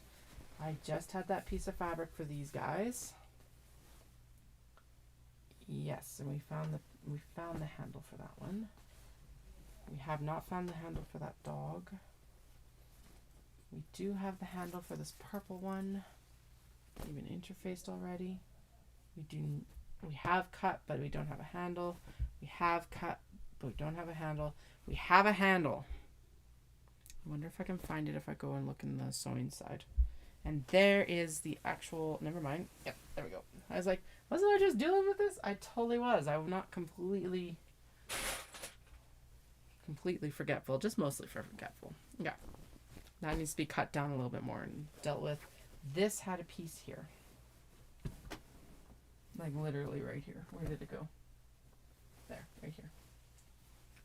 I just had that piece of fabric for these guys. Yes, and we found the handle for that one. We have not found the handle for that dog. We do have the handle for this purple one. Even interfaced already. We have cut, but we don't have a handle. We have cut, but we don't have a handle. We have a handle. I wonder if I can find it if I go and look in the sewing side. And there is the actual... Never mind. Yep, there we go. I was like, wasn't I just dealing with this? I totally was. I'm not completely forgetful. Just mostly forgetful. Yeah. That needs to be cut down a little bit more and dealt with. This had a piece here. Like literally right here. Where did it go? There, right here.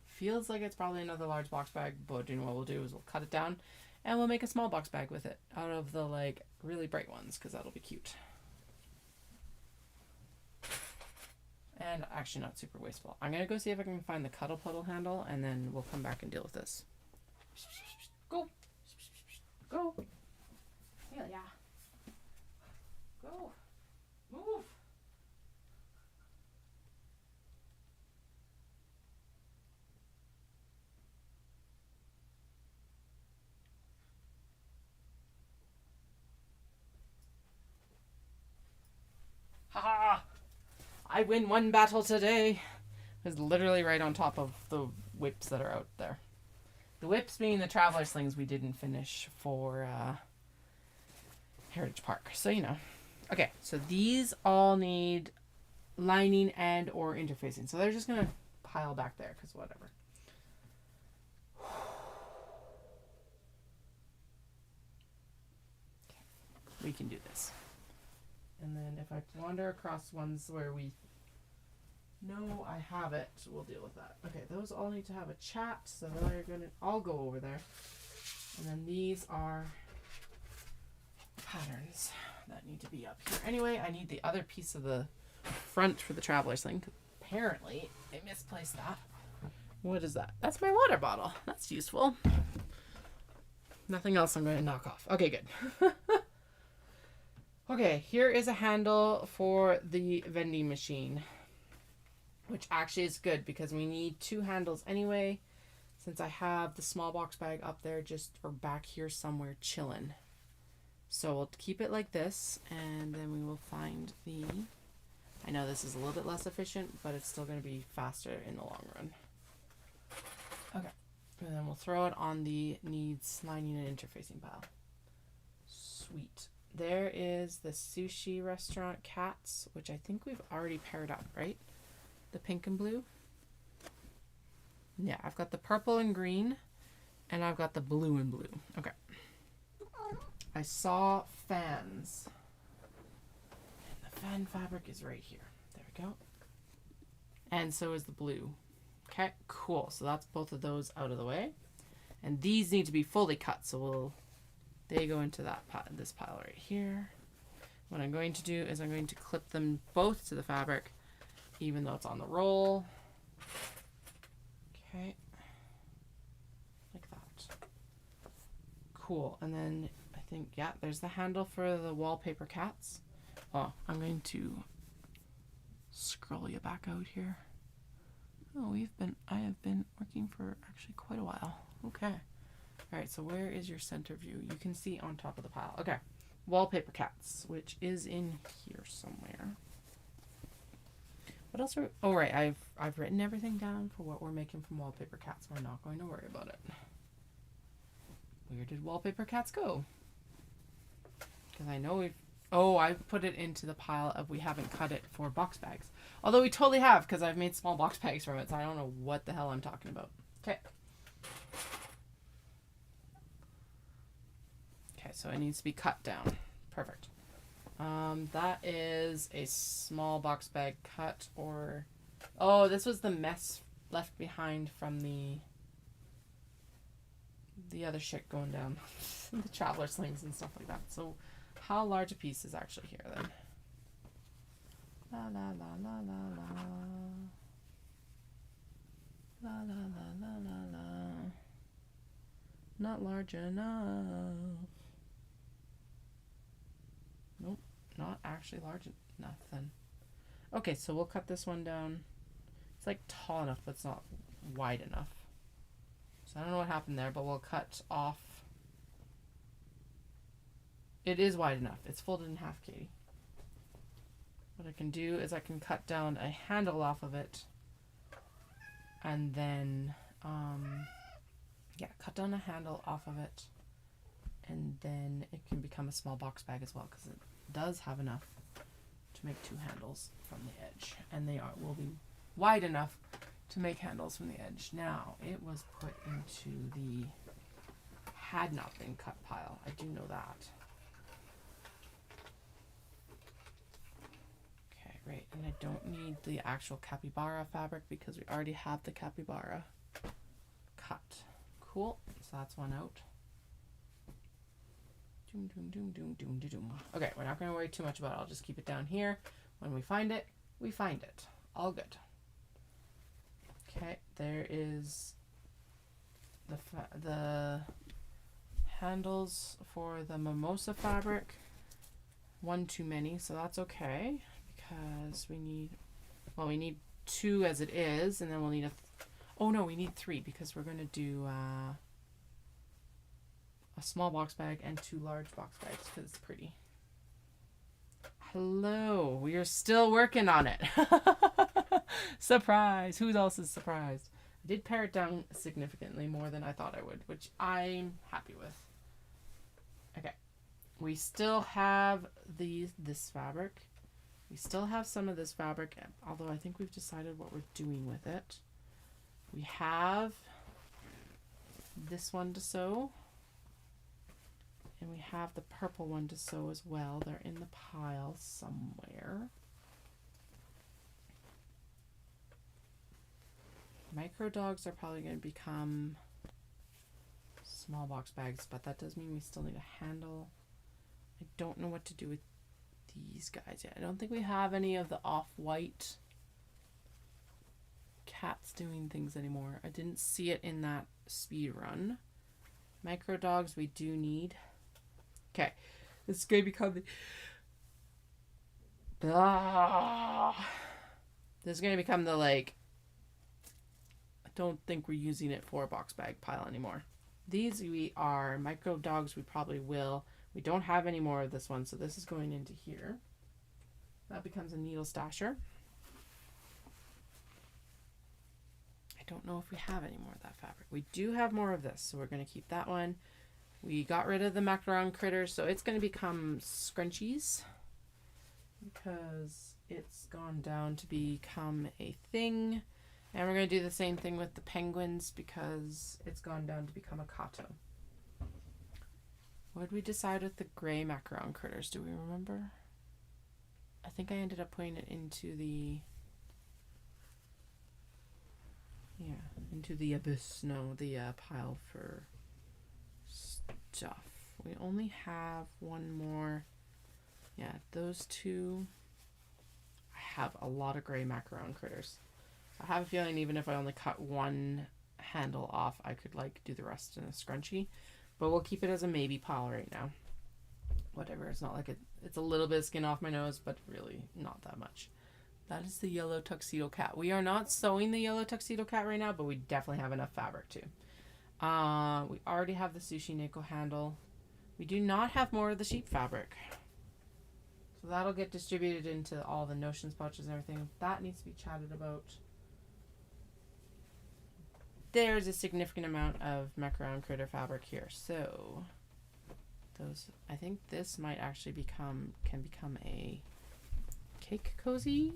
Feels like it's probably another large box bag, but you know what we'll do is we'll cut it down and we'll make a small box bag with it out of the like really bright ones because that'll be cute. And actually not super wasteful. I'm going to go see if I can find the Cuddle Puddle handle and then we'll come back and deal with this. Go. Go. Hell yeah. Go. Move. I win one battle today. It's literally right on top of the whips that are out there. The whips being the traveler slings we didn't finish for Heritage Park. So, you know. Okay, so these all need lining and or interfacing. So they're just going to pile back there because whatever. Okay, we can do this. And then if I wander across ones where we know I have it, we'll deal with that. Okay, those all need to have a chat, so they're going to all go over there. And then these are patterns that need to be up here. Anyway, I need the other piece of the front for the traveler sling. Apparently, I misplaced that. What is that? That's my water bottle. That's useful. Nothing else I'm going to knock off. Okay, good. Okay, here is a handle for the vending machine, which actually is good because we need 2 handles anyway, since I have the small box bag up there just or back here somewhere chilling. So we'll keep it like this, and then we will find the... I know this is a little bit less efficient, but it's still going to be faster in the long run. Okay, and then we'll throw it on the needs lining and interfacing pile. Sweet. There is the sushi restaurant cats, which I think we've already paired up, right? The pink and blue. Yeah, I've got the purple and green, and I've got the blue and blue. Okay. I saw fans. And the fan fabric is right here. There we go. And so is the blue. Okay, cool. So that's both of those out of the way. And these need to be fully cut, so they go into that this pile right here. What I'm going to do is I'm going to clip them both to the fabric, even though it's on the roll. Okay. Like that. Cool. And then I think, yeah, there's the handle for the wallpaper cats. Oh, I'm going to scroll you back out here. Oh, I have been working for actually quite a while. Okay. All right, so where is your center view? You can see on top of the pile. Okay. Wallpaper cats, which is in here somewhere. What else are... Oh, right. I've written everything down for what we're making from wallpaper cats. We're not going to worry about it. Where did wallpaper cats go? Because I know we've... Oh, I put it into the pile of we haven't cut it for box bags. Although we totally have, because I've made small box bags from it, so I don't know what the hell I'm talking about. Okay. Okay, so it needs to be cut down. Perfect. That is a small box bag cut or... Oh, this was the mess left behind from the other shit going down. The traveler slings and stuff like that. So how large a piece is actually here then? La la la la la la. La la la la la la. Not large enough. Nope, not actually large enough then. Okay, so we'll cut this one down. It's like tall enough, but it's not wide enough. So I don't know what happened there, but we'll cut off. It is wide enough. It's folded in half, Katie. What I can do is I can cut down a handle off of it. And then, yeah, cut down a handle off of it. And then it can become a small box bag as well, because it does have enough to make 2 handles from the edge. And they will be wide enough to make handles from the edge. Now, it was put into the had not been cut pile. I do know that. Okay, right. And I don't need the actual capybara fabric because we already have the capybara cut. Cool. So that's one out. Doom, doom, doom, doom, doom, doom, doom. Okay, we're not going to worry too much about it. I'll just keep it down here. When we find it, we find it. All good. Okay, there is the handles for the mimosa fabric. One too many, so that's okay because we need 2 as it is, and then we'll need oh no, we need 3 because we're going to do a small box bag and 2 large box bags because it's pretty. Hello. We are still working on it. Surprise. Who else is surprised? I did pare it down significantly more than I thought I would, which I'm happy with. Okay. We still have this fabric. We still have some of this fabric, although I think we've decided what we're doing with it. We have this one to sew. And we have the purple one to sew as well. They're in the pile somewhere. Micro dogs are probably going to become small box bags, but that does mean we still need a handle. I don't know what to do with these guys yet. I don't think we have any of the off-white cats doing things anymore. I didn't see it in that speed run. Micro dogs we do need. Okay, this is going to become this is going to become the, like, I don't think we're using it for a box bag pile anymore. These we are micro dogs. We probably will. We don't have any more of this one, so this is going into here. That becomes a needle stasher. I don't know if we have any more of that fabric. We do have more of this, so we're going to keep that one. We got rid of the macaron critters, so it's going to become scrunchies because it's gone down to become a thing. And we're going to do the same thing with the penguins because it's gone down to become a kato. What did we decide with the gray macaron critters? Do we remember? I think I ended up putting it into the... yeah, into the abyss. No, the pile for stuff. We only have one more. Yeah, those two. I have a lot of gray macaron critters. I have a feeling even if I only cut one handle off, I could like do the rest in a scrunchie. But we'll keep it as a maybe pile right now. Whatever, it's not like it's a little bit of skin off my nose, but really not that much. That is the yellow tuxedo cat. We are not sewing the yellow tuxedo cat right now, but we definitely have enough fabric too. We already have the sushi neko handle. We do not have more of the sheep fabric. So that'll get distributed into all the notions pouches and everything. That needs to be chatted about. There's a significant amount of macaron critter fabric here. So those, I think this might actually can become a cake cozy.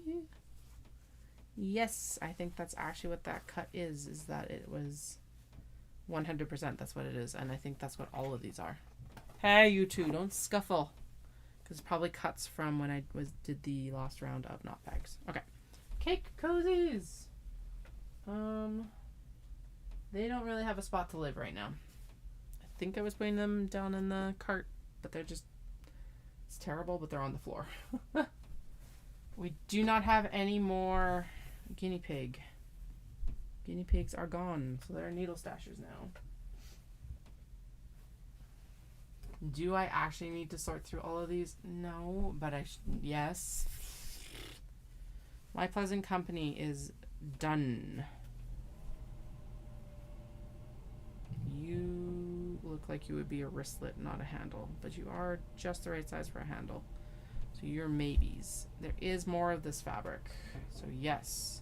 Yes, I think that's actually what that cut is that it was 100%. That's what it is. And I think that's what all of these are. Hey, you two, don't scuffle. Because it probably cuts from when I did the last round of knot bags. Okay. Cake cozies. They don't really have a spot to live right now. I think I was putting them down in the cart, but they're just, it's terrible, but they're on the floor. We do not have any more guinea pig. Guinea pigs are gone, so they're needle stashers now. Do I actually need to sort through all of these? No, but yes. My Pleasant Company is done. You look like you would be a wristlet, not a handle, but you are just the right size for a handle. So you're maybes. There is more of this fabric, so yes.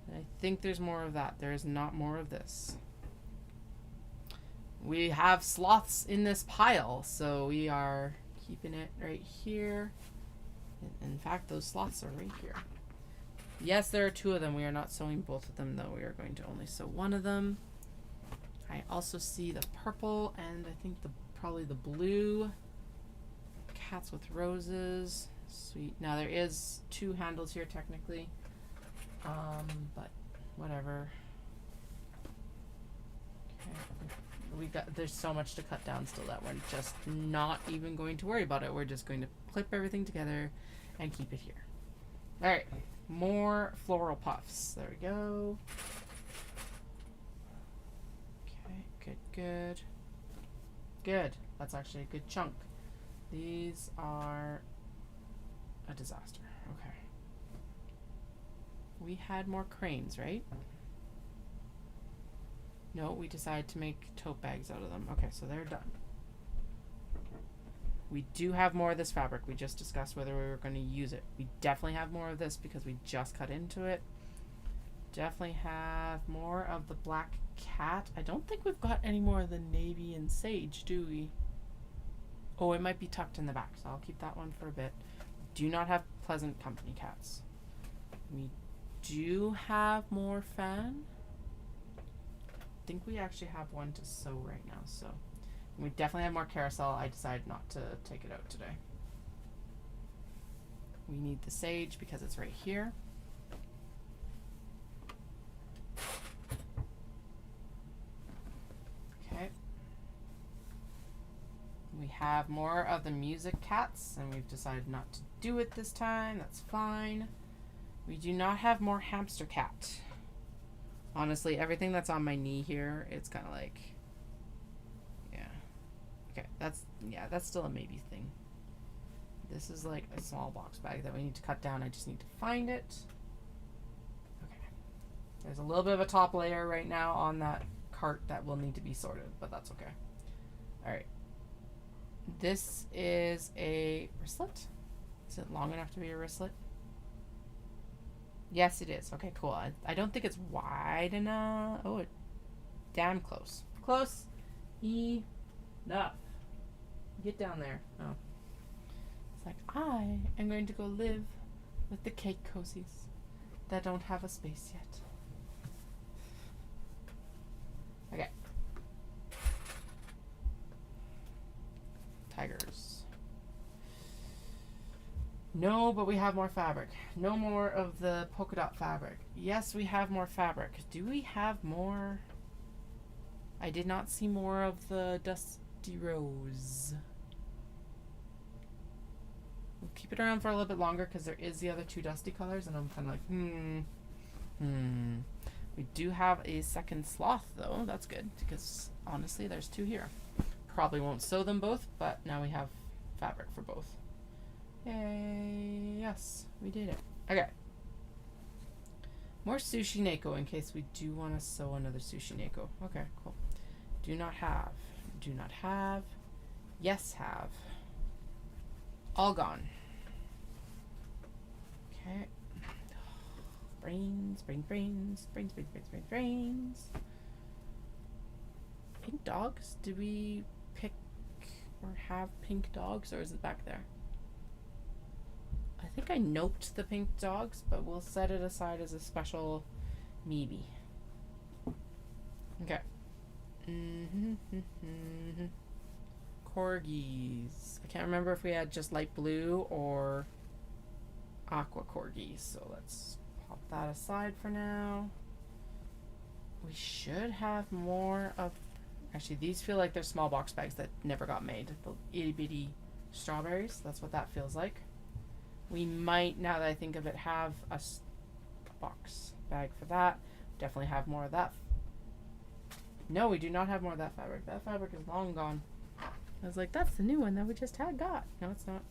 And I think there's more of that. There is not more of this. We have sloths in this pile, so we are keeping it right here. In fact, those sloths are right here. Yes, there are two of them. We are not sewing both of them, though. We are going to only sew one of them. I also see the purple and I think probably the blue. Cats with roses. Sweet. Now there is two handles here technically. But whatever. Okay. There's so much to cut down still that we're just not even going to worry about it. We're just going to clip everything together and keep it here. Alright. More floral puffs. There we go. Good. Good. That's actually a good chunk. These are a disaster. Okay. We had more cranes, right? No, we decided to make tote bags out of them. Okay, so they're done. We do have more of this fabric. We just discussed whether we were going to use it. We definitely have more of this because we just cut into it. Definitely have more of the black cat. I don't think we've got any more of the navy and sage, do we? Oh, it might be tucked in the back, so I'll keep that one for a bit. Do not have pleasant company cats. We do have more fan. I think we actually have one to sew right now, so we definitely have more carousel. I decided not to take it out today. We need the sage because it's right here. Okay. We have more of the music cats, and we've decided not to do it this time. That's fine. We do not have more hamster cat. Honestly, everything that's on my knee here, it's kind of like, yeah. Okay, that's still a maybe thing. This is like a small box bag that we need to cut down. I just need to find it. Okay. There's a little bit of a top layer right now on that cart that will need to be sorted, but that's okay. All right. This is a wristlet. Is it long enough to be a wristlet? Yes, it is. Okay, cool. I don't think it's wide enough. Oh, damn close. Close enough. Get down there. Oh. It's like, I am going to go live with the cake cozies that don't have a space yet. Okay. Tigers. No, but we have more fabric. No more of the polka dot fabric. Yes, we have more fabric. Do we have more? I did not see more of the dusty rose. We'll keep it around for a little bit longer because there is the other two dusty colors, and I'm kind of like, We do have a second sloth, though. That's good because, honestly, there's two here. Probably won't sew them both, but now we have fabric for both. Yay, yes, we did it. Okay. More sushi neko in case we do want to sew another sushi neko. Okay, cool. Do not have. Do not have. Yes, have. All gone. Okay. Brains. Pink dogs? Did we pick or have pink dogs, or is it back there? I think I noped the pink dogs, but we'll set it aside as a special maybe. Okay. Corgis. I can't remember if we had just light blue or aqua corgis, so let's pop that aside for now. We should have more of... Actually, these feel like they're small box bags that never got made. The itty bitty strawberries. That's what that feels like. We might, now that I think of it, have a box bag for that. Definitely have more of that. No, we do not have more of that fabric. That fabric is long gone. I was like, that's the new one that we just had got. No, it's not.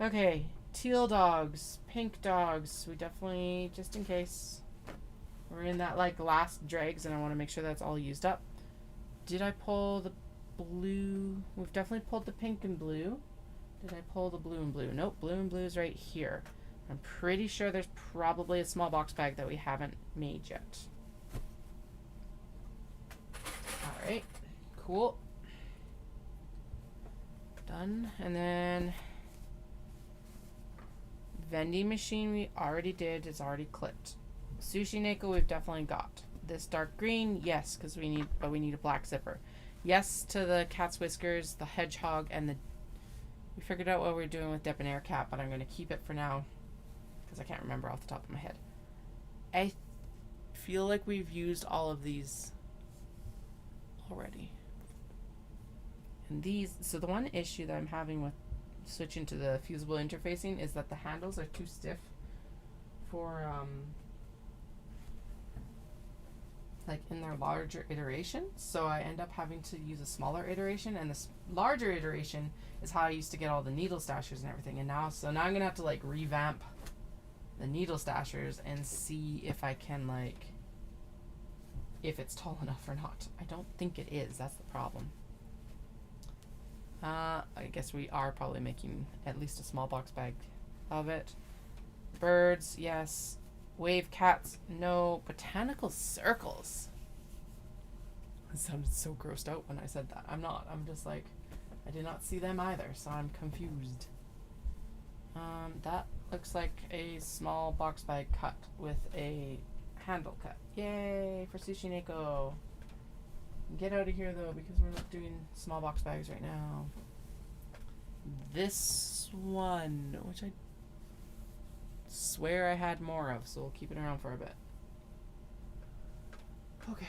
Okay, teal dogs, pink dogs. We definitely, just in case, we're in that like last dregs, and I want to make sure that's all used up. Did I pull the blue? We've definitely pulled the pink and blue. Did I pull the blue and blue? Nope, blue and blue is right here. I'm pretty sure there's probably a small box bag that we haven't made yet. Alright, cool. Done. And then vending machine we already did. It's already clipped. Sushi neko we've definitely got. This dark green, yes, because we need a black zipper. Yes to the cat's whiskers, the hedgehog, and the... We figured out what we're doing with debonair cat, but I'm going to keep it for now because I can't remember off the top of my head. I feel like we've used all of these already. And these, so the one issue that I'm having with switching to the fusible interfacing is that the handles are too stiff for like in their larger iteration, so I end up having to use a smaller iteration, and this larger iteration is how I used to get all the needle stashers and everything, and now I'm gonna have to like revamp the needle stashers and see if I can like if it's tall enough or not. I don't think it is. That's the problem. I guess we are probably making at least a small box bag of it. Birds, yes. Wave cats, no. Botanical circles. It sounded so grossed out when I said that. I'm not. I'm just like, I did not see them either, so I'm confused. That looks like a small box bag cut with a handle cut. Yay for Sushi Neko. Get out of here though, because we're not doing small box bags right now. This one, which I swear I had more of, so we'll keep it around for a bit. Okay.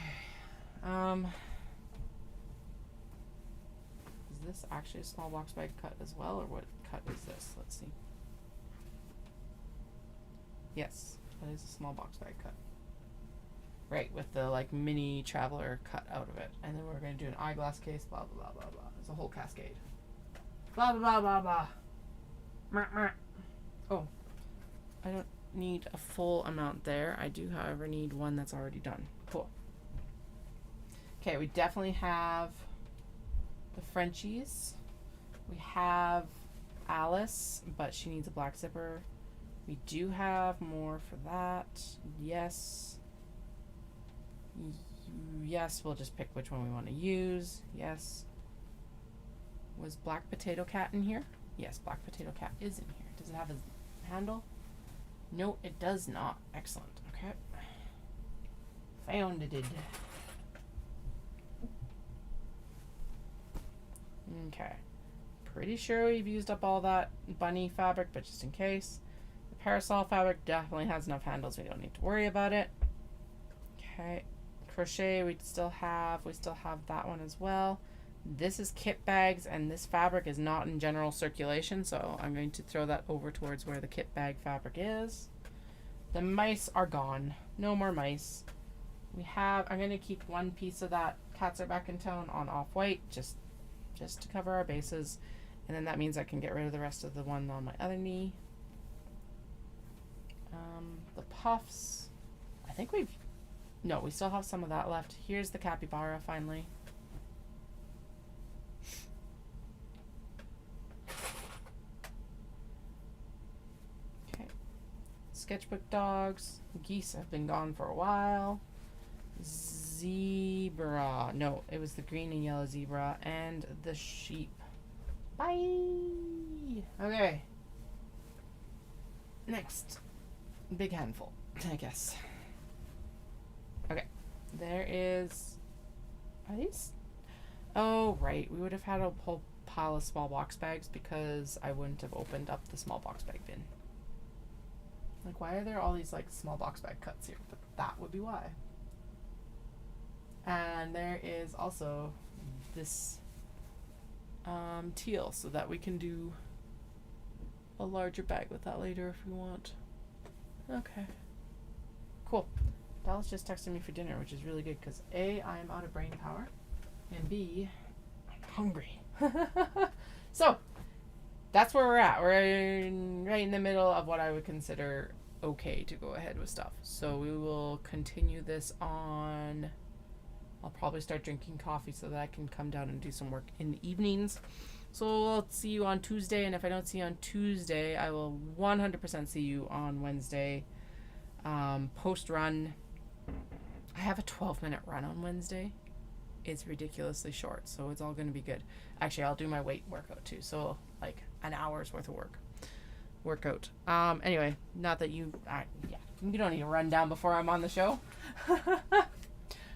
Is this actually a small box bag cut as well, or what cut is this? Let's see. Yes, that is a small box bag cut. Right, with the like mini traveler cut out of it. And then we're going to do an eyeglass case, blah, blah, blah, blah, blah. It's a whole cascade. Blah, blah, blah, blah, blah. Oh, I don't need a full amount there. I do, however, need one that's already done. Cool. Okay, we definitely have the Frenchies. We have Alice, but she needs a black zipper. We do have more for that. Yes. Yes, we'll just pick which one we want to use. Yes. Was Black Potato Cat in here? Yes, Black Potato Cat is in here. Does it have a handle? No, it does not. Excellent. Okay. Found it. Okay. Pretty sure we've used up all that bunny fabric, but just in case. The parasol fabric definitely has enough handles. We don't need to worry about it. Okay. Crochet we still have that one as well. This is kit bags, and this fabric is not in general circulation, so I'm going to throw that over towards where the kit bag fabric is. The mice are gone. No more mice. I'm going to keep one piece of that Cats Are Back in Town on off-white, just to cover our bases, and then that means I can get rid of the rest of the one on my other knee. The puffs, I think we still have some of that left. Here's the capybara finally. Okay. Sketchbook dogs. Geese have been gone for a while. Zebra. No, it was the green and yellow zebra and the sheep. Bye. Okay. Next. Big handful, I guess. Okay. There is... Are these... Oh, right. We would have had a whole pile of small box bags because I wouldn't have opened up the small box bag bin. Like, why are there all these, like, small box bag cuts here? But that would be why. And there is also this teal, so that we can do a larger bag with that later if we want. Okay. Cool. Dallas just texted me for dinner, which is really good because A, I am out of brain power, and B, I'm hungry. So, that's where we're at. We're right in the middle of what I would consider okay to go ahead with stuff. So we will continue this on... I'll probably start drinking coffee so that I can come down and do some work in the evenings. So I'll see you on Tuesday, and if I don't see you on Tuesday, I will 100% see you on Wednesday. Post-run. I have a 12-minute run on Wednesday. It's ridiculously short, so it's all going to be good. Actually, I'll do my weight workout too, so like an hour's worth of workout. Anyway, not that you don't need to run down before I'm on the show.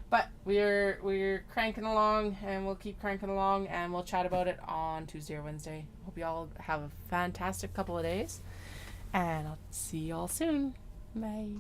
But we're cranking along, and we'll keep cranking along, and we'll chat about it on Tuesday or Wednesday. Hope you all have a fantastic couple of days, and I'll see you all soon. Bye.